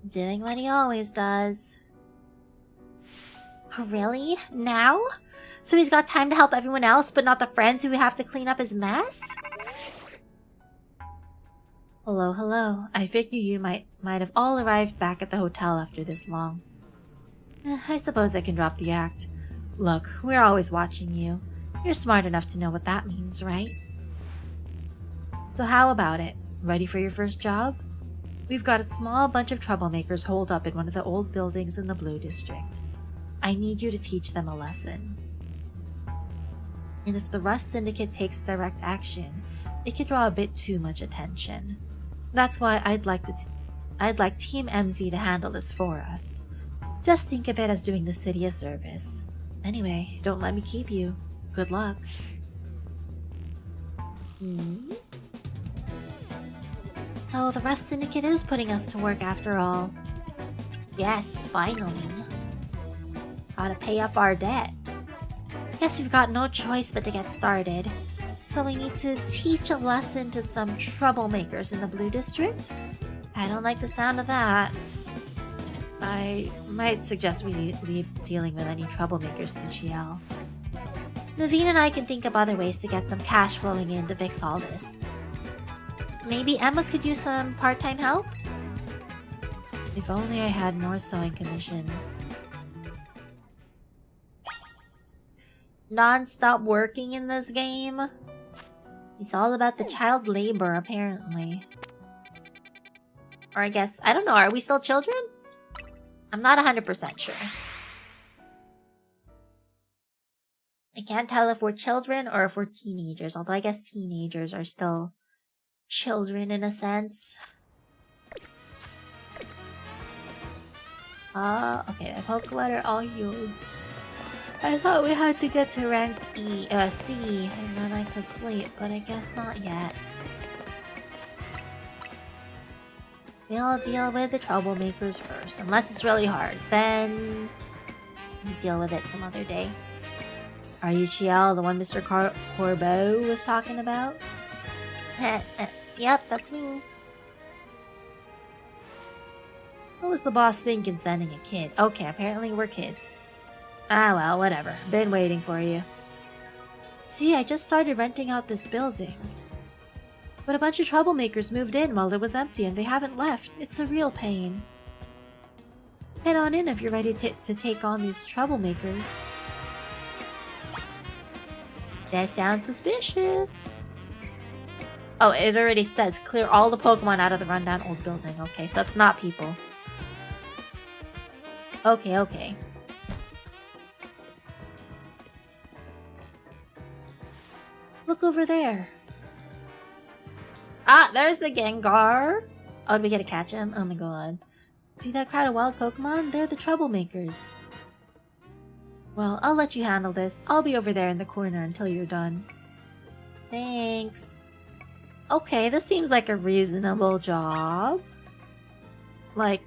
Doing what he always does. Really? Now? So he's got time to help everyone else, but not the friends who have to clean up his mess? Hello, hello. I figured you might have all arrived back at the hotel after this long. I suppose I can drop the act. Look, we're always watching you. You're smart enough to know what that means, right? So how about it? Ready for your first job? We've got a small bunch of troublemakers holed up in one of the old buildings in the Blue District. I need you to teach them a lesson. And if the Rust Syndicate takes direct action, it could draw a bit too much attention. That's why I'd like Team MZ to handle this for us. Just think of it as doing the city a service. Anyway, don't let me keep you. Good luck. So the Rust Syndicate is putting us to work after all. Yes, finally. Gotta pay up our debt. Guess we've got no choice but to get started. So we need to teach a lesson to some troublemakers in the Blue District? I don't like the sound of that. I might suggest we leave dealing with any troublemakers to GL. Naveen and I can think of other ways to get some cash flowing in to fix all this. Maybe Emma could use some part-time help? If only I had more sewing commissions. Non-stop working in this game? It's all about the child labor, apparently. Or I guess, I don't know, are we still children? I'm not 100% sure. I can't tell if we're children or if we're teenagers, although I guess teenagers are still children in a sense. Okay, my Pokémon are all healed. I thought we had to get to rank C, and then I could sleep, but I guess not yet. We'll deal with the troublemakers first, unless it's really hard. Then we deal with it some other day. Are you Chiel, the one Mr. Corbeau was talking about? Yep, that's me. What was the boss thinking sending a kid? Okay, apparently we're kids. Ah well, whatever. Been waiting for you. See, I just started renting out this building. But a bunch of troublemakers moved in while it was empty and they haven't left. It's a real pain. Head on in if you're ready to take on these troublemakers. That sounds suspicious. Oh, it already says clear all the Pokemon out of the rundown old building. Okay, so it's not people. Okay. Look over there. Ah, there's the Gengar. Oh, did we get to catch him? Oh my god. See that crowd of wild Pokemon? They're the troublemakers. Well, I'll let you handle this. I'll be over there in the corner until you're done. Thanks. Okay, this seems like a reasonable job. Like,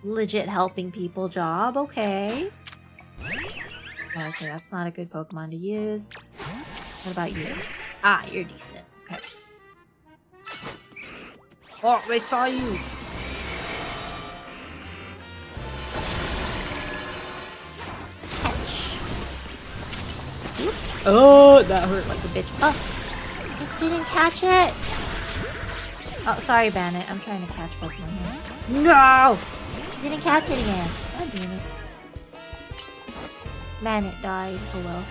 legit helping people job. Okay. Okay, that's not a good Pokemon to use. What about you? Ah, you're decent. Okay. Oh, I saw you! Catch. Oh, that hurt like a bitch. Oh, I didn't catch it! Oh, sorry, Bandit. I'm trying to catch Pokemon here. No! I didn't catch it again. God damn it. Bandit died. Oh well.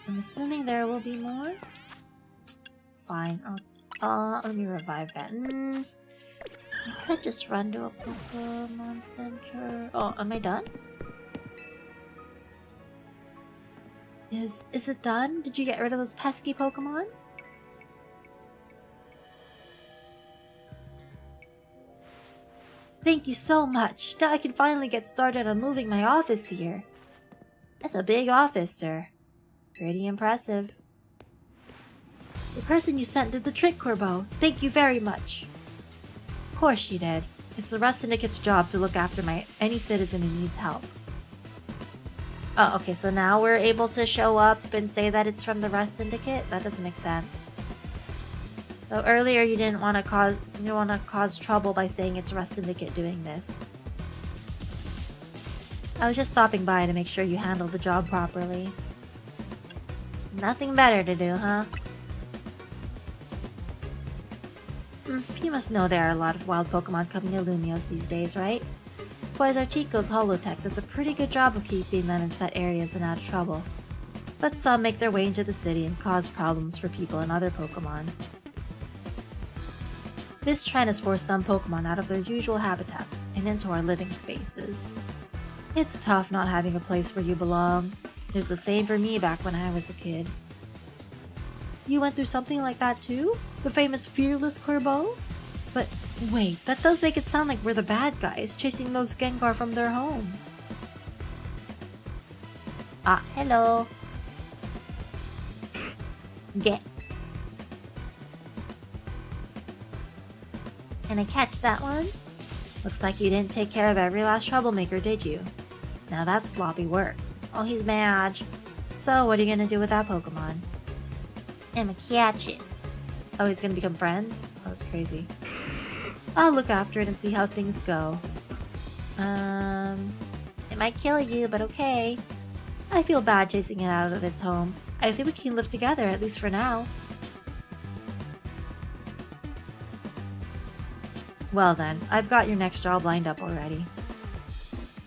I'm assuming there will be more. Fine. Let me revive that. I could just run to a Pokemon Center. Oh, am I done? Is it done? Did you get rid of those pesky Pokemon? Thank you so much. Now I can finally get started on moving my office here. That's a big office, sir. Pretty impressive. The person you sent did the trick, Corbeau. Thank you very much. Of course she did. It's the Rust Syndicate's job to look after any citizen who needs help. Oh, okay, so now we're able to show up and say that it's from the Rust Syndicate? That doesn't make sense. So earlier you didn't want to cause trouble by saying it's Rust Syndicate doing this. I was just stopping by to make sure you handled the job properly. Nothing better to do, huh? You must know there are a lot of wild Pokemon coming to Lumios these days, right? Quasartico's Holotech does a pretty good job of keeping them in set areas and out of trouble. But some make their way into the city and cause problems for people and other Pokemon. This trend has forced some Pokemon out of their usual habitats and into our living spaces. It's tough not having a place where you belong. It was the same for me back when I was a kid. You went through something like that too? The famous Fearless Corbeau? But wait, that does make it sound like we're the bad guys chasing those Gengar from their home. Ah, hello. Get. Can I catch that one? Looks like you didn't take care of every last troublemaker, did you? Now that's sloppy work. Oh, he's mad. So what are you gonna do with that Pokemon? I'ma catch it. Oh, he's gonna become friends? Oh, that's crazy. I'll look after it and see how things go. It might kill you, but okay. I feel bad chasing it out of its home. I think we can live together, at least for now. Well then, I've got your next job lined up already.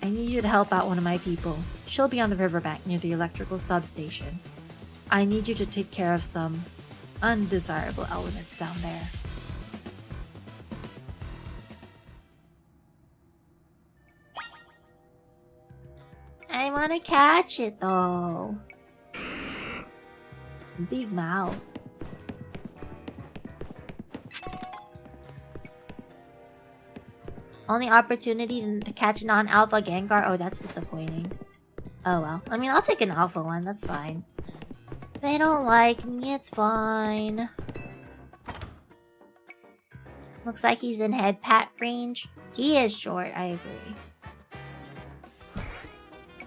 I need you to help out one of my people. She'll be on the riverbank near the electrical substation. I need you to take care of some undesirable elements down there. I want to catch it though. Big mouth. Only opportunity to catch a non-alpha Gengar? Oh, that's disappointing. Oh well. I mean, I'll take an alpha one. That's fine. They don't like me. It's fine. Looks like he's in head pat range. He is short. I agree.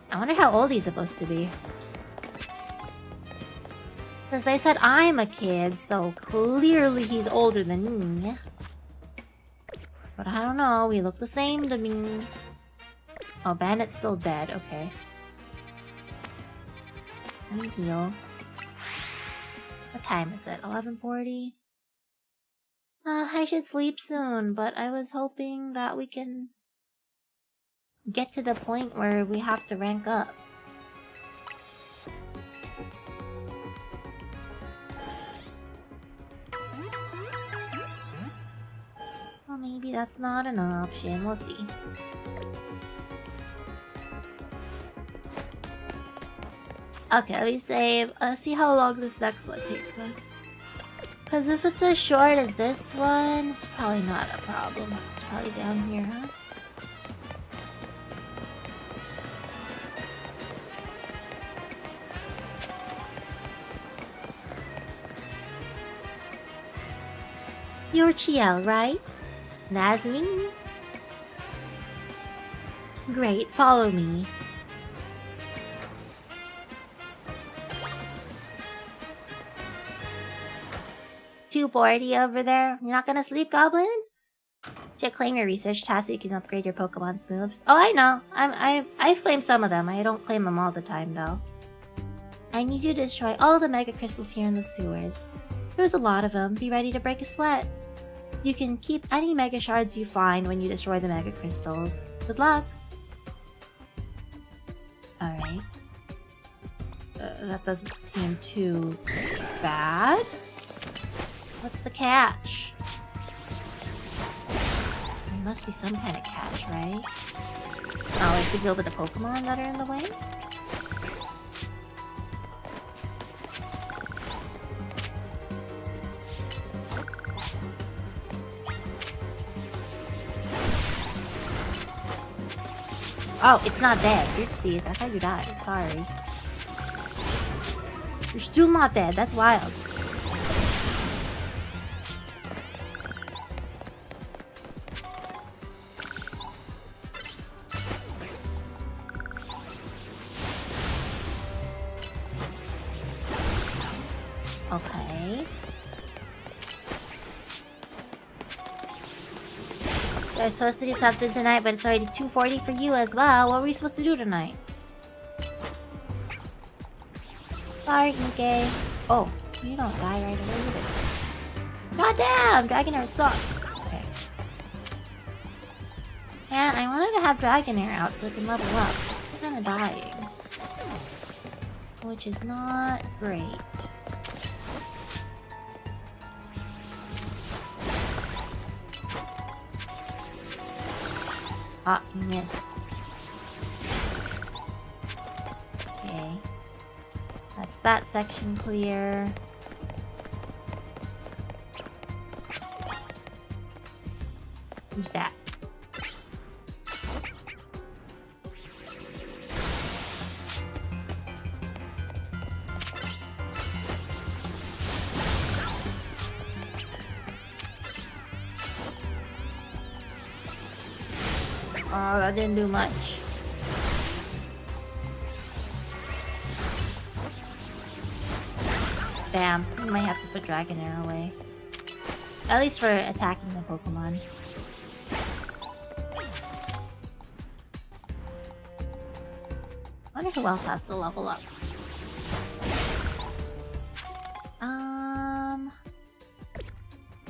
I wonder how old he's supposed to be. Because they said I'm a kid, so clearly he's older than me. But I don't know, we look the same to me. Oh, Bandit's still dead, okay. Let me heal. What time is it? 11:40? I should sleep soon, but I was hoping that we can get to the point where we have to rank up. Well, maybe that's not an option. We'll see. Okay, let me save. See how long this next one takes us. Because if it's as short as this one, it's probably not a problem. It's probably down here, huh? You're Chiel, right? That's me. Great, follow me. $240 over there. You're not gonna sleep, Goblin? Should claim your research task so you can upgrade your Pokemon's moves. Oh, I know. I've claimed some of them. I don't claim them all the time, though. I need you to destroy all the Mega Crystals here in the sewers. There's a lot of them. Be ready to break a sweat. You can keep any Mega Shards you find when you destroy the Mega Crystals. Good luck! Alright. That doesn't seem too bad. What's the catch? There must be some kind of catch, right? Oh, like to deal with the Pokemon that are in the way? Oh, it's not dead. Oopsies, I thought you died. Sorry. You're still not dead. That's wild. Okay. So we're supposed to do something tonight, but it's already 2:40 for you as well. What were we supposed to do tonight? Sorry, Ike. Oh, you don't die right away either. God damn! Dragonair sucks. Okay. Man, I wanted to have Dragonair out so it can level up. It's kind of dying. Which is not great. Ah, you missed. Okay. That's that section clear. Who's that? Oh, that didn't do much. Damn, we might have to put Dragonair away. At least for attacking the Pokemon. I wonder who else has to level up.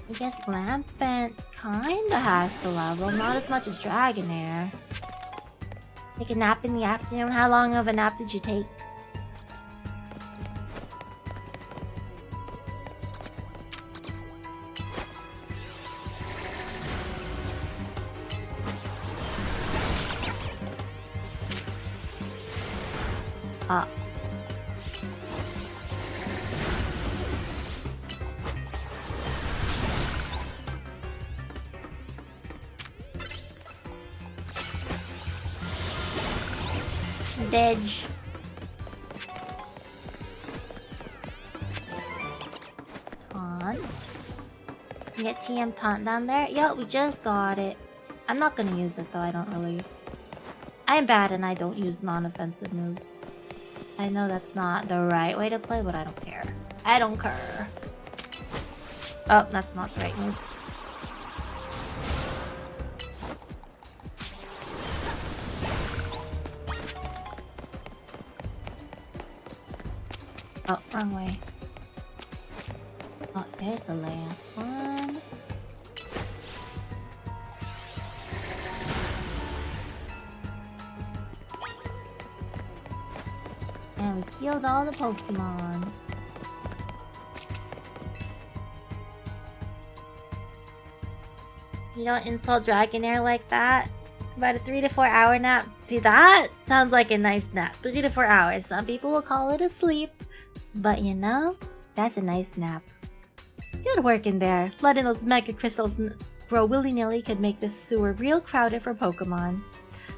I guess Lampent kinda has to level, not as much as Dragonair. Take a nap in the afternoon? How long of a nap did you take? Dedge. Taunt. You get TM Taunt down there? Yo, we just got it. I'm not gonna use it though, I don't really. I'm bad and I don't use non-offensive moves. I know that's not the right way to play, but I don't care. I don't care. Oh, that's not the right move. Oh, wrong way. Oh, there's the last one. And we killed all the Pokemon. You don't insult Dragonair like that? About a 3 to 4 hour nap. See, that sounds like a nice nap. 3 to 4 hours. Some people will call it a sleep. But you know, that's a nice nap. Good work in there. Letting those Mega Crystals grow willy-nilly could make this sewer real crowded for Pokemon.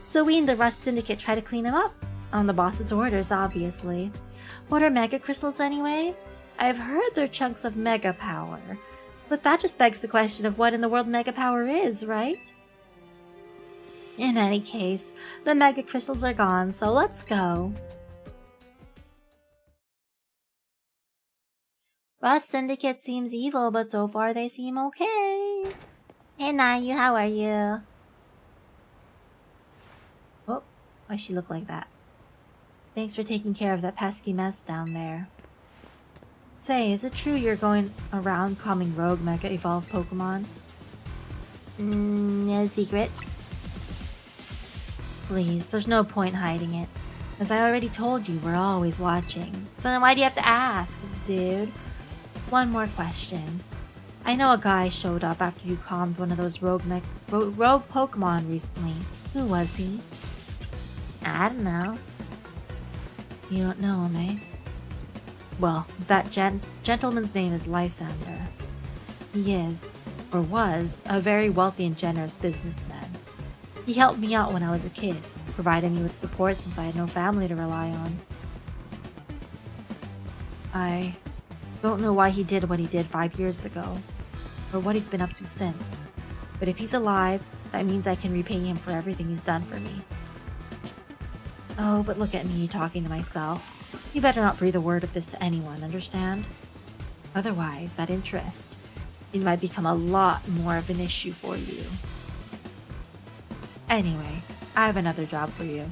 So we and the Rust Syndicate try to clean them up. On the boss's orders, obviously. What are Mega Crystals anyway? I've heard they're chunks of Mega Power. But that just begs the question of what in the world Mega Power is, right? In any case, the Mega Crystals are gone, so let's go. Rust Syndicate seems evil, but so far they seem okay. Hey Nayu, how are you? Oh, why she look like that? Thanks for taking care of that pesky mess down there. Say, is it true you're going around calming rogue Mega Evolved Pokemon? No secret. Please, there's no point hiding it. As I already told you, we're always watching. So then why do you have to ask, dude? One more question. I know a guy showed up after you calmed one of those rogue Pokemon recently. Who was he? I don't know. You don't know him, eh? Well, that gentleman's name is Lysander. He is, or was, a very wealthy and generous businessman. He helped me out when I was a kid, providing me with support since I had no family to rely on. I don't know why he did what he did 5 years ago, or what he's been up to since. But if he's alive, that means I can repay him for everything he's done for me. Oh, but look at me talking to myself. You better not breathe a word of this to anyone, understand? Otherwise, that interest, it might become a lot more of an issue for you. Anyway, I have another job for you.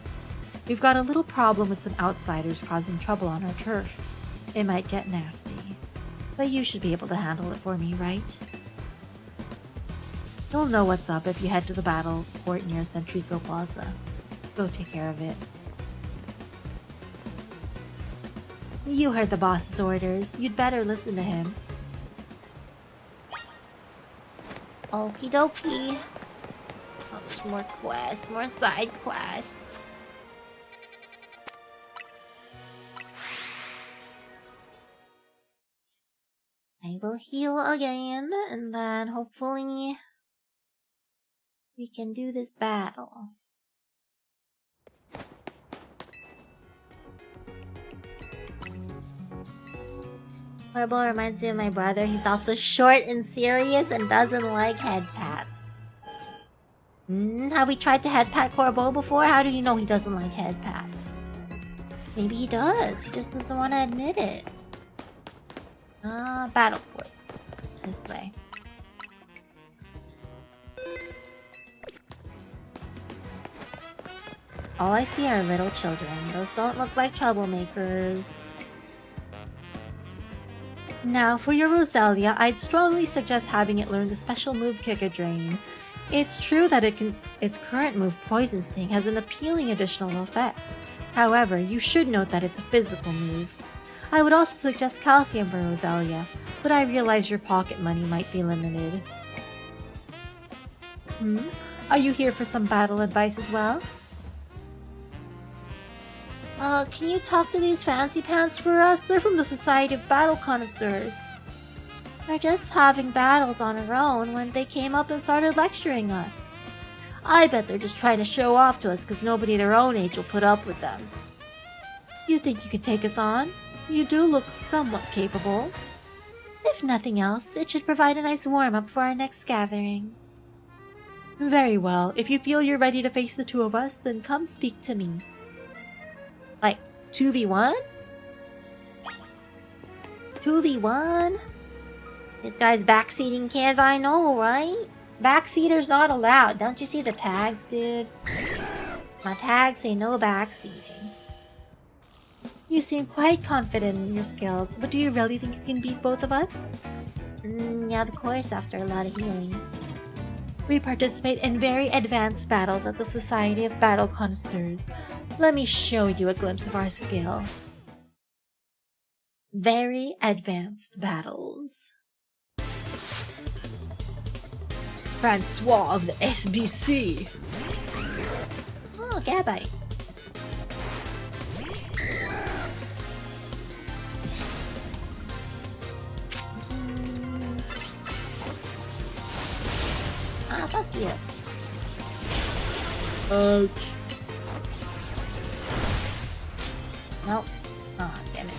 We've got a little problem with some outsiders causing trouble on our turf. It might get nasty, but you should be able to handle it for me, right? You'll know what's up if you head to the battle port near Centrico Plaza. Go take care of it. You heard the boss's orders. You'd better listen to him. Okie dokie. Oh, there's more quests, more side quests. I will heal again, and then hopefully we can do this battle. Corbo reminds me of my brother. He's also short and serious and doesn't like head pats. Have we tried to head pat Corbo before? How do you know he doesn't like head pats? Maybe he does. He just doesn't want to admit it. Battle port. This way. All I see are little children. Those don't look like troublemakers. Now, for your Roselia, I'd strongly suggest having it learn the special move Kick a Drain. It's true that its current move Poison Sting has an appealing additional effect. However, you should note that it's a physical move. I would also suggest Calcium for Roselia, but I realize your pocket money might be limited. Are you here for some battle advice as well? Can you talk to these fancy pants for us? They're from the Society of Battle Connoisseurs. They're just having battles on their own when they came up and started lecturing us. I bet they're just trying to show off to us because nobody their own age will put up with them. You think you could take us on? You do look somewhat capable. If nothing else, it should provide a nice warm-up for our next gathering. Very well. If you feel you're ready to face the two of us, then come speak to me. Like, 2v1? 2v1? This guy's backseating kids, I know, right? Backseaters not allowed. Don't you see the tags, dude? My tags say no backseating. You seem quite confident in your skills, but do you really think you can beat both of us? Yeah, of course, after a lot of healing. We participate in very advanced battles at the Society of Battle Connoisseurs. Let me show you a glimpse of our skill. Very advanced battles. Francois of the SBC. Oh, Gabite. Fuck you. Ouch. Nope. Oh, damn it.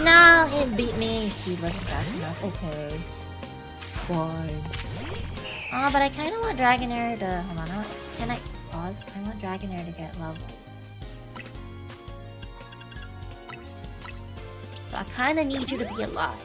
No, it beat me. Your speed wasn't fast enough. Okay. Fine. Oh, but I kind of want Dragonair to... Hold on, can I pause? I want Dragonair to get levels. So I kind of need you to be alive.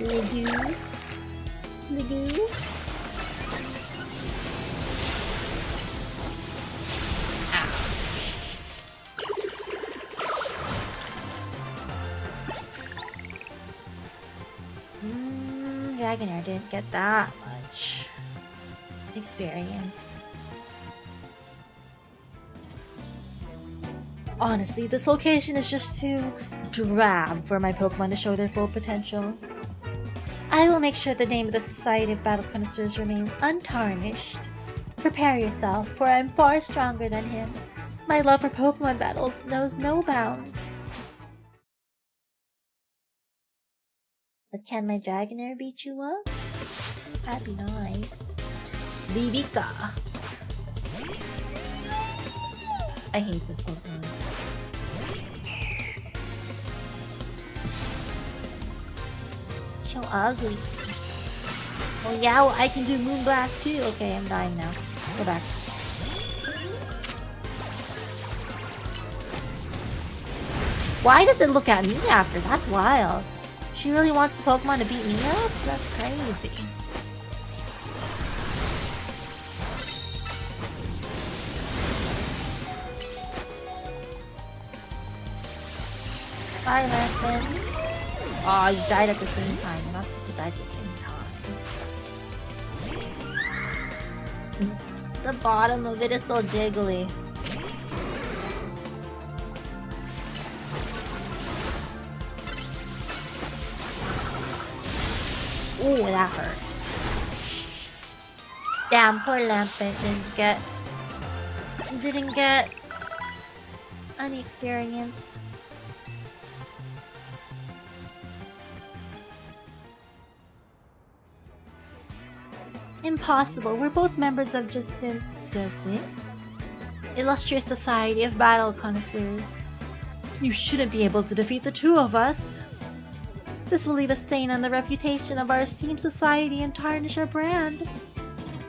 Ligoo. Ligoo. Dragonair didn't get that much experience. Honestly, this location is just too drab for my Pokemon to show their full potential. I will make sure the name of the Society of Battle Connoisseurs remains untarnished. Prepare yourself, for I am far stronger than him. My love for Pokemon battles knows no bounds. But can my Dragonair beat you up? That'd be nice. Vivika. I hate this Pokemon. So ugly. Oh yeah, well, I can do Moonblast too. Okay, I'm dying now. Go back. Why does it look at me after? That's wild. She really wants the Pokemon to beat me up? That's crazy. Bye, Lantern. Oh, you died at the same time. You're not supposed to die at the same time. The bottom of it is so jiggly. Ooh, that hurt. Damn, poor Lampent didn't get any experience. Impossible. We're both members of Illustrious Society of Battle Connoisseurs. You shouldn't be able to defeat the two of us. This will leave a stain on the reputation of our esteemed society and tarnish our brand.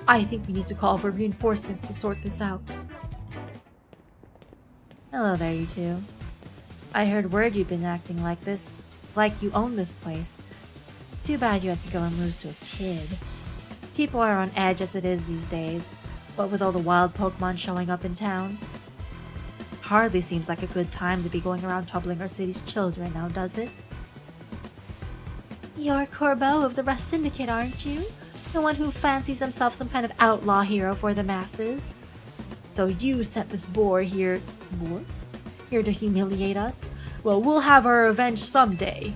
I think we need to call for reinforcements to sort this out. Hello there, you two. I heard word you've been acting like this, like you own this place. Too bad you had to go and lose to a kid. People are on edge as it is these days, what with all the wild Pokemon showing up in town. Hardly seems like a good time to be going around troubling our city's children now, does it? You're Corbeau of the Rust Syndicate, aren't you? The one who fancies himself some kind of outlaw hero for the masses. So you sent this boar here to humiliate us? Well, we'll have our revenge someday.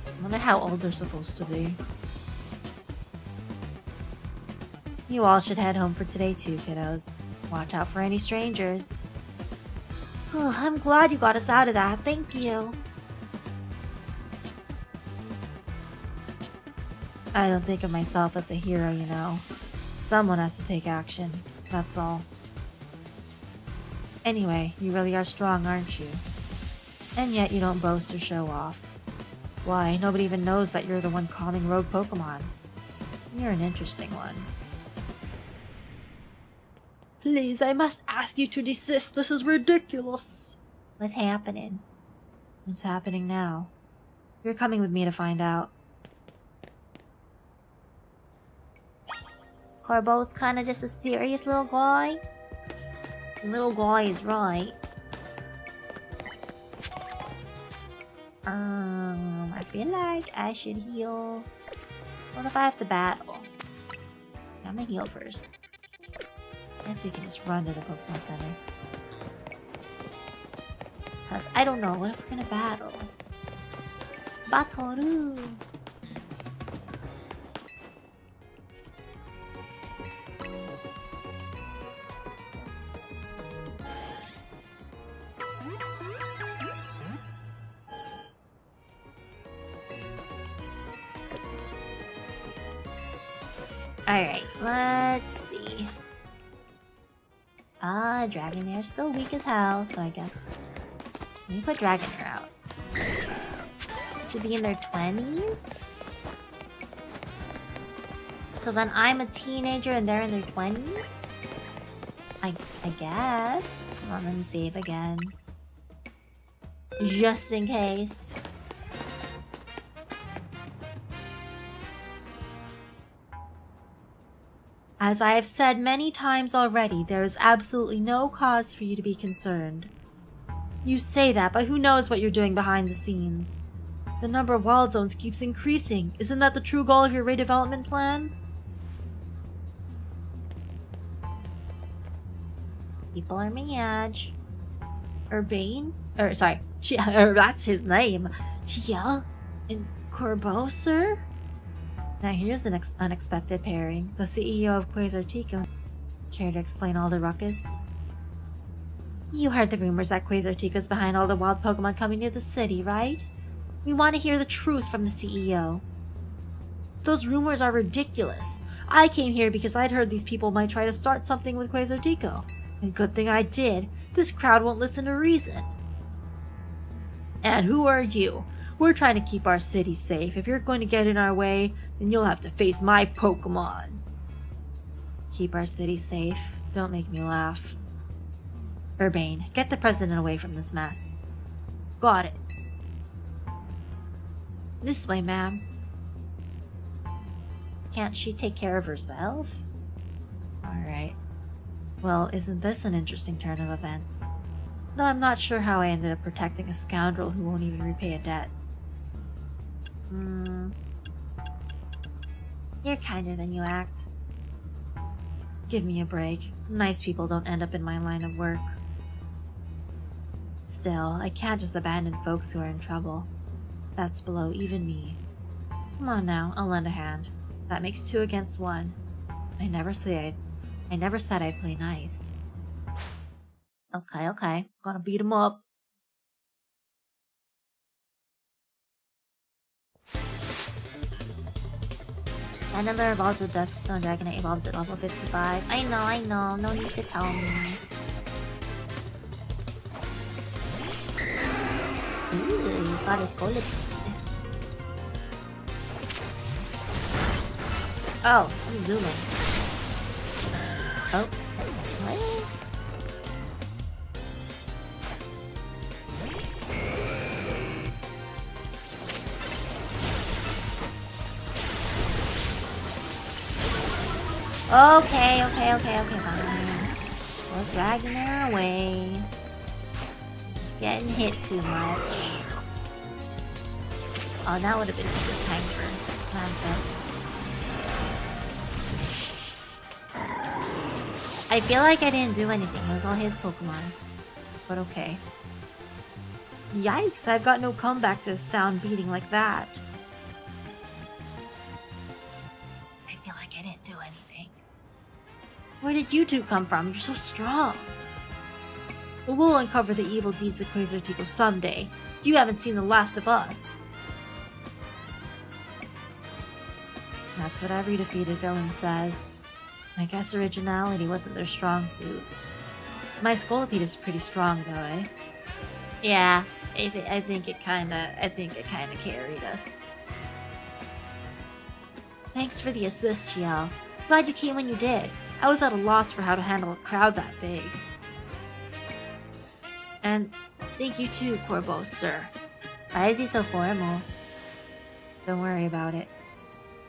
I wonder how old they're supposed to be. You all should head home for today too, kiddos. Watch out for any strangers. Oh, I'm glad you got us out of that. Thank you. I don't think of myself as a hero, you know. Someone has to take action. That's all. Anyway, you really are strong, aren't you? And yet you don't boast or show off. Why, nobody even knows that you're the one calming rogue Pokemon. You're an interesting one. Please, I must ask you to desist. This is ridiculous. What's happening? What's happening now? You're coming with me to find out. Corbeau's kinda just a serious little guy. The little guy is right. I feel like I should heal. What if I have to battle? I'm gonna heal first. Guess we can just run to the Pokemon Center. Cause I don't know, what if we're gonna battle? Batoru! Alright, let's see. Dragonair's still weak as hell, so I guess... Let me put Dragonair out. Should be in their 20s? So then I'm a teenager and they're in their 20s? I guess. Hold on, let me save again. Just in case. As I have said many times already, there is absolutely no cause for you to be concerned. You say that, but who knows what you're doing behind the scenes? The number of wild zones keeps increasing. Isn't that the true goal of your redevelopment plan? People are mad. Urbane? Sorry. That's his name. Chia and Corbeau, sir? Now here's an unexpected pairing. The CEO of Quasartico. Care to explain all the ruckus? You heard the rumors that Quasartico's behind all the wild Pokemon coming to the city, right? We want to hear the truth from the CEO. Those rumors are ridiculous. I came here because I'd heard these people might try to start something with Quasartico. And good thing I did. This crowd won't listen to reason. And who are you? We're trying to keep our city safe. If you're going to get in our way, then you'll have to face my Pokémon. Keep our city safe? Don't make me laugh. Urbane, get the president away from this mess. Got it. This way, ma'am. Can't she take care of herself? Alright. Well, isn't this an interesting turn of events? Though I'm not sure how I ended up protecting a scoundrel who won't even repay a debt. You're kinder than you act. Give me a break. Nice people don't end up in my line of work. Still, I can't just abandon folks who are in trouble. That's below even me. Come on now, I'll lend a hand. That makes 2 against 1. I never said I'd play nice. Okay. Gonna beat him up. That number evolves with Duskstone Dragonite evolves at level 55. I know. No need to tell me. Ooh, he's got his Scolipede. Oh, I'm zooming. Oh. What? Okay, fine. We're dragging her away. She's getting hit too much. Oh, that would have been a good time for Panther. I feel like I didn't do anything. It was all his Pokemon. But okay. Yikes, I've got no comeback to a sound beating like that. I feel like I didn't do anything. Where did you two come from? You're so strong. But we'll uncover the evil deeds of Quasartico someday. You haven't seen the last of us. That's what every defeated villain says. I guess originality wasn't their strong suit. My Scolipede is pretty strong though, eh? Yeah, I think it kinda carried us. Thanks for the assist, Chiel. Glad you came when you did. I was at a loss for how to handle a crowd that big. And thank you too, Corbeau, sir. Why is he so formal? Don't worry about it.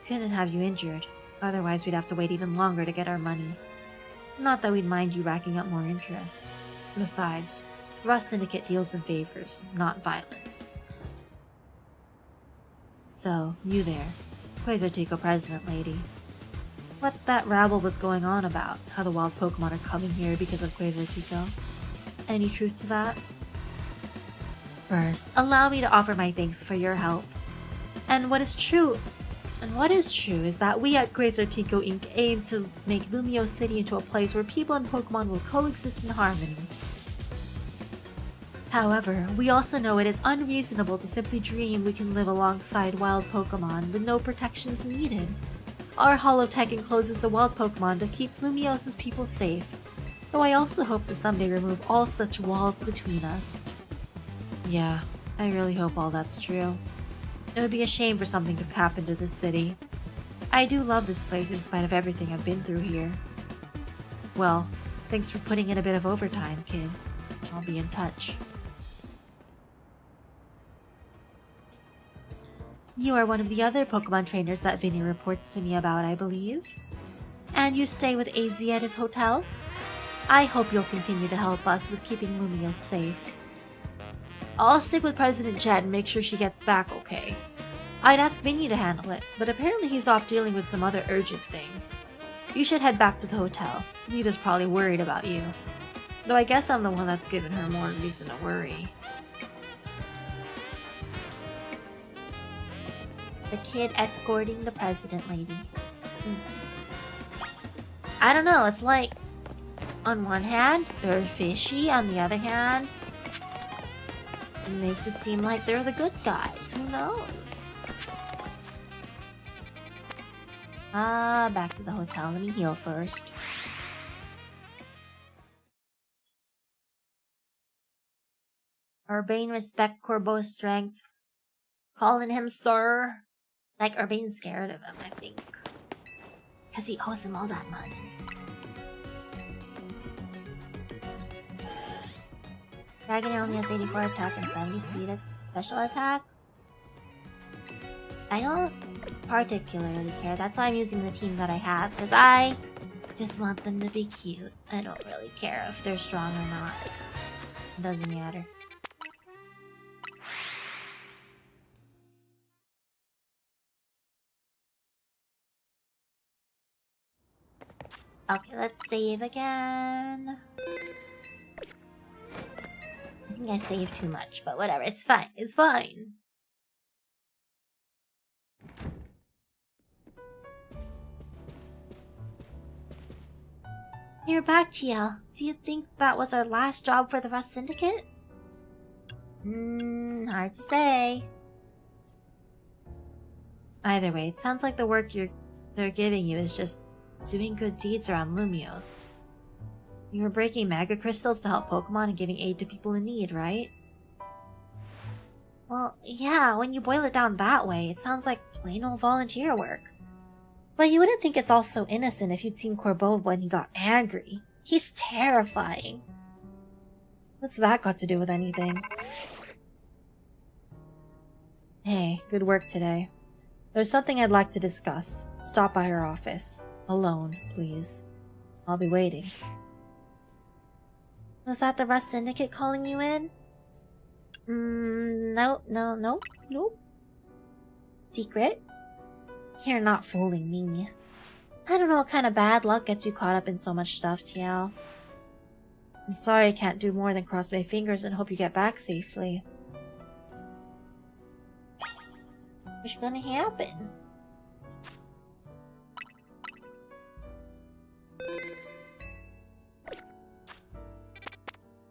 Couldn't have you injured. Otherwise, we'd have to wait even longer to get our money. Not that we'd mind you racking up more interest. Besides, the syndicate deals in favors, not violence. So, you there, Quasartico president lady. What that rabble was going on about, how the wild Pokemon are coming here because of Quasartico. Any truth to that? First, allow me to offer my thanks for your help. And what is true is that we at Quasartico Inc. aim to make Lumio City into a place where people and Pokemon will coexist in harmony. However, we also know it is unreasonable to simply dream we can live alongside wild Pokemon with no protections needed. Our holotech encloses the wild Pokemon to keep Lumiosa's people safe, though I also hope to someday remove all such walls between us. Yeah, I really hope all that's true. It would be a shame for something to happen to this city. I do love this place in spite of everything I've been through here. Well, thanks for putting in a bit of overtime, kid. I'll be in touch. You are one of the other Pokemon trainers that Vinny reports to me about, I believe. And you stay with AZ at his hotel? I hope you'll continue to help us with keeping Lumio safe. I'll stick with President Jed and make sure she gets back okay. I'd ask Vinny to handle it, but apparently he's off dealing with some other urgent thing. You should head back to the hotel. Nita's probably worried about you. Though I guess I'm the one that's given her more reason to worry. The kid escorting the president lady. I don't know, it's like, on one hand, they're fishy, on the other hand, it makes it seem like they're the good guys. Who knows? Back to the hotel. Let me heal first. Urbane respect Corbo's strength. Calling him sir. Like, Urbane's scared of him, I think. Because he owes him all that money. Dragonair only has 84 attack and 70 speed of special attack. I don't particularly care. That's why I'm using the team that I have. Because I just want them to be cute. I don't really care if they're strong or not. It doesn't matter. Okay, let's save again. I think I saved too much, but whatever. It's fine. It's fine. You're back, Chiel. Do you think that was our last job for the Rust Syndicate? Hard to say. Either way, it sounds like the work they're giving you is just doing good deeds around Lumios. You were breaking mega crystals to help Pokemon and giving aid to people in need, right? Well, yeah, when you boil it down that way, it sounds like plain old volunteer work. But you wouldn't think it's all so innocent if you'd seen Corbo when he got angry. He's terrifying. What's that got to do with anything? Hey, good work today. There's something I'd like to discuss. Stop by her office. Alone, please. I'll be waiting. Was that the Rust Syndicate calling you in? No. Secret? You're not fooling me. I don't know what kind of bad luck gets you caught up in so much stuff, Chiel. I'm sorry I can't do more than cross my fingers and hope you get back safely. What's gonna happen?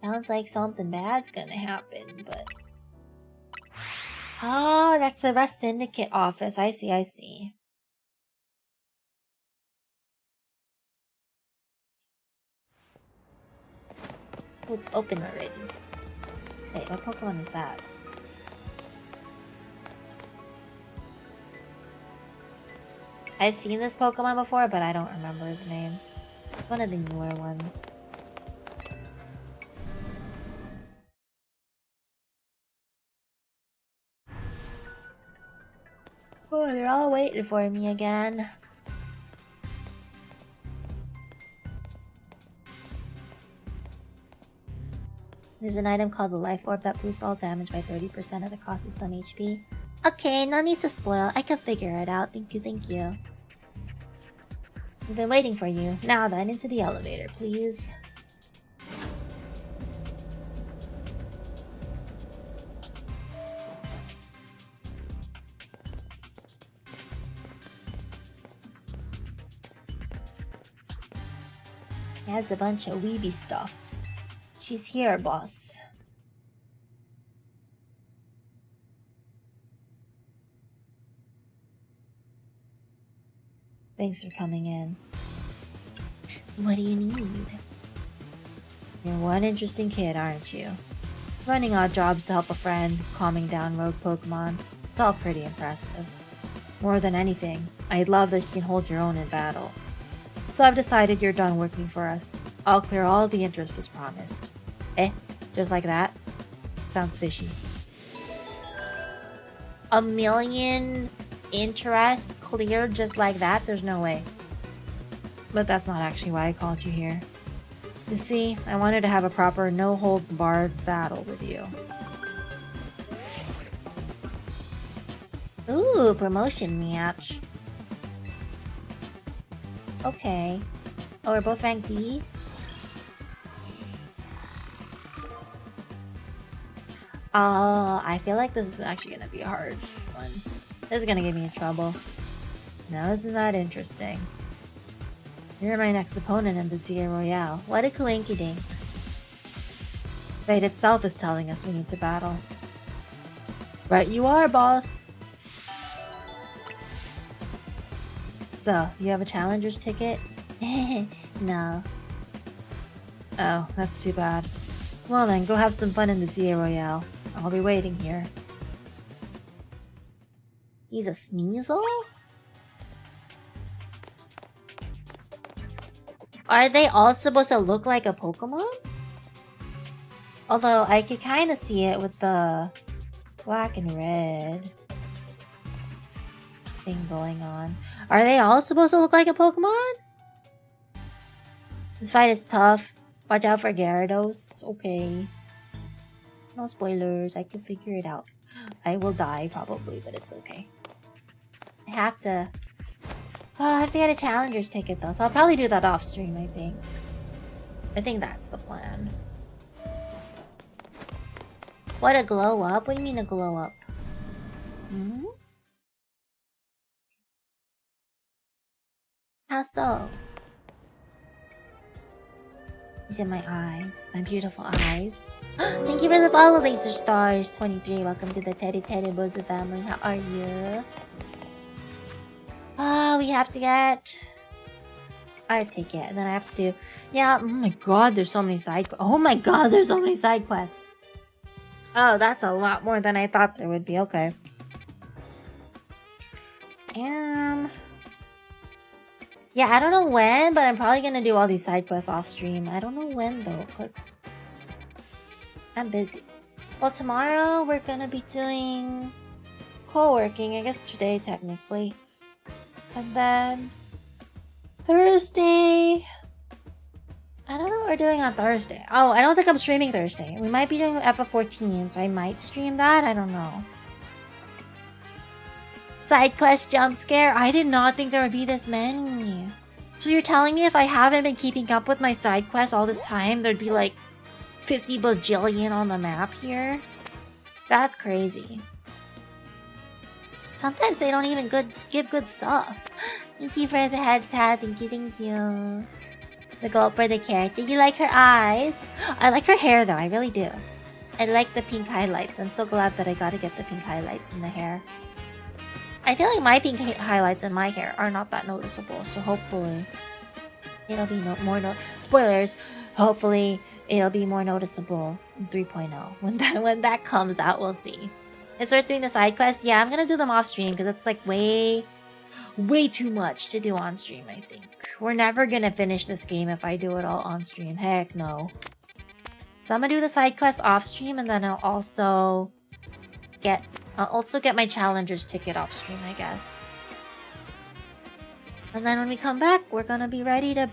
Sounds like something bad's gonna happen, but... Oh, that's the Rust Syndicate office. I see. Oh, it's open already. Wait, what Pokemon is that? I've seen this Pokemon before, but I don't remember his name. It's one of the newer ones. Oh, they're all waiting for me again. There's an item called the Life Orb that boosts all damage by 30% at the cost of some HP. Okay, no need to spoil. I can figure it out. Thank you. We've been waiting for you. Now then, into the elevator, please. It has a bunch of weeby stuff. She's here, boss. Thanks for coming in. What do you need? You're one interesting kid, aren't you? Running odd jobs to help a friend, calming down rogue Pokemon. It's all pretty impressive. More than anything, I'd love that you can hold your own in battle. So I've decided you're done working for us. I'll clear all the interest as promised. Just like that? Sounds fishy. 1 million interest cleared just like that? There's no way. But that's not actually why I called you here. You see, I wanted to have a proper no-holds-barred battle with you. Ooh, promotion match. Okay. Oh, we're both ranked D? Oh, I feel like this is actually gonna be a hard one. This is gonna get me in trouble. Now isn't that interesting? You're my next opponent in the Zia Royale. What a coinkydink. Fate itself is telling us we need to battle. Right you are, boss! So, you have a challenger's ticket? No. Oh, that's too bad. Well then, go have some fun in the Zia Royale. I'll be waiting here. He's a Sneasel? Are they all supposed to look like a Pokemon? Although I could kind of see it with the black and red thing going on. Are they all supposed to look like a Pokemon? This fight is tough. Watch out for Gyarados. Okay. No spoilers. I can figure it out. I will die probably, but it's okay. I have to... Oh, I have to get a Challenger's ticket though, so I'll probably do that off stream, I think. I think that's the plan. What, a glow up? What do you mean a glow up? Hmm? How so? These are my eyes. My beautiful eyes. Thank you for the follow, Laser Stars 23. Welcome to the Teddy Bozo family. How are you? Oh, we have to get our ticket, and then I have to do... Yeah, oh my god, there's so many side quests. Oh my god, there's so many side quests. Oh, that's a lot more than I thought there would be. Okay. Yeah, I don't know when, but I'm probably gonna do all these side quests off stream. I don't know when though, because I'm busy. Well, tomorrow we're gonna be doing co-working. I guess today, technically. And then Thursday... I don't know what we're doing on Thursday. Oh, I don't think I'm streaming Thursday. We might be doing FF14, so I might stream that. I don't know. Side quest jump scare. I did not think there would be this many. So you're telling me if I haven't been keeping up with my side quests all this time, there'd be like 50 bajillion on the map here? That's crazy. Sometimes they don't even give good stuff. Thank you for the head pad. Thank you. The gold for the character. You like her eyes? I like her hair though, I really do. I like the pink highlights. I'm so glad that I got to get the pink highlights in the hair. I feel like my pink highlights in my hair are not that noticeable, so hopefully it'll be spoilers. Hopefully it'll be more noticeable in 3.0. When that comes out, we'll see. And start doing the side quests. Yeah, I'm gonna do them off stream because it's like way too much to do on stream, I think. We're never gonna finish this game if I do it all on stream. Heck no. So I'm gonna do the side quest off stream, and then I'll also get my Challenger's ticket off stream, I guess. And then when we come back, we're gonna be ready to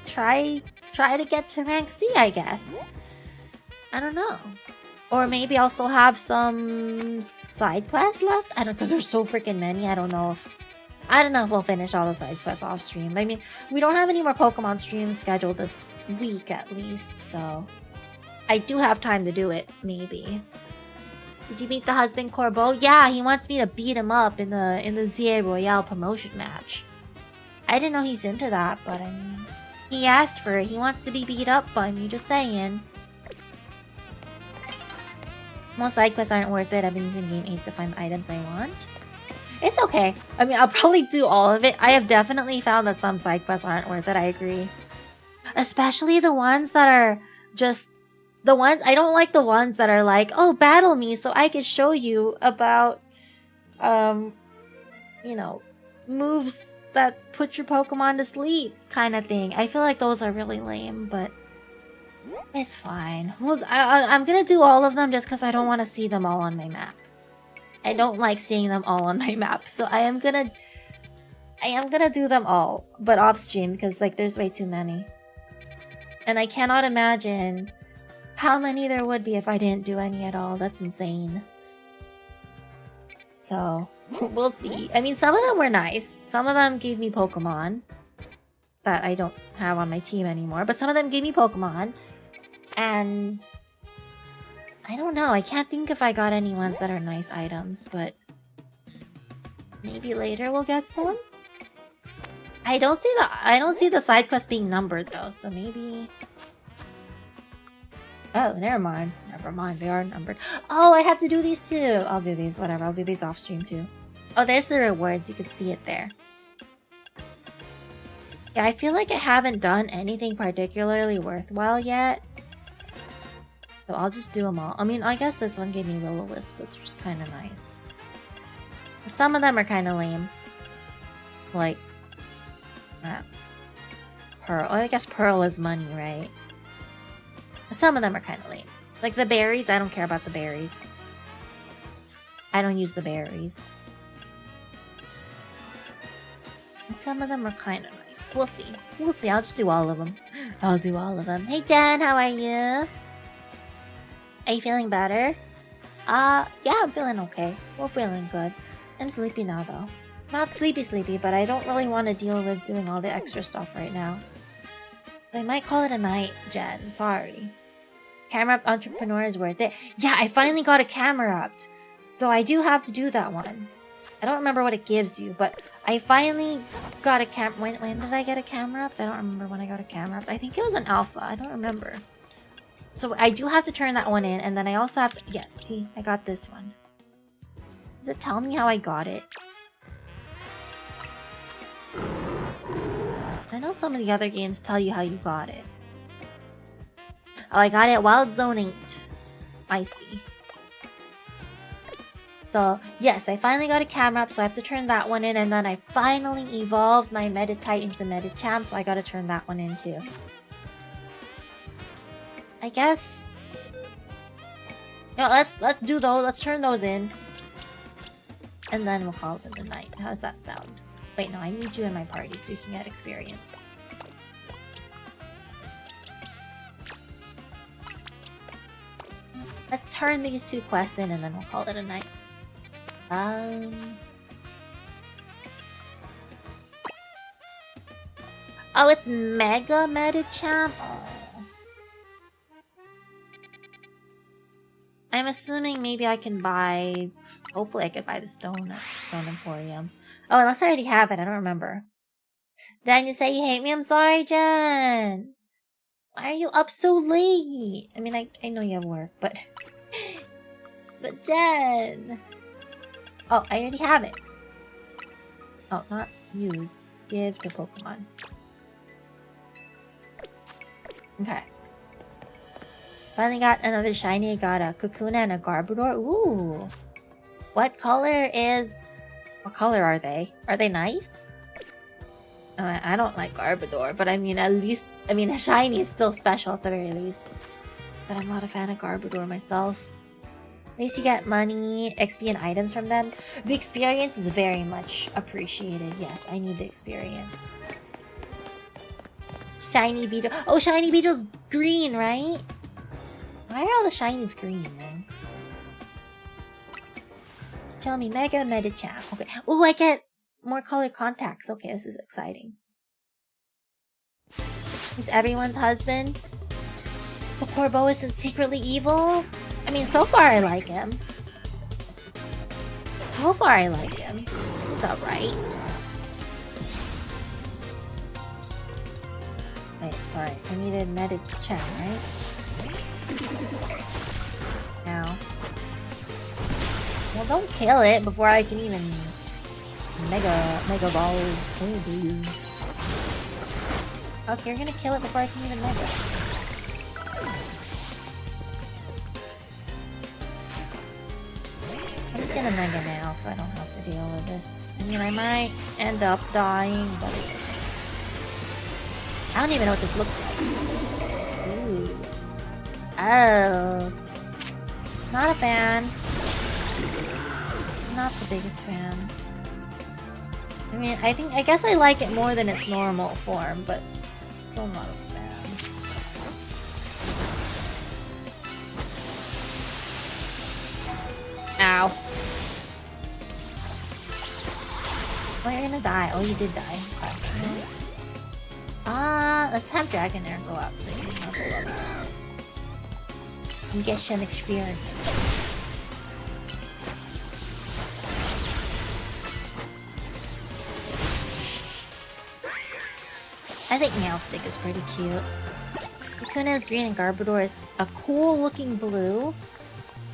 try to get to rank C, I guess. I don't know. Or maybe I'll still have some side quests left. I don't, because there's so freaking many. I don't know if we'll finish all the side quests off stream. I mean, we don't have any more Pokemon streams scheduled this week at least, so I do have time to do it, maybe. Did you meet the husband, Corbeau? Yeah, he wants me to beat him up in the Zia Royale promotion match. I didn't know he's into that, but I mean, he asked for it. He wants to be beat up by me, just saying. Most side quests aren't worth it. I've been using Game 8 to find the items I want. It's okay. I mean, I'll probably do all of it. I have definitely found that some side quests aren't worth it. I agree. Especially the ones that are just... I don't like the ones that are like, oh, battle me so I can show you about, you know, moves that put your Pokemon to sleep kind of thing. I feel like those are really lame, but it's fine. Well, I'm gonna do all of them just because I don't want to see them all on my map. I don't like seeing them all on my map, so I am gonna do them all, but off stream because like there's way too many, and I cannot imagine how many there would be if I didn't do any at all. That's insane. So we'll see. I mean, some of them were nice. Some of them gave me Pokemon that I don't have on my team anymore, but some of them gave me Pokemon, and I don't know. I can't think if I got any ones that are nice items, but maybe later we'll get some. I don't see the side quest being numbered though, so maybe. Oh, never mind. Never mind. They are numbered. Oh, I have to do these too. I'll do these. Whatever. I'll do these off stream too. Oh, there's the rewards. You can see it there. Yeah, I feel like I haven't done anything particularly worthwhile yet. So I'll just do them all. I mean, I guess this one gave me Will-O-Wisp, which was kind of nice. But some of them are kind of lame. Like, Pearl. Oh, I guess Pearl is money, right? But some of them are kind of lame. Like the berries, I don't care about the berries. I don't use the berries. And some of them are kind of nice. We'll see. We'll see. I'll just do all of them. I'll do all of them. Hey, Jen, how are you? Are you feeling better? Yeah, I'm feeling okay. We're feeling good. I'm sleepy now, though. Not sleepy, but I don't really want to deal with doing all the extra stuff right now. I might call it a night, Jen. Sorry. Camera up entrepreneur is worth it. Yeah, I finally got a camera up. So I do have to do that one. I don't remember what it gives you, but I finally got a cam. When did I get a camera up? I don't remember when I got a camera up. I think it was an alpha. I don't remember. So I do have to turn that one in, and then I also have to... Yes, see, I got this one. Does it tell me how I got it? I know some of the other games tell you how you got it. Oh, I got it Wild Zone 8. I see. So, yes, I finally got a camera up, so I have to turn that one in, and then I finally evolved my Meditite into Medicham, so I gotta turn that one in too. I guess... No, let's do those, let's turn those in. And then we'll call it a night. How does that sound? Wait, no, I need you in my party so you can get experience. Let's turn these two quests in and then we'll call it a night. Oh, it's Mega Medicham? Oh. I'm assuming maybe I can buy... Hopefully I could buy the Stone Emporium. Oh, unless I already have it. I don't remember. Jen, you say you hate me? I'm sorry, Jen. Why are you up so late? I mean, I know you have work, but... But Jen... Oh, I already have it. Oh, not use. Give to Pokemon. Okay. Finally got another shiny. I got a Kakuna and a Garbodor. Ooh. What color are they? Are they nice? I don't like Garbodor, but I mean, at least... I mean, a shiny is still special at the very least. But I'm not a fan of Garbodor myself. At least you get money, XP, and items from them. The experience is very much appreciated. Yes, I need the experience. Shiny Beetle. Oh, Shiny Beetle's green, right? Why are all the shinies green, man? Tell me, Mega Medicham. Okay. Oh, I get more color contacts. Okay, this is exciting. He's everyone's husband. The Corbo isn't secretly evil? I mean, so far I like him. He's alright. Wait, sorry. I needed Medicham, right? Now. Well, don't kill it before I can even Mega Ball. Okay, you're gonna kill it before I can even Mega. I'm just gonna Mega now so I don't have to deal with this. I mean, I might end up dying, but it's okay. I don't even know what this looks like. Ooh. Oh. Not a fan. Not the biggest fan. I mean, I guess I like it more than its normal form, but still not a fan. Ow. Oh, you're gonna die. Oh, you did die. Let's have Dragonair go out so you can level up. And get some experience. I think Meowstick is pretty cute. Kakuna is green and Garbodor is a cool looking blue.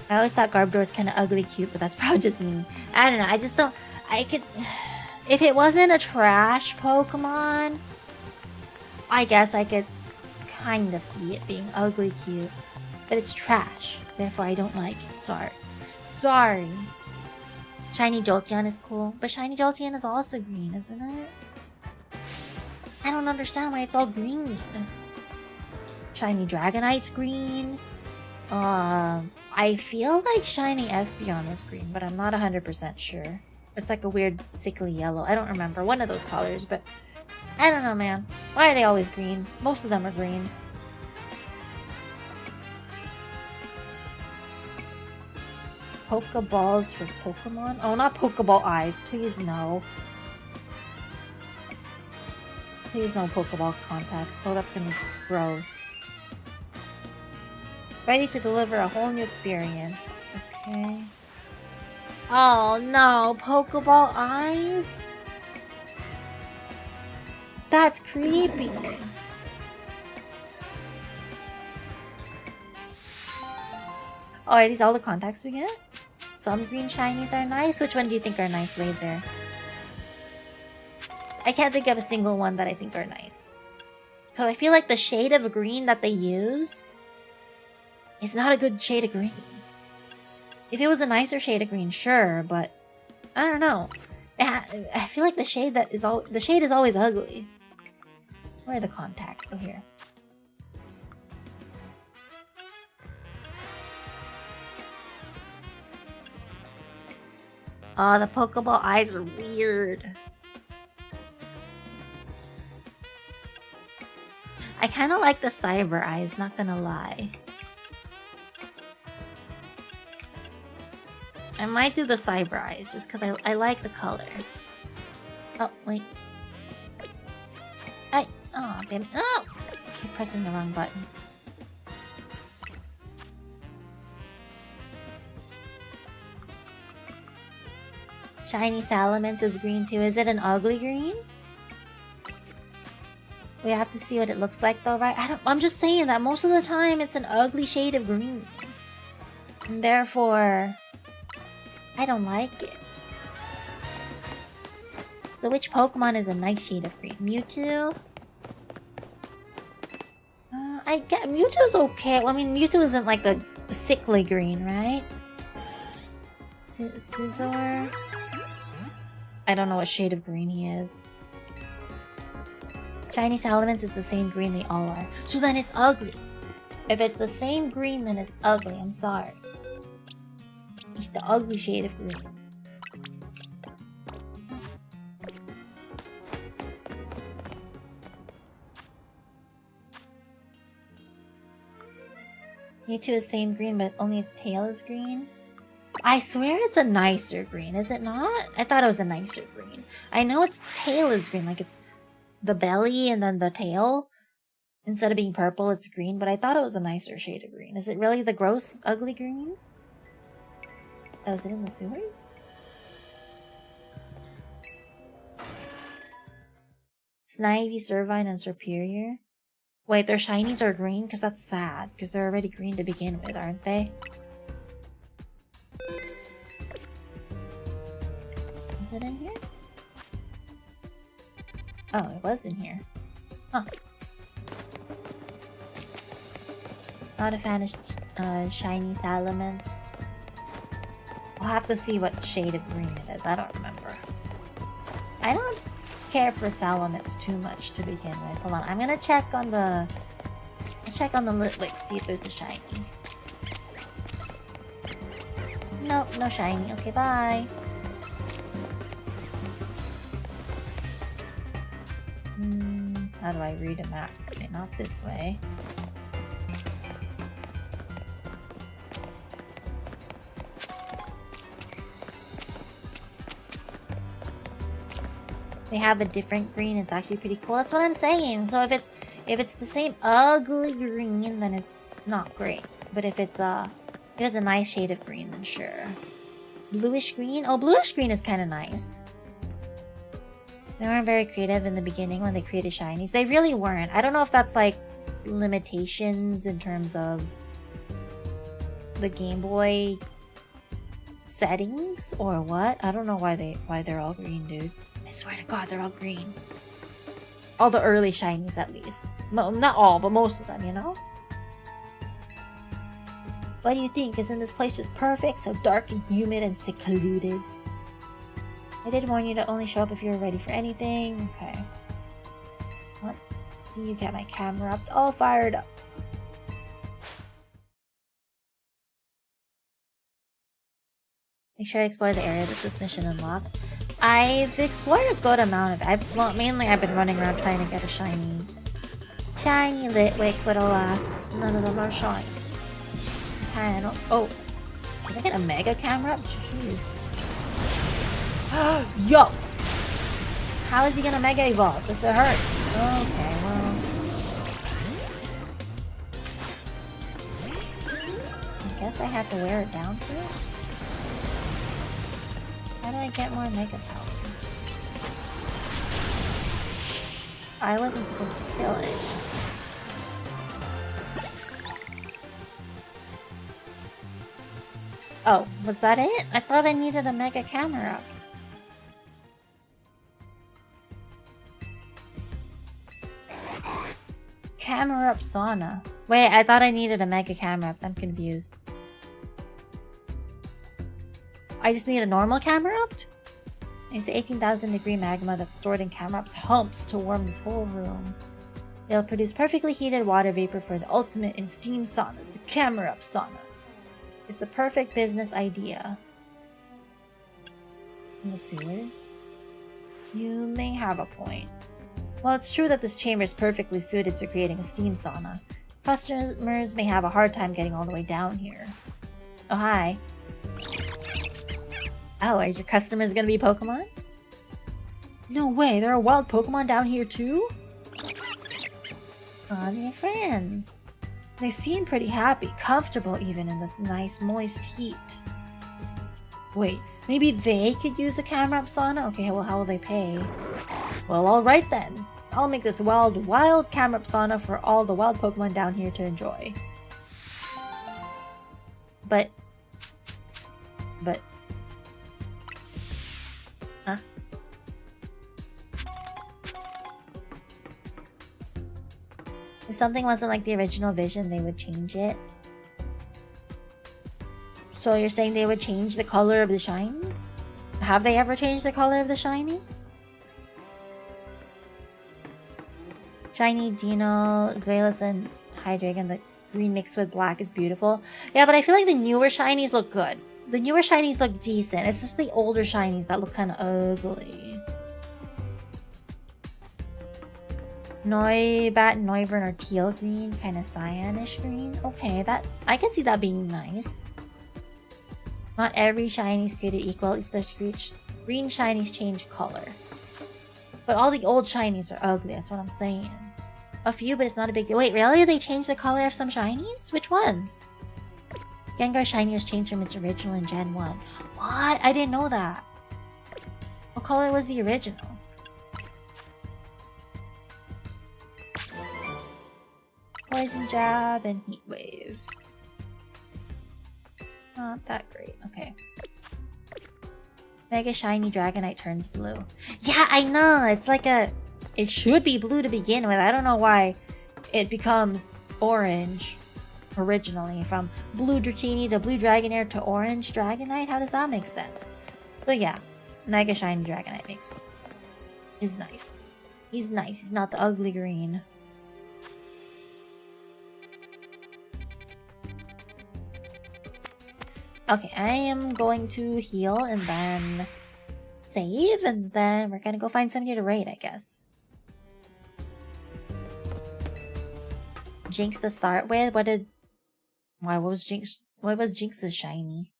I always thought Garbodor was kind of ugly cute, but that's probably just me. I don't know, I just don't... I could... If it wasn't a trash Pokemon, I guess I could kind of see it being ugly cute. but it's trash. Therefore, I don't like it. Sorry. Sorry. Shiny Jolteon is cool, but Shiny Jolteon is also green, isn't it? I don't understand why it's all green. Shiny Dragonite's green. I feel like Shiny Espeon was green, but I'm not 100% sure. It's like a weird sickly yellow. I don't remember. One of those colors, but I don't know, man. Why are they always green? Most of them are green. Pokeballs for Pokemon? Oh, not Pokeball eyes. Please, no. Please, no Pokeball contacts. Oh, that's gonna be gross. Ready to deliver a whole new experience. Okay. Oh, no. Pokeball eyes? That's creepy. Oh, are these all the contacts we get? Some green shinies are nice. Which one do you think are nice, Laser? I can't think of a single one that I think are nice. Because I feel like the shade of green that they use is not a good shade of green. If it was a nicer shade of green, sure, but I don't know. I feel like the shade is always ugly. Where are the contacts? Oh, here. Oh, the Pokeball eyes are weird. I kind of like the Cyber eyes, not gonna lie. I might do the Cyber eyes just because I like the color. Oh, wait. Oh, damn it. Oh! I keep pressing the wrong button. Shiny Salamence is green too. Is it an ugly green? We have to see what it looks like though, right? I'm just saying that most of the time it's an ugly shade of green. And therefore, I don't like it. So which Pokemon is a nice shade of green? Mewtwo? I get Mewtwo's okay. Well, I mean, Mewtwo isn't like a sickly green, right? Scizor? I don't know what shade of green he is. Shiny Salamence is the same green they all are. So then it's ugly. If it's the same green, then it's ugly. I'm sorry. It's the ugly shade of green. Mewtwo is same green, but only its tail is green. I swear it's a nicer green, is it not? I thought it was a nicer green. I know its tail is green, like it's the belly and then the tail. Instead of being purple, it's green, but I thought it was a nicer shade of green. Is it really the gross, ugly green? Oh, is it in the sewers? Snivy, Servine, and Superior. Wait, their shinies are green? Because that's sad. Because they're already green to begin with, aren't they? Is it in here? Oh, it was in here. Huh. Not a fan of shiny Salamence. I'll have to see what shade of green it is. I don't remember. I don't care for Salamence too much to begin with. Hold on, I'm gonna check on the... Let's check on the Litwick, see if there's a shiny. Nope, no shiny. Okay, bye. How do I read a map? Okay, not this way. They have a different green. It's actually pretty cool. That's what I'm saying. So if it's the same ugly green, then it's not great. But if it's a nice shade of green, then sure. Bluish green? Oh, bluish green is kind of nice. They weren't very creative in the beginning when they created shinies. They really weren't. I don't know if that's like limitations in terms of the Game Boy settings or what. I don't know why they're all green, dude. I swear to God, they're all green. All the early shinies, at least. Not all, but most of them, you know? What do you think? Isn't this place just perfect? So dark and humid and secluded. I did warn you to only show up if you were ready for anything. Okay. Want to see you get my camera up, all fired up. Make sure I explore the area that this mission unlocked. I've explored a good amount of it. Mainly I've been running around trying to get a shiny Litwick, but alas, none of them are shiny. I don't. Oh, did I get a mega camera up? Jeez. Yo! How is he gonna mega evolve if it hurts? Okay, well. I guess I have to wear it down first. How do I get more mega power? I wasn't supposed to kill it. Oh, was that it? I thought I needed a mega camera up. Camera up sauna. Wait, I thought I needed a mega camera up. I'm confused. I just need a normal camera up? Use the 18,000 degree magma that's stored in camera up's humps to warm this whole room. They'll produce perfectly heated water vapor for the ultimate in steam saunas, the camera up sauna. It's the perfect business idea. In the sewers? You may have a point. While it's true that this chamber is perfectly suited to creating a steam sauna, customers may have a hard time getting all the way down here. Oh, hi. Oh, are your customers gonna be Pokemon? No way, there are wild Pokemon down here too? Aw, they're friends. They seem pretty happy, comfortable even in this nice moist heat. Wait, maybe they could use a camera up sauna? Okay, well, how will they pay? Well, alright then. I'll make this wild camera up sauna for all the wild Pokemon down here to enjoy. But... Huh? If something wasn't like the original vision, they would change it. So you're saying they would change the color of the shiny? Have they ever changed the color of the shiny? Shiny, Dino, Zweilous, and Hydreigon, the green mixed with black is beautiful. Yeah, but I feel like the newer shinies look good. The newer shinies look decent. It's just the older shinies that look kind of ugly. Noibat and Noivern are teal green, kind of cyanish green. Okay, I can see that being nice. Not every shiny is created equal. At least the green shinies change color. But all the old shinies are ugly, that's what I'm saying. A few, but it's not a big deal. Wait, really? They changed the color of some shinies? Which ones? Gengar shiny was changed from its original in Gen 1. What? I didn't know that. What color was the original? Poison Jab and Heat Wave. Not that great. Okay. Mega Shiny Dragonite turns blue. Yeah, I know! It's like a... It should be blue to begin with. I don't know why it becomes orange originally. From blue Dratini to blue Dragonair to orange Dragonite? How does that make sense? So yeah, Mega Shiny Dragonite is nice. He's nice. He's not the ugly green. Okay, I am going to heal and then save, and then we're gonna go find somebody to raid, I guess. Jinx to start with? What was Jinx's shiny?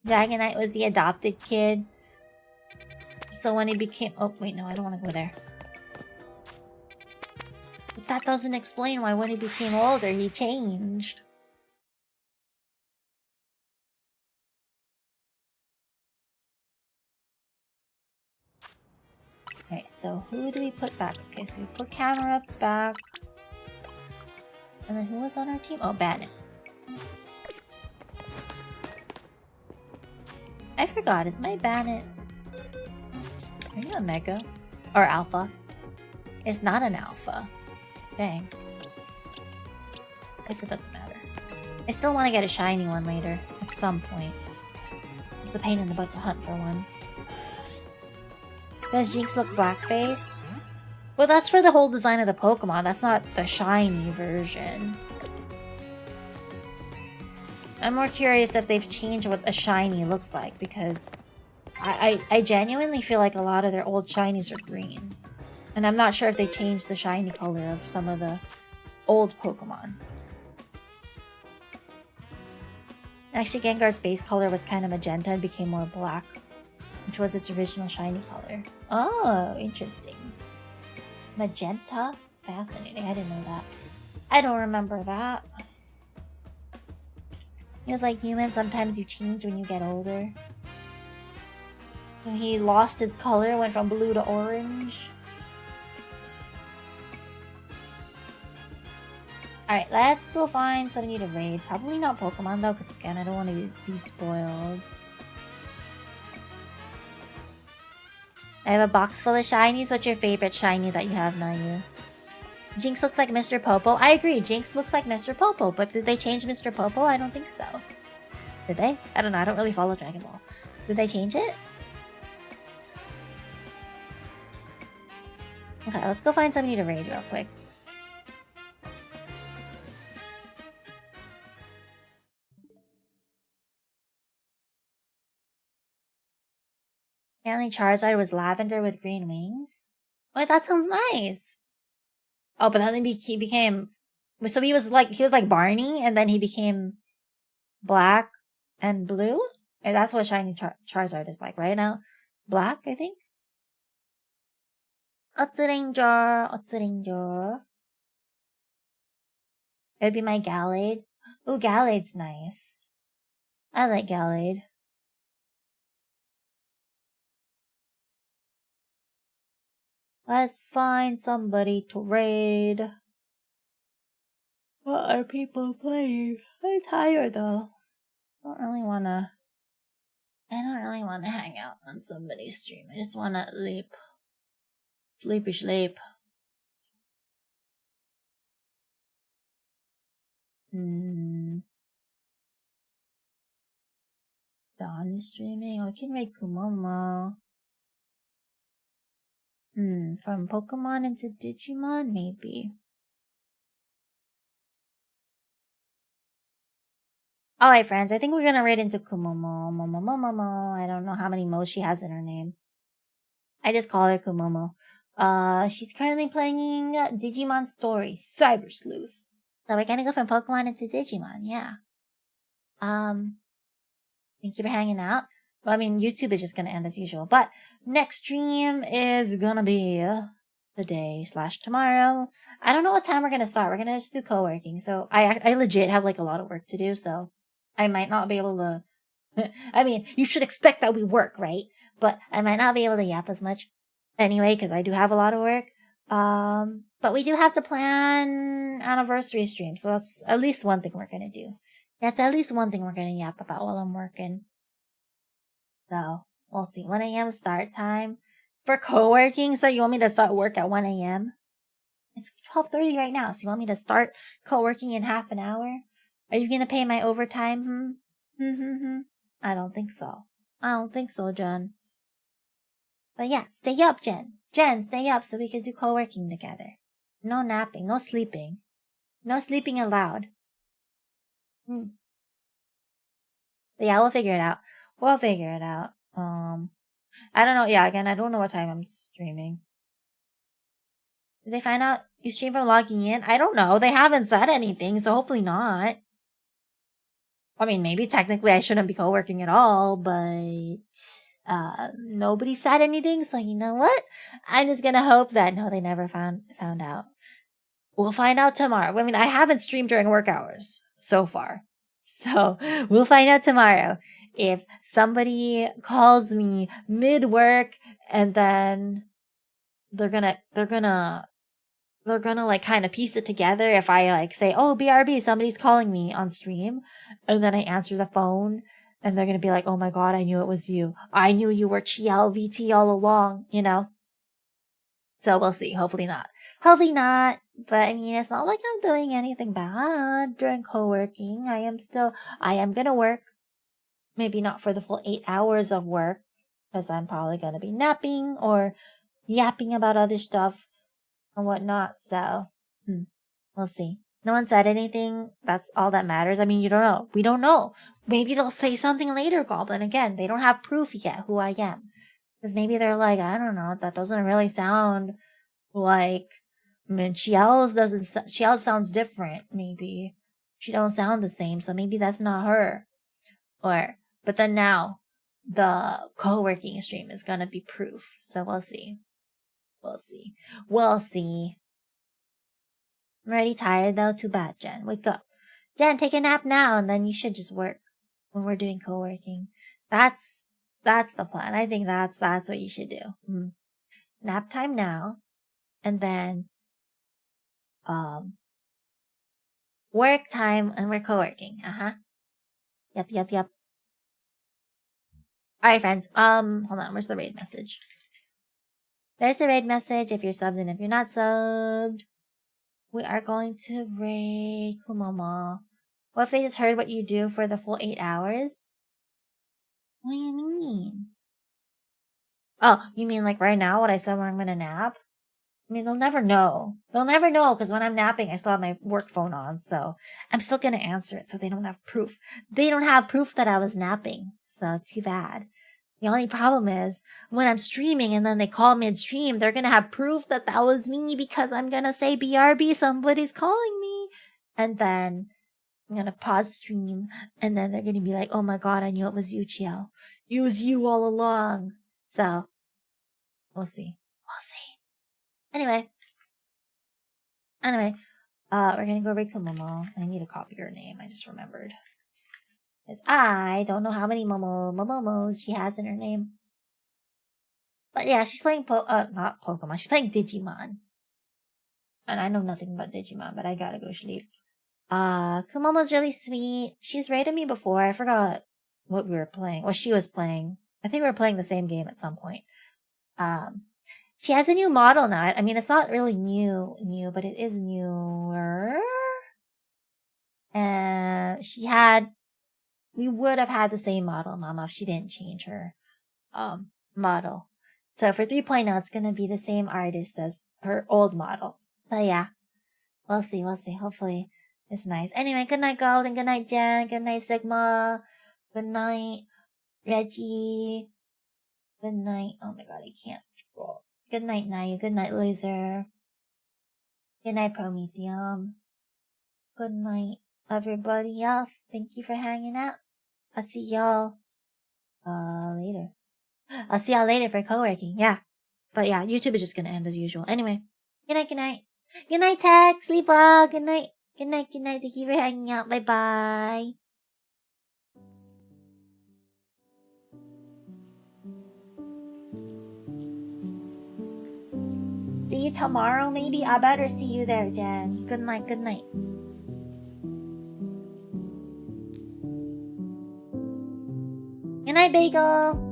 Dragonite was the adopted kid. So when he became... Oh, wait, no, I don't want to go there. But that doesn't explain why when he became older, he changed. Okay, so who do we put back? Okay, so we put Camera back. And then who was on our team? Oh, Bandit. I forgot, is my Bandit... Are you a Mega? Or Alpha? It's not an alpha. Dang. Guess it doesn't matter. I still want to get a shiny one later, at some point. It's the pain in the butt to hunt for one. Does Jinx look blackface? Well, that's for the whole design of the Pokemon. That's not the shiny version. I'm more curious if they've changed what a shiny looks like, because I genuinely feel like a lot of their old shinies are green. And I'm not sure if they changed the shiny color of some of the old Pokemon. Actually, Gengar's base color was kind of magenta and became more black, which was its original shiny color. Oh, interesting. Magenta? Fascinating. I didn't know that. I don't remember that. It was like human, sometimes you change when you get older. When he lost his color, went from blue to orange. Alright, let's go find somebody to raid. Probably not Pokemon though, because again, I don't want to be spoiled. I have a box full of shinies. What's your favorite shiny that you have, Nayu? Jinx looks like Mr. Popo. I agree, Jinx looks like Mr. Popo, but did they change Mr. Popo? I don't think so. Did they? I don't know, I don't really follow Dragon Ball. Did they change it? Okay, let's go find somebody to raid real quick. Apparently Charizard was lavender with green wings. Oh, that sounds nice. Oh, but then he became... So he was like Barney, and then he became black and blue? And that's what shiny Charizard is like right now. Black, I think? Otsuranger. It'd be my Gallade. Ooh, Gallade's nice. I like Gallade. Let's find somebody to raid. What are people playing? I'm tired though. I don't really wanna hang out on somebody's stream. I just wanna sleep. Sleepy sleep. Dawn is streaming. I can raid Kumomo. From Pokemon into Digimon, maybe. Alright, friends, I think we're gonna raid into Kumomo. Momo. I don't know how many Mo's she has in her name. I just call her Kumomo. She's currently playing Digimon Story, Cyber Sleuth. So we're gonna go from Pokemon into Digimon, yeah. Thank you for hanging out. Well, I mean, YouTube is just gonna end as usual, but next stream is gonna be today/tomorrow. I don't know what time we're gonna start. We're gonna just do co-working, so I legit have like a lot of work to do, so I might not be able to... I mean, you should expect that we work, right? But I might not be able to yap as much anyway, because I do have a lot of work. But we do have to plan anniversary stream, so that's at least one thing we're gonna do. That's at least one thing we're gonna yap about while I'm working. So, we'll see. 1 a.m. start time for co-working, so you want me to start work at 1 a.m.? It's 12:30 right now, so you want me to start co-working in half an hour? Are you gonna pay my overtime? I don't think so. Jen. But yeah, stay up, Jen. Jen, stay up so we can do co-working together. No napping, no sleeping. No sleeping allowed. But yeah, we'll figure it out. I don't know. Yeah, again, I don't know what time I'm streaming. Did they find out you stream from logging in? I don't know. They haven't said anything, so hopefully not. I mean, maybe technically I shouldn't be co-working at all, but nobody said anything, so you know what? I'm just gonna hope that no, they never found out. We'll find out tomorrow. I mean, I haven't streamed during work hours so far. So, we'll find out tomorrow. If somebody calls me mid-work and then they're gonna like kind of piece it together if I like say, oh, BRB, somebody's calling me on stream, and then I answer the phone and they're gonna be like, oh my god, I knew it was you. I knew you were Chiel VT all along, you know? So we'll see. Hopefully not. Hopefully not. But I mean, it's not like I'm doing anything bad during co-working. I am gonna work. Maybe not for the full 8 hours of work, because I'm probably gonna be napping or yapping about other stuff and whatnot. So, we'll see. No one said anything. That's all that matters. I mean, you don't know. We don't know. Maybe they'll say something later, Goblin. Again, they don't have proof yet who I am. Because maybe they're like, I don't know, that doesn't really sound like, I mean, Chiel sounds different, maybe. She don't sound the same, so maybe that's not her. But then now, the co-working stream is gonna be proof, so we'll see. We'll see. I'm already tired though, too bad, Jen. Wake up. Jen, take a nap now, and then you should just work when we're doing co-working. That's the plan. I think that's what you should do. Nap time now, and then work time, and we're co-working. Yep. Alright, friends. Hold on. Where's the raid message? There's the raid message if you're subbed and if you're not subbed. We are going to raid Kumomo. What if they just heard what you do for the full 8 hours? What do you mean? Oh, you mean like right now what I said when I'm gonna nap? I mean, they'll never know. They'll never know because when I'm napping, I still have my work phone on. So I'm still gonna answer it so they don't have proof. They don't have proof that I was napping. So too bad. The only problem is when I'm streaming and then they call mid-stream, they're gonna have proof that that was me because I'm gonna say BRB, somebody's calling me. And then I'm gonna pause stream and then they're gonna be like, oh my god, I knew it was you, Chiel. It was you all along. So, we'll see. Anyway, we're gonna go raid Momo. I need to copy her name, I just remembered. Because I don't know how many Momos she has in her name. But yeah, she's playing not Pokemon, she's playing Digimon. And I know nothing about Digimon, but I gotta go sleep. Kumomo's really sweet. She's raided me before. I forgot what we were playing. What she was playing. I think we were playing the same game at some point. She has a new model now. I mean, it's not really new, but it is newer. We would have had the same model, Mama, if she didn't change her, model. So for 3.0, it's gonna be the same artist as her old model. So yeah, we'll see. Hopefully it's nice. Anyway, good night, Golden. Good night, Jen. Good night, Sigma. Good night, Reggie. Good night. Oh my god, I can't scroll. Good night, Nayu. Good night, Laser. Good night, Prometheum. Good night, everybody else. Thank you for hanging out. I'll see y'all later. I'll see y'all later for co-working. Yeah. But yeah, YouTube is just gonna end as usual. Anyway, good night. Good night, Tech. Sleep well. Good night. Thank you for hanging out. Bye-bye. See you tomorrow, maybe? I better see you there, Jen. Good night. Good night, Bagel.